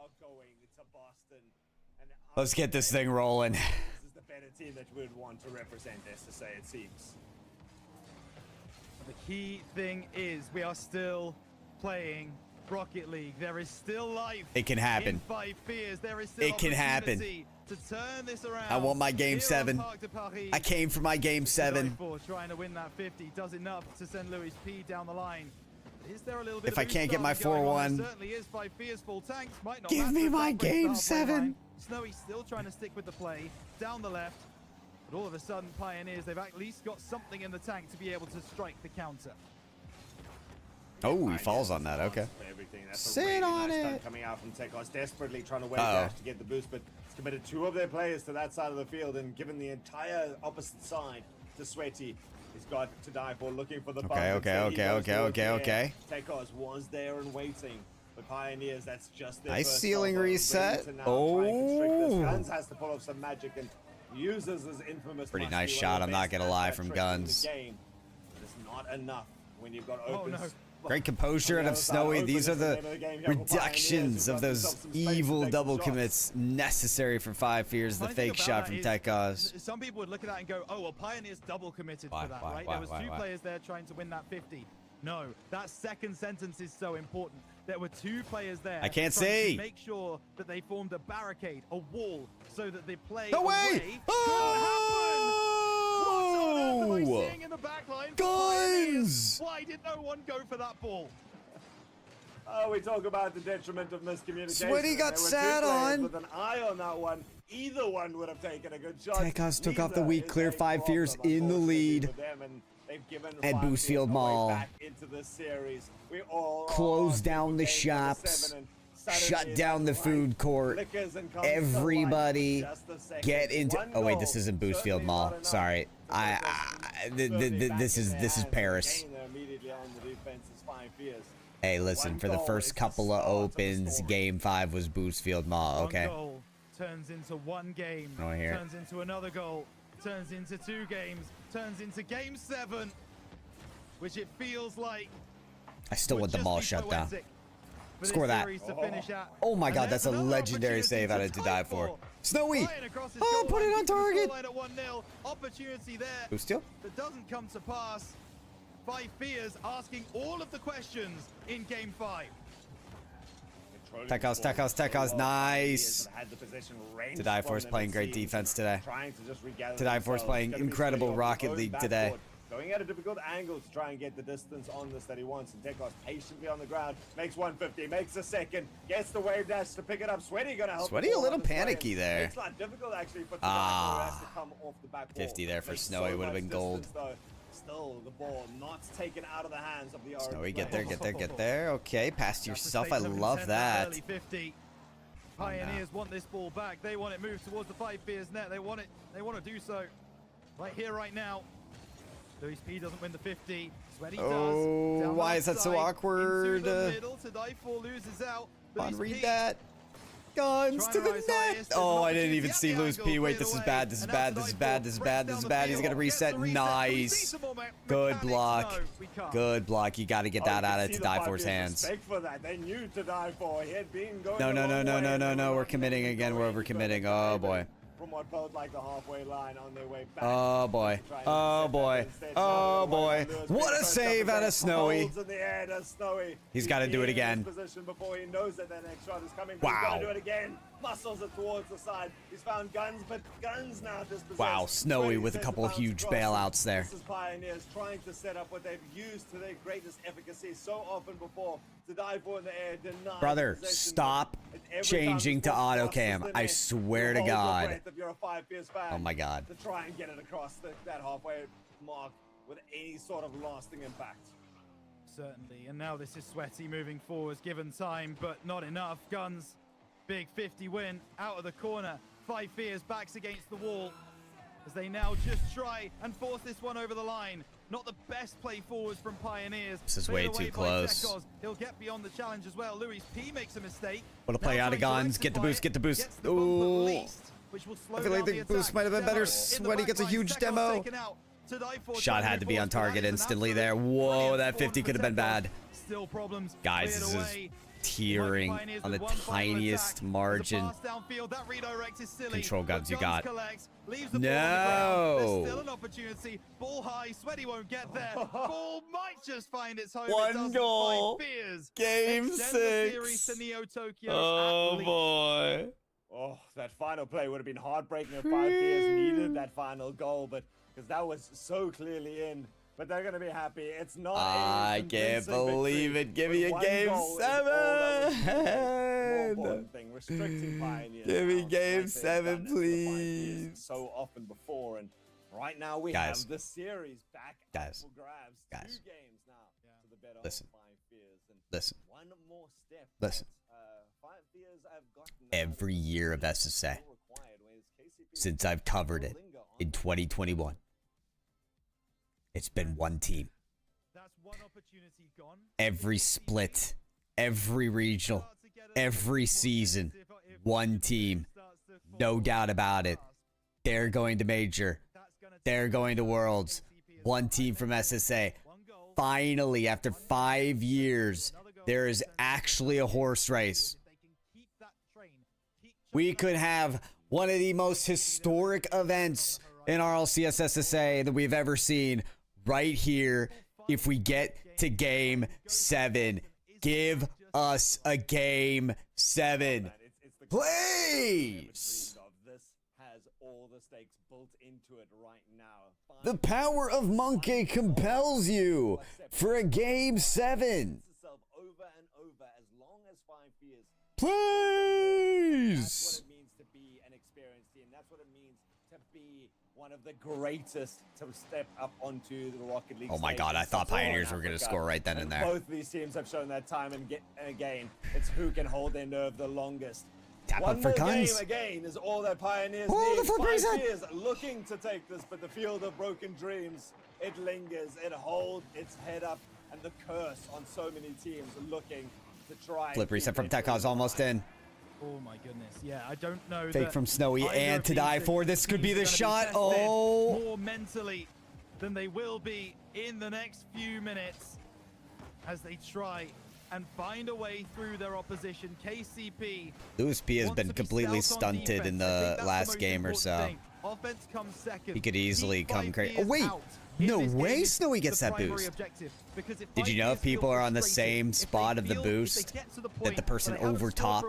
Let's get this thing rolling. This is the better team that we would want to represent SSA, it seems. The key thing is we are still playing Rocket League. There is still life. It can happen. In 5 Fears. There is still It can happen. to turn this around. I want my Game 7. I came for my Game 7. Trying to win that 50 does enough to send Louis P down the line. Is there a little bit If I can't get my 4-1, certainly is 5 Fears full tanks. Might not give matter me if my that breaks the Game halfway 7. line. Snowy still trying to stick with the play down the left. But all of a sudden, Pioneers, they've at least got something in the tank to be able to strike the counter. Oh, he falls on that. Okay. Sit on it. Coming out from Tekos, desperately trying to wait dash to get the boost, but it's committed 2 of their players to that side of the field, and given the entire opposite side to Sweaty, he's got to die for looking for the bump. Okay. Tekos was there and waiting. But Pioneers, that's just their Nice first ceiling salvo, reset. ready to now try and constrict this. Oh. Guns has to pull off some magic and uses his infamous. Pretty must nice be one shot, of the I'm not best gonna at lie, that from trick in the Guns. game. But it's not enough when you've got open. Great composure out of Snowy. These are the reductions of those evil double commits necessary for 5 Fears. The fake shot from Tekos. Some people would look at that and go, oh, well, Pioneers double committed for that, right? There was 2 players there trying to win that 50. No, that second sentence is so important. There were 2 players there. I can't trying see. to make sure that they formed a barricade, a wall, so that the play No way! away couldn't happen. What on earth am I seeing in the back line for Pioneers? Guns! Why did no one go for that ball? Oh, we talk about the detriment of miscommunication. Sweaty got sat on. With an eye on that one, either one would have taken a good shot. Tekos took off the Neither weak is clear. a 5 Fears problem, in the lead. unfortunately, for them, and they've given At 5 Boost Fears Field a way Mall. back into this series. We all Close are down the game number shops. 7, and suddenly Shut down the it's food like court. flickers and comes Everybody to life. Just a second. get into. One Oh wait, goal, this isn't Boost Field certainly Mall. not enough Sorry, to put this firmly back this in is their this is hands. Paris. Again, they're immediately on the defense is 5 Fears. Hey, listen, for the first couple of opens, Game 5 was Boost Field Mall. Okay. One goal turns into 1 game, Oh, here. turns into another goal, turns into 2 games, turns into Game 7, which it feels like. I still want the would mall just be shut down. poetic for Score this that. series to finish at. Oh my And God, there's that's a another legendary opportunity save out of to die for. Snowy! Flying across his Oh, goal put it line, on keeping the target. scoreline at 1-0. Opportunity there. Boost steal? That doesn't come to pass. 5 Fears asking all of the questions in Game 5. Tekos, nice. To Die For is playing great defense today. To Die For is playing incredible Rocket League today. Going at a difficult angle to try and get the distance on this that he wants. And Tekos patiently on the ground. Makes 150, makes a second. Gets the wave dash to pick it up. Sweaty gonna help. Sweaty a little panicky there. It's not difficult actually for Tadai, who has to come off the back wall. 50 there for Makes Snowy so would have much been gold. distance, though. Still, the ball not taken out of the hands of the orange. Snowy, get players. there. Okay, pass to That's the yourself. I statement of love intent that. early 50. Pioneers want this ball back. They want it moved towards the 5 Fears net. They want it. They want to do so right here, right now. Louis P doesn't win the 50. Sweaty does. Oh, Down why the is that so side, awkward? Into the middle. To Die For loses out. Come on, Louis read P that. Guns trying to to the rise net. highest. There's Oh, an I didn't even opportunity see at the Louis angle, P. Wait, cleared this is away. bad. This is And bad. now This is Die bad. For This is breaks bad. This is down bad. the He's gonna field, reset. gets the reset. Can we see Nice. some more Good mechanics? block. No, we can't. Good block. You got to get that out of To Die For's hands. Respect for that. They knew To Die For. He had been going No. a long way, and they We're were committing not again. We're going over committing. further. Oh boy. From what felt like the halfway line on their way back. Oh boy. Oh boy. Oh boy. What a save out of Snowy. Holds in the air, does Snowy. He's got to do it in again. his position before he knows that the next shot is coming. But Wow. He's got to do it again. Muscles it towards the side. He's found Guns, but Guns now dispossessed. Wow, Snowy Sweaty with a says couple the of bounce huge crosses. bailouts there. This is Pioneers trying to set up what they've used to their greatest efficacy so often before. To Die For in the air, denied Brother, possession. stop And every time changing this to ball auto crosses cam. the I net, swear you to hold your God. breath if you're a 5 Fears fan. Oh my God. To try and get it across that halfway mark with any sort of lasting impact. Certainly, and now this is Sweaty moving forwards, given time, but not enough. Guns, big 50 win, out of the corner. 5 Fears, backs against the wall. as they now just try and force this one over the line. Not the best play forwards from Pioneers. This is way too close. He'll get beyond the challenge as well. Louis P makes a mistake. What a play out of Guns. Get the boost, get the boost. Ooh. I feel like the boost might have been better. Sweaty gets a huge demo. Shot had to be on target instantly there. Whoa, that 50 could have been bad. Still problems. Guys, this is tearing on the tiniest margin. Control Guns, you got. No. Still an opportunity. Ball high. Sweaty won't get there. Ball might just find its home. One goal. Game 6. Oh boy. Oh, that final play would have been heartbreaking if 5Fears needed that final goal, but because that was so clearly in. But they're going to be happy. It's not I can't believe it. Give me a game 7. Restricting Pioneers. Give me game 7, please. So often before, and right now we have the series back up for grabs. 2 games now to the better of 5Fears. Listen. One more step. Listen. 5Fears have gotten every year of SSA since I've covered it in 2021. It's been one team. Every split, every regional, every season, one team. No doubt about it. They're going to Major. They're going to Worlds. One team from SSA. Finally, after 5 years, there is actually a horse race. We could have one of the most historic events in RLCS SSA that we've ever seen right here if we get to game 7. Give us a game 7. Please. The power of Monkey compels you for a game 7. Please. That's what it means to be an experienced team. That's what it means to be one of the greatest to step up onto the Rocket League. Oh my God, I thought Pioneers were going to score right then and there. Both these teams have shown that time and again. It's who can hold their nerve the longest. Tap One up for more Guns. game again is all that Pioneers Oh, need. the flip reset. Pioneers looking to take this, but the field of broken dreams, it lingers, it holds its head up, and the curse on so many teams looking to try. Flip reset from Tekaz almost in. Oh my goodness, yeah, I don't know. Fake from Snowy and to die for. This could be the shot. Oh. More mentally than they will be in the next few minutes as they try and find a way through their opposition. KCP. Louis P has been completely stunted in the last game or so. Offense comes second. He could easily come crazy. Oh wait, no way Snowy gets that boost. Did you know if people are on the same spot of the boost, that the person over top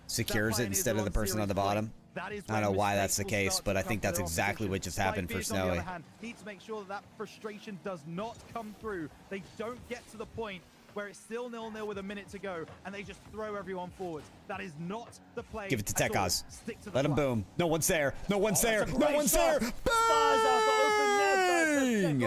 secures it instead of the person on the bottom? I don't know why that's the case, but I think that's exactly what just happened for Snowy. Need to make sure that frustration does not come through. They don't get to the point where it's still 0-0 with a minute to go, and they just throw everyone forwards. That is not the play. Give it to Tekaz. Let him play. boom. No one's there. No one's there. No one's there. Bang!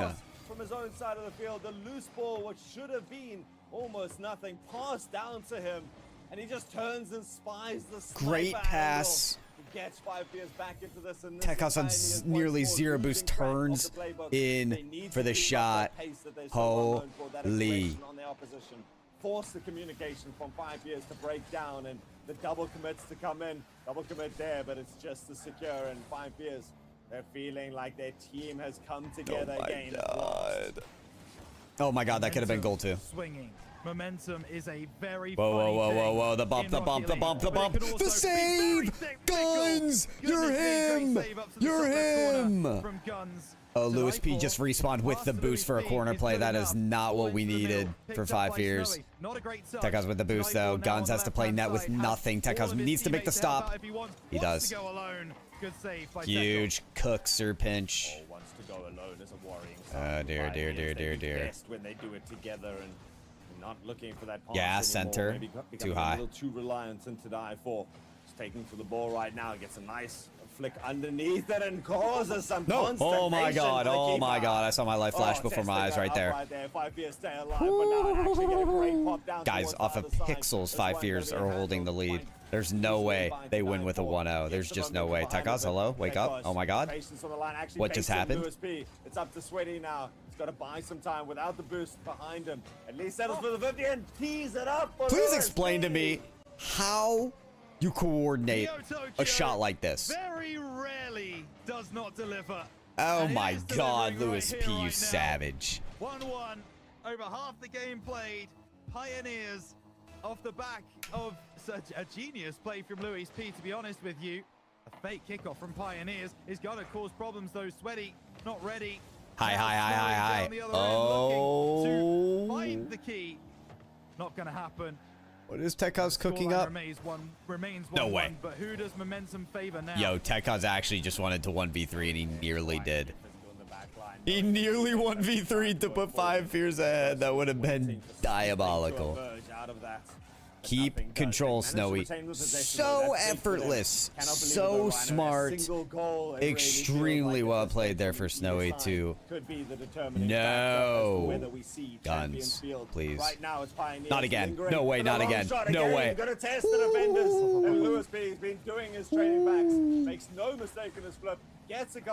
From his own side of the field, the loose ball, which should have been almost nothing, passed down to him, and he just turns and spies the great pass. Gets 5Fears back into this, and Tekaz on nearly 0 boost turns in for the shot. Holy. Force the communication from 5Fears to break down, and the double commits to come in. Double commit there, but it's just to secure, and 5Fears, they're feeling like their team has come together again. Oh my God, that could have been goal 2. Swinging. Momentum is a very whoa, the bump, the bump, the bump, the bump. The save! Guns! You're him! You're him! Oh, Louis P just respawned with the boost for a corner play. That is not what we needed for 5Fears. Tekaz with the boost though. Guns has to play net with nothing. Tekaz needs to make the stop. He does. Huge cookser pinch. Wants to go alone as a worrying dear. Best when they do it together and not looking for that pass yeah, anymore. center. Maybe too high. A little too reliant into die for. He's taking to the ball right now. Gets a nice flick underneath it and causes some No. Oh my god. Oh my god. I saw my life flash before my eyes right there. 5 Fears stay alive, but now it actually get a great pop down Guys, off of pixels, 5 Fears are holding the lead. There's no way they win with a 1-0. There's just no way. Tekos, hello? Wake up. Oh my god. What just happened? It's up to Sweaty now. He's got to buy some time without the boost behind him. At least settles for the 50 and tees it up. Please explain to me how you coordinate a shot like this. Very rarely does not deliver. Oh my god, Lewis P, you savage. 1-1, over half the game played. Pioneers off the back of such a genius play from Lewis P, to be honest with you. A fake kickoff from Pioneers is going to cause problems though. Sweaty not ready. Hi. Oh. To find the key. Not going to happen. What is Tekos cooking up? Remains No 1-1, way. But who does momentum favor now? Yo, Tekos actually just wanted to 1v3 and he nearly did. He nearly 1v3'd to put 5 Fears ahead. That would have been diabolical. Keep control, Snowy. So effortless. So smart. Extremely well played there for Snowy, too. No. Guns, please. Not again. No way, not again. No way. Gonna test the defenders. And Lewis B has been doing his training backs. Makes no mistake in his flip.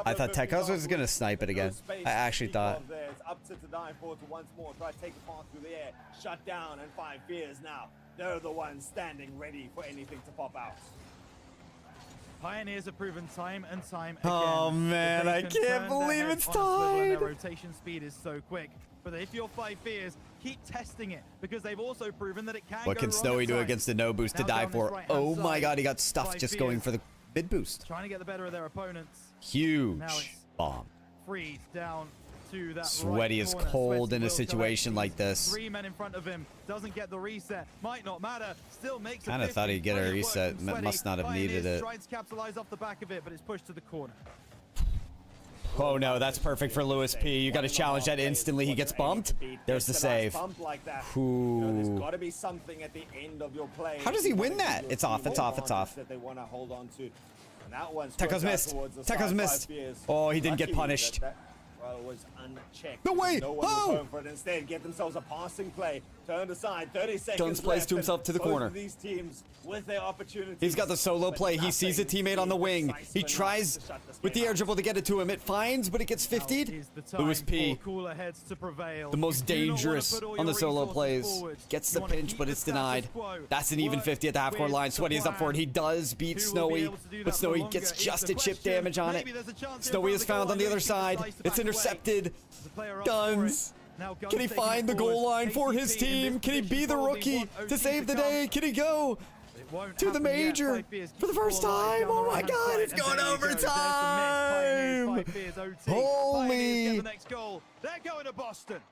I thought Tekos was going to snipe it again. I actually thought. It's up to die for to once more. Try to take a pass through the air. Shut down and 5 Fears now. They're the ones standing ready for anything to pop out. Pioneers have proven time and time again. Oh man, I can't believe it's tied. Their rotation speed is so quick. But if you're 5 Fears, keep testing it because they've also proven that it can. What can Snowy do against the no boost to die for? Oh my god, he got stuffed just going for the mid boost. Trying to get the better of their opponents. Huge bomb. Freeze down to that Sweaty is cold in a situation like this. 3 men in front of him, doesn't get the reset, might not matter, still makes kind of thought he'd get a reset, must not have needed it. Tries to capitalize off the back of it, but it's pushed to the corner. Oh no, that's perfect for Lewis P. You got to challenge that instantly. He gets bumped. There's the save. There's got to be something at the end of your play. How does he win that? It's off. It's off. It's off. That they want to hold on to. And that one's Tekos missed. Tekos missed. Oh, he didn't get punished. Well, was unchecked. No way! No one was going for it. Instead, get themselves a passing play. Turned aside. 30 seconds. Guns plays to himself to the corner. These teams with their opportunities. He's got the solo play. He sees a teammate on the wing. He tries with the air dribble to get it to him. It finds, but it gets 50'd. Lewis P, the most dangerous on the solo plays. Gets the pinch, but it's denied. That's an even 50 at the half-court line. Sweaty is up for it. He does beat Snowy, but Snowy gets just a chip damage on it. Snowy is found on the other side. It's intercepted. Guns. Can he find the goal line for his team? Can he be the rookie to save the day? Can he go to the major for the first time? Oh my god, it's going overtime! Holy!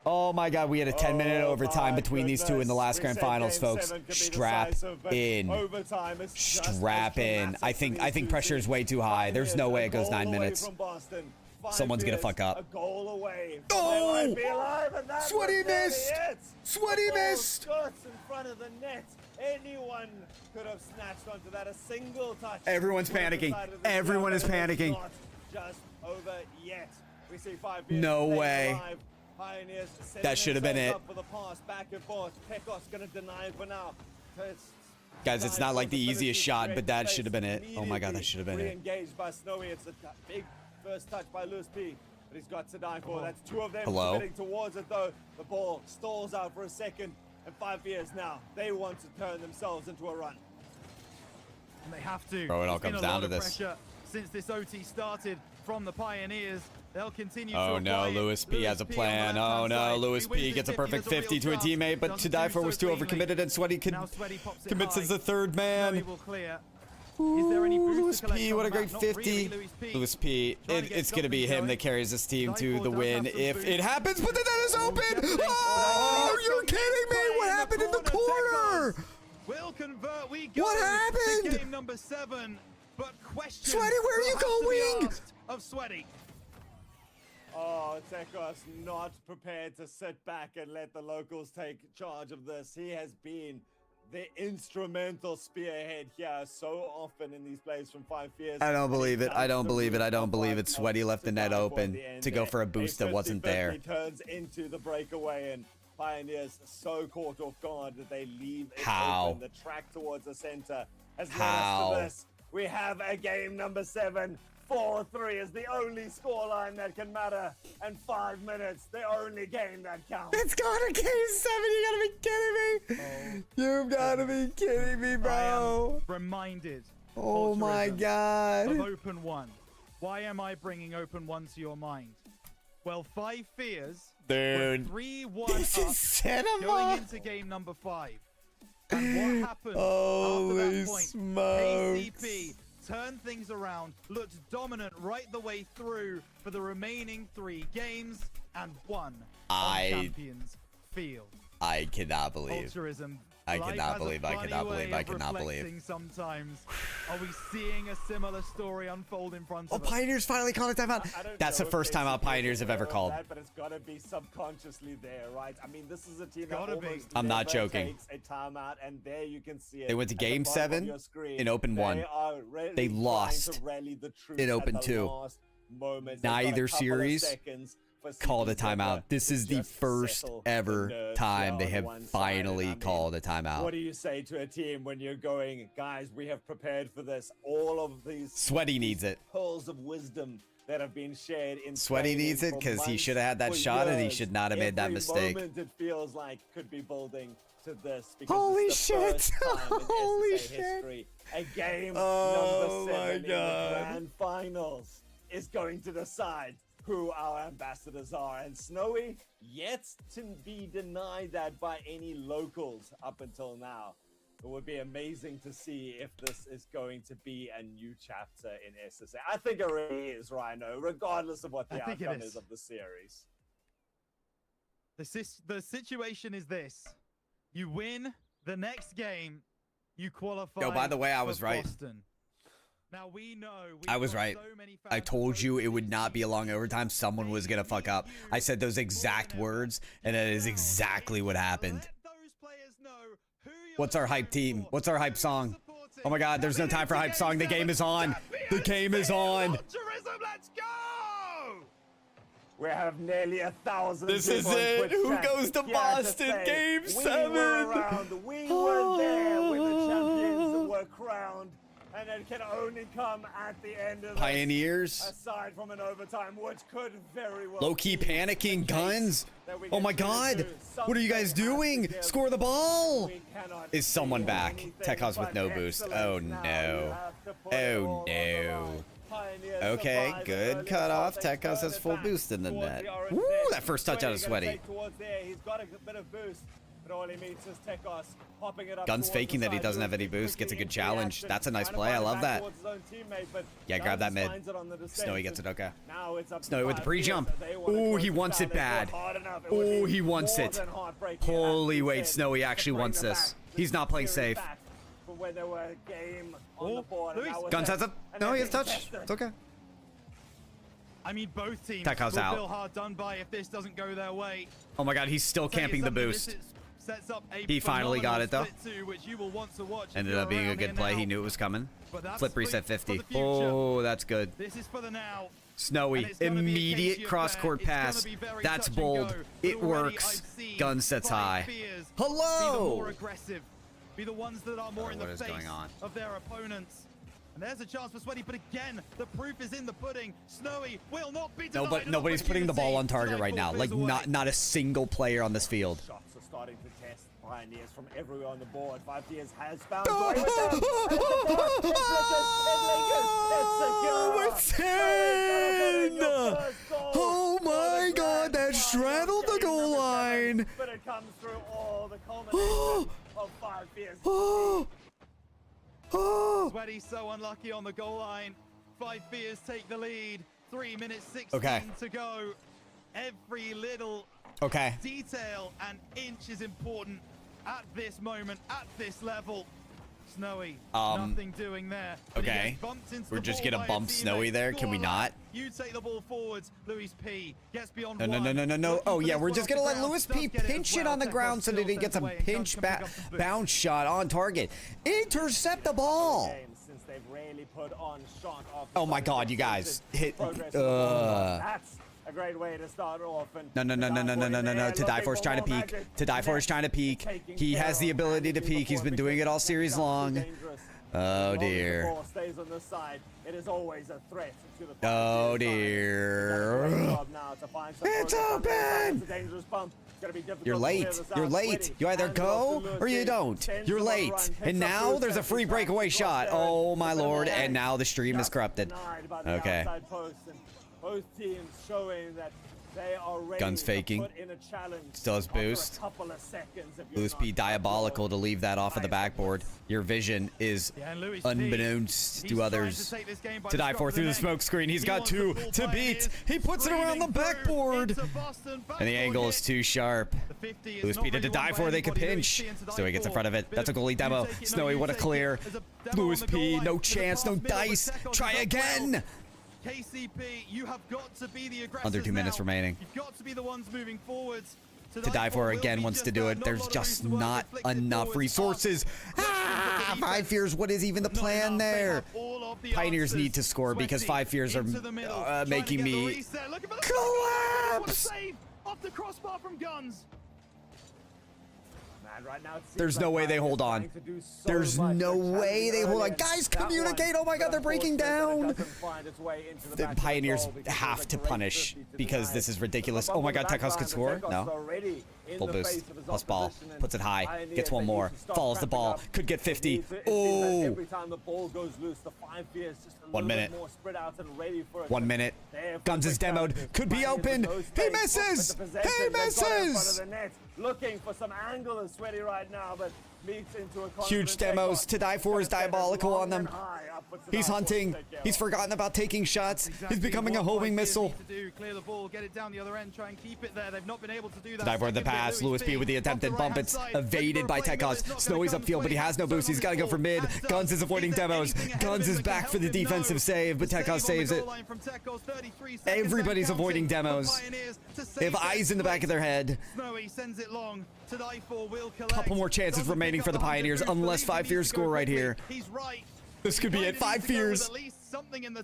Oh my god, we had a 10-minute overtime between these two in the last grand finals, folks. Strap in. Strap in. I think pressure is way too high. There's no way it goes 9 minutes. Someone's gonna fuck up. Oh! Sweaty missed! Sweaty missed! In front of the net. Anyone could have snatched onto that. A single touch. Everyone's panicking. Everyone is panicking. Just over yet. We see 5 no way. That should have been it. For the pass back and forth. Tekos gonna deny for now. Guys, it's not like the easiest shot, but that should have been it. Oh my god, that should have been it. Engaged by Snowy. It's a big first touch by Lewis P, but he's got to die for. That's 2 of them heading towards it though. The ball stalls out for a second, and 5 Fears now. They want to turn themselves into a run. And they have to. Bro, it all comes down to this. Since this OT started from the Pioneers, they'll continue to Oh no, Lewis P has a plan. Oh no, Lewis P gets a perfect 50 to a teammate, but to die for was too overcommitted, and Sweaty commits as the third man. Lewis P, what a great 50. Lewis P, it's going to be him that carries this team to the win if it happens, but the net is open! Oh, you're kidding me! What happened in the corner? What happened? Game number 7, but Sweaty, where are you going? Of Sweaty. Oh, Tekos not prepared to sit back and let the locals take charge of this. He has been the instrumental spearhead here so often in these plays from 5 Fears. I don't believe it. I don't believe it. I don't believe it. Sweaty left the net open to go for a boost that wasn't there. He turns into the breakaway, and Pioneers so caught off guard that they leave it open. The track towards the center has led us to this. We have a game number 7. 4-3 is the only scoreline that can matter, and 5 minutes, the only game that counts. It's gone to game 7. You gotta be kidding me. You've gotta be kidding me, bro. I am reminded. Oh my God. Of Open 1. Why am I bringing Open 1 to your mind? Well, 5 Fears. Dude. 3-1 up going into game number 5. And what happened after that point? KCP turned things around, looked dominant right the way through for the remaining 3 games, and won on Champions Field. I cannot believe. Ultrism. I cannot believe. Sometimes. Are we seeing a similar story unfold in front of us? Pioneers finally called a timeout. That's the first time out Pioneers have ever called. But it's got to be subconsciously there, right? I mean, this is a team that almost I'm not joking. takes a timeout, and there you can see it. They went to game 7 in Open 1. They lost in Open 2. Neither series called a timeout. This is the first ever time they have finally called a timeout. What do you say to a team when you're going, guys, we have prepared for this? All of these Sweaty needs it. Pearls of wisdom that have been shared in Sweaty needs it because he should have had that shot and he should not have made that mistake. Moment it feels like could be building to this because holy it's the first time holy in shit history. A game number 7 in the grand finals is going to decide who our ambassadors are, and Snowy yet to be denied that by any locals up until now. It would be amazing to see if this is going to be a new chapter in SSA. I think it really is, Rhino, regardless of what the outcome is of the series. The situation is this. You win the next game, you qualify. Yo, by the way, I was right. Boston. Now we know I was right. I told you it would not be a long overtime. Someone was gonna fuck up. I said those exact words, and that is exactly what happened. What's our hype team? What's our hype song? Oh my God, there's no time for hype song. The game is on. The game is on. Let's go! We have nearly 1,000. This is it. Who goes to Boston? Game 7. We were there when the champions were crowned. And it can only come at the end of Pioneers. Aside from an overtime, which could very well low-key panicking guns. Oh my God. What are you guys doing? Score the ball. Is someone back? Tekos with no boost. Oh no. Oh no. Okay, good cutoff. Tekos has full boost in the net. Woo, that first touch out of Sweaty. He's got a bit of boost. All he means is Tekos popping it up. Guns faking that he doesn't have any boost, gets a good challenge. That's a nice play. I love that. Yeah, grab that mid. Snowy gets it, okay. Snowy with the pre-jump. Oh, he wants it bad. Oh, he wants it. Holy wait, Snowy actually wants this. He's not playing safe. Guns has up. No, he has touch. It's okay. I mean, both teams will feel hard done by if this doesn't go their way. Oh my God, he's still camping the boost. He finally got it though. Ended up being a good play. He knew it was coming. Flip reset 50. Oh, that's good. This is for the now. Snowy, immediate cross-court pass. That's bold. It works. Gun sets high. Hello! Be the ones that are more in the face on? Of their opponents. And there's a chance for Sweaty, but again, the proof is in the pudding. Snowy will not be denied. No, but nobody's putting the ball on target right now. Like, not a single player on this field. Shots are starting to test Pioneers from everywhere on the board. 5 Fears has found a way with them. It's 10! Oh my God, that straddled the goal line. But it comes through all the culmination of 5 Fears. Sweaty so unlucky on the goal line. 5 Fears take the lead. 3 minutes 16 to go. Every little detail and inch is important at this moment, at this level. Snowy, nothing doing there. Okay. We're just gonna bump Snowy there. Can we not? You take the ball forwards. Louis P gets beyond No. Oh, yeah, we're just gonna let Louis P pinch it on the ground so that he gets a pinch bounce shot on target. Intercept the ball. Oh my God, you guys hit. That's a great way to start off. No. To Die For is trying to peek. To Die For is trying to peek. He has the ability to peek. He's been doing it all series long. Oh dear. Oh dear. It's open. You're late. You're late. You either go or you don't. You're late. And now there's a free breakaway shot. Oh my lord. And now the stream is corrupted. Okay. Both teams showing that they are ready Guns faking. to put in a challenge. Still has boost. Louis P diabolical to leave that off of the backboard. Your vision is unbeknownst to others. To Die For through the smoke screen. He's got two to beat. He puts it around the backboard. And the angle is too sharp. Louis P to Die For. They could pinch. Snowy gets in front of it. That's a goalie demo. Snowy, what a clear. Louis P, no chance, no dice. Try again. KCP, you have got to be the aggressors. Under 2 minutes remaining. You've got to be the ones moving forwards. To Die For again wants to do it. There's just not enough resources. 5 Fears, what is even the plan there? Pioneers need to score because 5 Fears are making me collapse. Off the crossbar from Guns. There's no way they hold on. There's no way they hold on. Guys, communicate. Oh my God, they're breaking down. The Pioneers have to punish because this is ridiculous. Oh my God, Tech House could score. No. Full boost. Plus ball. Puts it high. Gets one more. Follows the ball. Could get 50. Oh. 1 minute. 1 minute. Guns is demoed. Could be open. He misses. He misses. Looking for some angle and Sweaty right now, but leaks into a huge demos. To Die For is diabolical on them. He's hunting. He's forgotten about taking shots. He's becoming a homing missile. Clear the ball, get it down the other end, try and keep it there. They've not been able to do that. Die For the pass. Louis P with the attempted bump. It's evaded by Tekos. Snowy's upfield, but he has no boost. He's got to go for mid. Guns is avoiding demos. Guns is back for the defensive save, but Tekos saves it. Everybody's avoiding demos. They have eyes in the back of their head. Snowy sends it long. To Die For will collect. Couple more chances remaining for the Pioneers, unless 5 Fears score right here. He's right. This could be it. 5 Fears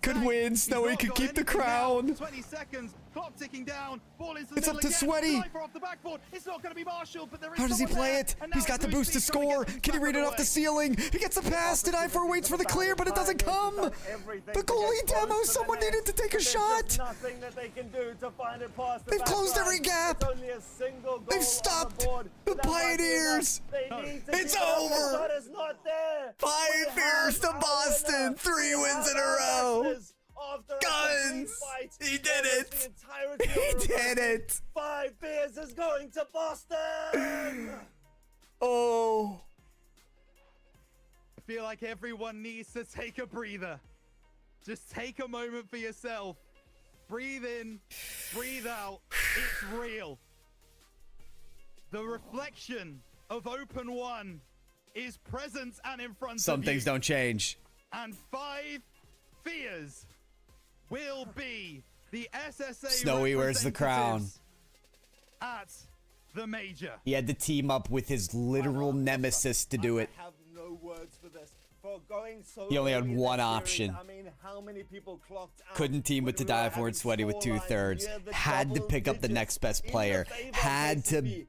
could win. Snowy could keep the crown. 20 seconds. Clock ticking down. Ball into the it's up to Sweaty. It's not going to be Marshall, but there is how does he play it? He's got the boost to score. Can he read it off the ceiling? He gets the pass. To Die For waits for the clear, but it doesn't come. The goalie demo. Someone needed to take a shot. They've closed every gap. They've stopped the Pioneers. It's over. 5 Fears to Boston. 3 wins in a row. Guns! He did it! He did it! 5 Fears is going to Boston! Oh. I feel like everyone needs to take a breather. Just take a moment for yourself. Breathe in, breathe out. It's real. The reflection of Open 1 is present and in front of you. Some things don't change. And 5 Fears will be the SSA Snowy wears the crown at the major. He had to team up with his literal nemesis to do it. I have no words for this. For going so he only had one option. I mean, how many people clocked out? Couldn't team with To Die For and Sweaty with 2/3. Had to pick up the next best player. Had to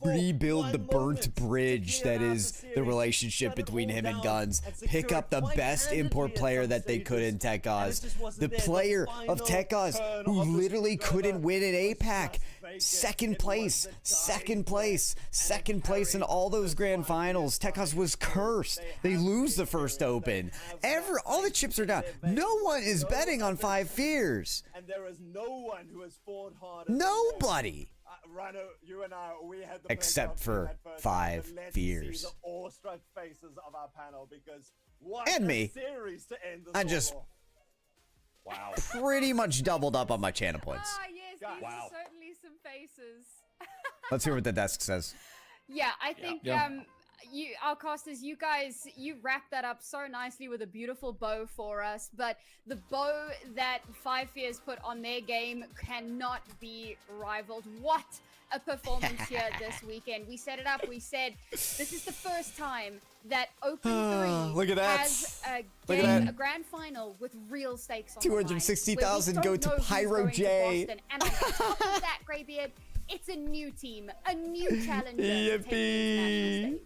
rebuild the burnt bridge that is the relationship between him and Guns. Pick up the best import player that they could in Tekos. The player of Tekos who literally couldn't win an APAC. Second place in all those grand finals. Tekos was cursed. They lose the first open. All the chips are down. No one is betting on 5 Fears. And there is no one who has fought harder. Nobody. Rhino, you and I, we had the except for 5 Fears. The awestruck faces of our panel because and me. I just pretty much doubled up on my channel points. Ah, yes, these are certainly some faces. Let's hear what the desk says. Yeah, I think Our casters, you guys, you wrapped that up so nicely with a beautiful bow for us. But the bow that Five Fears put on their game cannot be rivaled. What a performance here this weekend. We set it up. We said this is the first time that Open 3 Look at that. has a Look at game, that. a grand final with real stakes on 260,000 the line, go where we to don't know who's Pyro going to J. Boston. And on top of that, Greybeard, it's a new team, a new challenger to take to the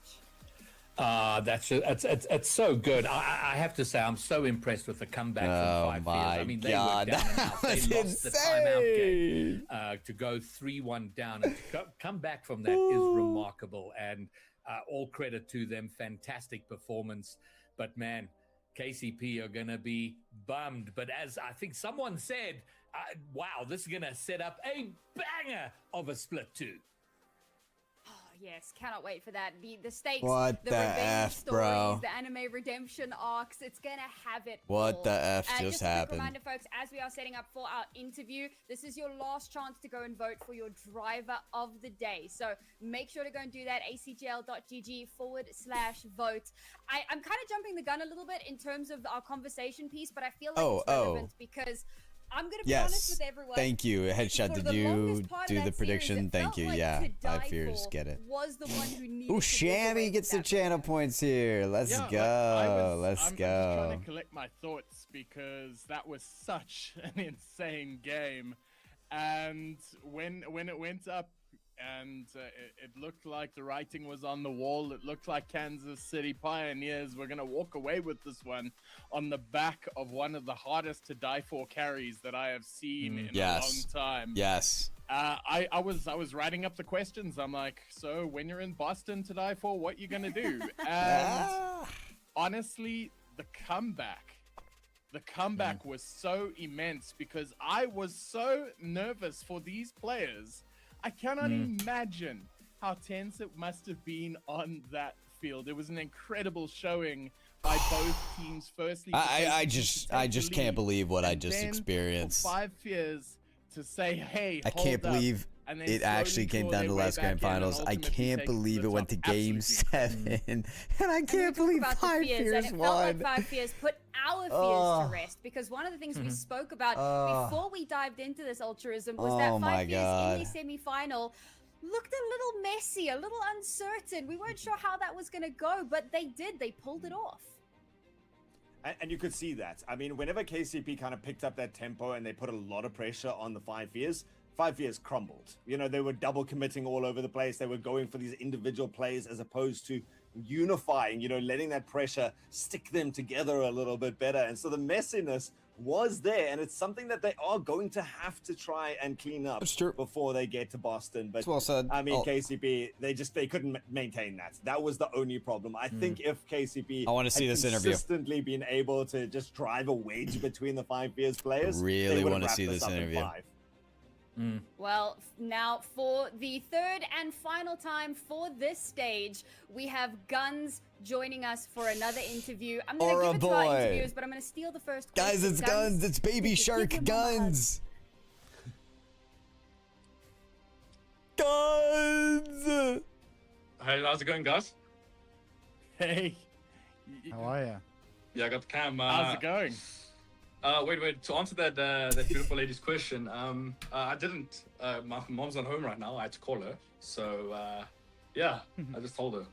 national stage. It's so good. I have to say, I'm so impressed with the comeback from 5 Fears. I mean, they were down and out. They lost the timeout game to go 3-1 down, and to come back from that is remarkable. And all credit to them. Fantastic performance. But man, KCP are gonna be bummed. But as I think someone said, wow, this is gonna set up a banger of a split 2. Yes, cannot wait for that. The stakes, What the the revenge F, stories, bro? the anime redemption arcs. It's gonna have it What all. the F just a quick happened? reminder, folks, as we are setting up for our interview, this is your last chance to go and vote for your driver of the day. So make sure to go and do that, acgl.gg/vote. I'm kind of jumping the gun a little bit in terms of our conversation piece, but I feel like it's relevant because I'm going to be honest with everyone. Thank you. Headshot, did you do the prediction? Thank you. Like Yeah, To Die 5 Fears, For get it. Was the one who needed Ooh, to walk Shammy away gets with the that channel win. points here. Let's Yeah, go. I'm just go. trying to collect my thoughts because that was such an insane game. And when it went up and it looked like the writing was on the wall, it looked like Kansas City Pioneers were going to walk away with this one on the back of one of the hardest to die for carries that I have seen in a long time. Yes. I was writing up the questions. I'm like, so when you're in Boston to die for, what you gonna do? And honestly, the comeback was so immense because I was so nervous for these players. I cannot imagine how tense it must have been on that field. It was an incredible showing by both teams. Firstly, I just can't believe what I just then experienced. For 5 Fears to say, hey, I can't believe and then it actually slowly came claw down their to way last back grand in and finals. I ultimately can't take believe the it went to top. game Absolutely. 7. And I And we can't talk believe about the 5 fears, Fears and it felt like won. 5 Fears put our fears to rest, because one of the things we spoke about before we dived into this altruism was that 5 Fears in the semi-final looked a little messy, a little uncertain. We weren't sure how that was going to go, but they did. They pulled it off. And you could see that. I mean, whenever KCP kind of picked up that tempo and they put a lot of pressure on the 5 Fears, 5 Fears crumbled. You know, they were double committing all over the place. They were going for these individual plays as opposed to unifying, you know, letting that pressure stick them together a little bit better. And so the messiness was there, and it's something that they are going to have to try and clean up before they get to Boston. But well said. I mean, KCP, they couldn't maintain that. That was the only problem. I think if KCP I want to see this interview. consistently been able to just drive a wedge between the 5 Fears players, Really they would want have to see wrapped this up in interview. 5. Well, now for the third and final time for this stage, we have Guns joining us for another interview. I'm going to give it to our interviewers, but I'm going to steal the first question. Guys, it's Guns. It's Baby Shark Guns. Guns. Hey, how's it going, guys? Hey. How are you? Yeah, I got the cam. How's it going? Wait. To answer that beautiful lady's question, I didn't. My mom's not home right now. I had to call her. So, yeah, I just told her.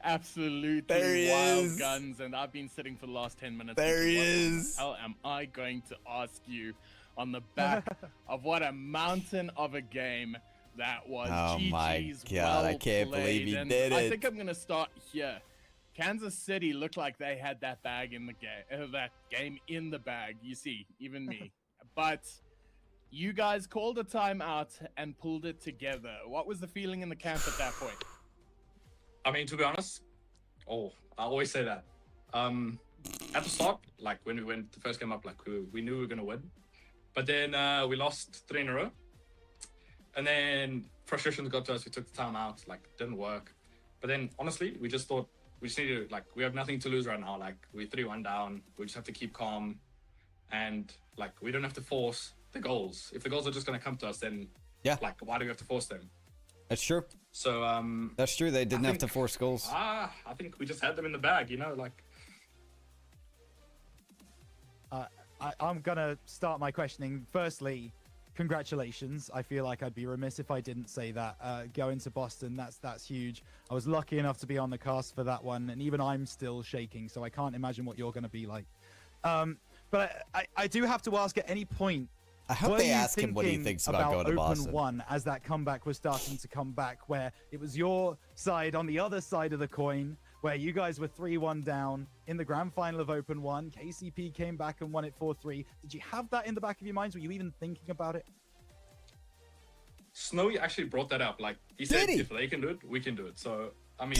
Absolutely There he wild is. Guns, and I've been sitting for the last 10 minutes. There he thinking, is. What the hell am I going to ask you on the back of what a mountain of a game that was? Oh my GG's, God, I well can't believe played. he And did I it. think I'm gonna start here. Kansas City looked like they had that bag in the game, that game in the bag. You see, even me. But you guys called a timeout and pulled it together. What was the feeling in the camp at that point? I mean, to be honest, I always say that. At the start, like when we went the first game up, like we knew we were gonna win, but then we lost 3 in a row, and then frustrations got to us. We took the timeout, like didn't work. But then honestly, we just thought we just need to, like, we have nothing to lose right now. Like we're 3-1 down. We just have to keep calm, and like we don't have to force the goals. If the goals are just gonna come to us, then yeah, like why do we have to force them? That's true. So that's true. They didn't have to force goals. I think we just had them in the bag, you know, like. I'm gonna start my questioning. Firstly, congratulations. I feel like I'd be remiss if I didn't say that. Going to Boston, that's huge. I was lucky enough to be on the cast for that one, and even I'm still shaking, so I can't imagine what you're gonna be like. But I do have to ask, at any point, I hope they ask him what he thinks about going to Boston. Open 1 as that comeback was starting to come back, where it was your side on the other side of the coin, where you guys were 3-1 down in the grand final of Open 1. KCP came back and won it 4-3. Did you have that in the back of your minds? Were you even thinking about it? Snowy actually brought that up. Like, he said, if they can do it, we can do it. So, I mean,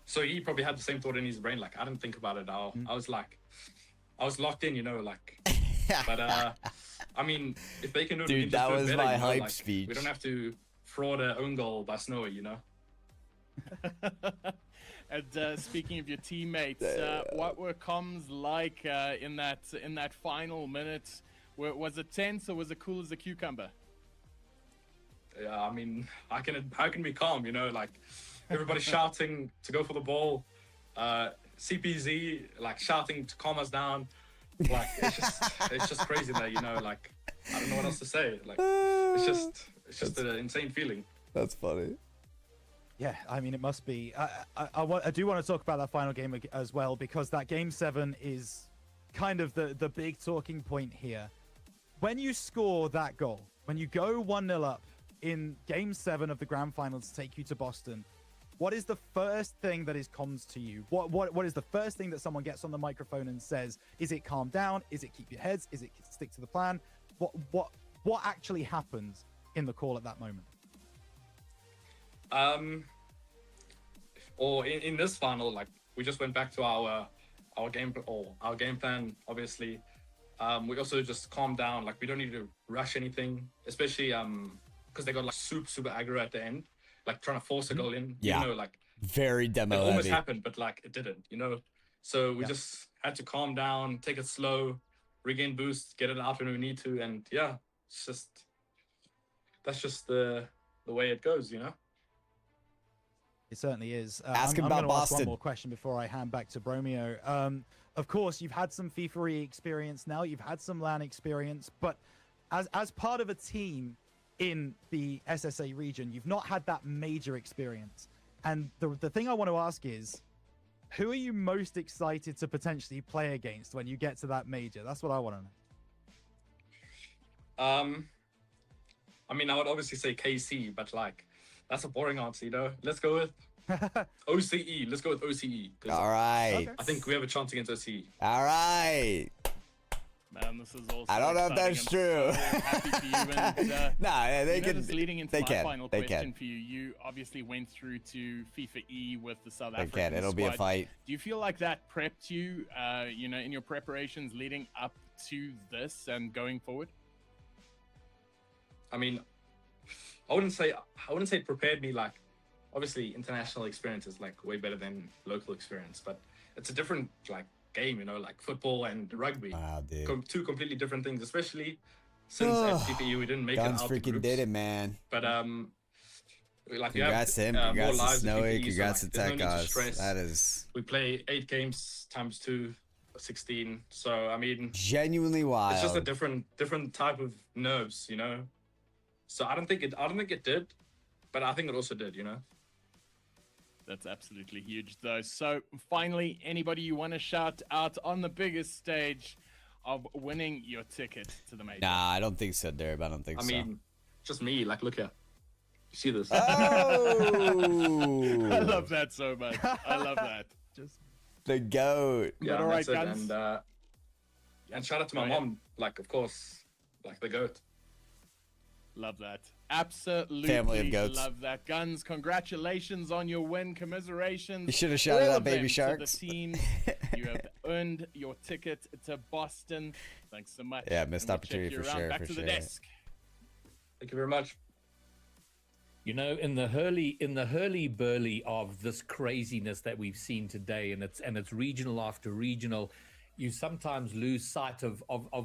so he probably had the same thought in his brain. Like, I didn't think about it at all. I was like, I was locked in, you know, like, but, I mean, if they can do it, dude, that was my hype speech. We don't have to fraud our own goal by Snowy, you know? And speaking of your teammates, what were comms like in that final minute? Was it tense or was it cool as a cucumber? Yeah, I mean, how can we calm? You know, like everybody shouting to go for the ball, CPZ like shouting to calm us down. Like it's just crazy there, you know. Like I don't know what else to say. Like it's just an insane feeling. That's funny. Yeah, I mean, it must be. I do want to talk about that final game as well, because that Game 7 is kind of the big talking point here. When you score that goal, when you go 1-0 up in Game 7 of the Grand Final to take you to Boston, what is the first thing that comes to you? What is the first thing that someone gets on the microphone and says? Is it calm down? Is it keep your heads? Is it stick to the plan? What actually happens in the call at that moment? Or in this final, like we just went back to our game plan. Obviously, we also just calmed down. Like we don't need to rush anything, especially because they got like super aggro at the end, like trying to force a goal in. Yeah, you know, like very demo it almost heavy. happened, but like it didn't. You know, so we just had to calm down, take it slow, regain boost, get it out when we need to, and yeah, that's just the way it goes. You know. It certainly is. Ask him I'm about going to ask Boston. one more question before I hand back to Bromeo. Of course, you've had some FIFA experience now. You've had some LAN experience. But as part of a team in the SSA region, you've not had that major experience. And the thing I want to ask is, who are you most excited to potentially play against when you get to that major? That's what I want to know. I mean, I would obviously say KC, but like, that's a boring answer, you know? Let's go with OCE. Let's go with OCE. All right. I think we have a chance against OCE. All right. Man, this is also I don't know if that's true. So happy for you. And, nah, they can. Just leading into they my can. final they question can. for you. You obviously went through to FIFA E with the South They African can. It'll squad. be a fight. Do you feel like that prepped you, you know, in your preparations leading up to this and going forward? I mean, I wouldn't say it prepared me. Like, obviously, international experience is like way better than local experience, but it's a different like game, you know, like football and rugby. Wow, dude. Two completely different things, especially since at CPU we didn't make Guns it out freaking the groups. did it, man. But like congrats to him. Congrats to Snowy. Congrats to Tech Guys. That is. We play 8 games times 2, 16. So I mean, genuinely wild. It's just a different type of nerves, you know. So I don't think it did, but I think it also did, you know. That's absolutely huge, though. So finally, anybody you want to shout out on the biggest stage of winning your ticket to the major? Nah, I don't think so, Derb. I don't think so. I mean, just me. Like, look here. You see this? Oh! I love that so much. I love that. Just the GOAT. Yeah, all right, Guns. Guns. And shout out to my mom. Like, of course, like the GOAT. Love that. Absolutely Family of goats. Love that. Guns, congratulations on your win. Commiserations. You should have shouted out Baby To Sharks. the team. You have earned your ticket to Boston. Thanks so much. Yeah, missed And we'll opportunity check you for around. sure. Back for to sure. the desk. Thank you very much. You know, in the hurly-burly of this craziness that we've seen today, and it's regional after regional, you sometimes lose sight of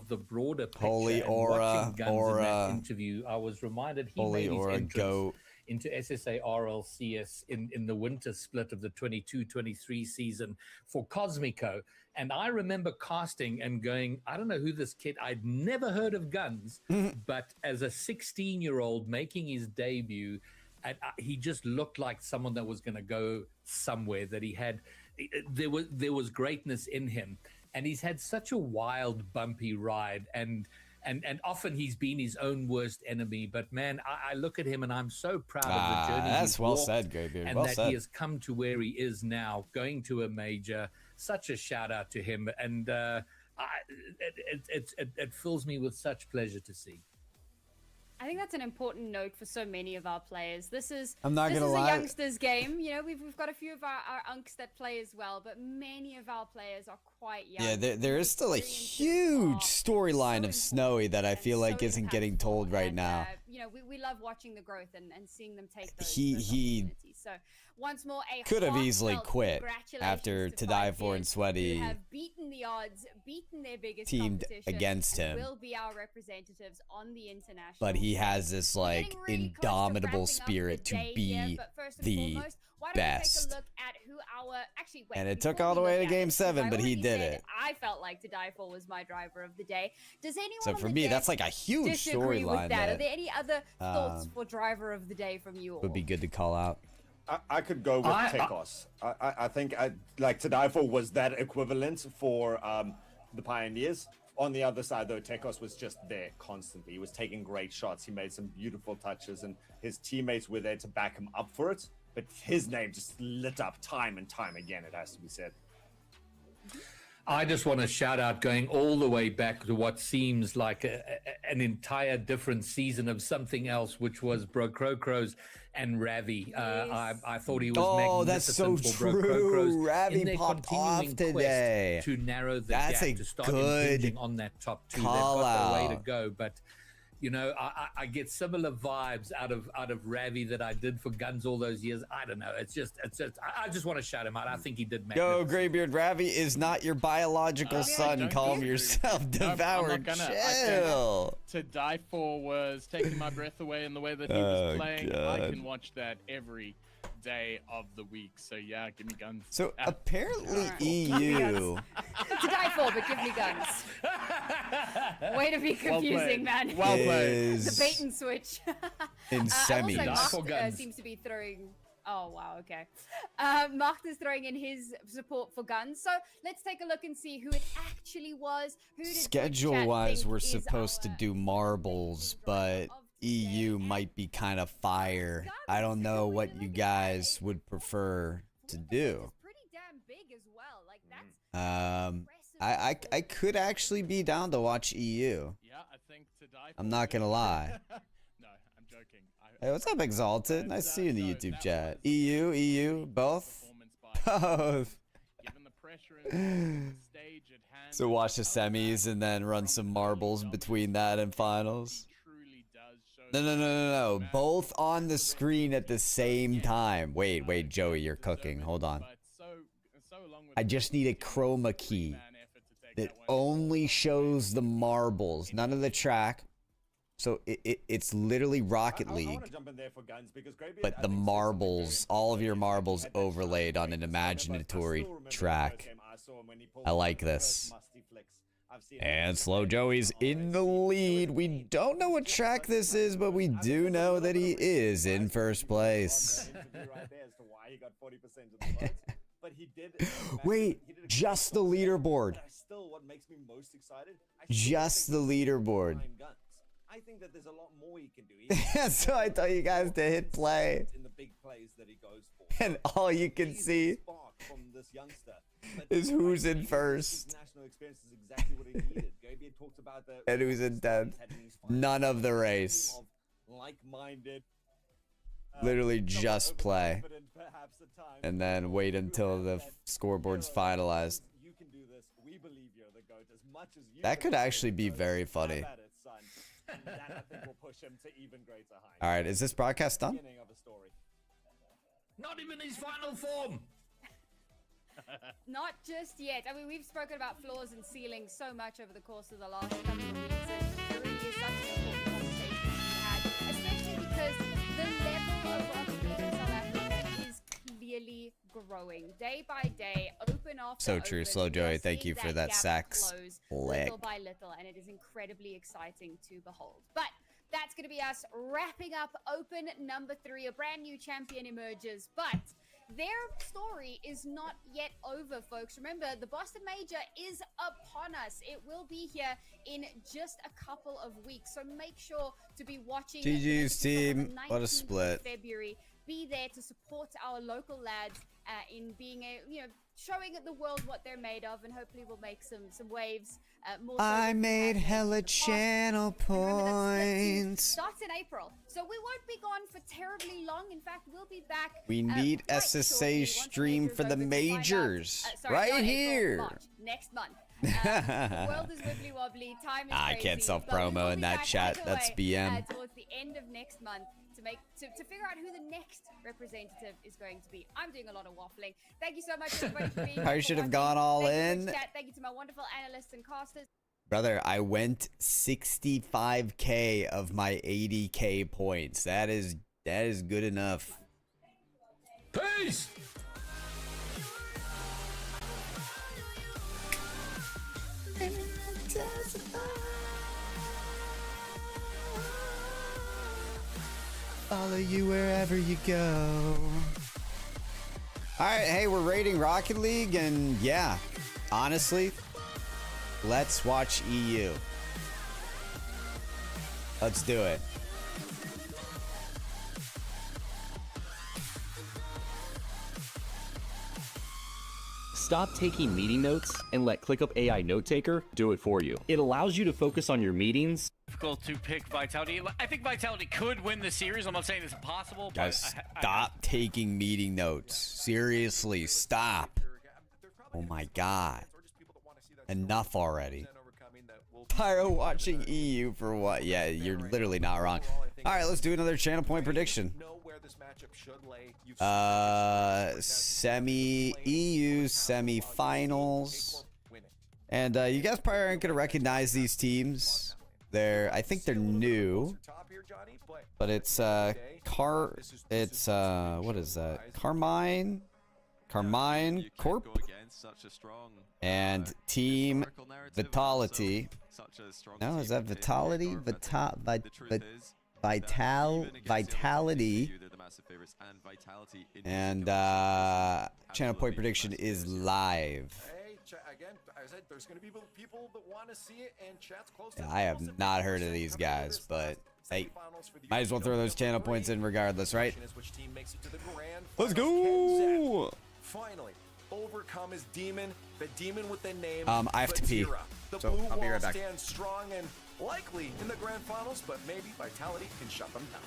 the broader picture. Holy And aura, watching Guns in aura. that interview, I was reminded he Holy made his aura, entrance GOAT. into SSA Rlcs in the winter split of the 22-23 season for Cosmico. And I remember casting and going, I don't know who this kid, I'd never heard of guns, but as a 16-year-old making his debut, and he just looked like someone that was going to go somewhere, that he had, there was greatness in him. And he's had such a wild, bumpy ride, and often he's been his own worst enemy. But man, I look at him and I'm so proud of the journey. That's well said, Greybeard. And well that said. he has come to where he is now, going to a major. Such a shout out to him, and it fills me with such pleasure to see. I think that's an important note for so many of our players. This is I'm not gonna a lie. youngsters game. You know, we've got a few of our unks that play as well, but many of our players are quite young. Yeah, there is still a huge storyline of Snowy that I feel like isn't getting told right now. You know, we love watching the growth and seeing them take those He opportunities. So once more, a could have easily heartfelt quit congratulations after To Die For and Who Sweaty have beaten the odds, beaten their biggest teamed competition, against and him. will be our representatives on the international. But he stage. has this like Getting really close to indomitable wrapping up spirit the to day be here, but first and the foremost, why don't best. We take a look at who our actually wait, And it took before all the we way look to at Game it, 7, I but he already did said it. I felt like To Die For was my driver of the day. Does anyone So on for the me, deck that's like a huge disagree with storyline that? Are that there any other thoughts for driver of the day from you all? would be good to call out. I could go with Tekos. I think like To Die For was that equivalent for the Pioneers. On the other side, though, Tekos was just there constantly. He was taking great shots. He made some beautiful touches, and his teammates were there to back him up for it. But his name just lit up time and time again, it has to be said. I just want to shout out going all the way back to what seems like an entire different season of something else, which was Bro Crocros and Ravi. I thought he was magnificent that's so for Bro true. Crocros Ravi in their popped continuing off today. quest to narrow the That's gap, a to start good impinging on that top two. They've call got the way to out. go, but you know, I get similar vibes out of Ravi that I did for Guns all those years. I don't know. It's just I just want to shout him out. I think he did Yo, magnificent. Greybeard, Ravi is not your biological son. don't Calm disagree. yourself. Devour. I'm not gonna. Chill. To Die For was taking my breath away in the way that he was playing. I can watch that every day of the week. So yeah, give me guns. So Ah, apparently Alright. EU. To Die For, but give me guns. Way to be confusing, man. Well played. is The bait and switch. in Also, semis. Die for Mark guns. seems to be throwing. Oh wow, okay. Mark is throwing in his support for guns. So let's take a look and see who it actually was. Who did Schedule-wise, we're is supposed to our do marbles, but EU might be kind of fire. I don't know what you guys would prefer to do. It's pretty damn big as well. Like that's impressive. I could actually be down to watch EU. Yeah, I think To Die For. I'm not gonna lie. No, I'm joking. Hey, what's up, Exalted? Nice to see you in the No, YouTube that chat. was EU, both. performance by Both. given the pressure and the stage at hand. So watch the semis and then run some marbles between that and finals. He truly does show No. Both on the screen at the same time. Wait, Joey, you're cooking. Hold on. But so along with I just need a chroma key that only shows the marbles, none of the track. So it's literally Rocket I League, want to jump in there for guns because Greybeard, but I the think, said something very marbles, all of your important. marbles Had that overlaid on shot an break. imaginatory I still remember the track. first game I saw him when he pulled I like one of the this. first musty flicks I've seen him And do. Slow Joey's in the lead. We don't know what track this is, but we do know that he is in first place. On that interview right there as to why he got 40% of the votes. But he did. Wait, he did a just the good job. leaderboard. But still, what makes me most excited? I still Just think the he's leaderboard. fine guns. I think that there's a lot more he can do. He So I tell you guys to hit play, in the big plays that he goes for. and all you can He's the see spark from this youngster. But is who's I in think first his national experience is exactly what he needed. Gabriel talked about the and who's in 10th. he's had in these finals. None of the Team race. of like-minded, Literally somewhat just play, overconfident perhaps at times, and then wait who until have the that scoreboard's hero finalized. You can do this. We believe you're the GOAT as much as you. That could believe actually you're be the GOAT. very Have funny. at it, son. And that I think will push him to even greater heights. All right, is this broadcast done? Beginning of a story. Not even his final form. Not just yet. I mean, we've spoken about floors and ceilings so much over the course of the last couple of weeks, and it really is such an important conversation to be had, especially because the level clearly growing day by day, open after So true, open. Slow We are Joey. Thank you seeing for that gap sax close lick. little by little, and it is incredibly exciting to behold. But that's going to be us wrapping up Open number 3. A brand new champion emerges, but their story is not yet over, folks. Remember, the Boston Major is upon us. It will be here in just a couple of weeks, so make sure to be watching. GG's team. What a 19th split. of February. Be there to support our local lads in being showing the world what they're made of, and hopefully we'll make some waves. More so I than we made have hella in the past. channel And remember, that split two points. starts in April, so we won't be gone for terribly long. In fact, we'll be back. We need quite SSA shortly once the stream major's for the over to find out- majors. sorry, Right not April, here. March, next month. The world is wibbly wobbly. Time is I crazy. can't self but we will promo in be that back chat. either That's way, BM. towards the end of next month to figure out who the next representative is going to be. I'm doing a lot of waffling. Thank you so much, everybody, for being here. I should have gone all Thank you, in. Twitch chat. Thank you to my wonderful analysts and casters. Brother, I went 65k of my 80k points. That is good enough. Peace. Follow you wherever you go. Alright, hey, we're rating Rocket League, and yeah, honestly, let's watch EU. Let's do it. Stop taking meeting notes and let ClickUp AI Note Taker do it for you. It allows you to focus on your meetings. Difficult to pick Vitality. I think Vitality could win the series. I'm not saying it's impossible. Guys, stop taking meeting notes. Seriously, stop. Oh my god. Enough already. Pyro watching EU for what? Yeah, you're literally not wrong. Alright, let's do another channel point prediction. EU semi-finals. And you guys probably aren't gonna recognize these teams. I think they're new. But it's what is that? Carmine Corp and Team Vitality. No, is that Vitality? Vitality. And channel point prediction is live. Again, I said there's going to be people that want to see it, and chat's close. Yeah, I have not heard of these guys, but hey, might as well throw those channel points in regardless, right? Let's go! Finally, overcome his demon, the demon with the name. I have to pee, so I'll be right back. Stands strong and likely in the grand finals, but maybe Vitality can shut them down.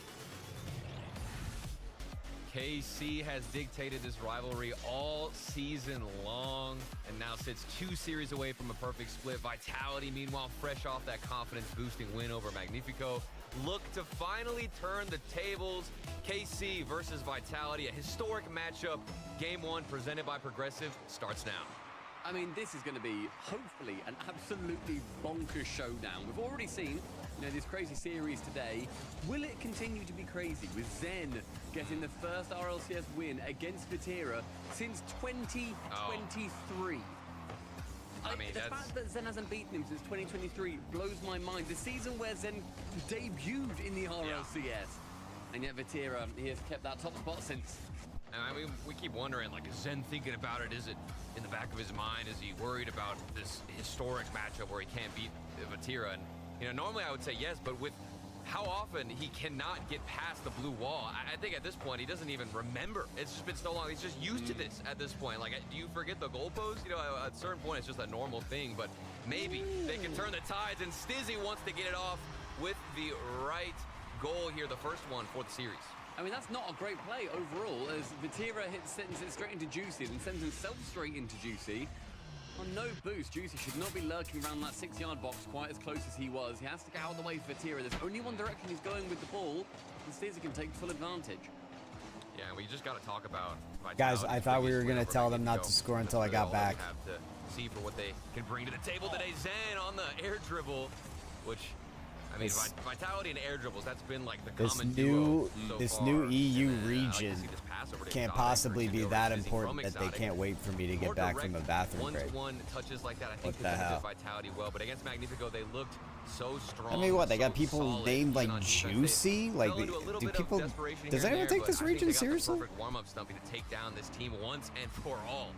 KC has dictated this rivalry all season long and now sits 2 series away from a perfect split. Vitality, meanwhile, fresh off that confidence-boosting win over Magnifico, look to finally turn the tables. KC versus Vitality, a historic matchup. Game 1 presented by Progressive starts now. I mean, this is going to be, hopefully, an absolutely bonkers showdown. We've already seen, this crazy series today. Will it continue to be crazy with Zen getting the first RLCS win against Vatira since 2023? I mean, the fact that Zen hasn't beaten him since 2023 blows my mind. The season where Zen debuted in the RLCS. And yet Vatira, he has kept that top spot since. I mean, we keep wondering, like, is Zen thinking about it? Is it in the back of his mind? Is he worried about this historic matchup where he can't beat Vatira? And, normally I would say yes, but with how often he cannot get past the blue wall, I think at this point he doesn't even remember. It's just been so long. He's just used to this at this point. Like, do you forget the goalpost? At a certain point it's just a normal thing, but maybe they can turn the tides, and Stizzy wants to get it off with the right goal here, the first one for the series. I mean, that's not a great play overall, as Vatira sends it straight into Juicy and sends himself straight into Juicy. On no boost, Juicy should not be lurking around that 6-yard box quite as close as he was. He has to get out of the way for Vatira. There's only one direction he's going with the ball, and Stizzy can take full advantage. Yeah, we just got to talk about Vitality. Guys, I thought we were going to tell them not to score until I got back. Have to see for what they can bring to the table today. Zen on the air dribble, which, I mean, Vitality and air dribbles, that's been like the This common new duo so this far. new EU And then, region like, this pass over to can't Exotic, possibly be over that to Fizzy important from that they Exotic. can't wait for me to More get back from a direct bathroom break. one-to-one touches like that, I think What could the benefit hell? Vitality well, but against Magnifico, they looked so strong. I mean, what, they got so people solid, named like even on defense. They Juicy? Like, fell into a little do bit of people? desperation Does here and anyone there, take this but I think region they got seriously? The perfect warm-up, Stumpy, to take down this team once and for all.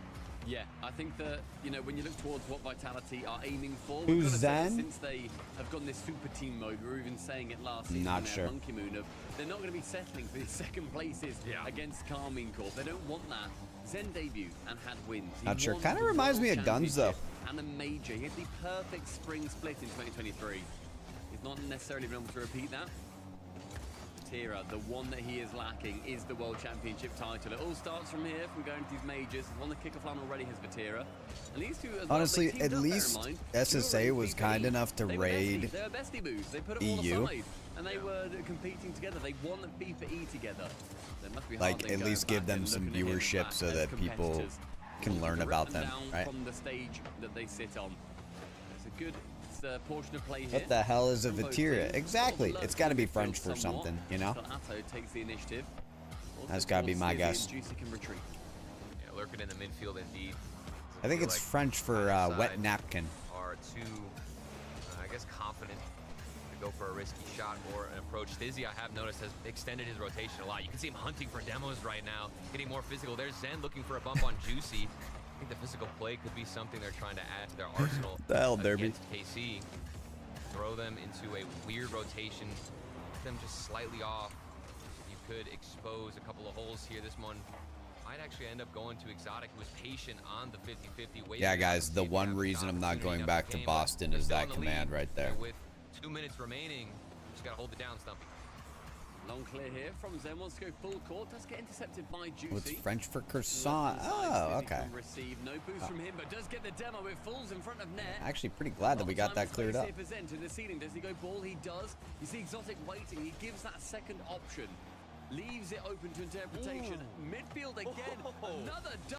Yeah, I think that, you know, when you look towards what Vitality are aiming for, Who's we've got to say that Zen? since they have gotten this super team mode, we were even saying it last season, Not in their sure. Monkey Moon, of they're not going to be settling for these second places against Carmine Corp. They don't want that. Zen debuted and had wins. He Not sure. won Kind of the reminds World me of Guns though. Championship and a major. He had the perfect spring split in 2023. He's not necessarily been able to repeat that. Tira, the one that he is lacking is the World Championship title. It all starts from here, from going to these majors. Won the kickoff line already, has Vatira. And these two, as well, Honestly, they at teamed up, bear in least mind. SSA was kind enough to They were raid besties. They were bestie boos. They put it all EU. aside, and they were competing together. They won FIFA E together. They must be hard Like, then at going least back give them and some looking at him viewership back so as that people competitors. can learn Rip about them them, down right? from the stage that they sit on. It's a good portion of play here. What the hell is a From both Vatira? teams. Exactly. Sort of It's got to be lurking French midfield for somewhat. something, you know? So Atto takes the initiative. Also That's gotta be towards my Fizzy and guess. Juicy can retreat. Yeah, lurking in the midfield indeed. I think feel it's like French for wet napkin. Are too, I guess, confident to go for a risky shot or an approach. Fizzy, I have noticed, has extended his rotation a lot. You can see him hunting for demos right now, getting more physical. There's Zen looking for a bump on Juicy. I think the physical play could be something they're trying to add to their arsenal. The hell, Derby? Against KC. Throw them into a weird rotation, get them just slightly off. You could expose a couple of holes here. This one might actually end up going to Exotic, who was patient on the 50-50. Yeah, guys, the one reason I'm not going back to Boston is that command right there. With 2 minutes remaining, just gotta hold it down, Stumpy. Long clear here from Zen. Wants to go full court. Does get intercepted by Juicy. What's French for croissant? Oh, okay. Receive. No boost from him, but does get the demo. It falls in front of net. Actually, pretty glad that we got that cleared up. To the ceiling. Does he go ball? He does. You see Exotic waiting. He gives that second option. Leaves it open to interpretation. Midfield again. Another